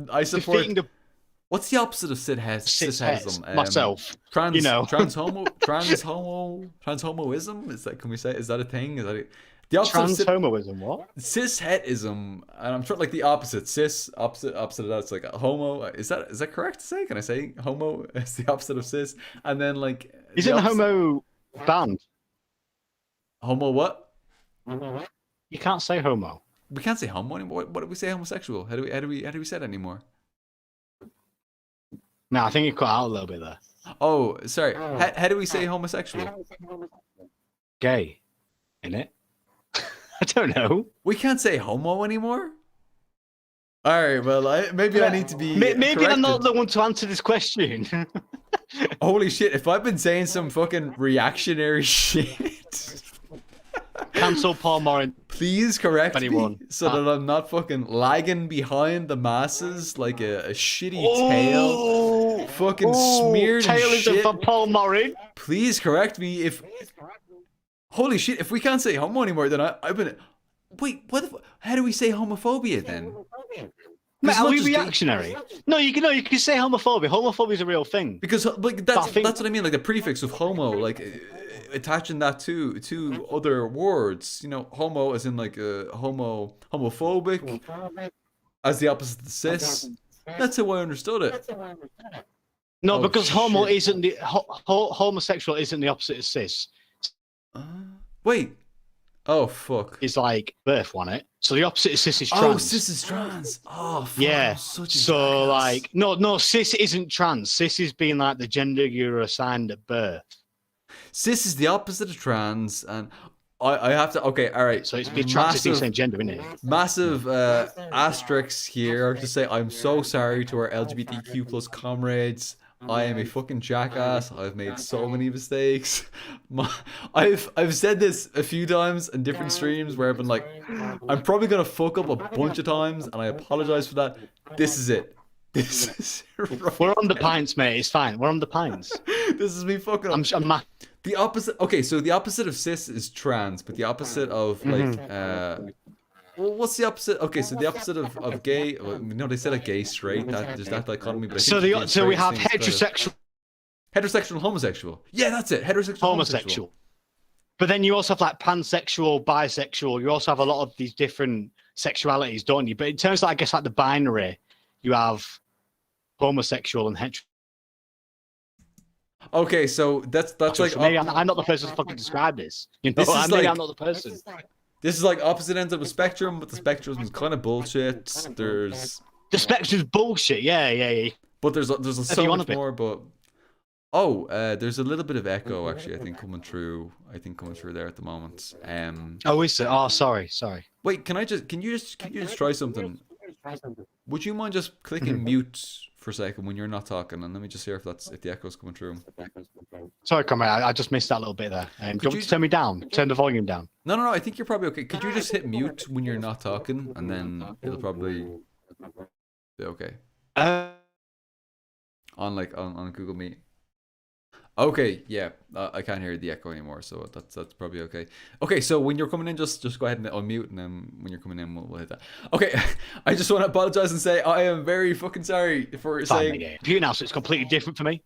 What's the opposite of cishetism? Myself. Transhomoism? Is that a thing? Is that the opposite? Transhomoism, what? Cishetism, and I'm trying like the opposite. Opposite of that. It's like a homo. Is that correct to say? Can I say homo is the opposite of cis? And then like isn't homo banned? Homo what? You can't say homo. We can't say homo anymore. What do we say homosexual? How do we say that anymore? No, I think you cut out a little bit there. Oh, sorry. How do we say homosexual? Gay, innit? I don't know. We can't say homo anymore? Alright, well, maybe I need to be Maybe corrected. I'm not the one to answer this question. Holy shit, if I've been saying some fucking reactionary shit... Cancel Paul Morin. Please correct me 21. so that I'm not fucking lagging behind the masses like a shitty tail. Fucking smeared in Taylism shit. for Paul Morin. Please correct me if... Holy shit, if we can't say homo anymore, then I've been... Wait, how do we say homophobia then? Mate, are we reactionary? No, you can say homophobia. Homophobia is a real thing. Because like that's what I mean. Like the prefix of homo, like attaching that to other words. You know, homo as in like homophobic, as the opposite of cis. That's how I understood it. No, because homo isn't the homosexual isn't the opposite of cis. Wait. Oh fuck. It's like birth, wasn't it? So the opposite of cis is trans. Oh, cis is trans. Oh fuck. Yeah. So like no, cis isn't trans. Cis is being like the gender you're assigned at birth. Cis is the opposite of trans, and I have to. Okay, all right. So it's be trans is the same gender, isn't it? Massive asterisks here to say I'm so sorry to our LGBTQ plus comrades. I am a fucking jackass. I've made so many mistakes. I've said this a few times in different streams where I've been like, I'm probably gonna fuck up a bunch of times, and I apologize for that. This is it. This is right. We're on the pints, mate. It's fine. We're on the pints. This is me fucking up. The opposite. Okay, so the opposite of cis is trans, but the opposite of like well, what's the opposite? Okay, so the opposite of gay. No, they said a gay straight. There's that dichotomy. But so we have heterosexual, heterosexual, and homosexual. Yeah, that's it. Heterosexual, homosexual. But then you also have like pansexual, bisexual. You also have a lot of these different sexualities, don't you? But in terms of, I guess, like the binary, you have homosexual and heterosexual. Okay, so that's like maybe I'm not the person to fucking describe this. You know, maybe I'm not the person. This is like opposite ends of the spectrum, but the spectrum is kind of bullshit. The spectrum's bullshit. Yeah. But there's so much more. But there's a little bit of echo actually. I think coming through there at the moment. Oh, is it? Oh, sorry. Wait, can you just try something? Would you mind just clicking mute for a second when you're not talking, and let me just hear if the echo's coming through. Sorry, comrade, I just missed that little bit there. Do you want me to turn me down? Turn the volume down? No, I think you're probably okay. Could you just hit mute when you're not talking, and then it'll probably be okay. On Google Meet. Okay, yeah, I can't hear the echo anymore, so that's probably okay. Okay, so when you're coming in, just go ahead and unmute, and then when you're coming in, we'll hit that. Okay, I just want to apologize and say I am very fucking sorry for saying. You now, so it's completely different for me.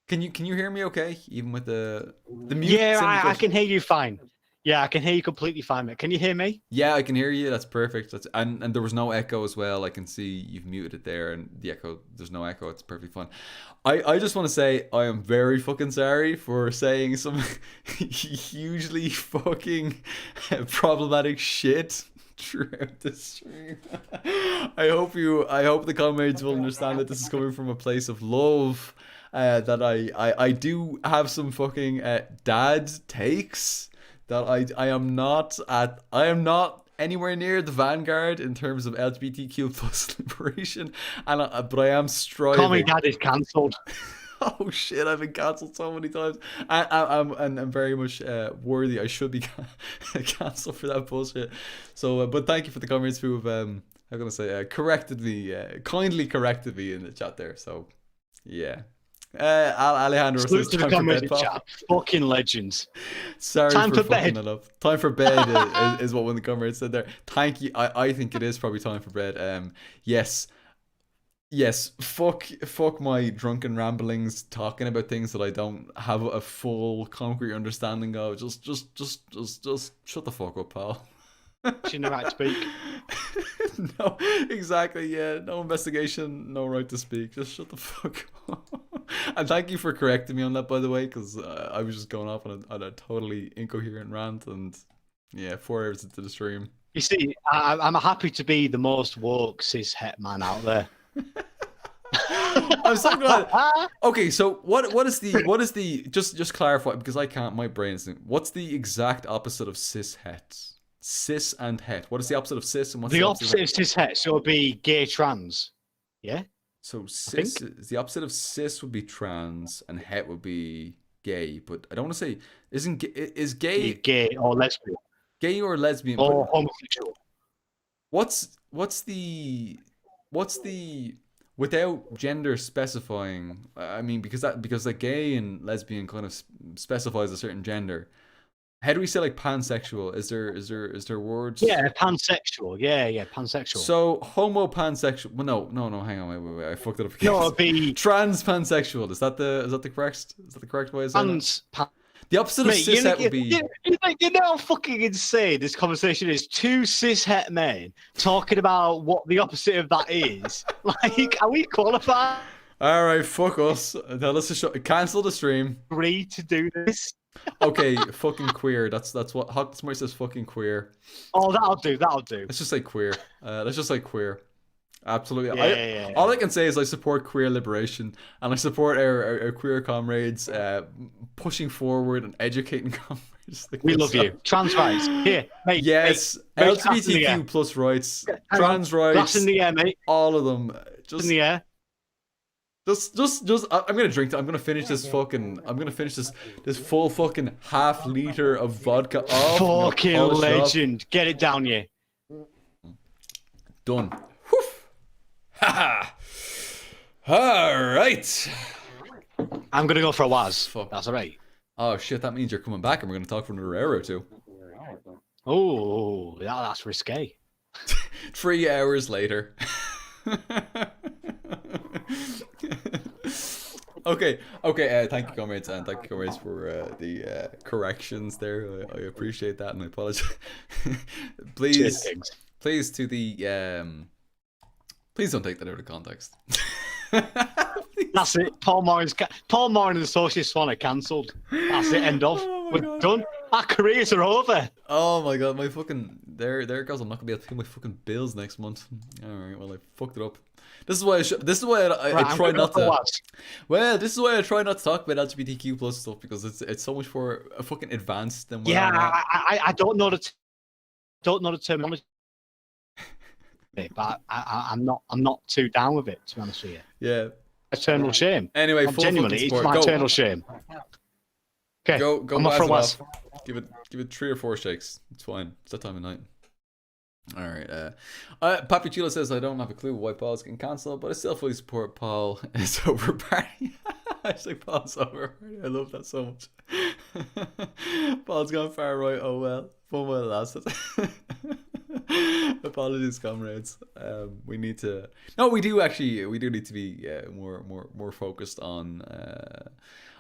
Can you hear me okay, even with the mute? Yeah, I can hear you fine. Yeah, I can hear you completely fine, mate. Can you hear me? Yeah, I can hear you. That's perfect. And there was no echo as well. I can see you've muted it there, and the echo. There's no echo. It's perfectly fine. I just want to say I am very fucking sorry for saying some hugely fucking problematic shit throughout this stream. I hope the comrades will understand that this is coming from a place of love. That I do have some fucking dad takes. That I am not anywhere near the vanguard in terms of LGBTQ plus liberation, but I am striving. Call me dad is cancelled. Oh shit! I've been cancelled so many times. I'm very much worthy. I should be cancelled for that bullshit. So, but thank you for the comments who have I'm gonna say kindly corrected me in the chat there. So, yeah. Alejandro says time for bed, fucking legends. Sorry time for fucking it up. Time for bed is what one of the comrades said there. Thank you. I think it is probably time for bed. Yes. Fuck my drunken ramblings talking about things that I don't have a full concrete understanding of. Just shut the fuck up, pal. She no right to speak. No, exactly. Yeah, no investigation, no right to speak. Just shut the fuck up. And thank you for correcting me on that, by the way, because I was just going off on a totally incoherent rant, and yeah, 4 hours into the stream. You see, I'm happy to be the most woke cis het man out there. I'm so glad. Okay, so what is the just clarify, because I can't, my brain is, what's the exact opposite of cis het? Cis and het. What is the opposite of cis and what's the opposite of cis het? So it would be gay trans. Yeah. So cis, the opposite of cis would be trans, and het would be gay. But I don't want to say is gay or lesbian. Gay or lesbian? Or homosexual. What's the without gender specifying? I mean, because like gay and lesbian kind of specifies a certain gender. How do we say like pansexual? Is there words? Yeah, pansexual. Yeah, pansexual. So homo pansexual. Well, no. Hang on, wait. I fucked it up again. No, it'd be trans pansexual. Is that the correct way? The opposite of cishet would be. You know how fucking insane this conversation is. Two cishet men talking about what the opposite of that is. Like, are we qualified? All right, fuck us. Now let's just cancel the stream. Agree to do this. Okay, fucking queer. That's what Hot Smart says. Fucking queer. Oh, that'll do. Let's just say queer. Let's just say queer. Absolutely. Yeah. All I can say is I support queer liberation, and I support our queer comrades pushing forward and educating comrades. Like we love you. Trans rights. Here, mate. Yes. Mate, LGBTQ plus rights. Trans rights. Glass in the air, mate. All of them. Just in the air. Just I'm gonna drink. I'm gonna finish this this full fucking half liter of vodka. Oh, fucking legend. Get it down, yeah. Done. Ha. All right. I'm gonna go for a Waz. Fuck. That's all right. Oh shit, that means you're coming back, and we're gonna talk for another hour or two. Oh, that's risque. 3 hours later. Okay. Thank you, comrades, and thank you, comrades, for the corrections there. I appreciate that, and I apologize. Please to the please don't take that out of context. That's it. Paul Moran and the Socialist Swann are cancelled. That's it. End of. We're done. Our careers are over. Oh my god, my fucking there goes. I'm not gonna be able to pay my fucking bills next month. All right, well I fucked it up. This is why I try not to. Well, this is why I try not to talk about LGBTQ plus stuff, because it's so much more fucking advanced than. Yeah, I don't know the terminology, but I'm not too down with it, to be honest with you. Yeah. Eternal shame. Anyway, genuinely, it's my eternal shame. Okay, go. I'm off for a Waz. Give it 3 or 4 shakes. It's fine. It's that time of night. All right. Papi Chulo says, I don't have a clue why Paul's getting cancelled, but I still fully support Paul and his over party. Hashtag Paul's over party. I love that so much. Paul's gone far right. Oh well. Fun while it lasted. Apologies, comrades. We need to. No, we do need to be more focused on.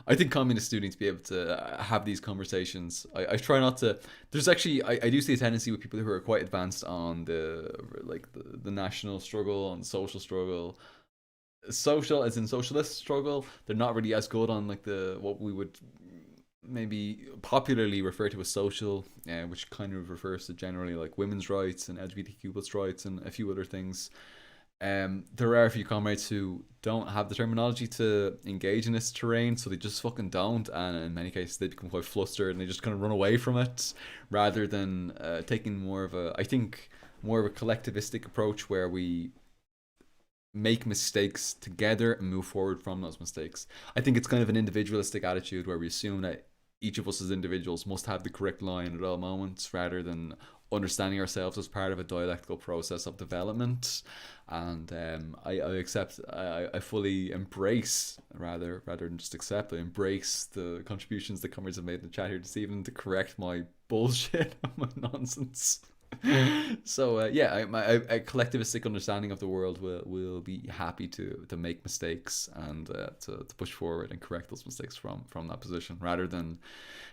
I think communist students be able to have these conversations. I try not to. There's actually I do see a tendency with people who are quite advanced on the national struggle, on the social struggle, social as in socialist struggle. They're not really as good on like the what we would maybe popularly refer to as social, which kind of refers to generally like women's rights and LGBTQ plus rights and a few other things. There are a few comrades who don't have the terminology to engage in this terrain, so they just fucking don't, and in many cases they become quite flustered and they just kind of run away from it, rather than taking more of a collectivistic approach where we make mistakes together and move forward from those mistakes. I think it's kind of an individualistic attitude where we assume that each of us as individuals must have the correct line at all moments, rather than understanding ourselves as part of a dialectical process of development. And I fully embrace, rather than just accept, I embrace the contributions that comrades have made in the chat here this evening to correct my bullshit and my nonsense. So a collectivistic understanding of the world will be happy to make mistakes and to push forward and correct those mistakes from that position, rather than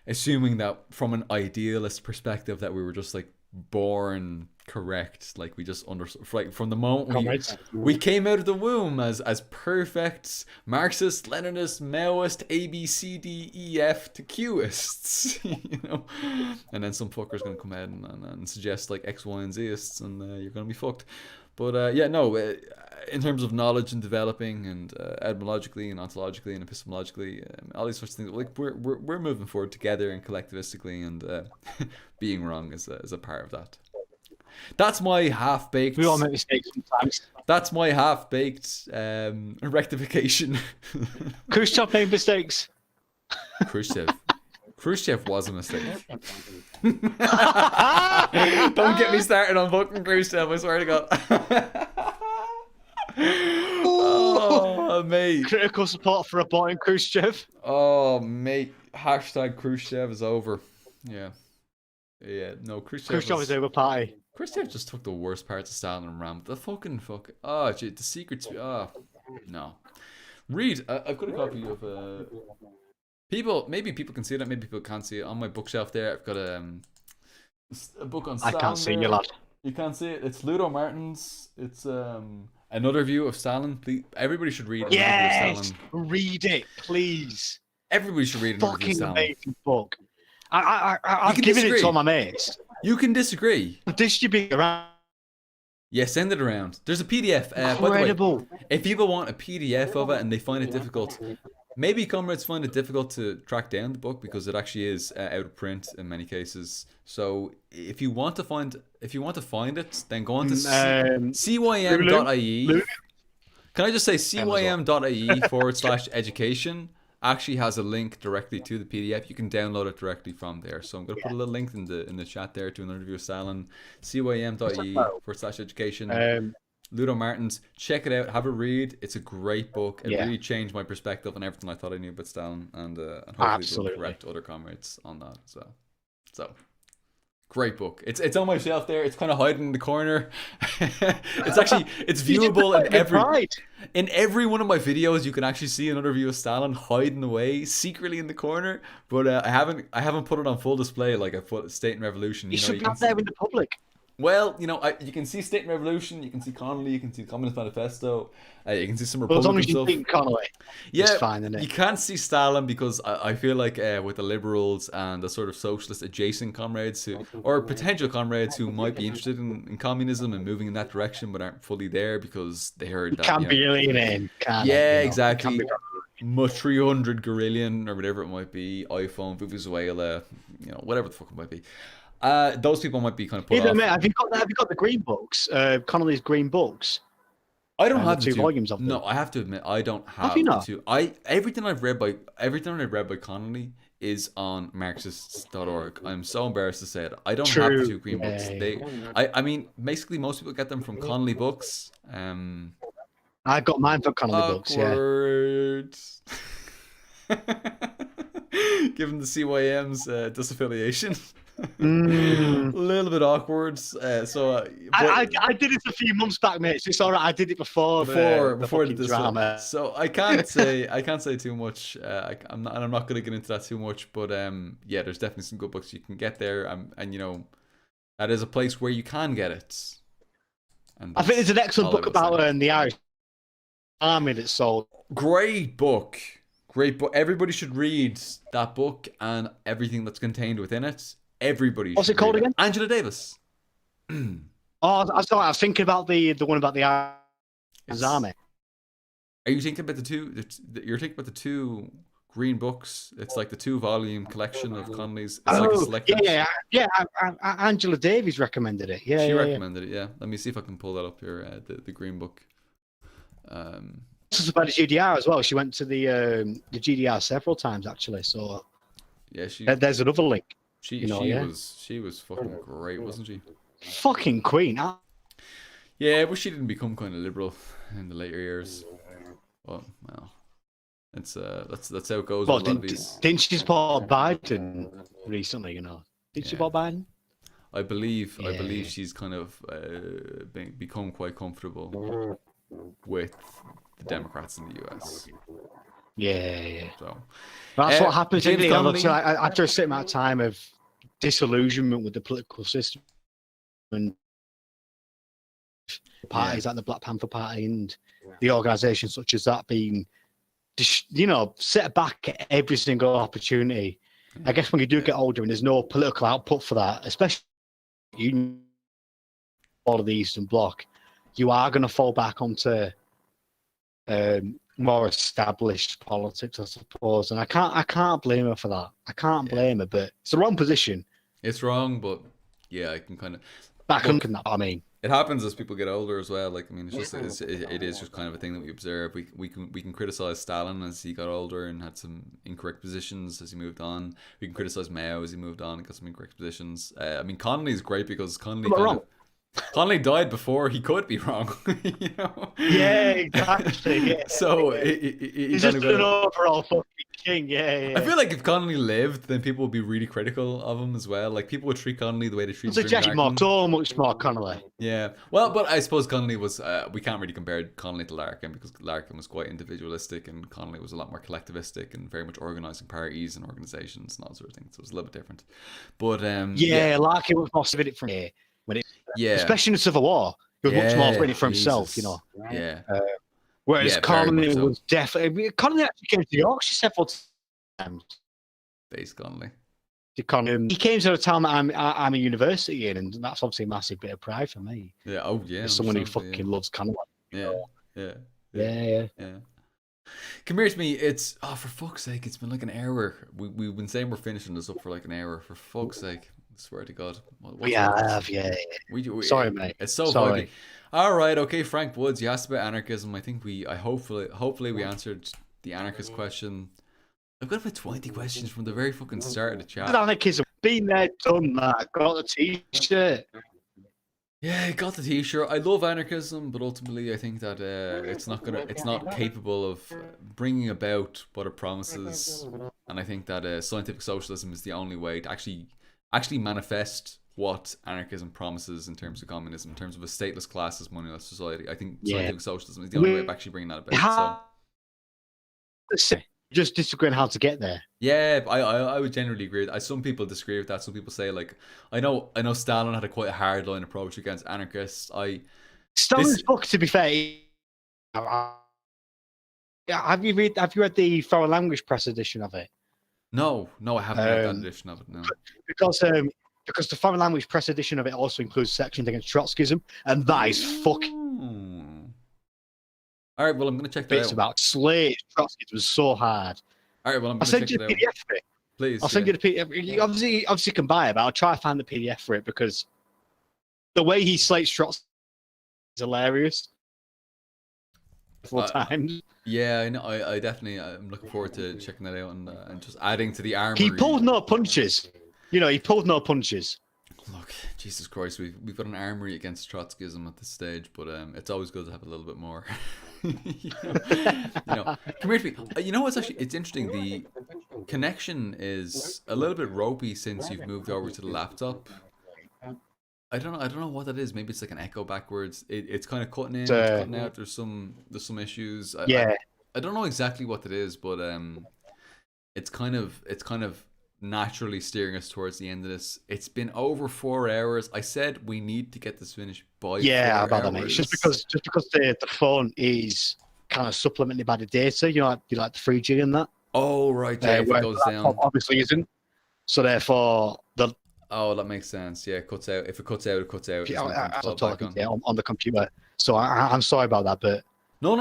assuming that from an idealist perspective that we were just like born correct, like we just like from the moment we came out of the womb as perfect Marxist, Leninist, Maoist, A B C D E F to Qists, you know, and then some fucker's gonna come out and suggest like X, Y, and Zists, and you're gonna be fucked. But in terms of knowledge and developing, and etymologically and ontologically and epistemologically, all these sorts of things, like we're moving forward together and collectivistically, and being wrong is a part of that. That's my half-baked. We all make mistakes sometimes. That's my half-baked rectification. Khrushchev made mistakes. Khrushchev Khrushchev was a mistake. Don't get me started on fucking Khrushchev, I swear to God. Oh, mate. Critical support for aborting Khrushchev. Oh, mate. Hashtag Khrushchev is over. Yeah. Yeah, no, Khrushchev is over party. Khrushchev just took the worst parts of Stalin and rammed the fucking fuck. Oh, gee, the secrets. Oh, no. Read. I've got a copy of people. Maybe people can see it. Maybe people can't see it on my bookshelf there. I've got a book on Stalin. I can't see there. you, lad. You can't see it. It's Ludo Martin's. It's Another View of Stalin. Please, everybody should read Another View of Stalin. Read it, please. Everybody should read Another View of Stalin. Amazing book. I've given it to all my mates. You can disagree. Distribute around. Yeah, send it around. There's a PDF. Incredible. By the way, if people want a PDF of it and they find it difficult, maybe comrades find it difficult to track down the book because it actually is out of print in many cases. So if you want to find it, then go on to cym.ie. Can I just say cym.ie/education actually has a link directly to the PDF. You can download it directly from there. So I'm going to put a little link in the chat there to Another View of Stalin. cym.ie/education. Ludo Martins. Check it out. Have a read. It's a great book. It really changed my perspective on everything I thought I knew about Stalin, and hopefully it will correct other comrades on that as well. So. Great book. It's on my shelf there. It's kind of hiding in the corner. It's viewable in every one of my videos. You can actually see Another View of Stalin hiding away secretly in the corner. But I haven't put it on full display like I put State and Revolution. You should be out there in the public. Well, you can see State and Revolution, you can see Connolly, you can see the Communist Manifesto, you can see some Republican as long as stuff. you think Connolly, it's fine, isn't it? You can't see Stalin because I feel like with the liberals and the sort of socialist adjacent comrades or potential comrades who might be interested in communism and moving in that direction but aren't fully there because they heard that. Can't be alienated. Exactly. 300 Gorillion or whatever it might be, iPhone, Venezuela, whatever the fuck it might be. Those people might be kind of put off. Mate, have you got the green books? Connolly's green books. I don't have the two volumes of them. No, I have to admit I don't have. Have you not? Everything I've read by Connolly is on Marxists.org. I'm so embarrassed to say it. I don't have the two green books. I mean, basically most people get them from Connolly Books. I got mine from Connolly Books. Yeah. Given the CYM's disaffiliation. A little bit awkward. I did it a few months back, mate. So it's all right. I did it before the drama. So I can't say too much. I'm not going to get into that too much. But there's definitely some good books you can get there. And that is a place where you can get it. And I think there's an excellent book about the Irish Army that's sold. Great book. Everybody should read that book and everything that's contained within it. Everybody. What's it called again? Angela Davis. I was thinking about the one about the Irish Army. Are you thinking about the two? You're thinking about the two green books. It's like the 2-volume collection of Connolly's. It's like a selected. Yeah. Angela Davies recommended it. Yeah, she recommended it. Yeah. Let me see if I can pull that up here. The green book. This is about the GDR as well. She went to the GDR several times actually. So yeah, there's another link. She was fucking great, wasn't she? Fucking queen. Yeah, but she didn't become kind of liberal in the later years. Well, that's how it goes. With a lot of these. Didn't she support Biden recently? Did she support Biden? I believe she's kind of become quite comfortable with the Democrats in the US. Yeah. So that's what happens after a certain amount of time of disillusionment with the political system and parties like the Black Panther Party and the organisations such as that being, set back at every single opportunity. I guess when you do get older and there's no political output for that, especially all of the Eastern Bloc, you are going to fall back onto more established politics, I suppose, and I can't blame her for that. I can't blame her, but it's the wrong position. It's wrong, but I can kind of back on that. I mean, It happens as people get older as well. Like, I mean, it is just kind of a thing that we observe. We can criticize Stalin as he got older and had some incorrect positions as he moved on. We can criticize Mao as he moved on and got some incorrect positions. I mean, Connolly is great because Connolly died before he could be wrong. You know? Yeah, exactly. Yeah. So he's just an overall fucking king. Yeah. I feel like if Connolly lived, then people would be really critical of him as well. Like, people would treat Connolly the way they treat him. So much more Connolly. Yeah. Well, but I suppose Connolly was. We can't really compare Connolly to Larkin because Larkin was quite individualistic and Connolly was a lot more collectivistic and very much organising parties and organisations and all sort of things. So it was a little bit different. But Larkin was more civic from here. Especially in the Civil War, he was much more ready for himself, you know. Yeah. Whereas Connolly was definitely. Connolly actually came to Yorkshire several times. Base Connolly. He came to a town that I'm a university in, and that's obviously a massive bit of pride for me. Yeah. Oh yeah. As someone who fucking loves Connolly. Yeah. Yeah. Come here to me. It's for fuck's sake, it's been like an hour. We've been saying we're finishing this up for like an hour. For fuck's sake. I swear to God. We have, yeah. Sorry, mate. It's so funny. All right, okay. Frank Woods, you asked about anarchism. I think hopefully we answered the anarchist question. I've got about 20 questions from the very fucking start of the chat. Anarchism, been there, done that. Got the t-shirt. Yeah, got the t-shirt. I love anarchism, but ultimately I think that it's not capable of bringing about what it promises. And I think that scientific socialism is the only way to actually manifest what anarchism promises in terms of communism, in terms of a stateless, classless, moneyless society. I think scientific socialism is the only way of actually bringing that about. Just disagree on how to get there. Yeah, I would generally agree. Some people disagree with that. Some people say, like, I know Stalin had a quite a hard line approach against anarchists. Stalin's book, to be fair, have you read the foreign language press edition of it? No, I haven't read that edition of it. No, because the foreign language press edition of it also includes sections against Trotskyism, and that is fucking. All right, well, I'm going to check that out. It's about slaves. Trotskyism was so hard. All right, well, I'll send you the PDF for it. Please. I'll send you the PDF. You obviously you can buy it, but I'll try to find the PDF for it because the way he slates Trotsky is hilarious. Times. Yeah, I know. I definitely. I'm looking forward to checking that out and just adding to the armory. He pulled no punches. He pulled no punches. Look, Jesus Christ, we've got an armory against Trotskyism at this stage, but it's always good to have a little bit more. Come here to me. You know what's it's interesting. The connection is a little bit ropey since you've moved over to the laptop. I don't know what that is. Maybe it's like an echo backwards. It's kind of cutting in, it's cutting out. There's some issues. I don't know exactly what it is, but it's kind of naturally steering us towards the end of this. It's been over 4 hours. I said we need to get this finished by 4 about hours. That, mate. Just because the phone is kind of supplemented by the data, like the 3G and that. Oh right, yeah, if it goes down. Obviously isn't. So therefore Oh, that makes sense. Yeah, it cuts out. If it cuts out, it cuts out. I'm talking on the computer. So I'm sorry about that, but no,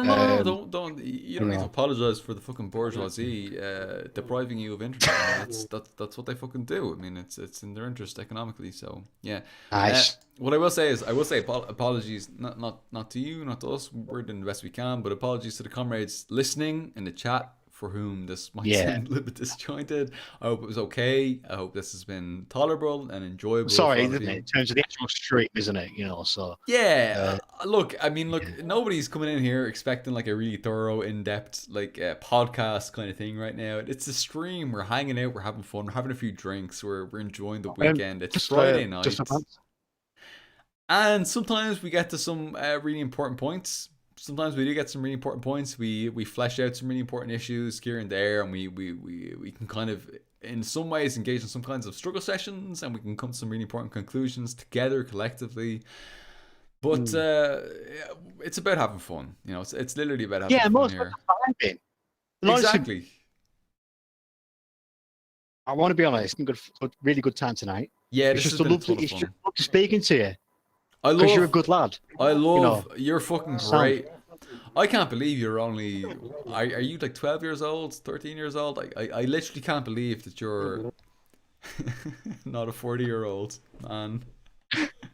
don't. You don't need to apologize for the fucking bourgeoisie depriving you of internet. That's what they fucking do. I mean, it's in their interest economically. So yeah. Nice. What I will say is, apologies, not to you, not to us. We're doing the best we can, but apologies to the comrades listening in the chat, for whom this might sound a little bit disjointed. I hope it was okay. I hope this has been tolerable and enjoyable. Sorry, isn't it? In terms of the actual stream, isn't it? So yeah. Look, nobody's coming in here expecting like a really thorough, in-depth like podcast kind of thing right now. It's a stream. We're hanging out. We're having fun. We're having a few drinks. We're enjoying the weekend. It's Friday night. And sometimes we get to some really important points. Sometimes we do get some really important points. We flesh out some really important issues here and there, and we can kind of, in some ways, engage in some kinds of struggle sessions, and we can come to some really important conclusions together collectively. But it's about having fun, It's literally about having fun here. Exactly. I want to be honest. It's been a really good time tonight. Yeah, it's just lovely speaking to you. Because you're a good lad. You're fucking great. I can't believe you're only. Are you like 12 years old, 13 years old? I literally can't believe that you're not a 40-year-old man.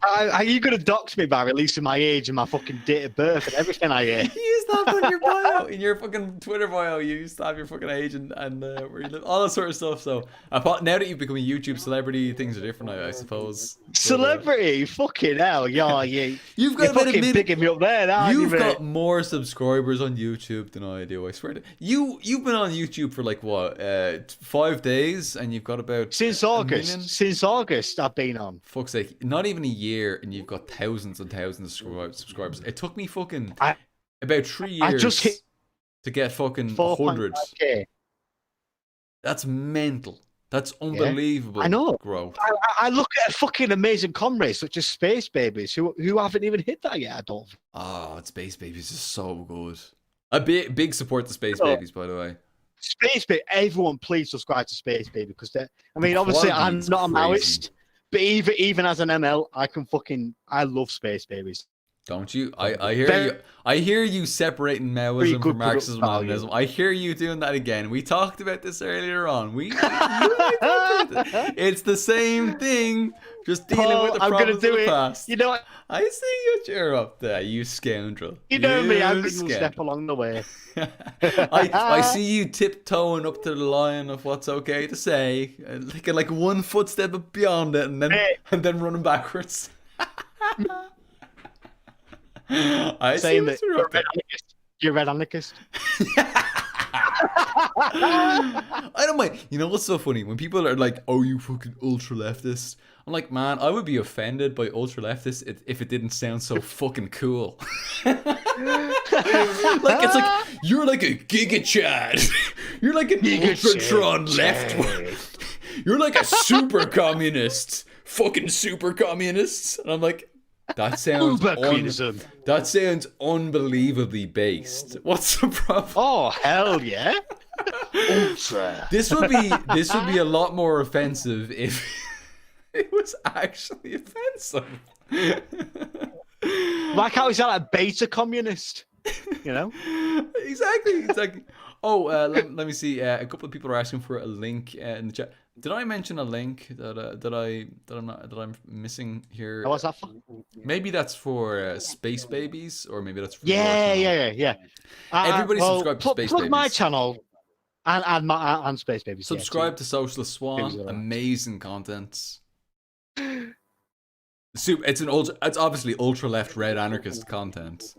Are you going to dox me by releasing my age and my fucking date of birth and everything I hear? You used to have on your bio, in your fucking Twitter bio, you used to have your fucking age and where you live, all that sort of stuff. So now that you've become a YouTube celebrity, things are different, I suppose. Celebrity? Fucking hell, you've got fucking picking me up there. You've got more subscribers on YouTube than I do. I swear to you. You've been on YouTube for like what, 5 days, and you've got about since August. Since August, I've been on. Fuck's sake, not even a year, and you've got thousands and thousands of subscribers. It took me fucking about 3 years I just hit to get fucking 100. That's mental. That's unbelievable. I know. Growth. I look at fucking amazing comrades such as Space Babies who haven't even hit that yet. I don't. Oh, Space Babies is so good. A big support to Space Babies, by the way. Space Baby, everyone, please subscribe to Space Baby because obviously I'm not a Maoist, but even as an ML, I love Space Babies. Don't you? I hear you. I hear you separating Maoism from Marxism and Leninism. I hear you doing that again. We talked about this earlier on. It's the same thing. Just dealing with the problems of the past. You know what? I see you cheer up there, you scoundrel. You know me. I'm a step along the way. I see you tiptoeing up to the line of what's okay to say, like one footstep beyond it, and then running backwards. I see that you're red anarchist. I don't mind. You know what's so funny? When people are like, "Oh, you fucking ultra leftist," I'm like, man, I would be offended by ultra leftists if it didn't sound so fucking cool. Like it's like you're like a Giga Chad. You're like an Ultratron left. You're like a super communist. Fucking super communists. And I'm like, that sounds that sounds unbelievably based. What's the problem? Oh hell yeah! Ultra. This would be a lot more offensive if it was actually offensive. Like how is that a beta communist? You know? Exactly. Oh, let me see. A couple of people are asking for a link in the chat. Did I mention a link that I'm missing here? What's that for? Maybe that's for Space Babies, or maybe that's for yeah. Everybody subscribe to Space Babies. My channel and Space Babies. Subscribe to Socialist Swann. Amazing content. It's obviously ultra left red anarchist content.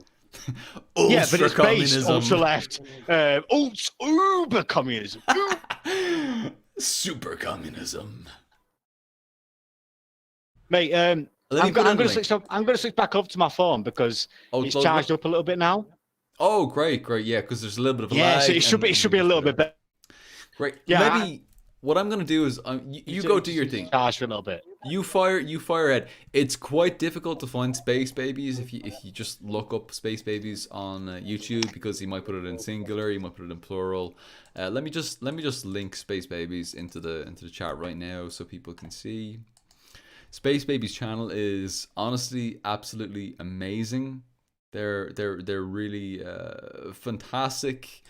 Yeah, but it's based ultra left, uber communism. Super communism. Mate, I'm going to switch back up to my phone because it's charged up a little bit now. Oh, great, yeah, because there's a little bit of a lag. So it should be a little bit better. Great. Yeah. Maybe what I'm going to do is you go do your thing. Charge for a little bit. You fire ahead. It's quite difficult to find Space Babies if you just look up Space Babies on YouTube, because you might put it in singular, you might put it in plural. Let me just link Space Babies into the chat right now so people can see. Space Babies channel is honestly absolutely amazing. They're really fantastic.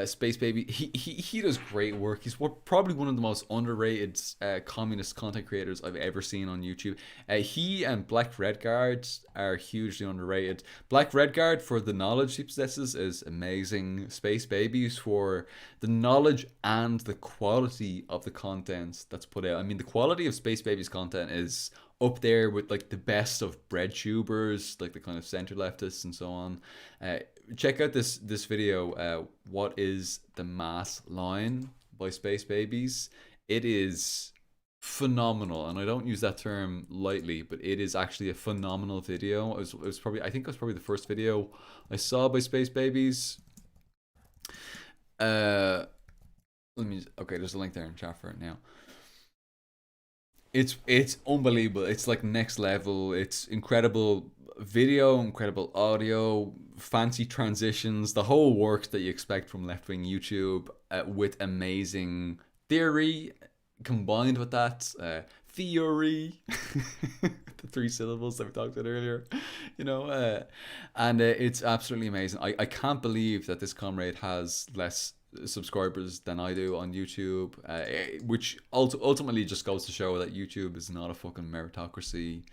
Space Baby, he does great work. He's probably one of the most underrated communist content creators I've ever seen on YouTube. He and Black Redguard are hugely underrated. Black Redguard, for the knowledge he possesses, is amazing. Space Babies for the knowledge and the quality of the content that's put out. I mean, the quality of Space Babies content is up there with like the best of bread tubers, like the kind of center leftists and so on. Check out this video, What is the Mass Line by Space Babies. It is phenomenal, and I don't use that term lightly, but it is actually a phenomenal video. I think it was probably the first video I saw by Space Babies. Okay, there's a link there in chat for it now. It's unbelievable. It's like next level. It's incredible video, incredible audio, fancy transitions, the whole works that you expect from left-wing YouTube, with amazing theory combined with that theory, the 3 syllables that we talked about earlier, and it's absolutely amazing. I can't believe that this comrade has less subscribers than I do on YouTube, which ultimately just goes to show that YouTube is not a fucking meritocracy.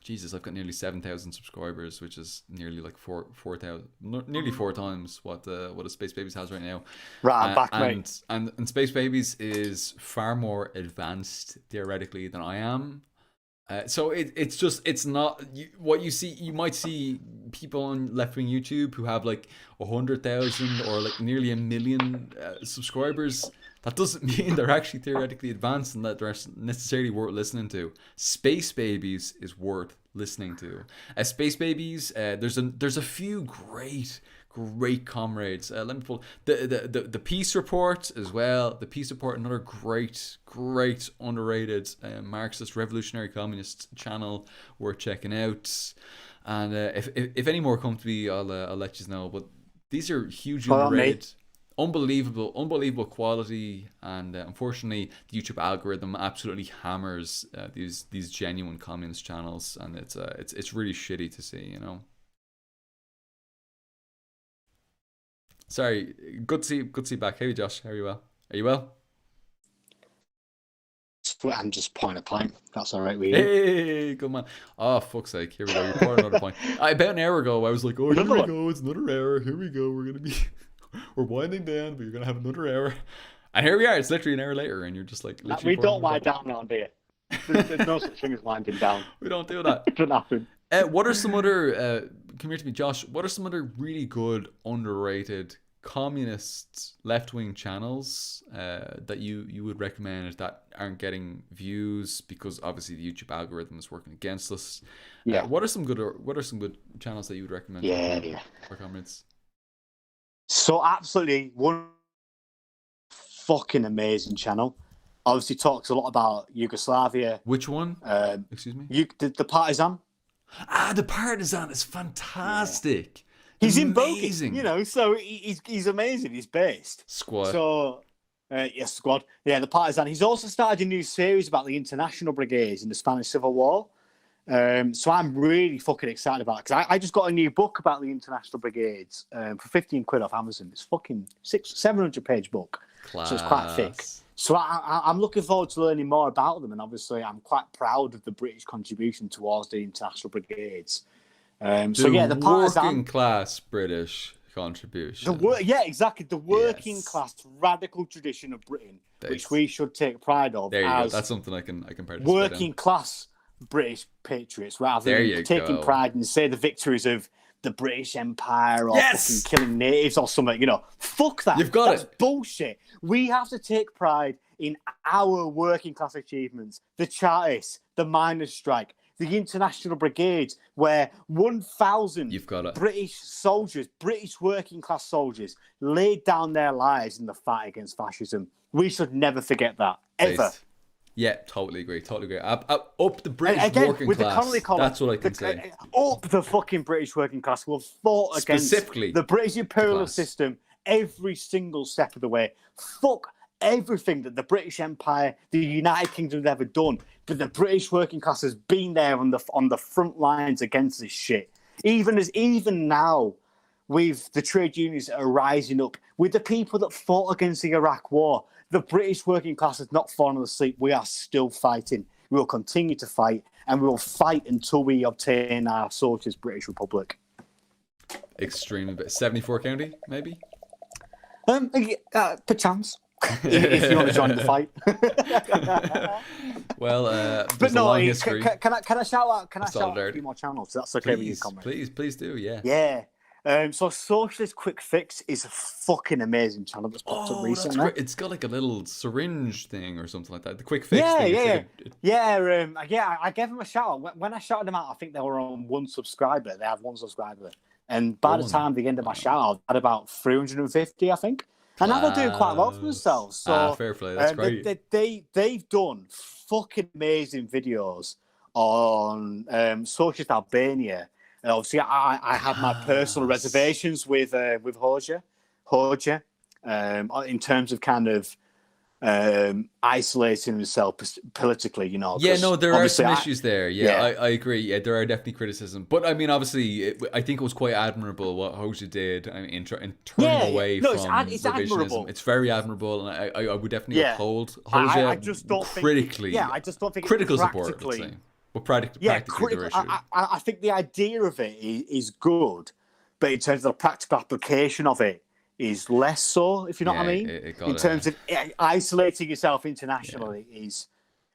Jesus, I've got nearly 7,000 subscribers, which is nearly like 4,000, nearly 4 times what a Space Babies has right now. Right, I'm back, mate. And Space Babies is far more advanced theoretically than I am. So it's not what you see. You might see people on left-wing YouTube who have like 100,000 or like nearly 1 million subscribers. That doesn't mean they're actually theoretically advanced and that they're necessarily worth listening to. Space Babies is worth listening to. Space Babies, there's a few great comrades. Let me pull the Peace Report as well. The Peace Report, another great underrated Marxist revolutionary communist channel worth checking out. And if any more come to me, I'll let you know. But these are hugely underrated. Unbelievable quality, and unfortunately the YouTube algorithm absolutely hammers these genuine communist channels, and it's really shitty to see, you know. Sorry, good to see you back. Hey Josh, how are you? Well? Are you well? I'm just pouring a pint. That's all right with you. Hey, good man. Oh, fuck's sake. Here we go. You're pouring another pint. About an hour ago, I was like, oh, here we go. It's another hour. Here we go. We're winding down, but you're going to have another hour. And here we are. It's literally an hour later, and you're just like... We don't wind down around here. There's no such thing as winding down. We don't do that. It doesn't happen. What are some other... come here to me, Josh. What are some other really good, underrated, communist, left-wing channels that you would recommend that aren't getting views because obviously the YouTube algorithm is working against us? Yeah. What are some good channels that you would recommend? For comrades? So absolutely one fucking amazing channel. Obviously talks a lot about Yugoslavia. Which one? Excuse me? The Partisan. The Partisan is fantastic. Yeah. He's amazing. In Bogan, you know, so he's amazing. He's based. Squad. So, yes, Squad. Yeah, the Partisan. He's also started a new series about the international brigades in the Spanish Civil War. So I'm really fucking excited about it because I just got a new book about the international brigades for 15 quid off Amazon. It's fucking 700-page book. Class. So it's quite thick. So I'm looking forward to learning more about them, and obviously I'm quite proud of the British contribution towards the international brigades. The Partisan, working class British contribution. Exactly. The working class radical tradition of Britain, which we should take pride of. There you go. That's something I can participate working in. Class British patriots, rather than taking pride in, say, the victories of the British Empire or fucking killing natives or something. You know, fuck that. You've got it. Bullshit. We have to take pride in our working class achievements. The Chartists, the miners' strike, the international brigades, where 1,000 British soldiers, British working class soldiers, laid down their lives in the fight against fascism. We should never forget that, ever. Yeah, totally agree. Up the British working with class. The Connolly column, that's what I can say. Up the fucking British working class who have fought against the British imperial system every single step of the way. Fuck everything that the British Empire, the United Kingdom have ever done. But the British working class has been there on the front lines against this shit. Even now, with the trade unions that are rising up, with the people that fought against the Iraq War, the British working class has not fallen asleep. We are still fighting. We will continue to fight, and we will fight until we obtain our socialist British Republic. Extremely bit. 74 county, maybe? Perchance. If you want to join the fight. Well, but no, long history. Can I shout out? Can I shout out a few more channels? That's okay with you, comrade. Please do. Yeah. Yeah. So Socialist Quick Fix is a fucking amazing channel that's popped up recently. That's great. It's got like a little syringe thing or something like that. The Quick Fix thing. Yeah. I gave them a shout out. When I shouted them out, I think they were on 1 subscriber. They had 1 subscriber. And by the time the end of my shout out, I had about 350, I think. And now they're doing quite well for themselves. So fair play. That's great. They've done fucking amazing videos on Socialist Albania. And obviously, I have my personal reservations with Hoxha, in terms of kind of isolating himself politically, you know. Yeah, no, there are some issues there. Yeah. I agree. Yeah, there are definitely criticism. But I mean, obviously, I think it was quite admirable what Hoja did in turning away from it's revisionism. admirable. It's very admirable, and I would definitely uphold I Hoja just don't critically. Think, I just don't think critical it's support, let's say. But practically their issue. I think the idea of it is good, but in terms of the practical application of it, is less so, if you know what I mean. In terms of isolating yourself internationally is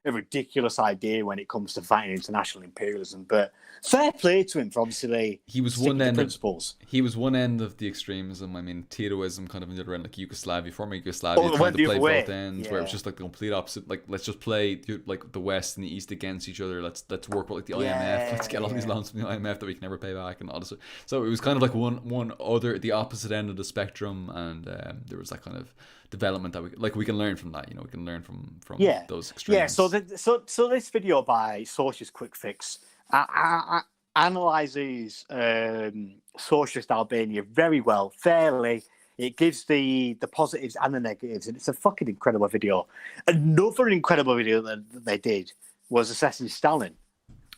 a ridiculous idea when it comes to fighting international imperialism. But fair play to him for obviously he was one end principles. He was one end of the extremism. I mean, Titoism kind of on the other end, like Yugoslavia, former Yugoslavia, trying to play both ends, where it was just like the complete opposite. Like, let's just play like the West and the East against each other. Let's work with like the IMF. Let's get all these loans from the IMF that we can never pay back and all this. So it was kind of like one other, the opposite end of the spectrum, and there was that kind of development that we can learn from that. You know, we can learn from those extremes. Yeah. So this video by Socialist Quick Fix analyzes socialist Albania very well, fairly. It gives the positives and the negatives, and it's a fucking incredible video. Another incredible video that they did was assessing Stalin.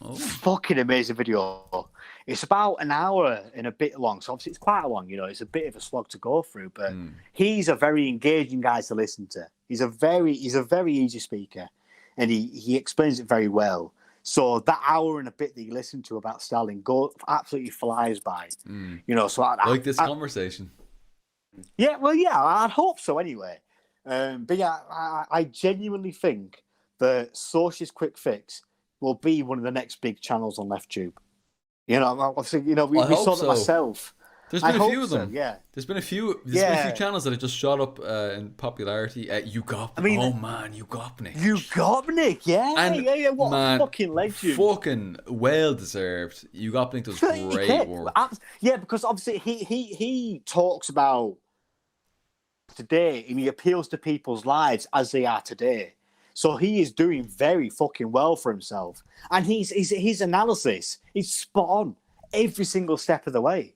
Oh. Fucking amazing video. It's about an hour and a bit long, so obviously it's quite long. You know, it's a bit of a slog to go through, but he's a very engaging guy to listen to. He's a very easy speaker, and he explains it very well. So that hour and a bit that you listen to about Stalin absolutely flies by. You know, so I like this conversation. Yeah, well, yeah, I'd hope so anyway. But yeah, I genuinely think that Socialist Quick Fix will be one of the next big channels on LeftTube. You know, obviously, you know, we saw that myself. There's been a few of them. Yeah. There's been a few channels that have just shot up in popularity. Ugopnik. I mean, Ugopnik. Ugopnik, yeah. What a fucking legend. Fucking well deserved. Ugopnik does great work. Yeah, because obviously he talks about today, and he appeals to people's lives as they are today. So he is doing very fucking well for himself, and his analysis is spot on every single step of the way.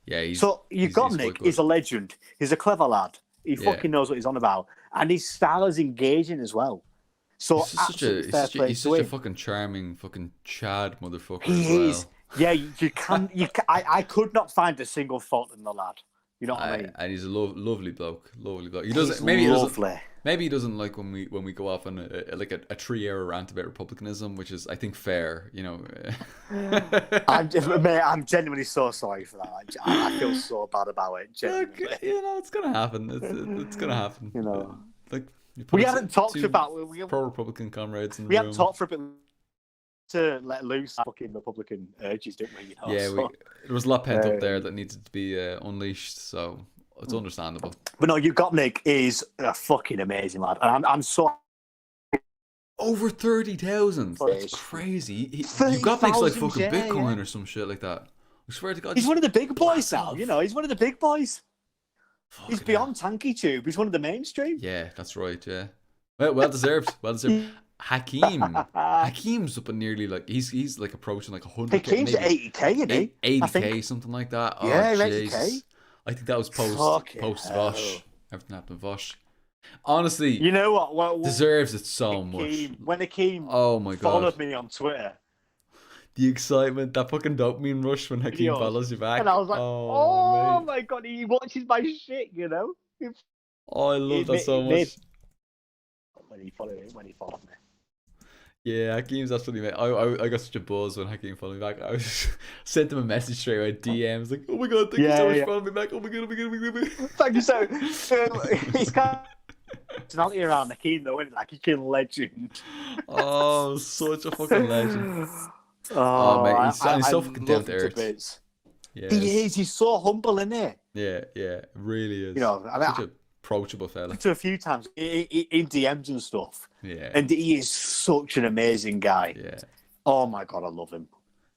Yeah, Ugopnik is a legend. He's a clever lad. He fucking knows what he's on about, and his style is engaging as well. So he's such a fucking charming fucking Chad motherfucker. He is. Yeah, I could not find a single fault in the lad. You know what I mean? And he's a lovely bloke. Lovely bloke. Maybe he doesn't like when we go off on a 3-hour rant about republicanism, which is, I think, fair. You know. I'm genuinely so sorry for that. I feel so bad about it. Genuinely. You know, it's gonna happen. It's gonna happen. You know, like we haven't talked about pro-Republican comrades in the room. We haven't talked for a bit to let loose fucking Republican urges, didn't we? You know, yeah, there was a lot pent up there that needed to be unleashed. So. It's understandable. But no, Ugopnik is a fucking amazing lad. And I'm so... Over 30,000. That's crazy. Ugopnik's like fucking Bitcoin or some shit like that. I swear to God. He's one of the big boys now. You know, he's one of the big boys. He's beyond Tanky Tube. He's one of the mainstream. Yeah, that's right, yeah. Well deserved. Well deserved. Hakim's up at nearly like he's like approaching like 100K. Hakim's at 80K, isn't he? 80K, something like that. Yeah, 80K. I think that was post Vosh. Everything happened to Vosh. Honestly, you know what? Deserves it so much. When Hakim God, followed me on Twitter, the excitement, that fucking dopamine rush when Hakim follows you back, and I was like, "Oh my God, he watches my shit," you know. I love that so much. When he followed me. Yeah, Hakim's absolutely mate. I got such a buzz when Hakim followed me back. I was sent him a message straight away, DMs like, "Oh my God, thank you so much for following me back. Oh my God. Thank you so. He's kind of personality around Hakim though, isn't it? Like he's a legend. Oh, such a fucking legend. Oh mate, he's so fucking down to earth. Yeah, he is. He's so humble, isn't he? Yeah, really is. You know, such a approachable fella. To a few times in DMs and stuff. Yeah. And he is such an amazing guy. Yeah. Oh my God, I love him.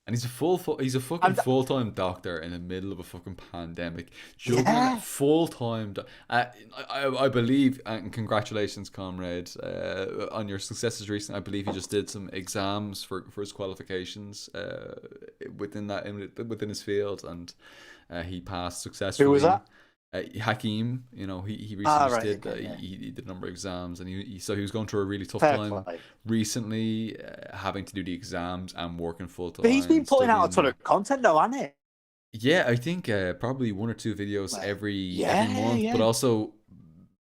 And he's a fucking full-time doctor in the middle of a fucking pandemic. Juggling full-time. I believe, and congratulations, comrade, on your successes recently. I believe he just did some exams for his qualifications within his field, and he passed successfully. Who was that? Hakeem, you know, he recently Ah, just right. did Okay, yeah. he did a number of exams, and so he was going through a really tough Fair time play. recently, having to do the exams and working full But he's been time, putting out a ton studying. of content, though, hasn't he? Yeah, I think probably 1 or 2 videos Like, every yeah, month, but yeah. also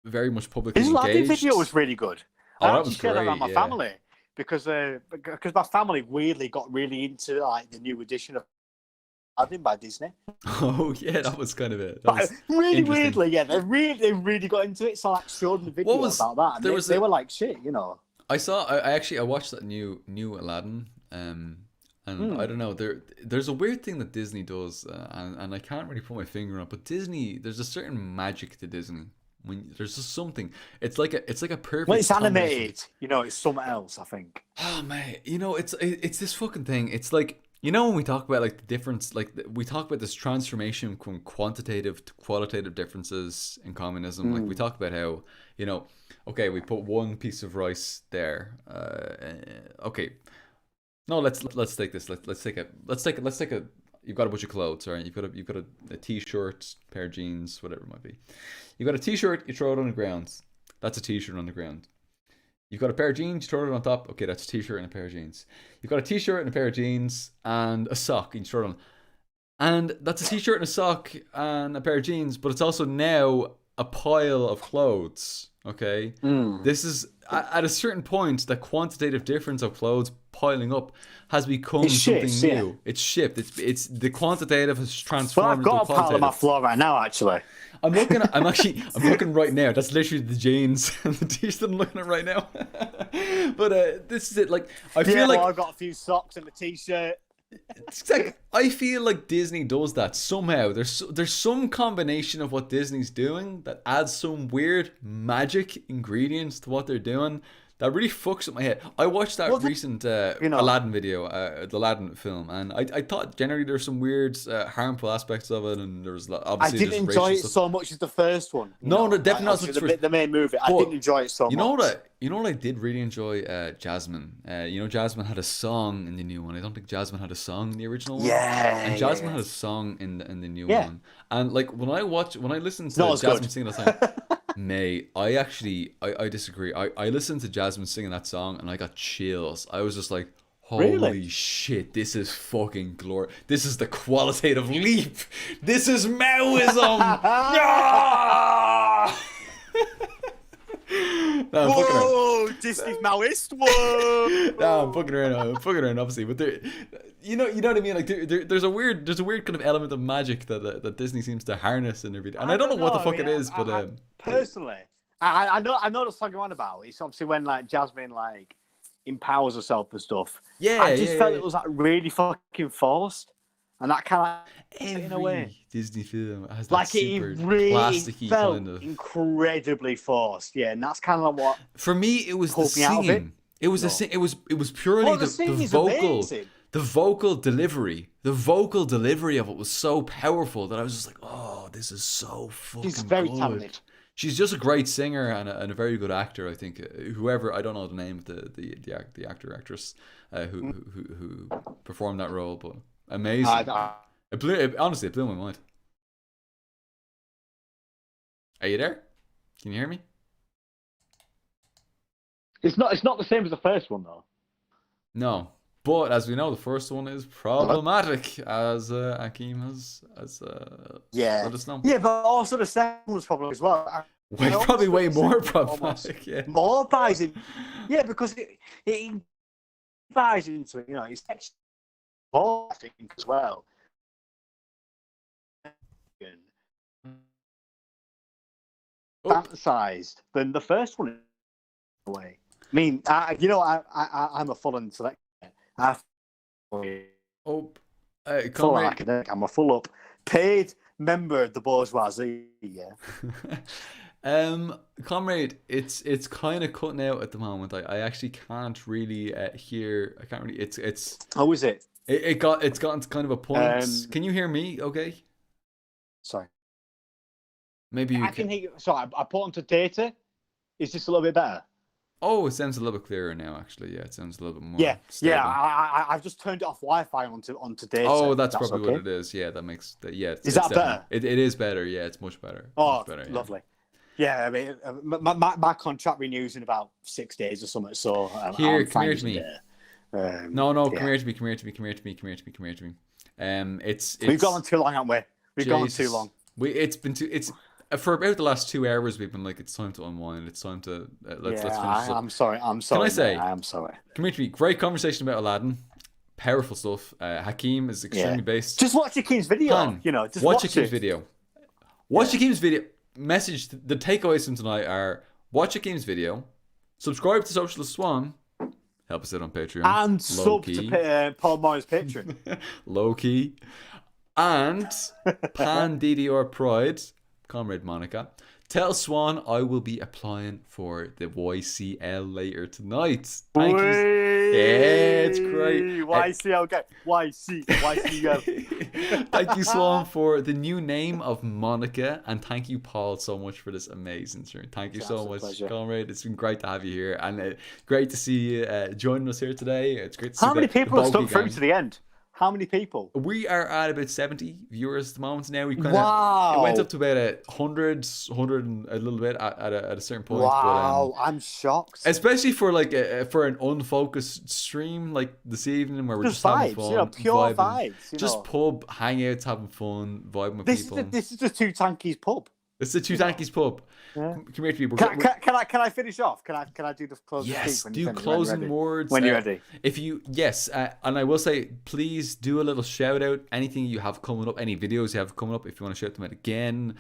very much publicly His Laddie engaged. video was really good. Oh, I that actually was shared that around great. my Yeah. family because my family weirdly got really into like the new edition of Aladdin by Disney. Oh yeah, that was kind of it. That But was really interesting. weirdly, yeah, they really got into it. So I like, showed them the video about that, and they were like, "Shit," you know. I watched that new Aladdin, and I don't know, there's a weird thing that Disney does, and I can't really put my finger on it, but Disney, there's a certain magic to Disney. When there's just something, it's like a perfect. When it's combination. animated, you know, it's something else. I think. Oh man, you know, it's this fucking thing. It's like, you know, when we talk about like the difference, like we talk about this transformation from quantitative to qualitative differences in communism. Like we talk about how, you know, okay, we put one piece of rice there. Okay, no, let's take this. Let's take a. You've got a bunch of clothes, right? You've got a t-shirt, pair of jeans, whatever it might be. You've got a t-shirt, you throw it on the ground. That's a t-shirt on the ground. You've got a pair of jeans, you throw it on top. Okay, that's a t-shirt and a pair of jeans. You've got a t-shirt and a pair of jeans and a sock, and you throw it on. And that's a t-shirt and a sock and a pair of jeans, but it's also now a pile of clothes. Okay? This is, at a certain point, the quantitative difference of clothes piling up has become something new. Yeah. It's shift. It's the quantitative has transformed. Well, I've got into a pile on my floor right now, actually. I'm looking right now. That's literally the jeans and the t-shirt I'm looking at right now. But this is it. Like, I feel like I've got a few socks and a t-shirt. it's like, I feel like Disney does that somehow. There's some combination of what Disney's doing that adds some weird magic ingredients to what they're doing that really fucks up my head. I watched that recent Aladdin video, the Aladdin film, and I thought generally there's some weird harmful aspects of it, and there was obviously I didn't enjoy it so much as the first one. No, definitely not as much. The main movie. I didn't enjoy it so much. You know what I did really enjoy? Jasmine. You know, Jasmine had a song in the new one. I don't think Jasmine had a song in the original one. Yeah. And Jasmine had a song in the new one. And like when I listened to Jasmine sing that song, mate, I disagree. I listened to Jasmine singing that song and I got chills. I was just like, holy shit, this is fucking glory. This is the qualitative leap. This is Maoism. No, whoa, Disney's Maoist. Whoa. No, I'm fucking around, obviously. But there, you know what I mean. Like there's a weird kind of element of magic that Disney seems to harness and everything. And I don't know what the fuck it is, but personally, I know the song you're on about. It's obviously when like Jasmine like empowers herself and stuff. Yeah, I just felt it was like really fucking forced, and that kind of in a way Disney film has that like super it really plasticky felt kind of incredibly forced. Yeah, and that's kind of what for me it was the singing. It was purely the vocal. Amazing. The vocal delivery of it was so powerful that I was just like, oh, this is so fucking She's very good. talented. She's just a great singer and a very good actor. I think whoever, I don't know the name of the actor actress who performed that role, but amazing. Honestly, it blew my mind. Are you there? Can you hear me? It's not the same as the first one though. No. But as we know, the first one is problematic, as Akeem has let us know. Yeah, but also the second one's problem as well. Probably way more problematic. Yeah. More buys in. Yeah, because it buys into it. You know, it's more, I think, as well. Fantasized than the first one. In a way. I mean, I'm a full-on selector. Full academic. I'm a full-up paid member of the bourgeoisie. Yeah. Comrade, it's kind of cutting out at the moment. I actually can't really hear. I can't really. It's. Oh, is it? It's gotten to kind of a point. Can you hear me? Okay. Sorry. Maybe you can hear you. So I put onto data. Is this a little bit better? Oh, it sounds a little bit clearer now. Actually, yeah, it sounds a little bit more. Yeah, stable. I've just turned it off Wi-Fi onto data. Oh, that's probably what it is. Yeah, that makes yeah. Is that better? It is better. Yeah, it's much better. Oh, much better, lovely. Yeah, I mean, my contract renews in about 6 days or something. So come here to me. No, come here to me. It's we've gone on too long, haven't we? We've gone on too long. It's for about the last 2 hours. We've been like, it's time to unwind. It's time to let's finish. I'm sorry. Can I say? I am sorry. Come here to me. Great conversation about Aladdin. Powerful stuff. Hakeem is extremely based. Just watch Hakeem's video. Just watch Hakeem's video. Watch Hakeem's video. Message. The takeaways from tonight are: watch Hakeem's video, subscribe to Socialist Swann, help us out on Patreon, and sub to Paul Moyer's Patreon. Low key, and Pan DDR Pride, Comrade Monica. Tell Swann I will be applying for the YCL later tonight. Thank you. Yeah, it's great. YCL, okay. YCL. Thank you, Swann, for the new name of Monica, and thank you, Paul, so much for this amazing stream. Thank you so much, comrade. It's been great to have you here, and great to see you joining us here today. It's great to see How many people have stuck through to the end? How many people? We are at about 70 viewers at the moment now. We it went up to about 100 and a little bit at a certain point. Wow, but, I'm shocked. Especially for like for an unfocused stream like this evening where we're just having fun, pure vibes. Just pub hangouts, having fun, vibing with people. This is the Two Tankies pub. It's the Two Tankies pub. Yeah. Come here to people. Can I finish off? Can I do the closing? Yes, do closing words when you're ready. If you and I will say, please do a little shout out. Anything you have coming up, any videos you have coming up, if you want to shout them out again,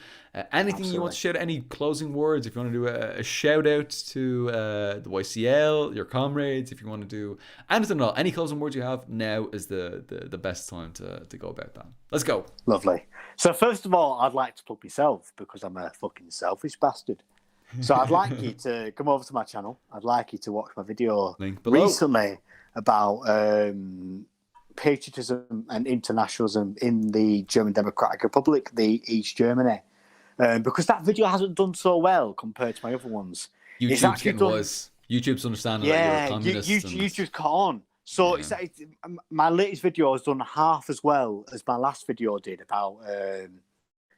anything you want to shout out, any closing words. If you want to do a shout out to the YCL, your comrades, if you want to do anything at all, any closing words you have, now is the best time to go about that. Let's go. Lovely. So first of all, I'd like to plug myself because I'm a fucking selfish bastard. So I'd like you to come over to my channel. I'd like you to watch my video recently about patriotism and internationalism in the German Democratic Republic, the East Germany. Because that video hasn't done so well compared to my other ones. YouTube's getting worse. YouTube's understanding that you're a communist. YouTube's caught on. So my latest video has done half as well as my last video did about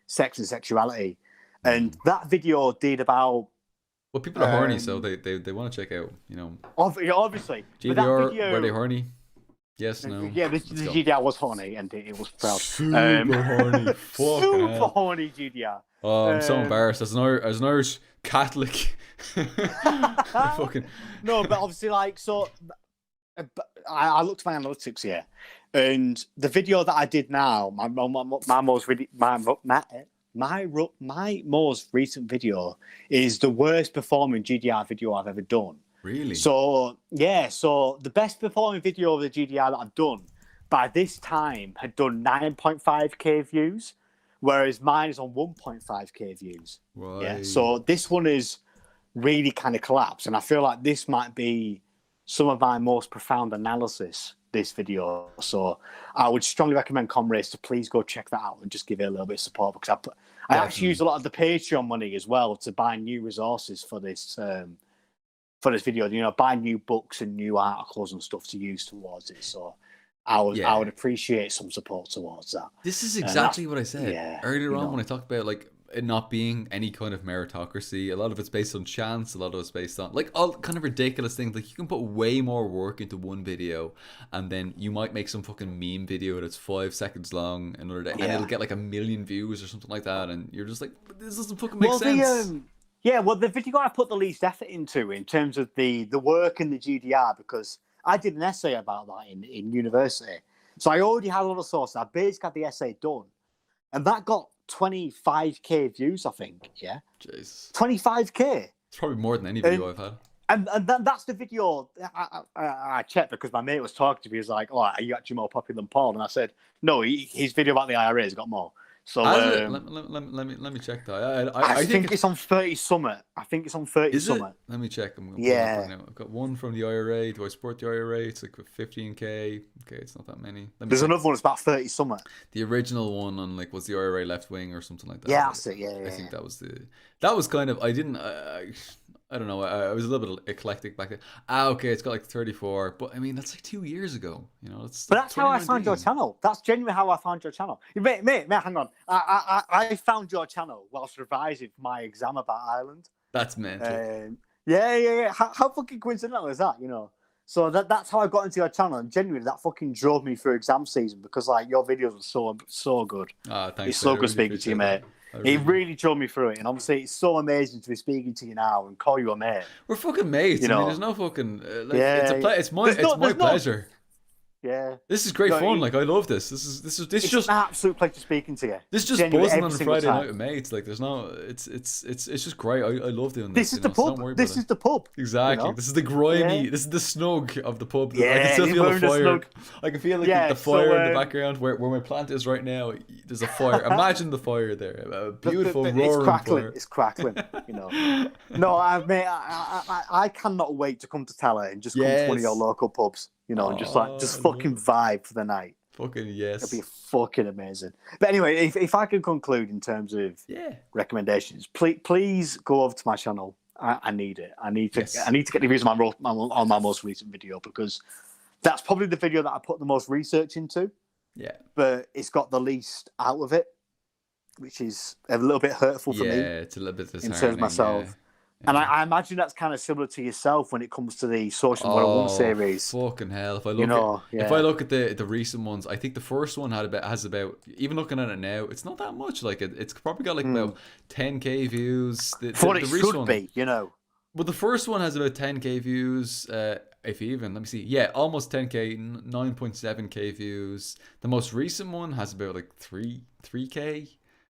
sex and sexuality, and that video did about. Well, people are horny, so they want to check out. Obviously. GDR, were they horny? Yes, no. Yeah, the GDR was horny, and it was proud. Super horny. Super horny GDR. Oh, I'm so embarrassed as an Irish Catholic. Fucking. No, but obviously, I looked at my analytics here, and the video that I did now, my most recent video is the worst performing GDR video I've ever done. Really? So the best performing video of the GDR that I've done by this time had done 9.5k views, whereas mine is on 1.5k views. Right. Yeah. So this one is really kind of collapsed, and I feel like this might be some of my most profound analysis, this video. So I would strongly recommend comrades to please go check that out and just give it a little bit of support, because I actually use a lot of the Patreon money as well to buy new resources for this video, buy new books and new articles and stuff to use towards it. So I would appreciate some support towards that. This is exactly what I said earlier on when I talked about it not being any kind of meritocracy. A lot of it's based on chance. A lot of it's based on all kind of ridiculous things. Like, you can put way more work into one video, and then you might make some fucking meme video that's 5 seconds long another day, and it'll get 1 million views or something like that, and you're just like, this doesn't fucking make sense. The video I put the least effort into in terms of the work in the GDR, because I did an essay about that in university. So I already had a lot of sources. I basically had the essay done, and that got 25k views, I think. Yeah. Jeez. 25k. It's probably more than any video I've had. And that's the video I checked, because my mate was talking to me. He was like, "Oh, are you actually more popular than Paul?" And I said, "No, his video about the IRA has got more." So let me check that. I think it's on 30 summit. I think it's on 30 summit. Let me check. I'm gonna pull it up right now. I've got one from the IRA. Do I support the IRA? It's like 15k. Okay, it's not that many. There's another one. It's about 30 summit. The original one on was the IRA left wing or something like that. Yeah, that's it. Yeah. I think that was kind of. I didn't. I don't know. I was a little bit eclectic back then. Ah, okay, it's got like 34, but I mean that's like 2 years ago. You know, But that's how I found your channel. That's genuinely how I found your channel. Mate, hang on. I found your channel whilst revising for my exam about Ireland. That's mental. Yeah. How fucking coincidental is that? You know. So that's how I got into your channel, and genuinely that fucking drove me through exam season because like your videos were so good. Ah, thanks. It's so good speaking to you, mate. It really drove me through it, and obviously it's so amazing to be speaking to you now and call you a mate. We're fucking mates. You know? I mean, there's no fucking. It's my pleasure. Yeah, this is great fun. Like I love this. This is it's just an absolute pleasure speaking to you. This is just genuinely, buzzing on a Friday night with mates. Like there's no, it's just great. I love doing this. This is the pub. This is the pub. Exactly. You know? This is the grimy. Yeah. This is the snug of the pub. Yeah, I can still feel the fire. I can feel like the fire in the background where my plant is right now. There's a fire. Imagine the fire there. A beautiful roaring it's crackling. fire. It's crackling. You know. No, I cannot wait to come to Teller and just come to one of your local pubs. You know, and just fucking vibe for the night. Fucking yes. It'd be fucking amazing. But anyway, if I can conclude in terms of recommendations, please go over to my channel. I need it. I need to get the views on my most recent video because that's probably the video that I put the most research into. Yeah. But it's got the least out of it, which is a little bit hurtful for me. Yeah, it's a little bit disheartening. In terms of myself. Yeah. And I imagine that's kind of similar to yourself when it comes to the Social 101 series. Fucking hell! If I look at the recent ones, I think the first one has about even looking at it now, it's not that much. Like it's probably got like about 10k views. For what it should be, you know. But the first one has about 10k views, if even. Let me see. Yeah, almost 10k, 9.7k views. The most recent one has about like 3k.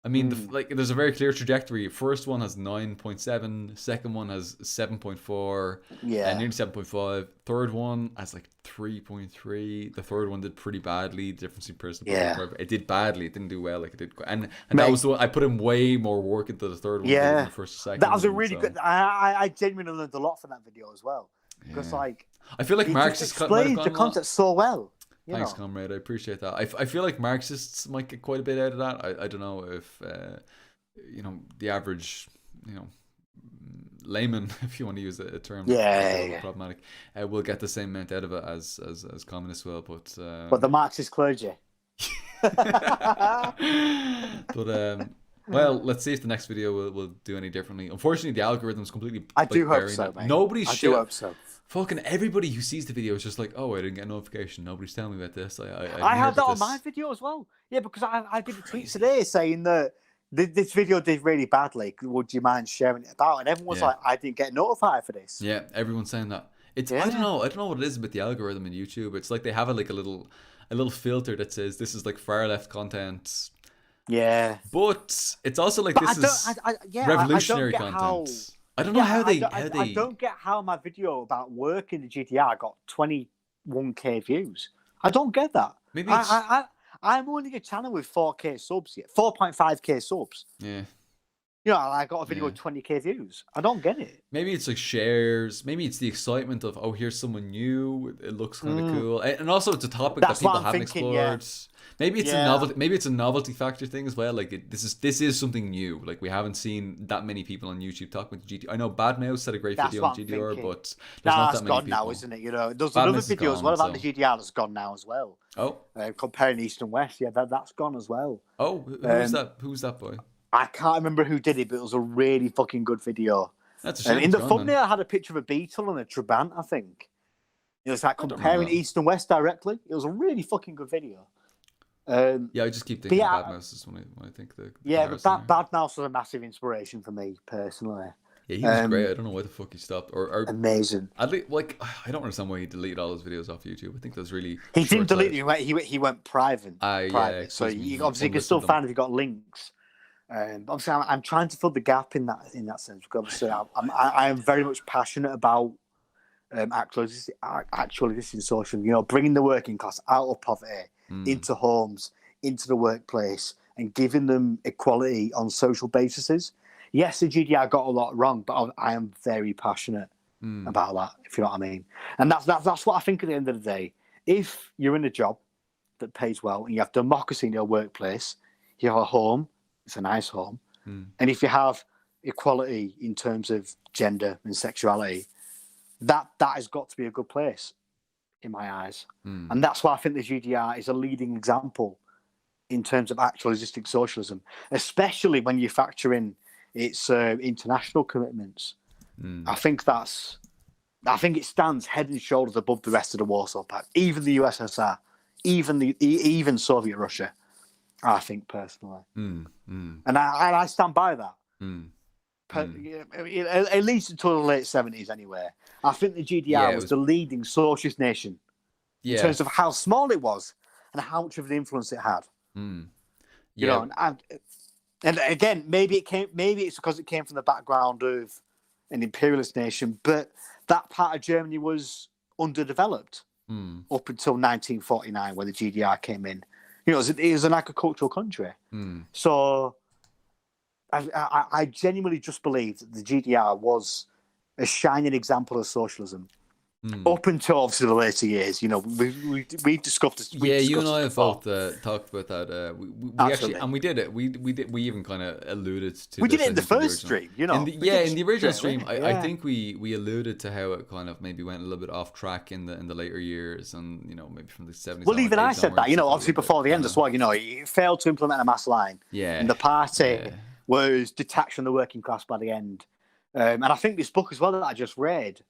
I mean, there's a very clear trajectory. First one has 9.7, second one has 7.4, and nearly 7.5. Third one has like 3.3. The third one did pretty badly. The difference in person. It did badly. It didn't do well. Like it did, and that was the one I put in way more work into the third one than the first, second. That was a really good. I genuinely learned a lot from that video as well because like I feel like Marxists explained the concept so well. Thanks, comrade. I appreciate that. I feel like Marxists might get quite a bit out of that. I don't know if the average layman, if you want to use a term, problematic, will get the same amount out of it as communists will. But the Marxist clergy. But well, let's see if the next video will do any differently. Unfortunately, the algorithm's completely. I do hope so, mate. Nobody's. I do hope so. Fucking everybody who sees the video is just like, oh, I didn't get a notification. Nobody's telling me about this. I had that on my video as well. Yeah, because I did a tweet today saying that this video did really badly. Would you mind sharing it about? And everyone's like, I didn't get notified for this. Yeah, everyone's saying that. It's I don't know what it is about the algorithm in YouTube. It's like they have a little filter that says this is like far left content. Yeah, but it's also like this is revolutionary content. I don't know how they. I don't get how my video about work in the GDR got 21k views. I don't get that. Maybe I'm only a channel with 4k subs yet, 4.5k subs. Yeah. You know, I got a video with 20k views. I don't get it. Maybe it's like shares. Maybe it's the excitement of here's someone new. It looks kind of cool, and also it's a topic that people haven't explored. Yeah. Maybe it's a novelty. Maybe it's a novelty factor thing as well. Like this is something new. Like we haven't seen that many people on YouTube talking about the GDR. I know Bad Mouse had a great video on GDR, but there's not that many gone people. Now, isn't it? You know, there's another video as well about the GDR that's gone now as well. Oh, comparing East and West, that's gone as well. Oh, who's that? Who's that boy? I can't remember who did it, but it was a really fucking good video. That's a shame. In the thumbnail, I had a picture of a beetle and a Trabant, I think. It was like comparing East and West directly. It was a really fucking good video. I just keep thinking Bad Mouse when I think the but Bad Mouse was a massive inspiration for me personally. Yeah, he was great. I don't know why the fuck he stopped. Or amazing. I don't understand why he deleted all his videos off YouTube. I think that's really. He didn't delete them. He went private. Yeah, so you obviously can still find if you got links. Obviously, I'm trying to fill the gap in that sense. Because obviously, I am very much passionate about actually this in social. You know, bringing the working class out of poverty into homes, into the workplace, and giving them equality on social bases. Yes, the GDR got a lot wrong, but I am very passionate about that. If you know what I mean. And that's what I think at the end of the day. If you're in a job that pays well and you have democracy in your workplace, you have a home. It's a nice home. And if you have, equality in terms of gender and sexuality, that has got to be a good place in my eyes. And that's why I think the GDR is a leading example in terms of actual existing socialism, especially when you factor in its international commitments. I think it stands head and shoulders above the rest of the Warsaw Pact, even the USSR, even Soviet Russia. I think personally, and I stand by that. At least until the late 70s, anyway. I think the GDR was the leading socialist nation in terms of how small it was and how much of an influence it had. You know, and again, maybe it's because it came from the background of an imperialist nation, but that part of Germany was underdeveloped up until 1949, when the GDR came in. You know, it was an agricultural country. So I genuinely just believe that the GDR was a shining example of socialism. Up until obviously the later years, you know, we discussed this. You and I have both talked about that. We actually, and we did it. We even kind of alluded to. We did it in the first stream, you know. In the original stream, I think we alluded to how it kind of maybe went a little bit off track in the later years, and you know, maybe from the 70s. Well, even I said that, you know, obviously before the end as well. You know, it failed to implement a mass line. And the party was detached from the working class by the end. And I think this book as well that I just read,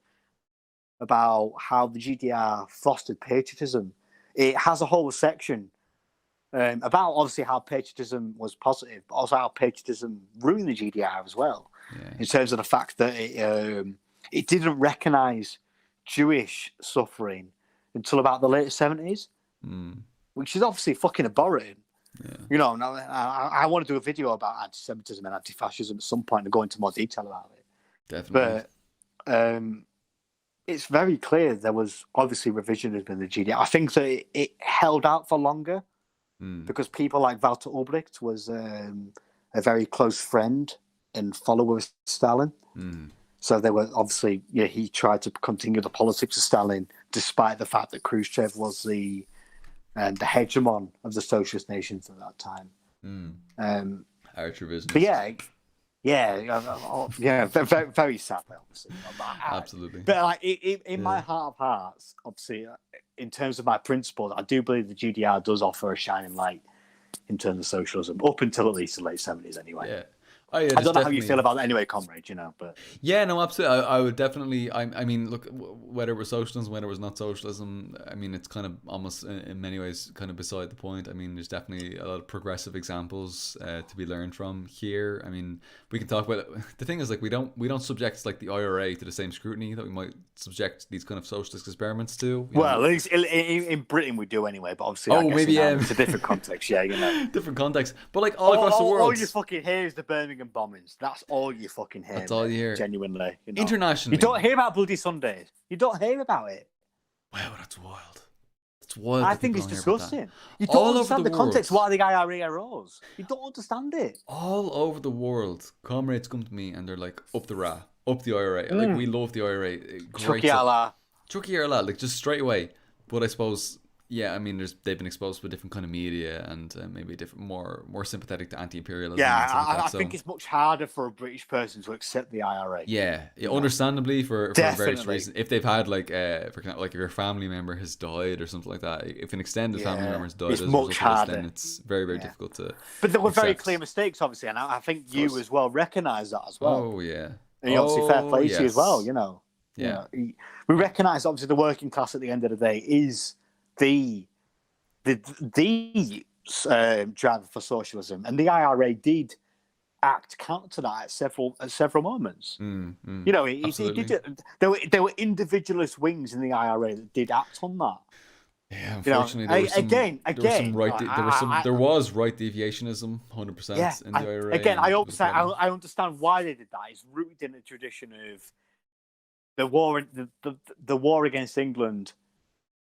about how the GDR fostered patriotism. It has a whole section about obviously how patriotism was positive, but also how patriotism ruined the GDR as well, in terms of the fact that it didn't recognise Jewish suffering until about the late 70s, which is obviously fucking abhorrent. You know, I want to do a video about anti-Semitism and anti-fascism at some point and go into more detail about it. Definitely. But it's very clear there was obviously revisionism in the GDR. I think that it held out for longer because people like Walter Ulbricht was a very close friend and follower of Stalin. So they were obviously, he tried to continue the politics of Stalin despite the fact that Khrushchev was the hegemon of the socialist nations at that time. But very, very sadly, obviously. Absolutely. But like in my heart of hearts, obviously, in terms of my principles, I do believe the GDR does offer a shining light in terms of socialism, up until at least the late 70s anyway. I don't know how you feel about that anyway, comrade, you know, but... Yeah, no, absolutely. I would definitely... I mean, look, whether it was socialism, whether it was not socialism, I mean, it's kind of almost, in many ways, kind of beside the point. I mean, there's definitely a lot of progressive examples to be learned from here. I mean, we can talk about it. The thing is, like, we don't subject, like, the IRA to the same scrutiny that we might subject these kind of socialist experiments to. Well, at least in Britain we do anyway, but obviously it's a different context, you know. Different context. But, like, all across the world... All you fucking hear is the Birmingham bombings. That's all you fucking hear. That's all you hear. Genuinely. You know? Internationally. You don't hear about Bloody Sundays. You don't hear about it. Wow, that's wild. That's wild. I think it's disgusting. You don't understand the context why the IRA arose. You don't understand it. All over the world, comrades come to me and they're like, up the RA, up the IRA. Like, we love the IRA. Chucky Allah. Like, just straight away. But I suppose... Yeah, I mean, they've been exposed to a different kind of media and maybe a different, more sympathetic to anti-imperialism. Yeah, I think it's much harder for a British person to accept the IRA. Yeah, understandably for various reasons. If they've had like, for example, like if your family member has died or something like that, if an extended family member has died, it's much harder. Then it's very, very difficult to. But there were very clear mistakes, obviously, and I think you as well recognise that as well. Oh yeah, and obviously fair play to you as well. You know, we recognise obviously the working class at the end of the day is the driver for socialism, and the IRA did act counter to that at several moments. You know, it did. There were individualist wings in the IRA that did act on that. Yeah, unfortunately, there was right deviationism, 100% in the IRA. Again, I understand why they did that. It's rooted in the tradition of the war against England.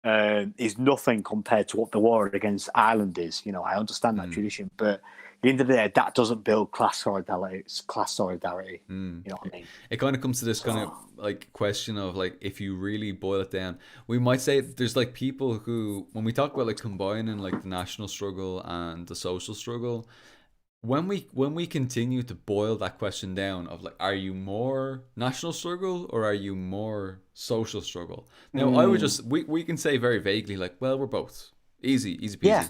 Is nothing compared to what the war against Ireland is. You know, I understand that tradition, but at the end of the day, that doesn't build class solidarity. It's class solidarity. You know what I mean? It kind of comes to this kind of like question of like, if you really boil it down, we might say there's like people who, when we talk about like combining like the national struggle and the social struggle, when we continue to boil that question down of like, are you more national struggle or are you more social struggle? Now, I would just we can say very vaguely like, well, we're both. Easy peasy. Yeah.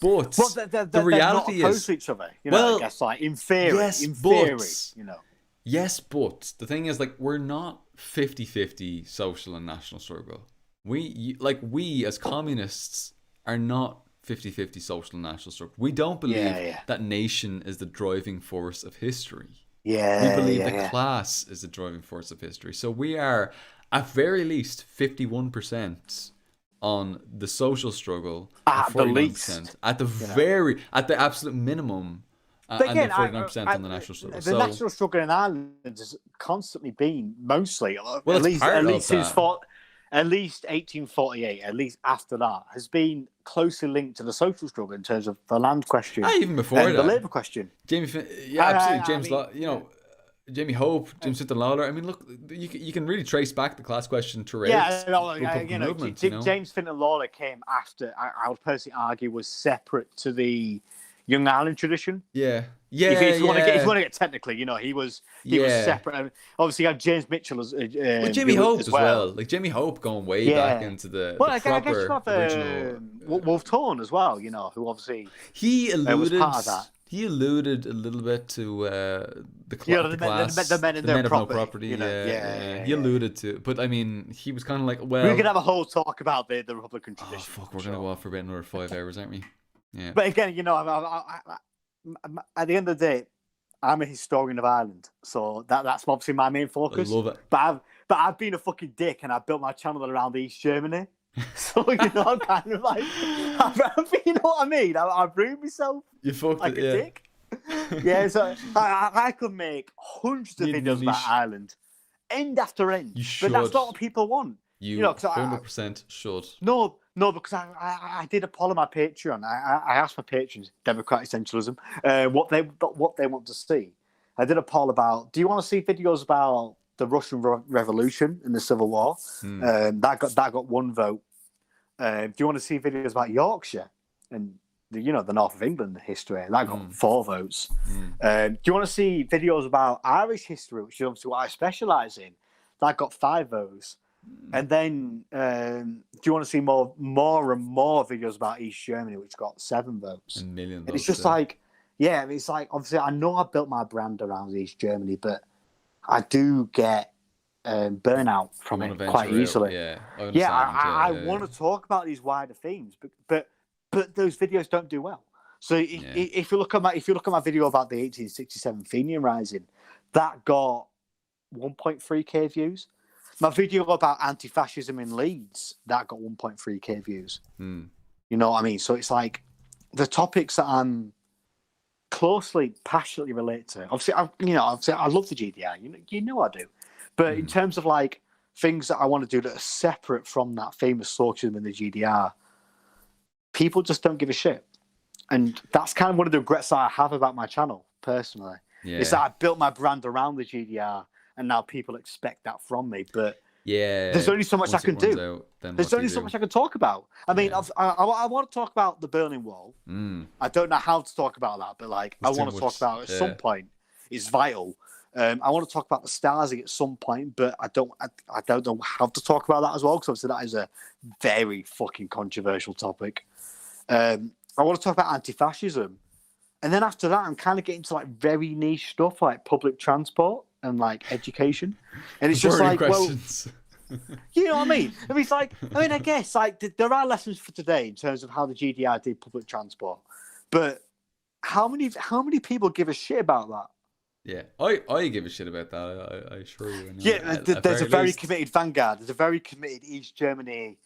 But the reality they're not opposed is to each other. You know, well, I guess like in theory, yes, you know. Yes, but the thing is, like, we're not 50-50 social and national struggle. We as communists are not 50-50 social and national struggle. We don't believe that nation is the driving force of history. We believe that class is the driving force of history. So we are, at very least, 51% on the social struggle, at the least, at the absolute minimum. But again, 49% on the national struggle. The national struggle in Ireland has constantly been mostly, well, at least since at least 1848, at least after that, has been closely linked to the social struggle in terms of the land question. Even before that, the labour question. Absolutely. James, Jamie Hope, James Fintan Lawler. I mean, look, you can really trace back the class question to movement. James Fintan Lawler came after. I would personally argue was separate to the Young Ireland tradition. If you want to get technically, he was separate. I mean, obviously, you have James Mitchell as Jimmy Hope as well. Like Jimmy Hope going way back into the I guess you have original Wolf Tone as well. Who obviously he alluded was part of that. He alluded a little bit to the men in their of no property. He alluded to, but I mean, he was kind of like, well, we could have a whole talk about the Republican tradition. Oh fuck, we're gonna go off for about another 5 hours, aren't we? Yeah. But again, at the end of the day, I'm a historian of Ireland, so that's obviously my main focus. I love it. But I've been a fucking dick, and I built my channel around East Germany. So I'm kind of like, you know what I mean? I've ruined myself. You fucked like it, a dick. Yeah, so I could make hundreds of videos about Ireland, end after end. But that's not what people want. You 100% should. No, because I did a poll on my Patreon. I asked my patrons, Democratic Essentialism, what they want to see. I did a poll about, do you want to see videos about the Russian Revolution and the Civil War? That got one vote. Do you want to see videos about Yorkshire and the north of England history? That got 4 votes. Do you want to see videos about Irish history, which is obviously what I specialise in? That got 5 votes. And then, do you want to see more and more videos about East Germany, which got 7 votes? And million votes. And it's just it's like, obviously, I know I built my brand around East Germany, but I do get burnout from it quite easily. I want to talk about these wider themes, but those videos don't do well. So if you look at my video about the 1867 Fenian Rising, that got 1.3k views. My video about anti-fascism in Leeds, that got 1.3k views. You know what I mean? So it's like the topics that I'm closely, passionately related to. Obviously, I love the GDR. You know I do. But in terms of like things that I want to do that are separate from that famous socialism in the GDR, people just don't give a shit. And that's kind of one of the regrets that I have about my channel, personally. Is that I built my brand around the GDR, and now people expect that from me. But there's only so much I can do. There's only so much I can talk about. I mean, I want to talk about the Berlin Wall. I don't know how to talk about that, but like I want to talk about it at some point. It's vital. I want to talk about the Stasi at some point, but I don't know how to talk about that as well, because obviously that is a very fucking controversial topic. I want to talk about anti-fascism, and then after that, I'm kind of getting to like very niche stuff like public transport and like education, and it's just like, questions. Well, you know what I mean? I mean, it's like, I guess like there are lessons for today in terms of how the GDR did public transport, but how many people give a shit about that? Yeah, I give a shit about that. I assure you. There's a very committed Vanguard. There's a very committed East Germany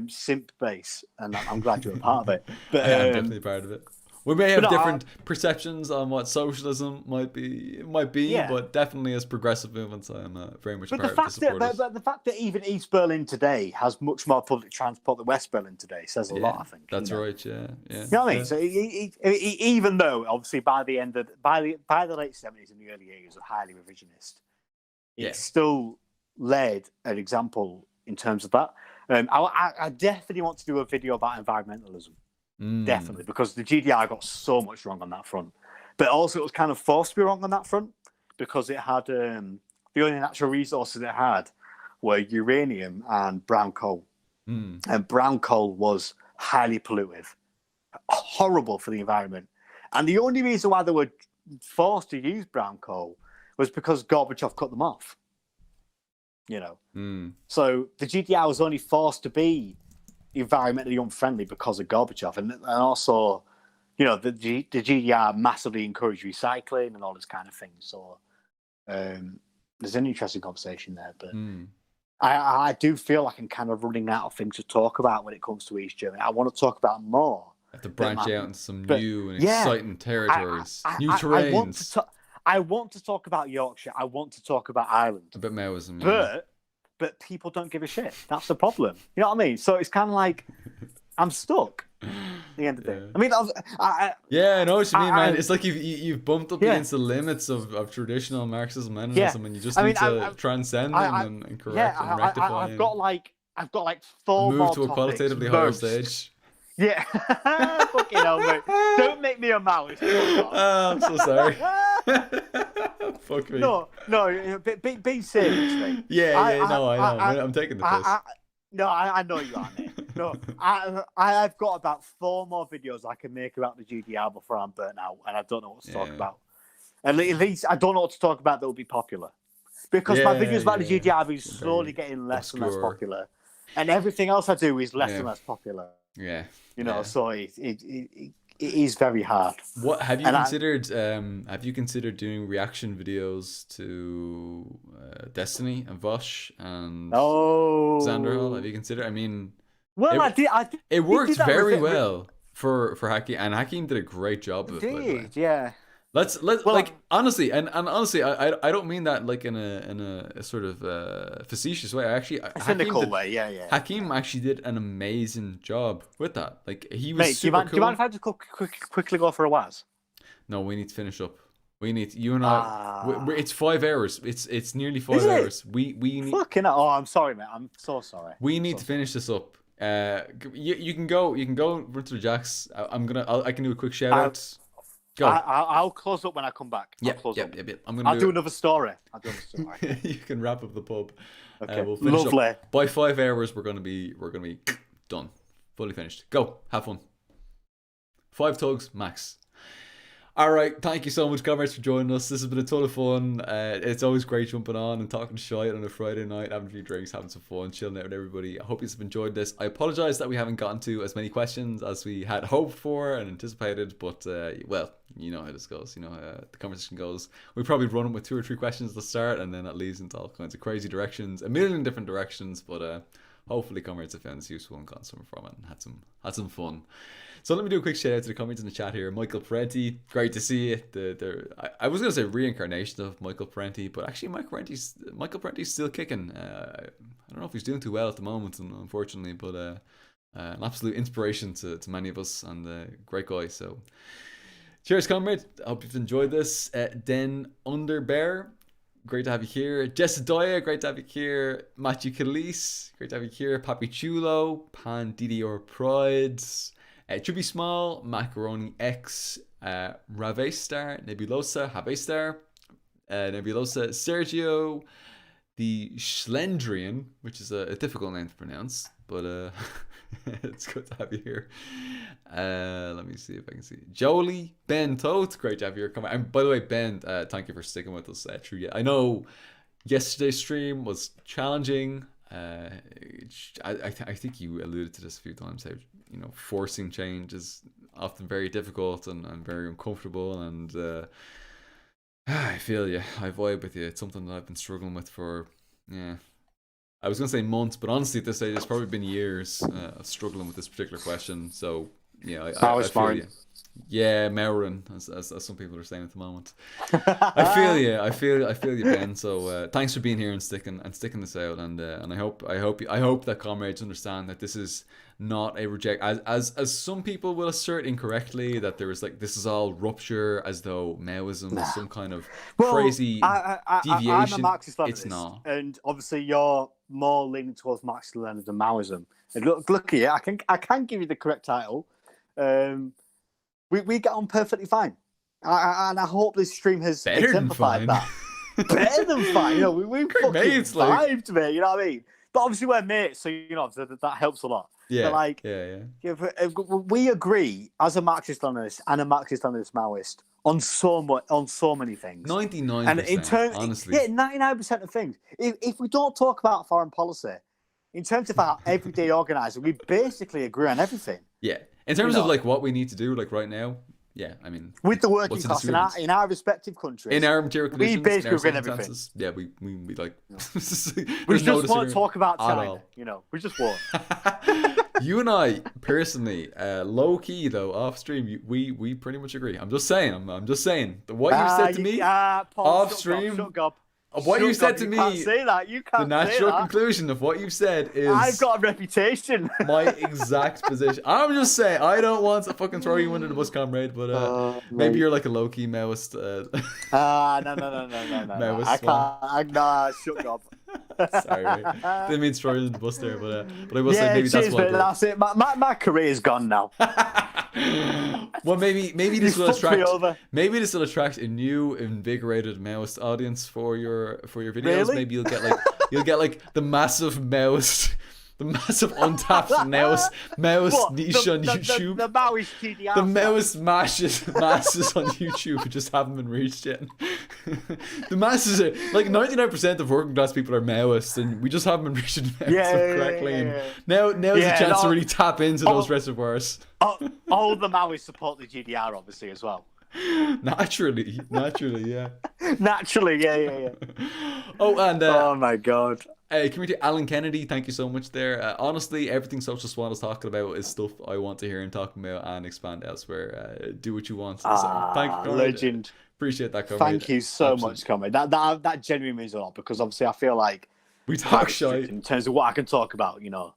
simp base, and I'm glad you're a part of it. But I'm definitely part of it. We may have different perceptions on what socialism might be, but definitely as progressive movements, I'm very much part of the supporters. But the fact that even East Berlin today has much more public transport than West Berlin today says a lot, I think. That's right, yeah. You know what I mean? So even though, obviously, by the late 70s and the early 80s are highly revisionist, it still led an example in terms of that. I definitely want to do a video about environmentalism. Definitely, because the GDR got so much wrong on that front. but also it was kind of forced to be wrong on that front because it had the only natural resources it had were uranium and brown coal. And brown coal was highly pollutive, horrible for the environment. And the only reason why they were forced to use brown coal was because Gorbachev cut them off. You know, so the GDR was only forced to be environmentally unfriendly because of Gorbachev, and also, you know, the GDR massively encouraged recycling and all this kind of thing. So there's an interesting conversation there, but I do feel like I'm kind of running out of things to talk about when it comes to East Germany. I want to talk about more. Have to branch out into some new and exciting territories, new terrains. I want to talk about Yorkshire. I want to talk about Ireland. A bit Maoism, but people don't give a shit. That's the problem. You know what I mean? So it's kind of like I'm stuck. At the end of the day, I mean, I know what you mean, man. It's like you've bumped up against the limits of traditional Marxism, Leninism, and you just need to transcend them and correct and rectify. I've got like 4 move more to a topics, qualitatively higher stage. Yeah, fucking hell, mate. Don't make me a Maoist. I'm so sorry. Fuck me. No, be serious, mate. I know. I'm taking the piss. I know you are, mate. No, I've got about 4 more videos I can make about the GDR before I'm burnt out, and I don't know what to talk about. At least I don't know what to talk about that will be popular, because my videos about the GDR have been slowly getting less and less popular, and everything else I do is less and less popular. Yeah, you know, so it is very hard. What have you considered? Have you considered doing reaction videos to Destiny and Vosh and Xanderhal? Have you considered? I mean, well, I did. It worked very well for Hakeem, and Hakeem did a great job of it. Yeah. Let's like honestly, and honestly, I don't mean that like in a sort of facetious way. I actually a cynical way, yeah. Hakeem actually did an amazing job with that. Like he was Mate, super cool. Do you mind if I just quickly go for a whiz? No, we need to finish up. We need you and I. It's 5 hours. It's nearly 5 hours. We need. Fucking hell. Oh, I'm sorry, mate. I'm so sorry. We need to finish this up. You can go run to the jacks. I can do a quick shout out. Go. I'll close up when I come back. I'll do another story. You can wrap up the pub. Okay. We'll finish Lovely. up. By 5 hours, we're gonna be done, fully finished. Go, have fun. 5 tugs max. All right, thank you so much, comrades, for joining us. This has been a ton of fun. It's always great jumping on and talking shite on a Friday night, having a few drinks, having some fun, chilling out with everybody. I hope you've enjoyed this. I apologize that we haven't gotten to as many questions as we had hoped for and anticipated, but well, you know how this goes. You know how the conversation goes. We probably run it with 2 or 3 questions at the start, and then it leads into all kinds of crazy directions, a million different directions. But hopefully, comrades have found this useful and got something from it and had some fun. So let me do a quick shout out to the comments in the chat here. Michael Parenti, great to see you. I was going to say reincarnation of Michael Parenti, but actually Michael Parenti's still kicking. I don't know if he's doing too well at the moment, unfortunately, but an absolute inspiration to many of us, and a great guy. So cheers, comrade. I hope you've enjoyed this. Den Underbear, great to have you here. Jessidoya, great to have you here. Matthew Calise, great to have you here. Papi Chulo, Pan Didior Prides. Chubby Small, Macaroni X, Ravestar, Nebulosa, Havestar, Nebulosa, Sergio, the Schlendrian, which is a difficult name to pronounce, but it's good to have you here. Let me see if I can see. Jolie, Ben Toth, great to have you here. And by the way, Ben, thank you for sticking with us through. I know yesterday's stream was challenging. I think you alluded to this a few times, how forcing change is often very difficult and very uncomfortable, and I feel you, I vibe with you. It's something that I've been struggling with for I was gonna say months, but honestly at this stage it's probably been years of struggling with this particular question. So I feel you. Yeah, Maurin, as some people are saying at the moment. I feel you, Ben. So thanks for being here and sticking this out, and I hope that comrades understand that this is not a reject, as some people will assert incorrectly, that there is like this is all rupture, as though Maoism is some kind of crazy deviation. I'm a Marxist-Leninist, it's not, and obviously you're more leaning towards Marxist-Leninism than Maoism. And look here, I can give you the correct title. We get on perfectly fine. And I hope this stream has Better exemplified than that. Better than fine. You know, we fucking mates, vibed, mate. You know what I mean? But obviously we're mates, so you know that helps a lot. Yeah. But like, we agree as a Marxist-Leninist and a Marxist-Leninist Maoist on so many things. 99%. And in terms, honestly, 99% of things. If we don't talk about foreign policy, in terms of our everyday organising, we basically agree on everything. Yeah. In terms of like what we need to do, like right now. Yeah, I mean, with the working class in our respective countries, in our material conditions, we basically agree on everything. Yeah, we like. No. We just won't talk about China. You know, we just won't. You and I personally, low key though, off stream, we pretty much agree. I'm just saying. I'm just saying. What you said to me Paul, off stream. What you said to me, can't say that. You can't. The natural conclusion of what you said is, I've got a reputation. My exact position. I'm just saying, I don't want to fucking throw you under the bus, comrade, but maybe you're like a low-key Maoist. No. Maoist I can't. Nah, shut up. Sorry, mate. Didn't mean to throw you under the bus there, but I will say maybe that's what. That's it. My career's gone now. Well, maybe this will attract. Maybe this will attract a new, invigorated Maoist audience for your videos. Really? Maybe you'll get like the massive Maoist, the massive untapped Maoist niche on YouTube. The Maoist TDR. The Maoist masses on YouTube who just haven't been reached yet. The masses are like 99% of working class people are Maoists, and we just haven't been reaching Maoists correctly. And now's a chance to really tap into those reservoirs. All the Maoists support the GDR, obviously, as well. Naturally, yeah. Naturally, yeah. Oh, and oh my god. Community Alan Kennedy, thank you so much there. Honestly, everything Social Swann is talking about is stuff I want to hear him talking about and expand elsewhere. Do what you want. So, thank you, legend. Appreciate that, comrade. Thank you so much, comrade. That genuinely means a lot, because obviously I feel like we talk shite in terms of what I can talk about. You know,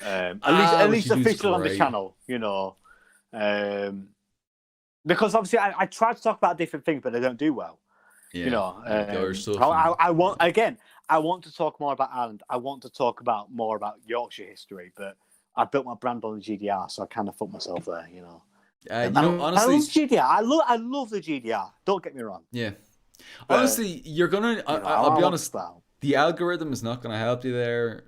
at least official on the channel. You know, because obviously I try to talk about different things, but I don't do well. Yeah. You know, I want to talk more about Ireland. I want to talk more about Yorkshire history, but I built my brand on the GDR, so I kind of fucked myself there. You know. Honestly, I love GDR. I love the GDR. Don't get me wrong. Yeah. Honestly, you're gonna. I'll be honest. The algorithm is not gonna help you there.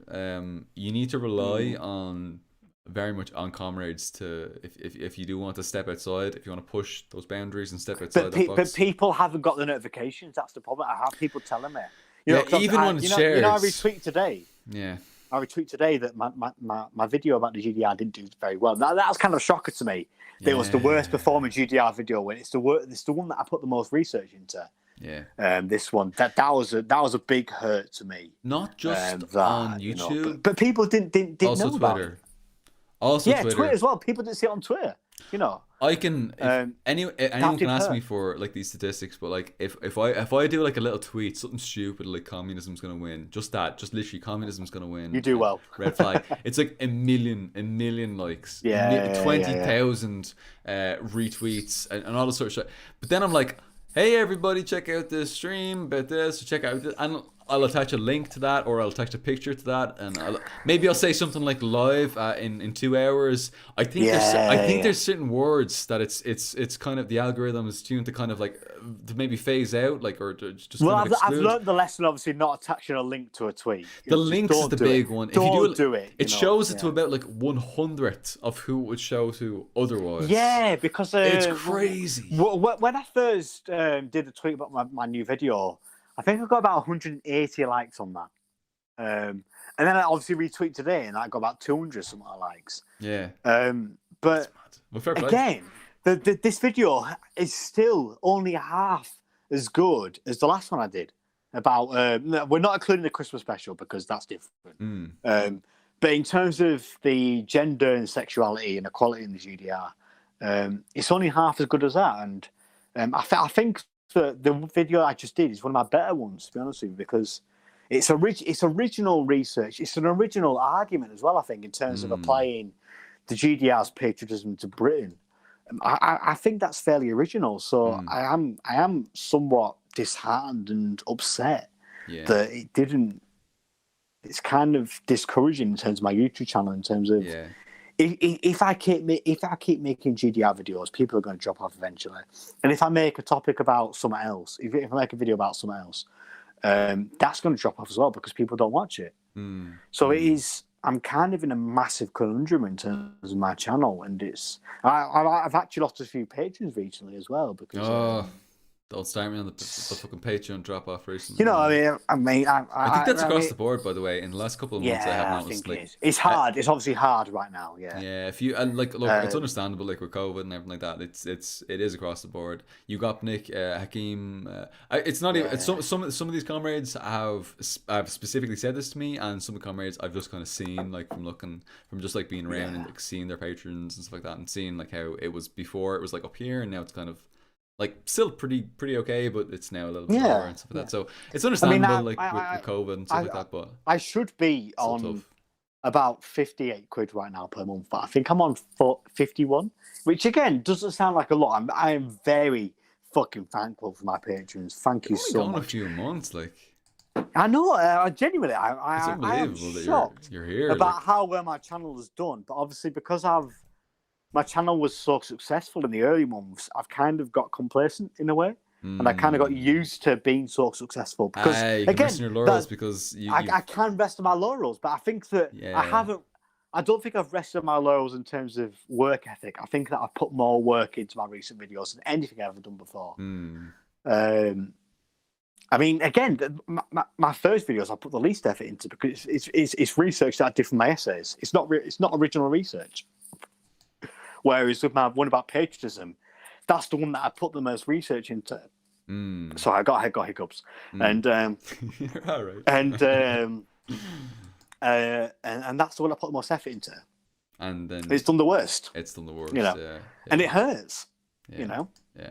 You need to rely on very much on comrades to if you do want to step outside, if you want to push those boundaries and step outside. But people haven't got the notifications. That's the problem. I have people telling me. Even when it's shared. You know, I retweeted today. Yeah. I retweeted today that my video about the GDR didn't do very well. That was kind of a shocker to me. It was the worst performing GDR video when it's the one that I put the most research into. Yeah. This one that was a big hurt to me. Not just on YouTube, you know, but people didn't also know Twitter. About it. Also Twitter as well. People didn't see it on Twitter. You know. I can anyone can ask me for like these statistics, but like if I do like a little tweet, something stupid like communism's gonna win, just literally communism's gonna win. You do well. Red flag. It's like a million likes. 20,000 retweets and all this sort of shit. But then I'm like, hey everybody, check out this stream about this. Check out this, and I'll attach a link to that, or I'll attach a picture to that, and maybe I'll say something like live in 2 hours. I think there's certain words that it's kind of the algorithm is tuned to kind of like to maybe phase out, like or to just. Well, kind of I've learned the lesson, obviously, not attaching a link to a tweet. The links is the big one. If you do it, it shows it to about like 1/100th of who it would show to otherwise. Yeah, because it's crazy. When I first did a tweet about my new video, I think I got about 180 likes on that. And then I obviously retweeted today and I got about 200 something likes. Yeah. But again, this video is still only half as good as the last one I did. About we're not including the Christmas special because that's different. But in terms of the gender and sexuality and equality in the GDR, it's only half as good as that. And I think the video I just did is one of my better ones, to be honest with you, because it's original research. It's an original argument as well, I think, in terms of applying the GDR's patriotism to Britain. I think that's fairly original. So I am somewhat disheartened and upset that it didn't. It's kind of discouraging in terms of my YouTube channel, in terms of if I keep making GDR videos, people are going to drop off eventually. And if I make a topic about something else, if I make a video about something else, that's going to drop off as well because people don't watch it. So it is. I'm kind of in a massive conundrum in terms of my channel, and I've actually lost a few patrons recently as well because. Don't start me on the fucking Patreon drop off recently. You know, I mean, I think that's across the board, by the way. In the last couple of months, I have noticed. Like, it's hard. It's obviously hard right now. Yeah. Yeah. If you look, it's understandable. Like with COVID and everything like that, it is across the board. You got Nick, Hakeem. It's not even. It's some of these comrades have specifically said this to me, and some of the comrades I've just kind of seen, like from just like being around and like seeing their patrons and stuff like that, and seeing like how it was before. It was like up here, and now it's kind of. Like still pretty okay, but it's now a little bit lower and stuff like that. So it's understandable, with COVID and stuff like that. But I should be on about 58 quid right now per month. But I think I'm on 51, which again doesn't sound like a lot. I am very fucking thankful for my patrons. Thank you so much. A few months, like. I know. Genuinely, it's unbelievable that you're here. About how well my channel has done, but obviously because my channel was so successful in the early months, I've kind of got complacent in a way. And I kind of got used to being so successful. Because, you can rest on your laurels because I can rest on my laurels, but I think that I don't think I've rested on my laurels in terms of work ethic. I think that I've put more work into my recent videos than anything I've ever done before. I mean, again, my first videos I put the least effort into because it's research that I did from my essays. It's not original research. Whereas with my one about patriotism, that's the one that I put the most research into. So I got hiccups, and all right. and that's the one I put the most effort into. And then it's done the worst. It's done the worst, and it hurts. Yeah. You know. Yeah.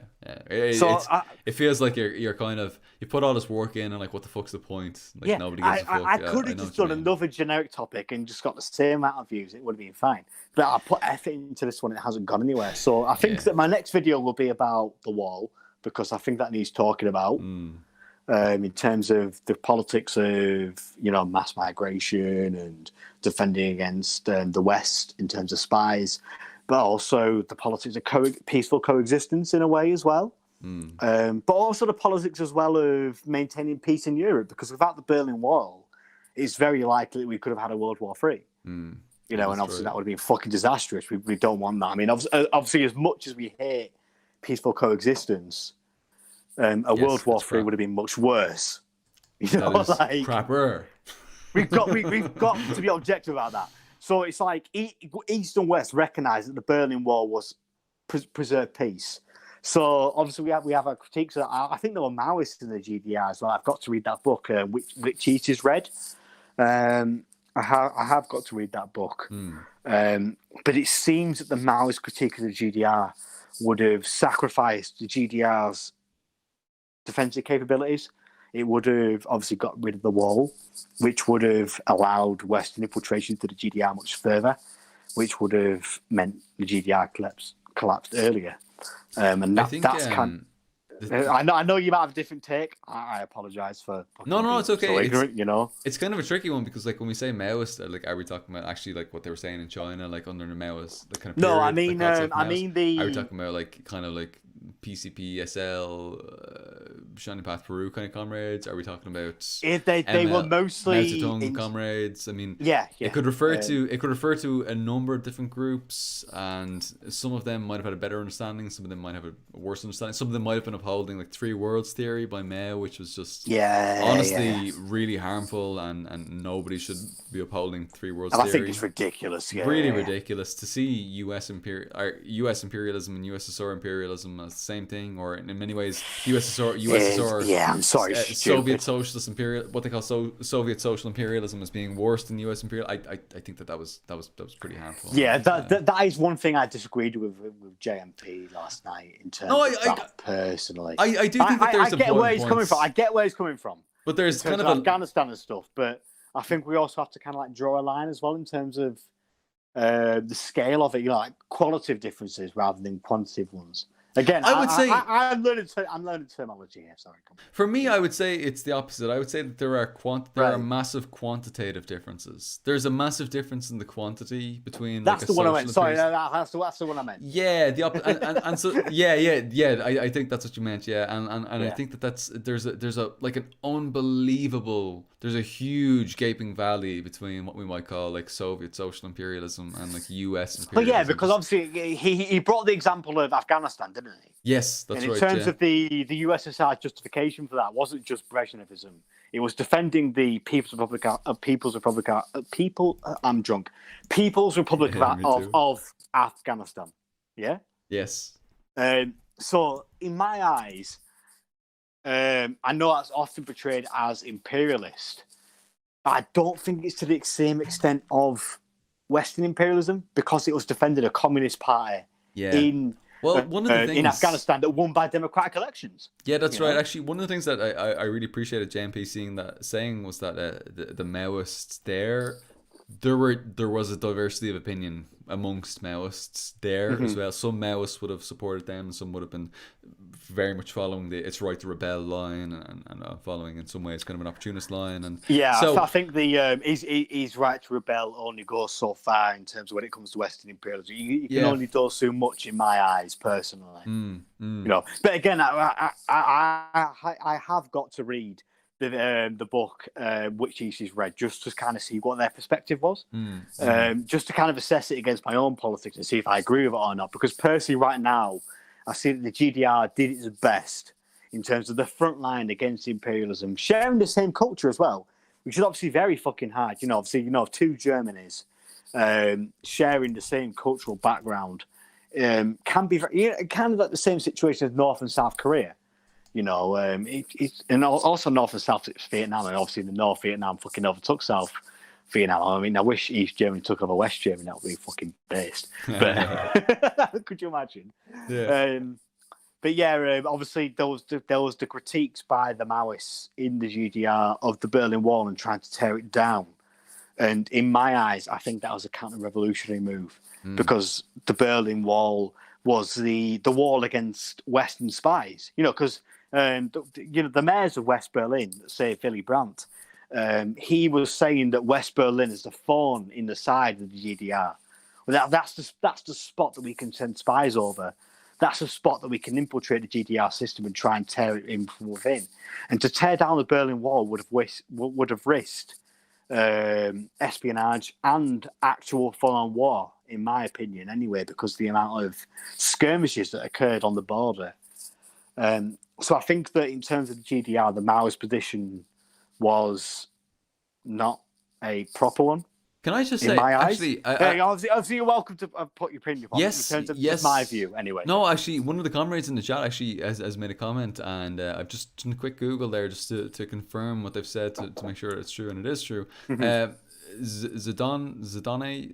It feels like you're kind of you put all this work in and like what the fuck's the point? Like nobody gives a fuck. I could have just done another generic topic and just got the same amount of views. It would have been fine. But I put effort into this one. It hasn't gone anywhere. So I think that my next video will be about the wall because I think that needs talking about in terms of the politics of mass migration and defending against the West in terms of spies. But also the politics of peaceful coexistence in a way as well. But also the politics as well of maintaining peace in Europe, because without the Berlin Wall, it's very likely we could have had a World War III. And obviously that would have been fucking disastrous. We don't want that. I mean, obviously as much as we hate peaceful coexistence, World War III would have been much worse. Like crapper. We've got to be objective about that. So it's like East and West recognise that the Berlin Wall was preserved peace. So obviously we have our critiques. I think there were Maoists in the GDR as well. I've got to read that book, which Eat is Red. I have got to read that book. But it seems that the Maoist critique of the GDR would have sacrificed the GDR's defensive capabilities. It would have obviously got rid of the wall, which would have allowed Western infiltration to the GDR much further, which would have meant the GDR collapsed earlier. And that's kind of, I know you might have a different take. I apologise for no, it's okay. So ignorant, it's kind of a tricky one because like when we say Maoist, like are we talking about actually like what they were saying in China, like under the Maoist, the kind of period, no, I mean are we talking about like kind of like PCP, SL, Shining Path Peru kind of comrades? Are we talking about they were mostly Mao Zedong comrades? I mean, it could refer to a number of different groups, and some of them might have had a better understanding, some of them might have a worse understanding, some of them might have been upholding like three worlds theory by Mao, which was just honestly really harmful, and nobody should be upholding three worlds theory. I think it's ridiculous. Really ridiculous to see US imperialism and USSR imperialism as the same thing, or in many ways USSR I'm sorry, Soviet socialist what they call Soviet social imperialism as being worse than US imperial. I think that was pretty harmful. That is one thing I disagreed with JMP last night in terms of that personally. I do think that there's I get where he's coming from. I get where he's coming from. But there's kind of Afghanistan and stuff, but I think we also have to kind of like draw a line as well in terms of the scale of it, like qualitative differences rather than quantitative ones. Again, I would say I'm learning terminology here. Sorry. For me, I would say it's the opposite. I would say that there are massive quantitative differences. There's a massive difference in the quantity between that's like the a one I meant. Sorry, that's the one I meant. Yeah, and so I think that's what you meant. Yeah, and I think that's there's a like an unbelievable. There's a huge gaping valley between what we might call like Soviet social imperialism and like US imperialism. But yeah, because obviously he brought the example of Afghanistan, didn't he? Yes, that's right. And in terms of the USSR's justification for that, wasn't just Brezhnevism. It was defending the People's Republic of Afghanistan. Yeah. Yes. So in my eyes, I know that's often portrayed as imperialist, but I don't think it's to the same extent of Western imperialism because it was defending a communist party in one of the things in Afghanistan that won by democratic elections. Yeah, that's right. Actually, one of the things that I really appreciated JMP saying was that the Maoists there was a diversity of opinion amongst Maoists there as well. Some Maoists would have supported them, some would have been very much following the "it's right to rebel" line, and following in some ways kind of an opportunist line. And I think the his right to rebel only goes so far in terms of when it comes to Western imperialism. You can only do so much in my eyes, personally. You know, but again, I have got to read the book which he's read just to kind of see what their perspective was, just to kind of assess it against my own politics and see if I agree with it or not. Because personally, right now, I see that the GDR did its best in terms of the front line against imperialism, sharing the same culture as well, which is obviously very fucking hard. You know, obviously, two Germanys sharing the same cultural background can be kind of like the same situation as North and South Korea. You know, and also North and South Vietnam, and obviously the North Vietnam fucking overtook South Vietnam. I mean, I wish East Germany took over West Germany. That would be fucking based. But could you imagine? Yeah. But yeah, obviously there was the critiques by the Maoists in the GDR of the Berlin Wall and trying to tear it down. And in my eyes, I think that was a counter-revolutionary move because the Berlin Wall was the wall against Western spies. You know, because the mayors of West Berlin, say Willy Brandt, he was saying that West Berlin is the thorn in the side of the GDR. Well, that's the spot that we can send spies over. That's a spot that we can infiltrate the GDR system and try and tear it in from within. And to tear down the Berlin Wall would have risked espionage and actual full-on war, in my opinion, anyway, because of the amount of skirmishes that occurred on the border. So I think that in terms of the GDR, the Maoist position was not a proper one. Can I just in say, my eyes? actually, obviously you're welcome to put your opinion on it in terms of my view, anyway. No, actually, one of the comrades in the chat actually has made a comment, and I've just done a quick Google there just to confirm what they've said to make sure it's true, and it is true. Zdroneh, Zdroneh,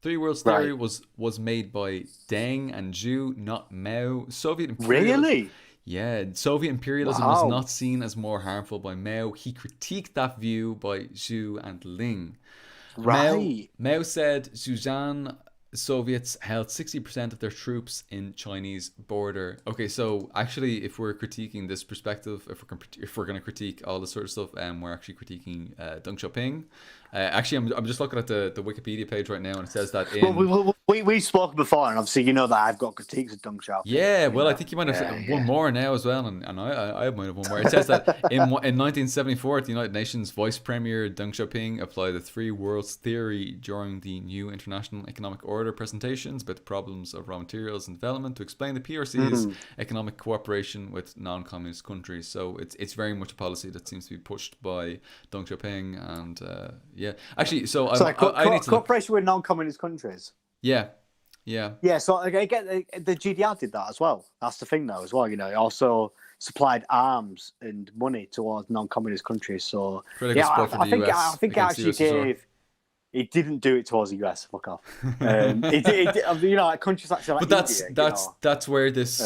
Three Worlds Theory was made by Deng and Zhu, not Mao. Soviet imperialism. Really? Yeah, Soviet imperialism was not seen as more harmful by Mao. He critiqued that view by Zhu and Ling. Right. Mao said Zhejiang Soviets held 60% of their troops in Chinese border. Okay, so actually, if we're critiquing this perspective, if we're going to critique all this sort of stuff, we're actually critiquing Deng Xiaoping. Actually, I'm just looking at the Wikipedia page right now, and it says that we spoke before, and obviously you know that I've got critiques of Deng Xiaoping. Yeah, well, I think you might have one more now as well, and I might have one more. It says that in 1974, the United Nations Vice Premier Deng Xiaoping applied the Three Worlds Theory during the new International Economic Order presentations about the problems of raw materials and development to explain the PRC's economic cooperation with non-communist countries. So it's very much a policy that seems to be pushed by Deng Xiaoping, and yeah, actually, I need to cooperation with non-communist countries. Yeah. So again, the GDR did that as well. That's the thing, though, as well. You know, it also supplied arms and money towards non-communist countries. So I think it actually gave. It didn't do it towards the US. Fuck off. Like countries like India, that's where this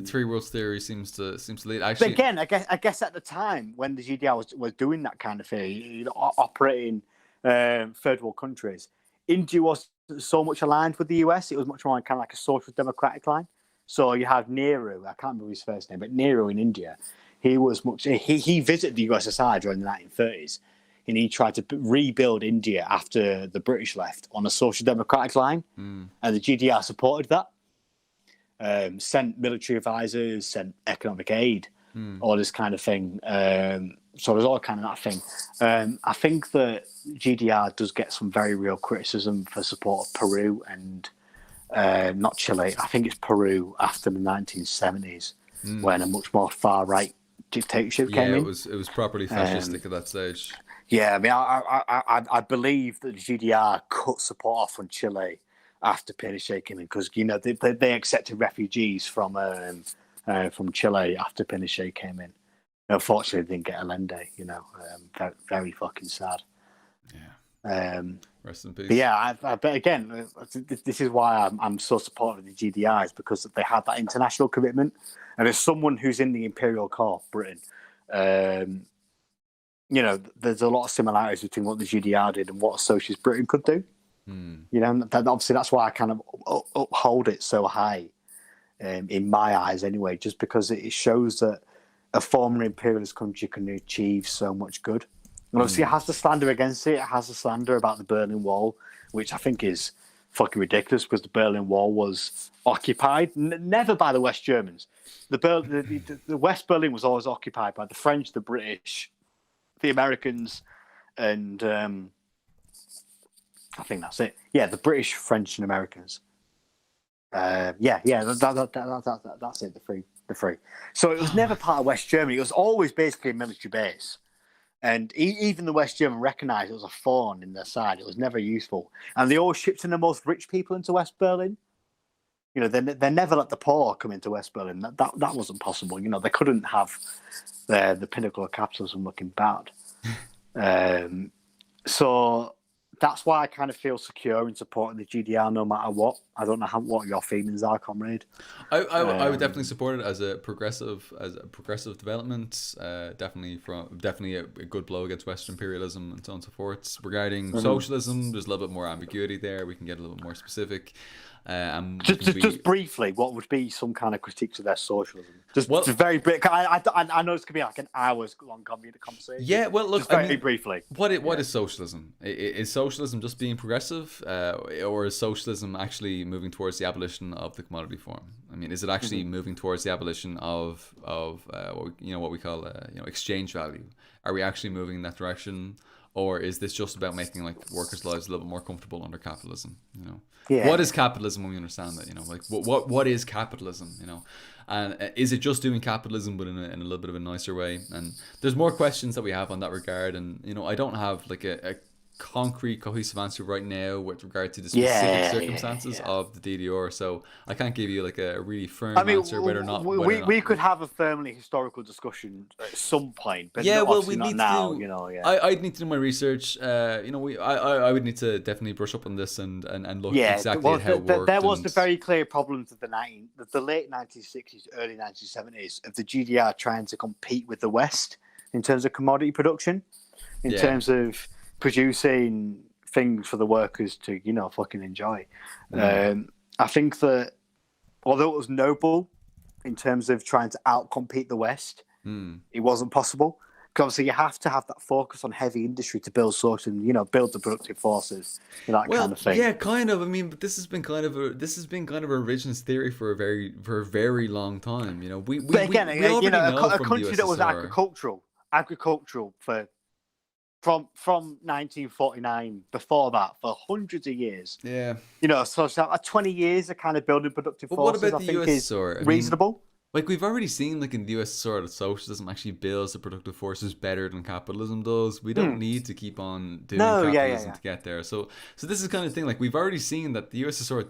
Three Worlds Theory seems to lead. Actually, but again, I guess at the time when the GDR was doing that kind of thing, operating third world countries, India was so much aligned with the US. It was much more kind of like a social democratic line. So you had Nehru, I can't remember his first name, but Nehru in India, he visited the USSR during the 1930s, and he tried to rebuild India after the British left on a social democratic line, and the GDR supported that. Sent military advisors, sent economic aid, all this kind of thing. So there's all kind of that thing. I think that GDR does get some very real criticism for support of Peru and not Chile. I think it's Peru after the 1970s when a much more far right dictatorship came in. Yeah, it was properly fascistic at that stage. Yeah, I mean, I believe that the GDR cut support off from Chile after Pinochet came in because they accepted refugees from Chile after Pinochet came in. Unfortunately, they didn't get Allende. Very, very fucking sad. Yeah. Rest in peace. But yeah, but again, this is why I'm so supportive of the GDRs, because they had that international commitment, and as someone who's in the imperial core, Britain, there's a lot of similarities between what the GDR did and what a socialist Britain could do. Obviously that's why I kind of uphold it so high, in my eyes anyway, just because it shows that a former imperialist country can achieve so much good. And obviously it has the slander against it. It has the slander about the Berlin Wall, which I think is fucking ridiculous because the Berlin Wall was occupied, never by the West Germans. The West Berlin was always occupied by the French, the British, the Americans, and I think that's it. Yeah, the British, French, and Americans. That's it. The three. So it was never part of West Germany. It was always basically a military base, and even the West German recognised it was a thorn in their side. It was never useful, and they always shipped in the most rich people into West Berlin. They never let the poor come into West Berlin. That wasn't possible. They couldn't have the pinnacle of capitalism looking bad. So that's why I kind of feel secure in supporting the GDR no matter what. I don't know what your feelings are, comrade. I would definitely support it as a progressive development. Definitely a good blow against Western imperialism and so on and so forth. Regarding socialism, there's a little bit more ambiguity there. We can get a little bit more specific. Just briefly, what would be some kind of critiques of their socialism? Just very brief. I know this could be like an hours long conversation. Yeah, well, look, very briefly. What is socialism? Is socialism just being progressive, or is socialism actually moving towards the abolition of the commodity form? I mean, is it actually moving towards the abolition of what we call exchange value? Are we actually moving in that direction? Or is this just about making workers' lives a little bit more comfortable under capitalism? What is capitalism when we understand that? What is capitalism? And is it just doing capitalism but in a little bit of a nicer way? And there's more questions that we have on that regard. And I don't have a concrete cohesive answer right now with regard to the specific circumstances of the DDR, so I can't give you a really firm answer whether or not we could have a firmly historical discussion at some point, but we need now I'd need to do my research. I would need to definitely brush up on this and look exactly at how it worked. There was the very clear problems of the late 1960s, early 1970s of the GDR trying to compete with the West in terms of commodity production, in terms of producing things for the workers to, fucking enjoy. I think that although it was noble in terms of trying to outcompete the West, it wasn't possible. Because obviously you have to have that focus on heavy industry to build build the productive forces, kind of thing. Yeah, kind of. I mean, but this has been kind of a revisionist theory for a very long time. But again, a country that was agricultural for from 1949 before that for hundreds of years. Yeah. So 20 years of kind of building productive forces, what about I the think USSR? is reasonable. We've already seen in the USSR that socialism actually builds the productive forces better than capitalism does. We don't need to keep on doing capitalism to get there. So this is kind of thing, we've already seen that the USSR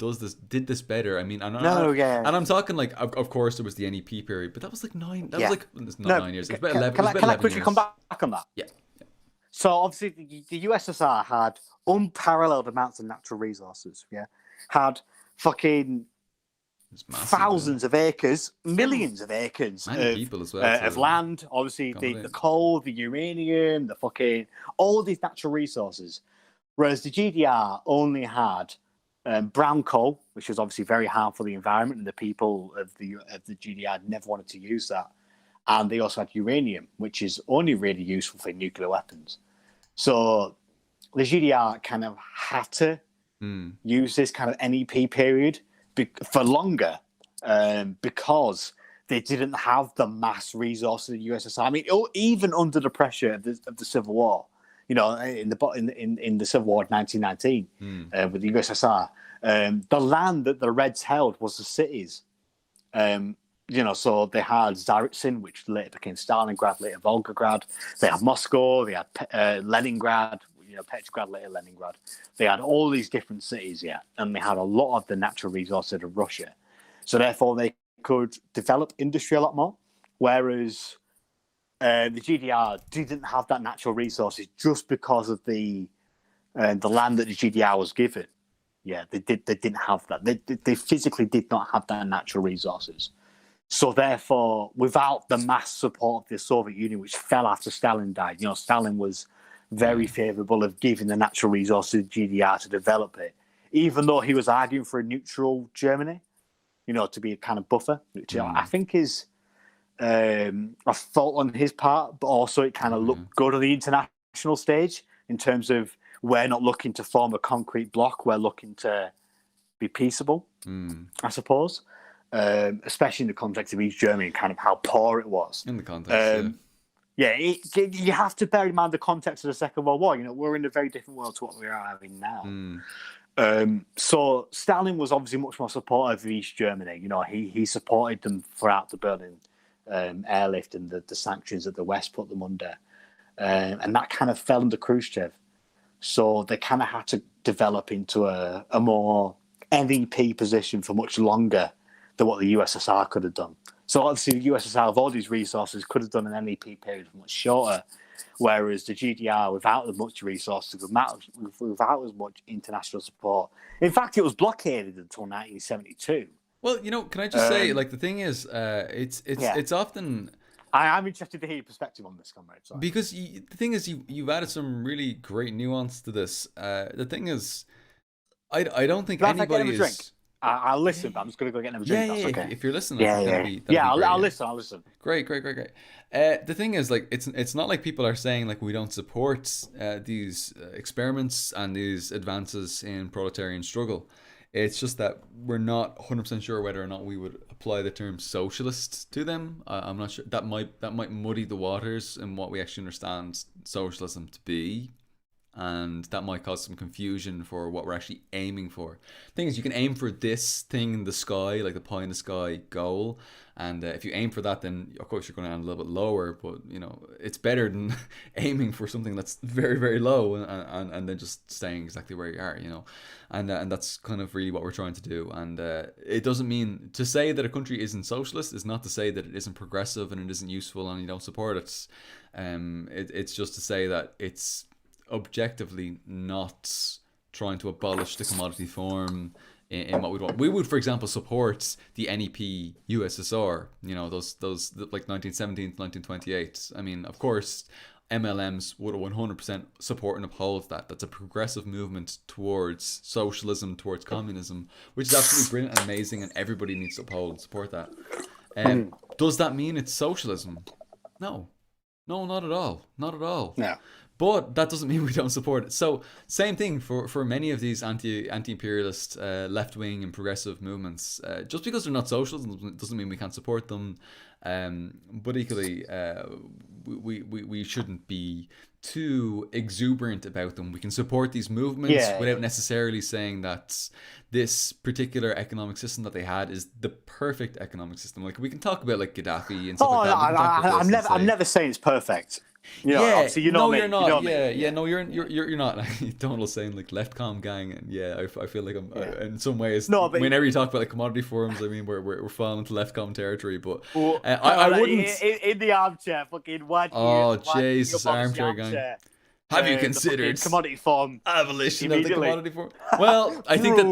did this better. I mean, and I'm talking of course there was the NEP period, but that was 9. That was not 9 years. It was about 11. Can I quickly come back on that? Yeah. So obviously the USSR had unparalleled amounts of natural resources. Yeah, had fucking thousands of acres, millions of acres of land. Obviously the coal, the uranium, all these natural resources. Whereas the GDR only had Brown coal, which was obviously very harmful to the environment, and the people of the GDR never wanted to use that. And they also had uranium, which is only really useful for nuclear weapons. So the GDR kind of had to use this kind of NEP period for longer because they didn't have the mass resources of the USSR. I mean, even under the pressure of the Civil War, in the Civil War of 1919 with the USSR, the land that the Reds held was the cities. So they had Tsaritsyn, which later became Stalingrad, later Volgograd. They had Moscow, they had Leningrad, Petrograd, later Leningrad. They had all these different cities, and they had a lot of the natural resources of Russia. So therefore, they could develop industry a lot more, whereas the GDR didn't have that natural resources just because of the land that the GDR was given. Yeah, they didn't have that. They physically did not have that natural resources. So therefore, without the mass support of the Soviet Union, which fell after Stalin died, Stalin was very favourable of giving the natural resources to GDR to develop it, even though he was arguing for a neutral Germany, to be a kind of buffer, which I think is a fault on his part, but also it kind of looked good on the international stage in terms of we're not looking to form a concrete bloc, we're looking to be peaceable, I suppose. Especially in the context of East Germany and kind of how poor it was. In the context, you have to bear in mind the context of the Second World War. We're in a very different world to what we are having now. So Stalin was obviously much more supportive of East Germany. He supported them throughout the Berlin airlift and the sanctions that the West put them under. And that kind of fell under Khrushchev. So they kind of had to develop into a more NEP position for much longer than what the USSR could have done. So obviously the USSR, with all these resources, could have done an NEP period much shorter, whereas the GDR, without as much resources, without as much international support, in fact, it was blockaded until 1972. Well, can I just say, the thing is, it's often... I'm interested to hear your perspective on this, comrade. Sorry. Because the thing is, you've added some really great nuance to this. The thing is, I don't think anybody is... Drink? I'll listen, but I'm just going to go get another drink. Yeah. Okay. If you're listening, I'll listen. I'll listen. Great. The thing is, it's not like people are saying we don't support these experiments and these advances in proletarian struggle. It's just that we're not 100% sure whether or not we would apply the term socialist to them. I'm not sure. That might muddy the waters in what we actually understand socialism to be. And that might cause some confusion for what we're actually aiming for. Thing is, you can aim for this thing in the sky, like the pie in the sky goal, and if you aim for that, then of course you're going to land a little bit lower. But it's better than aiming for something that's very, very low and then just staying exactly where you are. And that's kind of really what we're trying to do. And it doesn't mean to say that a country isn't socialist is not to say that it isn't progressive and it isn't useful and you don't support it. It's just to say that it's objectively not trying to abolish the commodity form in what we'd want. We would, for example, support the NEP USSR, those like 1917 to 1928. I mean, of course, MLMs would 100% support and uphold that. That's a progressive movement towards socialism, towards communism, which is absolutely brilliant and amazing, and everybody needs to uphold and support that. Does that mean it's socialism? No, not at all. Not at all. No. But that doesn't mean we don't support it. So same thing for many of these anti-imperialist, left-wing and progressive movements. Just because they're not socialist doesn't mean we can't support them. But equally, we shouldn't be too exuberant about them. We can support these movements without necessarily saying that this particular economic system that they had is the perfect economic system. We can talk about Gaddafi and stuff like that. I'm never saying it's perfect. Obviously, you're not. You're not. Donald saying Leftcom gang, and I feel like I'm in some ways. No, but whenever you talk about commodity forums, I mean we're falling into Leftcom territory. But I wouldn't in the armchair, fucking what? Oh Jesus, armchair gang. Have you considered commodity form abolition of the commodity form? Well, I think that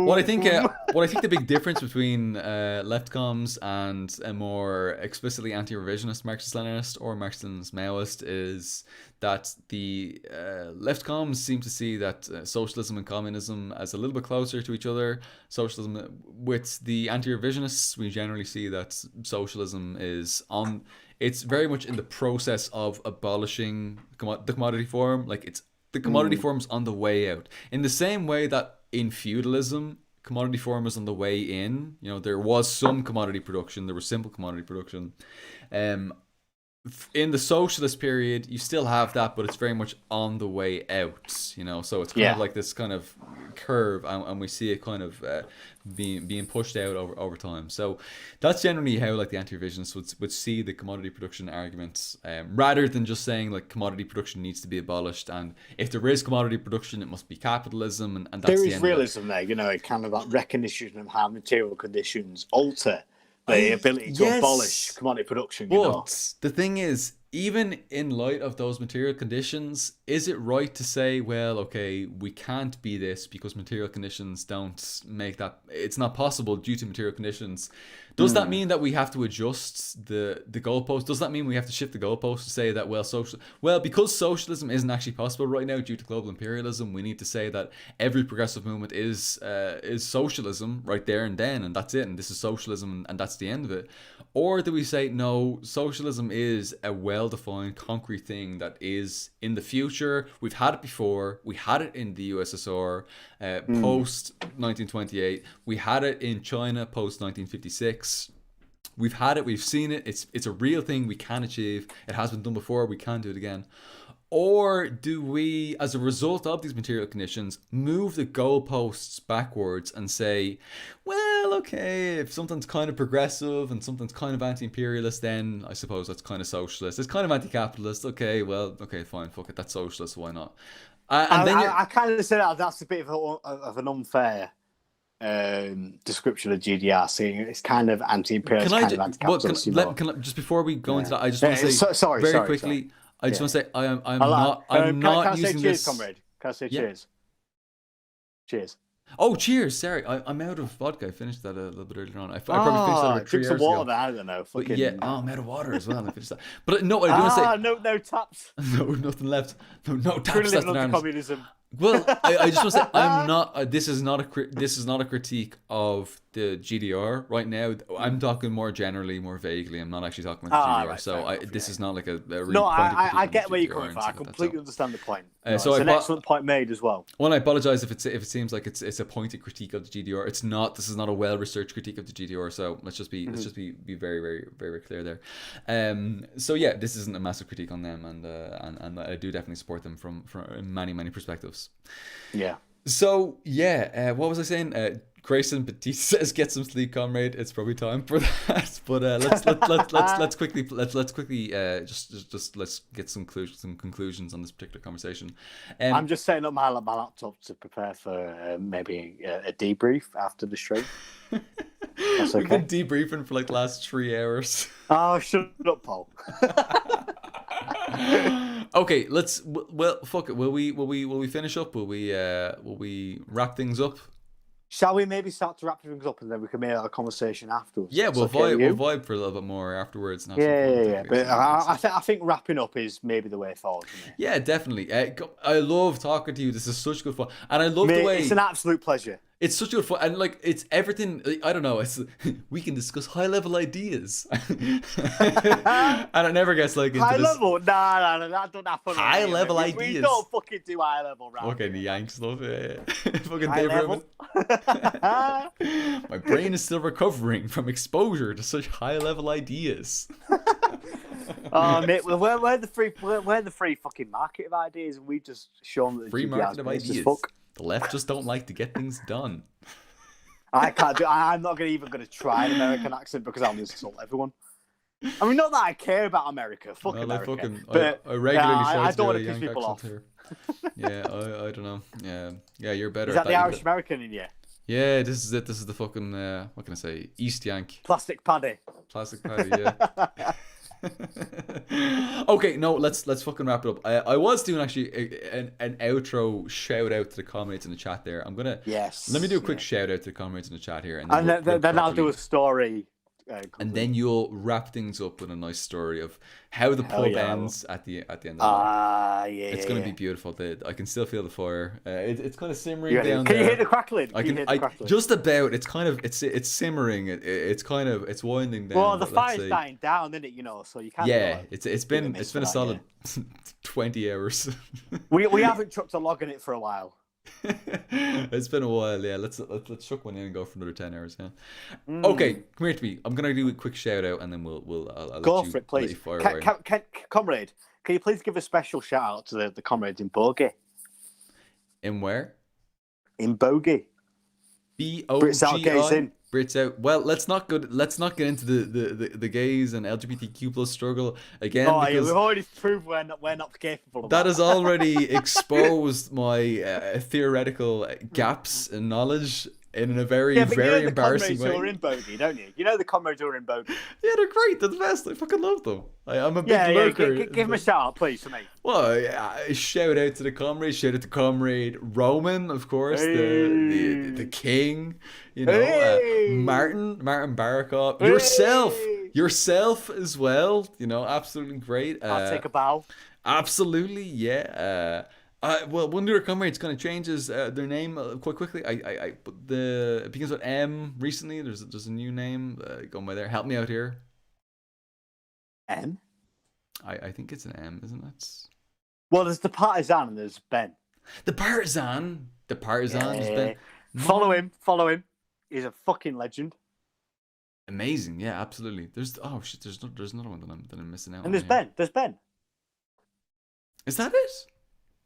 What I think the big difference between left comms and a more explicitly anti-revisionist Marxist-Leninist or Marxist-Maoist is that the left comms seem to see that socialism and communism as a little bit closer to each other. Socialism, with the anti-revisionists, we generally see that socialism is on. It's very much in the process of abolishing the commodity form. Like the commodity form's on the way out. In the same way that in feudalism, commodity form is on the way in. You know, there was some commodity production. There was simple commodity production. In the socialist period, you still have that, but it's very much on the way out. You know, so it's kind of like this kind of curve, and we see it kind of being pushed out over time. So that's generally how like the anti-revisionists would see the commodity production arguments, rather than just saying like commodity production needs to be abolished, and if there is commodity production, it must be capitalism, and that's there is realism there. You know, kind of that recognition of how material conditions alter the ability to abolish commodity production. But the thing is, even in light of those material conditions, is it right to say, well, okay, we can't be this because material conditions don't make that, it's not possible due to material conditions? Does that mean that we have to adjust the goalpost? Does that mean we have to shift the goalpost to say that, well, because socialism isn't actually possible right now due to global imperialism, we need to say that every progressive movement is socialism right there and then, and that's it, and this is socialism, and that's the end of it? Or do we say, no, socialism is a well-defined, concrete thing that is in the future? We've had it before. We had it in the USSR post-1928. We had it in China post-1956. We've had it. We've seen it. It's a real thing we can achieve. It has been done before. We can do it again. Or do we, as a result of these material conditions, move the goalposts backwards and say, well, okay, if something's kind of progressive and something's kind of anti-imperialist, then I suppose that's kind of socialist. It's kind of anti-capitalist. Okay, well, okay, fine, fuck it, that's socialist, why not? I kind of say that's a bit of an unfair description of GDR, seeing it's kind of anti-imperialist, kind of anti-capitalist. Just before we go into that, I just want to say very quickly. I just want to say I'm not using this. Cheers, comrade. Can I say cheers? Cheers. Oh, cheers! Sorry, I'm out of vodka. I finished that a little bit earlier on. I probably finished that about 3 years ago. Drink some water. I don't know. Fucking... I'm out of water as well. I finished that. But no, I do want to say no taps. No, nothing left. No taps left in arms. Communism. Well, I just want to say I'm not. This is not a critique of the GDR right now. I'm talking more generally, more vaguely. I'm not actually talking about the GDR. Right, so this is not like a really no. I get where you're coming from. I completely understand the point. So it's an excellent point made as well. Well, I apologize if it seems like it's a pointed critique of the GDR. It's not. This is not a well researched critique of the GDR. So let's just be very, very, very clear there. So yeah, this isn't a massive critique on them, and I do definitely support them from many perspectives. Yeah. So yeah, what was I saying? Grayson Batiste says, "Get some sleep, comrade." It's probably time for that. But let's quickly just let's get some conclusions on this particular conversation. I'm just setting up my laptop to prepare for maybe a debrief after the stream. That's okay. We've been debriefing for like the last 3 hours. Oh, shut up, Paul. Okay, fuck it. Will we finish up? Will we wrap things up? Shall we maybe start to wrap things up and then we can make a conversation afterwards? Yeah, we'll vibe for a little bit more afterwards. And yeah. But I think wrapping up is maybe the way forward for me. Yeah, definitely. I love talking to you. This is such good fun, and I love the way it's an absolute pleasure. It's such good fun, and like it's everything. I don't know. We can discuss high level ideas, and it never gets like into high level. No, that don't happen. High level ideas. We don't fucking do high level, right? Okay, the Yanks love it. Fucking high Dave level. My brain is still recovering from exposure to such high level ideas. Oh, mate, we're the free fucking market of ideas, and we just show them that free market of ideas. The left just don't like to get things done. I can't do. I'm not even going to try an American accent because I'll insult everyone. I mean, not that I care about America. Fuck America. But I regularly I don't want to piss people off. Here. Yeah, I don't know. Yeah, you're better. Is that the Irish American in you? Yeah, this is it. This is the fucking what can I say? East Yank. Plastic paddy. Yeah. Okay, no, let's fucking wrap it up. I was doing actually an outro shout out to the comrades in the chat there. I'm gonna let me do a quick shout out to the comrades in the chat here, and then I'll do a story. And then you'll wrap things up with a nice story of how the pub ends at the end of the night. It's gonna be beautiful. I can still feel the fire. It's kind of simmering down there. Can you hear the crackling? Just about. It's kind of it's simmering. It's winding down. Well, the fire's dying down, isn't it? You know, so you can't. Yeah, it's been a solid 20 hours. we haven't chucked a log in it for a while. It's been a while. Yeah, let's chuck one in and go for another 10 hours. Yeah. Okay, come here to me. I'm gonna do a quick shout out and then I'll go let you, for it, please. Comrade, can you please give a special shout out to the comrades in Bogey? In where? In Bogey. B-O-G-I? Brits out, gays in. Brits out. Well, let's not get into the gays and LGBTQ plus struggle again. Oh, yeah, we've already proved we're not capable of that. That has already exposed my theoretical gaps in knowledge in a very embarrassing way. You know the comrades who are in Bogey, don't you? You know the comrades who are in Bogey. Yeah, they're great. They're the best. I fucking love them. I'm a big lurker. Give them a shout out, please, for me. Well, shout out to the comrades. Shout out to Comrade Roman, of course, the king. You know, Martin Barakov, yourself as well. You know, absolutely great. I'll take a bow. Absolutely, yeah. Well, one of your comrades kind of changes their name quite quickly. It begins with M recently. There's a new name going by there. Help me out here. M? I think it's an M, isn't it? Well, there's the Partisan and there's Ben. The Partisan is Ben. Follow him. He's a fucking legend. Amazing, yeah, absolutely. There's another one that I'm missing out. And there's Ben. Is that it?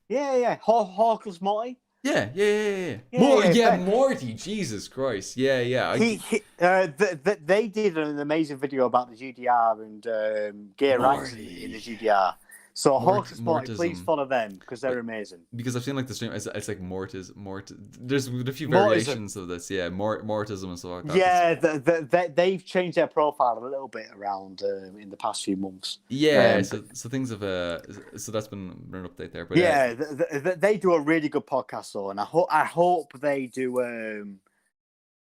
Yeah. Hawkles Morty. Yeah. Morty. Jesus Christ. Yeah. They did an amazing video about the GDR and gay rights in the GDR. So Hawkles Morty, please follow them because they're amazing. Because I've seen like the stream, it's like There's a few variations of this. Yeah, mortism and stuff like that. Yeah, they've changed their profile a little bit around in the past few months. Yeah, so things have so that's been an update there. But they do a really good podcast though, and I hope they do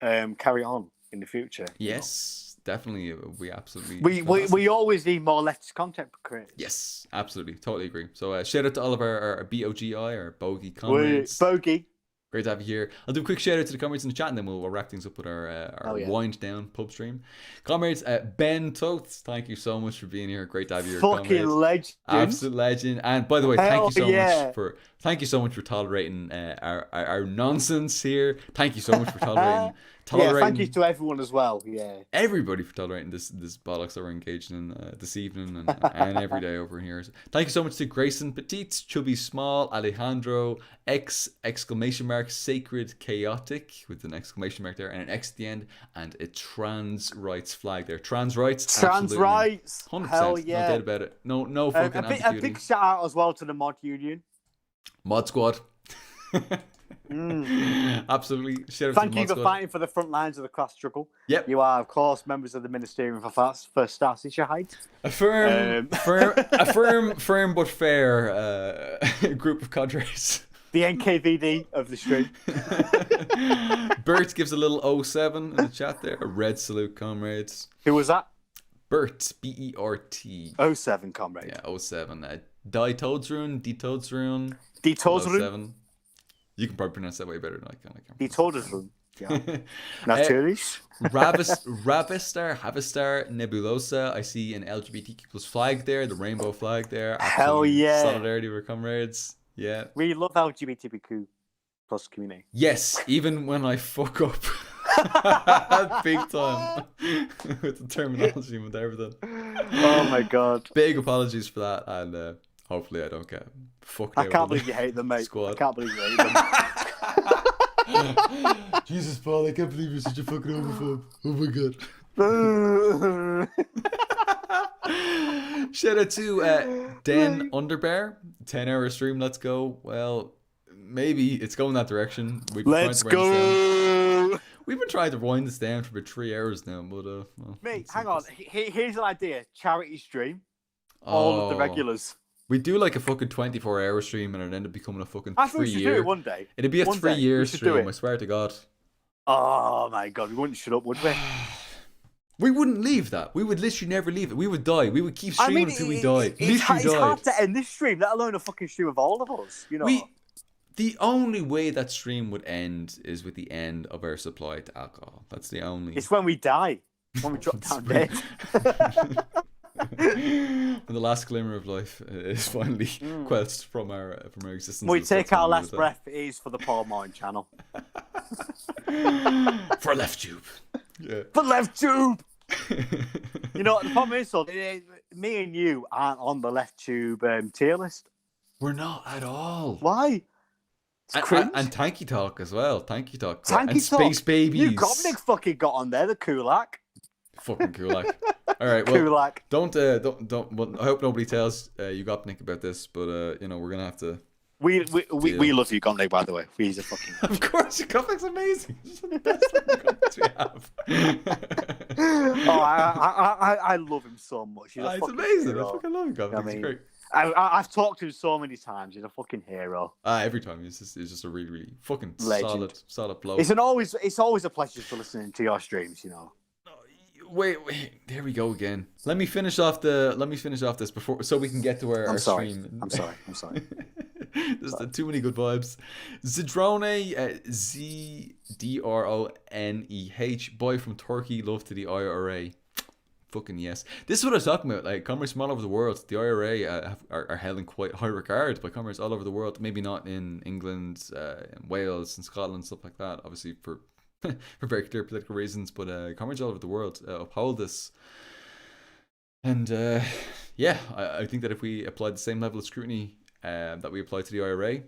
carry on in the future. Yes. Definitely, we absolutely. We always need more leftist content creators. Yes, absolutely, totally agree. So shout out to all of our BOGI, our Bogey comrades. Bogey. Great to have you here. I'll do a quick shout out to the comrades in the chat, and then we'll wrap things up with our wind down pub stream. Comrades, Ben Toth, thank you so much for being here. Great to have you here. Fucking legend. Absolute legend. And by the way, thank you so much for tolerating our nonsense here. Thank you so much for tolerating. Thank you to everyone as well. Yeah, everybody for tolerating this bollocks that we're engaged in this evening and every day over here. So thank you so much to Grayson Petite, Chubby Small, Alejandro, exclamation mark, Sacred Chaotic with an exclamation mark there and an X at the end and a trans rights flag there. Trans rights, 100%. Hell yeah, no doubt about it. No fucking ambiguity. A big shout out as well to the Mod Union, Mod Squad. Absolutely. Thank you for fighting for the front lines of the class struggle. Yep. You are, of course, members of the Ministerium for Staatssicherheit. A firm but fair group of cadres. The NKVD of the street. Bert gives a little 07 in the chat there. A red salute, comrades. Who was that? Bert, B-E-R-T. 07, comrade. Yeah, 07. Die Toadsrune, D Toadsrune. D Toadsrune. You can probably pronounce that way better than I can. Die Todesrune. Yeah. Natürlich. Havistar Nebulosa. I see an LGBTQ plus flag there, the rainbow flag there. Hell yeah. Solidarity with comrades. Yeah. We love LGBTQ plus community. Yes, even when I fuck up. Big time. With the terminology and with everything. Oh my god. Big apologies for that, and hopefully I don't get fucked out. I can't believe you hate them, mate. Squad. I can't believe you hate them. Jesus, Paul, I can't believe you're such a fucking homophobe. Oh my god. Shout out to Den Underbear. 10-hour stream, let's go. Well, maybe it's going that direction. Let's go. We've been trying to wind this down for about 3 hours now, but well, Mate, hang on. Here's an idea: charity stream, all of the regulars. We do like a fucking 24-hour stream, and it'd end up becoming a fucking 3 year. I think we should do it one day. It'd be a 3 year stream. I swear to God. Oh my God, we wouldn't shut up, would we? We wouldn't leave that. We would literally never leave it. We would die. We would keep streaming until we die. It's hard to end this stream, let alone a fucking stream of all of us. You know. The only way that stream would end is with the end of our supply to alcohol. That's the only. It's when we die. When we drop down dead. When the last glimmer of life is finally quelled from our existence. When we take our last breath, it is for the Paul Morin channel. For Left Tube. Yeah. For Left Tube. You know, the problem is, me and you aren't on the Left Tube tier list. We're not at all. Why? And Tanky Talk as well. Tanky Talk. Tanky and Talk. Space Babies. You Gopnik fucking got on there, the Kulak. Fucking Kulak. All right, well, Kulak. Don't. Well, I hope nobody tells you Gopnik about this, but you know, we're gonna have to. We love you, Gopnik. By the way, he's a fucking. Of course, Gopnik's amazing. He's one of the best fucking Gopniks we have. I love him so much. He's it's amazing. Hero. I fucking love Gopnik. He's great. I've talked to him so many times. He's a fucking hero. Every time he's just a really, really fucking legend. solid bloke. It's always a pleasure to listen to your streams. You know. Wait, there we go again. Let me finish off this before, so we can get to our stream. I'm sorry. There's too many good vibes. Zdroneh, Zdroneh, boy from Turkey, love to the IRA. Fucking yes. This is what I was talking about. Like, comrades from all over the world, the IRA are held in quite high regard by comrades all over the world. Maybe not in England, in Wales, and Scotland, stuff like that. Obviously, for very clear political reasons, but comrades all over the world uphold this. And yeah, I think that if we applied the same level of scrutiny that we apply to the IRA,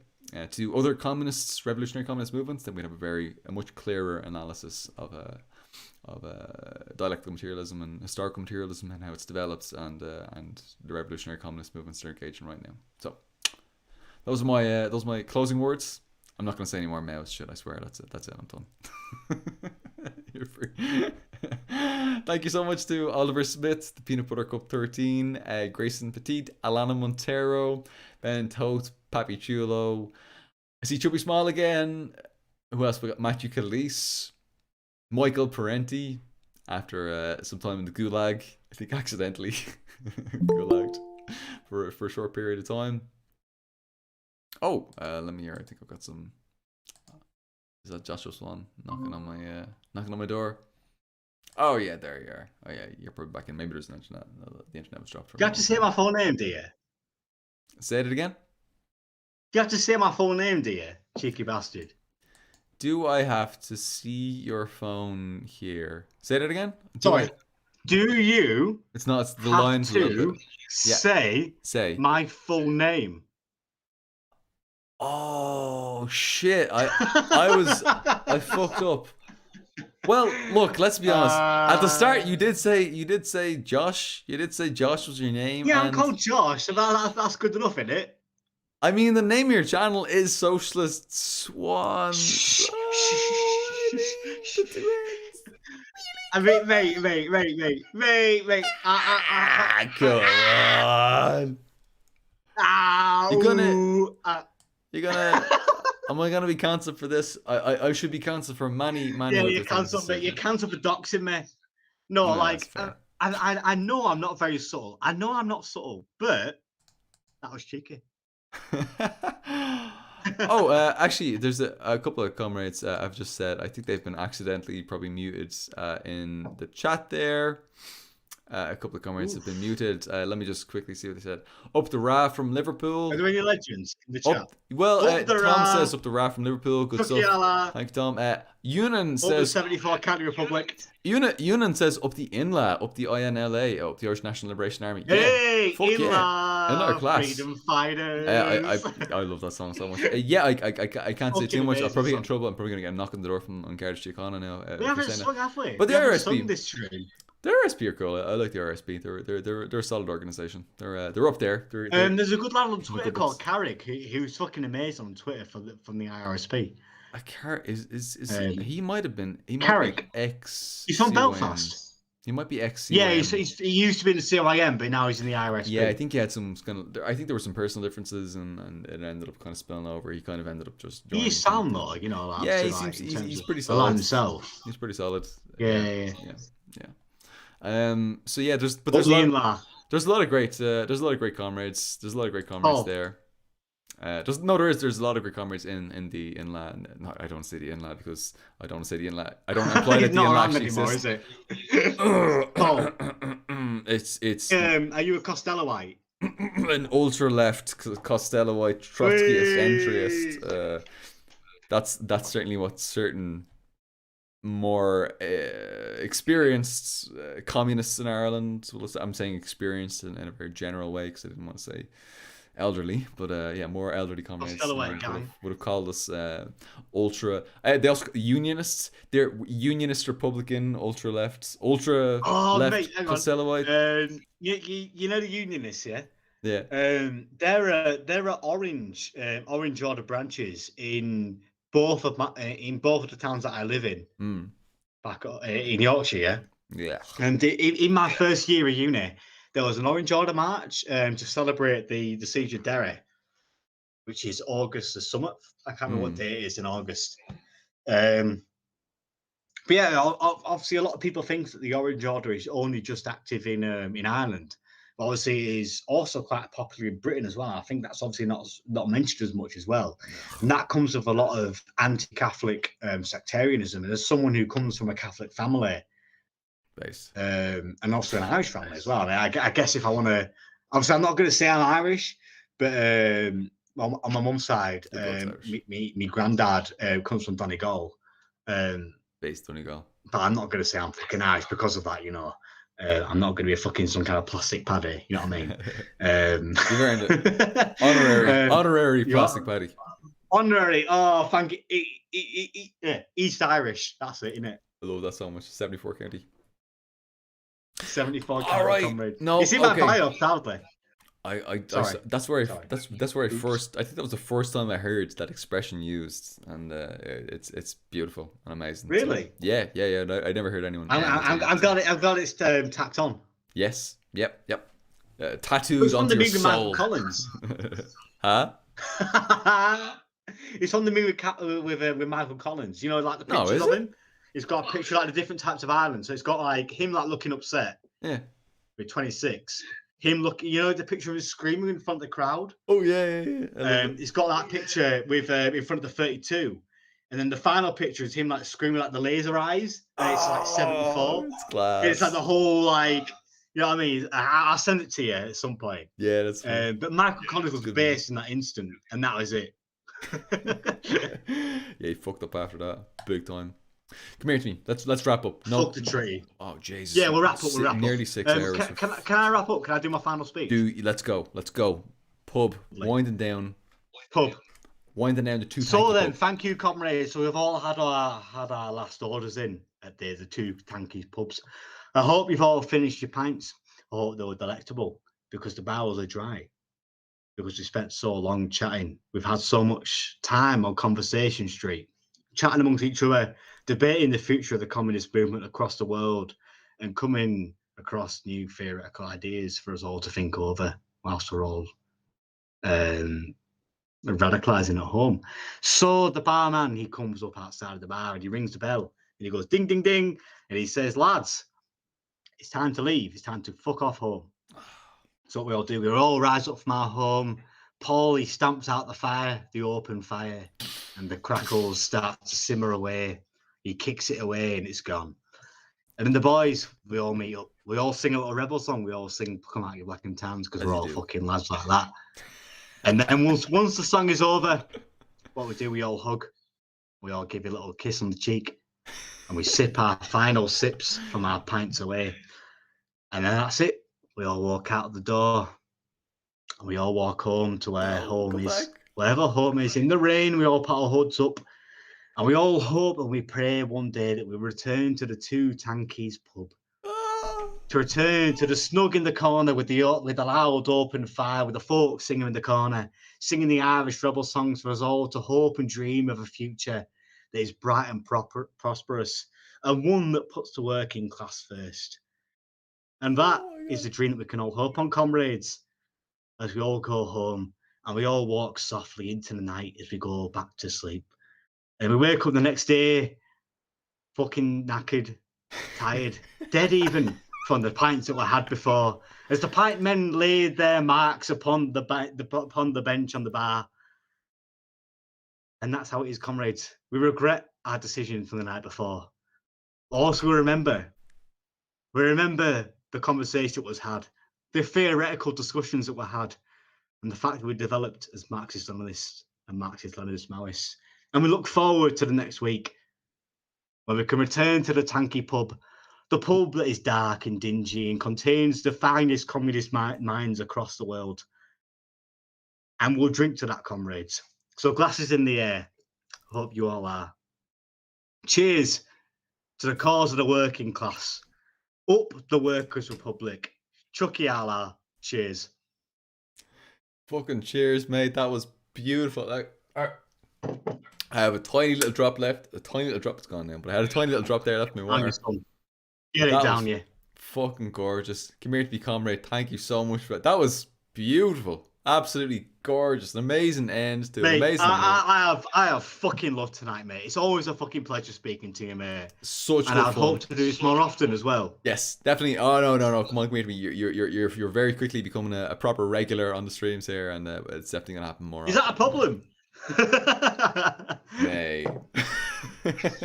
to other revolutionary communist movements, then we'd have a much clearer analysis of dialectical materialism and historical materialism and how it's developed, and the revolutionary communist movements they're engaged in right now. So those are my closing words. I'm not going to say any more mouse shit, I swear. That's it, I'm done. You're free. Thank you so much to Oliver Smith, the Peanut Butter Cup 13, Grayson Petit, Alana Montero, Ben Toth, Papi Chulo. I see Chubby Small again. Who else? We got Matthew Calise, Michael Parenti, after some time in the Gulag. I think accidentally Gulagged for a short period of time. Oh, let me hear. I think I've got some. Is that Joshua Swann knocking on my door? Oh yeah, there you are. Oh yeah, you're probably back in. Maybe there's an internet. The internet was dropped. Do you have to say my full name, do you? Say it again. Do you have to say my full name, do you, cheeky bastard? Do I have to see your phone here? Say that again. Sorry. Do you? It's not. It's the have lines to say my full name. Oh shit! I fucked up. Well, look. Let's be honest. At the start, you did say Josh. You did say Josh was your name. Yeah, I'm called Josh. So that's good enough, isn't it? I mean, the name of your channel is Socialist Swann. I mean, mate. Come on. You're gonna. Am I gonna be cancelled for this? I should be cancelled for many. Yeah, you're cancelled, mate. You're cancelled for doxing me. No, like I know I'm not very subtle. I know I'm not subtle, but that was cheeky. Actually, there's a couple of comrades I've just said. I think they've been accidentally probably muted in the chat there. A couple of comrades have been muted. Let me just quickly see what they said. Up the Ra from Liverpool. Are there any legends in the chat? Tom says up the Ra from Liverpool. Good stuff. Thank you, Tom. Yunan says 74 County Republic. Yunan says up the INLA, up the INLA, up the Irish National Liberation Army. Hey, fuck INLA, INLA class. Freedom fighters. I love that song so much. I can't say too much. I'll probably get in trouble. I'm probably gonna get a knock on the door from Garage Chicana now. We haven't sung halfway. But the RSP. The RSP are cool. I like the RSP. They're a solid organisation. They're up there. There's a good lad on Twitter called Carrick who's fucking amazing on Twitter from the IRSP. I can't. He might have been. He might Carrick. be ex. He's from Belfast. He might be ex. Yeah, he used to be in the CYM, but now he's in the IRSP. Yeah, I think he had some kind of. I think there were some personal differences, and it ended up kind of spilling over. He kind of ended up just. He is sound though, you know. Like, yeah, he's pretty solid himself. He's pretty solid. Yeah. So yeah, there's a lot. There's a lot of great. There's a lot of great comrades. There's a lot of great comrades there. There's a lot of great comrades in the inland. No, I don't say the inland because I don't say the inland. I don't imply that the inland actually anymore, exists. Is it? It's. Are you a Costelloite? An ultra left Costelloite Trotskyist entryist. That's certainly what certain more experienced communists in Ireland. Well, I'm saying experienced in a very general way because I didn't want to say elderly, but more elderly comrades would have called us ultra. They also unionists. They're unionist Republican, ultra left, left Costelloite. You know the unionists, yeah. Yeah. There are orange order branches in both of the towns that I live in. Back in Yorkshire. Yeah. And in my first year of uni, there was an Orange Order march to celebrate the siege of Derry, which is August the summer. I can't remember what day it is in August. But yeah, obviously a lot of people think that the Orange Order is only just active in Ireland. But obviously it is also quite popular in Britain as well. I think that's obviously not mentioned as much as well. And that comes with a lot of anti-Catholic sectarianism. And as someone who comes from a Catholic family, and also an Irish family as well. I guess if I want to, obviously I'm not going to say I'm Irish, but on my mum's side, my granddad comes from Donegal. Based Donegal. But I'm not going to say I'm fucking Irish because of that, you know. I'm not going to be a fucking some kind of plastic paddy, you know what I mean? You've earned it. Honorary plastic paddy. Honorary. Oh, thank you. East Irish. That's it, innit? I love that so much. 74 county. 74 all right. comrade. No, it's in my bio, sadly. That's where I first. I think that was the first time I heard that expression used, and it's beautiful and amazing. Really? So, yeah. I never heard anyone. I've got it tacked on. Yes. Yep. Tattoos onto your soul. Michael Collins. Huh? It's on the movie with Michael Collins. You know, like the pictures of him. It's got a picture of like the different types of islands. So it's got like him like looking upset. Yeah. With 26. Him looking, you know, the picture of him screaming in front of the crowd. Oh yeah. He's got that picture with in front of the 32, and then the final picture is him like screaming like the laser eyes. And it's like 74. It's class. It's like the whole like, you know what I mean? I'll send it to you at some point. Yeah, that's. But Michael Collins was based in that instant, and that was it. Yeah, he fucked up after that, big time. Come here to me. Let's wrap up. No. Fuck the tree. Oh Jesus. Yeah, we'll wrap up. Nearly 6 hours. Can I wrap up? Can I do my final speech? Let's go. Pub. Winding down. Pub. Winding down the two. So then, thank you, comrades. So we've all had our last orders in at the two tankies pubs. I hope you've all finished your pints. I hope they were delectable because the barrels are dry. Because we spent so long chatting. We've had so much time on Conversation Street, chatting amongst each other, debating the future of the communist movement across the world and coming across new theoretical ideas for us all to think over whilst we're all radicalizing at home. So the barman, he comes up outside of the bar and he rings the bell and he goes ding, ding, ding. And he says, lads, it's time to leave. It's time to fuck off home. So what we all do, we all rise up from our home. Paul, he stamps out the fire, the open fire, and the crackles start to simmer away. He kicks it away and it's gone. And then the boys, we all meet up. We all sing a little rebel song. We all sing Come Out Your Black and Tans because we're all fucking lads like that. And then once the song is over, what we do, we all hug. We all give you a little kiss on the cheek. And we sip our final sips from our pints away. And then that's it. We all walk out the door. And we all walk home to where home is. Wherever home is. In the rain, we all put our hoods up. And we all hope and we pray one day that we return to the two tankies pub. To return to the snug in the corner with the loud open fire, with the folk singing in the corner, singing the Irish rebel songs for us all to hope and dream of a future that is bright and prosperous, and one that puts the working class first. And that is the dream that we can all hope on, comrades, as we all go home and we all walk softly into the night as we go back to sleep. And we wake up the next day, fucking knackered, tired, dead even from the pints that were had before, as the pint men laid their marks upon the bench on the bar. And that's how it is, comrades. We regret our decision from the night before. Also, we remember the conversation that was had, the theoretical discussions that were had, and the fact that we developed as Marxist-Leninists and Marxist-Leninist-Maoists. And we look forward to the next week when we can return to the Tanky pub, the pub that is dark and dingy and contains the finest communist minds across the world. And we'll drink to that, comrades. So glasses in the air. Hope you all are. Cheers to the cause of the working class. Up the Workers' Republic. Chucky Allah. Cheers. Fucking cheers, mate. That was beautiful. I have a tiny little drop left. A tiny little drop. It's gone now, but I had a tiny little drop there left in my water. Get it down, yeah. Fucking gorgeous. Come here to be comrade. Thank you so much for that. That was beautiful. Absolutely gorgeous. An amazing end to an amazing. I have fucking loved tonight, mate. It's always a fucking pleasure speaking to you, mate. Such and I'd hope to do this more often as well. Yes, definitely. Oh no! Come on, come here to me. You're very quickly becoming a proper regular on the streams here, and it's definitely gonna happen more. Is that a problem? Mate.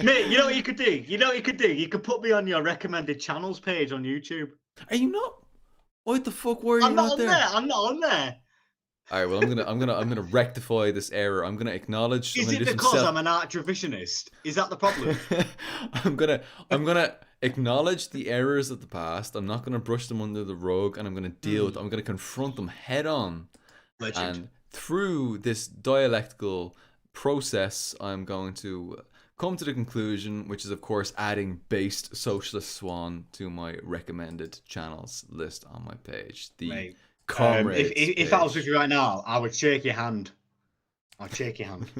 Mate, you know what you could do? You could put me on your recommended channels page on YouTube. Are you not? What the fuck were you? I'm not on there. I'm not on there. All right, well, I'm gonna rectify this error. I'm gonna acknowledge. Is it because I'm an art revisionist? Is that the problem? I'm gonna acknowledge the errors of the past. I'm not gonna brush them under the rug, and I'm gonna deal with them. I'm gonna confront them head on. Legend. And through this dialectical process, I'm going to come to the conclusion, which is of course adding based Socialist Swann to my recommended channels list on my page. The comrades. If I was with you right now, I would shake your hand. I'd shake your hand.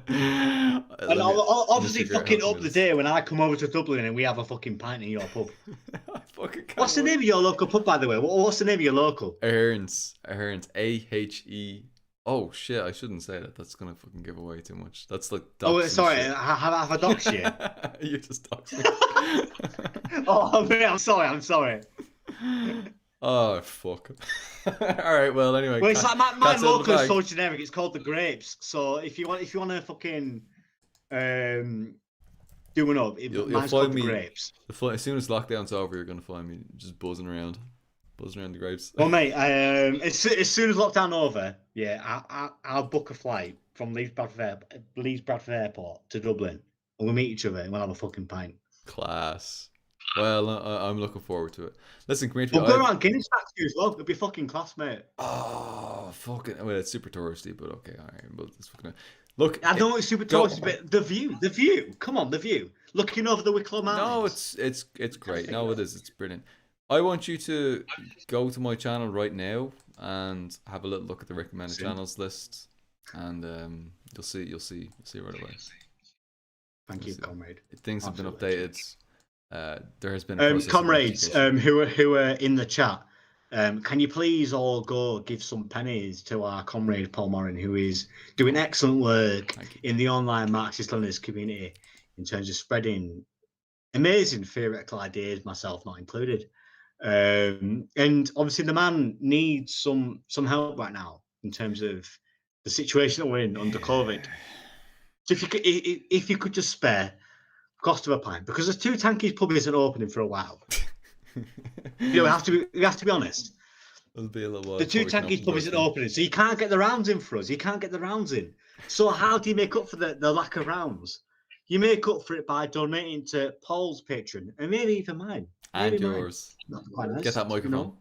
And I'll obviously fucking up the day when I come over to Dublin and we have a fucking pint in your pub. What's the name of your local pub, by the way? What's the name of your local? Aherns. A-H-E. Oh shit! I shouldn't say that. That's gonna fucking give away too much. That's like. Oh, sorry. Have I doxed you? You just doxed me. Oh man, I'm sorry. Oh fuck! All right, well anyway. Well, it's like my local is so generic. It's called the Grapes. So if you want to fucking do an up, mine's called the Grapes. As soon as lockdown's over, you're gonna find me just buzzing around the Grapes. Well, mate, as soon as lockdown over, yeah, I'll book a flight from Leeds Bradford Airport to Dublin, and we'll meet each other and we'll have a fucking pint. Class. Well, I'm looking forward to it. Listen, come here. We'll go around Guinness Factory as well. It'll be fucking class, mate. Oh, fucking. Well, it's super touristy, but okay, all right. But it's fucking. Look, I know it's super touristy, but the view. Come on, the view. Looking over the Wicklow Mountains. No, it's great. No, it is. It's brilliant. I want you to go to my channel right now and have a little look at the recommended channels list, and you'll see right away. Thank you, comrade. Things have been updated. There has been comrades who are in the chat. Can you please all go give some pennies to our comrade Paul Morin, who is doing excellent work in the online Marxist-Leninist community in terms of spreading amazing theoretical ideas, myself not included. And obviously the man needs some help right now in terms of the situation that we're in under COVID. So if you could just spare cost of a pint, because the Two Tankies pub isn't opening for a while. We have to be honest. It'll be a little while. The Two Tankies pub isn't opening, so you can't get the rounds in for us. You can't get the rounds in. So how do you make up for the lack of rounds? You make up for it by donating to Paul's Patreon and maybe even mine. And yours. Nice, get that microphone.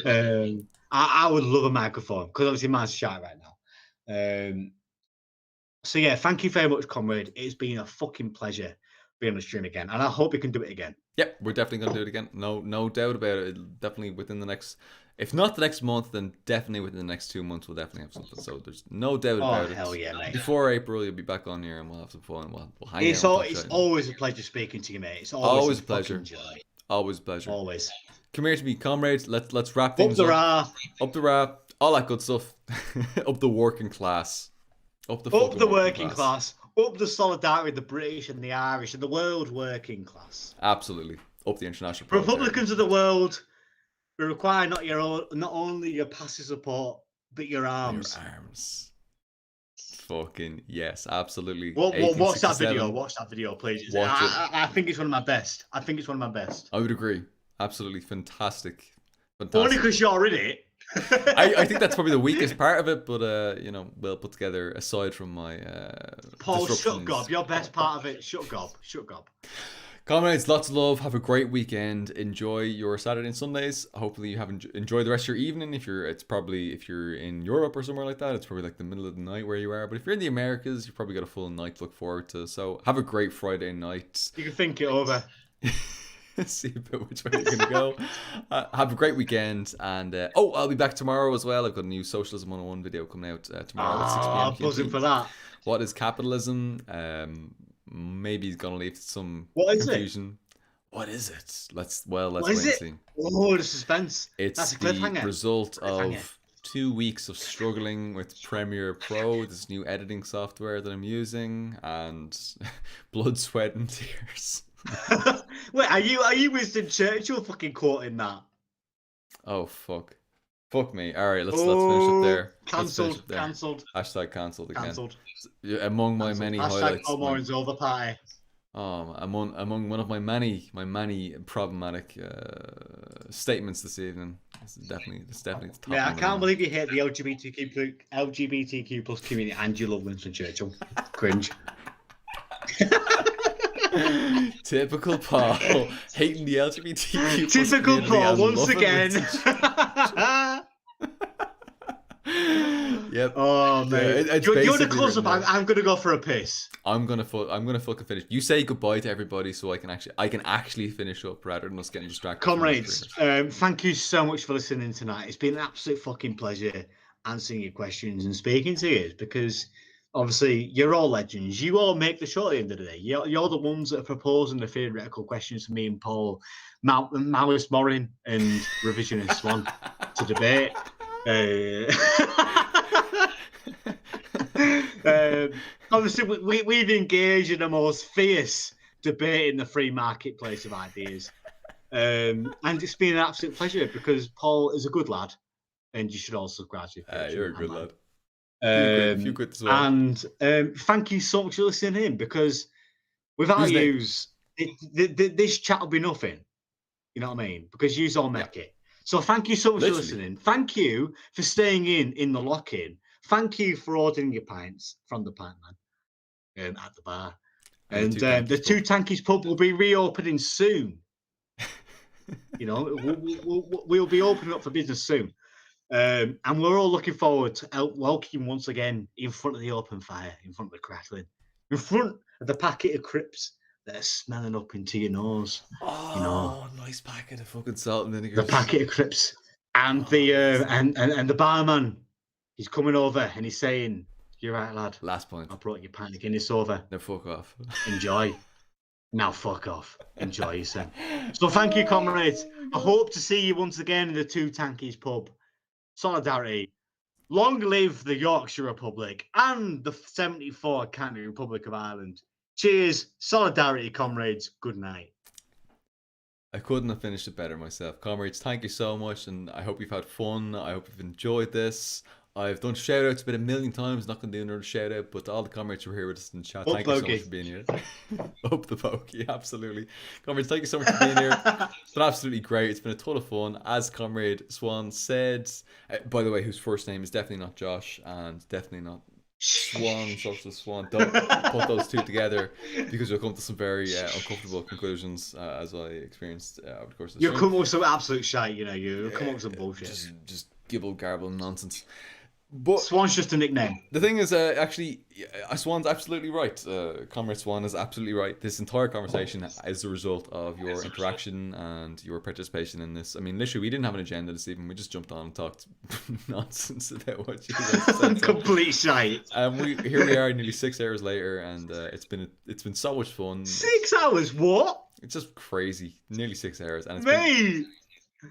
I would love a microphone because obviously mine's shy right now. So yeah, thank you very much, comrade. It's been a fucking pleasure. be on the stream again, and I hope we can do it again. Yep, we're definitely going to do it again. No doubt about it. Definitely within the next, if not the next month, then definitely within the next 2 months, we'll definitely have something. So there's no doubt about it. Oh, hell yeah, mate. Before April, you'll be back on here and we'll have some fun. We'll hang It's out. It's always a pleasure speaking to you, mate. It's always a pleasure. Joy. Always a pleasure. Always. Come here to me, comrades. Let's wrap things up. Up the rap. All that good stuff. Up the working class. Up the working class. Up the solidarity with the British and the Irish and the world working class. Absolutely. Up the international. Republicans of the world, we require not only your passive support, but your arms. Your arms. Fucking yes, absolutely. Watch that video. Watch that video, please. I think it's one of my best. I would agree. Absolutely fantastic. Only because you're in it. I think that's probably the weakest part of it, but we'll put together aside from my Paul, shut gob, your best part of it. Shut gob. Comrades, lots of love. Have a great weekend. Enjoy your Saturday and Sundays. Hopefully you have enjoy the rest of your evening. If you're in Europe or somewhere like that, it's probably like the middle of the night where you are. But if you're in the Americas, you've probably got a full night to look forward to. So have a great Friday night. You can think it over. See about which way you're going to go. Have a great weekend. And I'll be back tomorrow as well. I've got a new Socialism 101 video coming out tomorrow at 6 p.m. I'm buzzing for that. What is capitalism? Maybe he's going to leave some confusion. What is it? Let's wait and see. Oh, the suspense. It's the result of 2 weeks of struggling with Premiere Pro, this new editing software that I'm using, and blood, sweat, and tears. Wait, are you Winston Churchill fucking quoting that? Oh fuck me. All right, let's finish up there. Cancelled. Hashtag cancelled again. Cancelled. Among my many highlights. Hashtag Moran's over party. Among one of my many problematic statements this evening. It's definitely the top. Yeah, I can't believe you hate the LGBTQ plus community and you love Winston Churchill. Cringe. Typical Paul hating the LGBTQ. Typical Paul once again. Yep. Oh man. Do you want to close up? I'm gonna go for a piss. I'm gonna fucking finish. You say goodbye to everybody so I can actually finish up rather than us getting distracted. Comrades, thank you so much for listening tonight. It's been an absolute fucking pleasure answering your questions and speaking to you because obviously you're all legends. You all make the show at the end of the day. You're the ones that are proposing the theoretical questions for me and Paul, Maoist Morin and revisionist Swann to debate. Obviously, we've engaged in the most fierce debate in the free marketplace of ideas. And it's been an absolute pleasure because Paul is a good lad and you should all subscribe to him. You're a good lad. And thank you so much for listening in because without you, this chat will be nothing. You know what I mean? Because you all make it. So thank you so much for listening. Thank you for staying in the lock-in. Thank you for ordering your pints from the pint man at the bar. And the Two Tankies pub will be reopening soon. We'll be opening up for business soon. And we're all looking forward to welcoming once again in front of the open fire, in front of the crackling, in front of the packet of crisps that are smelling up into your nose. Nice packet of fucking salt and vinegar. The packet of crisps. And the barman, he's coming over and he's saying, "You're right, lad. Last point. I brought your pint of Guinness over. Now fuck off. Enjoy." Now fuck off. Enjoy yourself. So thank you, comrades. I hope to see you once again in the Two Tankies pub. Solidarity. Long live the Yorkshire Republic and the 74 County Republic of Ireland. Cheers. Solidarity, comrades. Good night. I couldn't have finished it better myself. Comrades, thank you so much, and I hope you've had fun. I hope you've enjoyed this. I've done shout-outs about 1,000,000 times, not going to do another shout-out, but to all the comrades who are here with us in the chat, thank you so much for being here. Up the pokey, absolutely. Comrades, thank you so much for being here. It's been absolutely great. It's been a ton of fun. As Comrade Swann said, by the way, whose first name is definitely not Josh, and definitely not Swann, Socialist Swann. Don't put those two together because you'll come to some very uncomfortable conclusions, as I experienced over the course of the stream. You'll come up with some absolute shite, you'll come up with some bullshit. Just gibble garble nonsense. But Swann's just a nickname. the thing is, actually, Swann's absolutely right. Comrade Swann is absolutely right. This entire conversation is a result of your interaction and your participation in this. I mean, literally, we didn't have an agenda this evening. We just jumped on and talked nonsense about what you guys said. Complete shite. Here we are, nearly 6 hours later, and it's been so much fun. 6 hours? What? It's just crazy. Nearly 6 hours, and it's Mate! been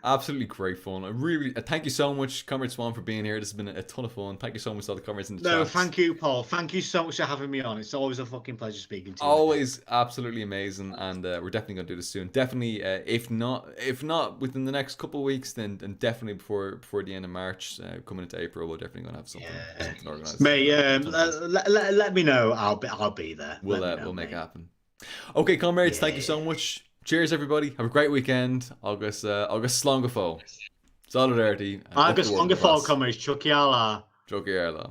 absolutely great fun. I really thank you so much, Comrade Swann, for being here. This has been a ton of fun. Thank you so much to all the comrades in the chat. Thank you, Paul. Thank you so much for having me on. It's always a fucking pleasure speaking to you. Always absolutely amazing, and we're definitely going to do this soon. Definitely, if not within the next couple of weeks, then definitely before the end of March, coming into April, we're definitely going to have something organised. Mate, let me know. I'll be there. We'll make it happen. Okay, comrades, thank you so much. Cheers, everybody. Have a great weekend. August Slongafo. Solidarity. August Slongafo, comrades. Chucky Allah. Chucky Allah.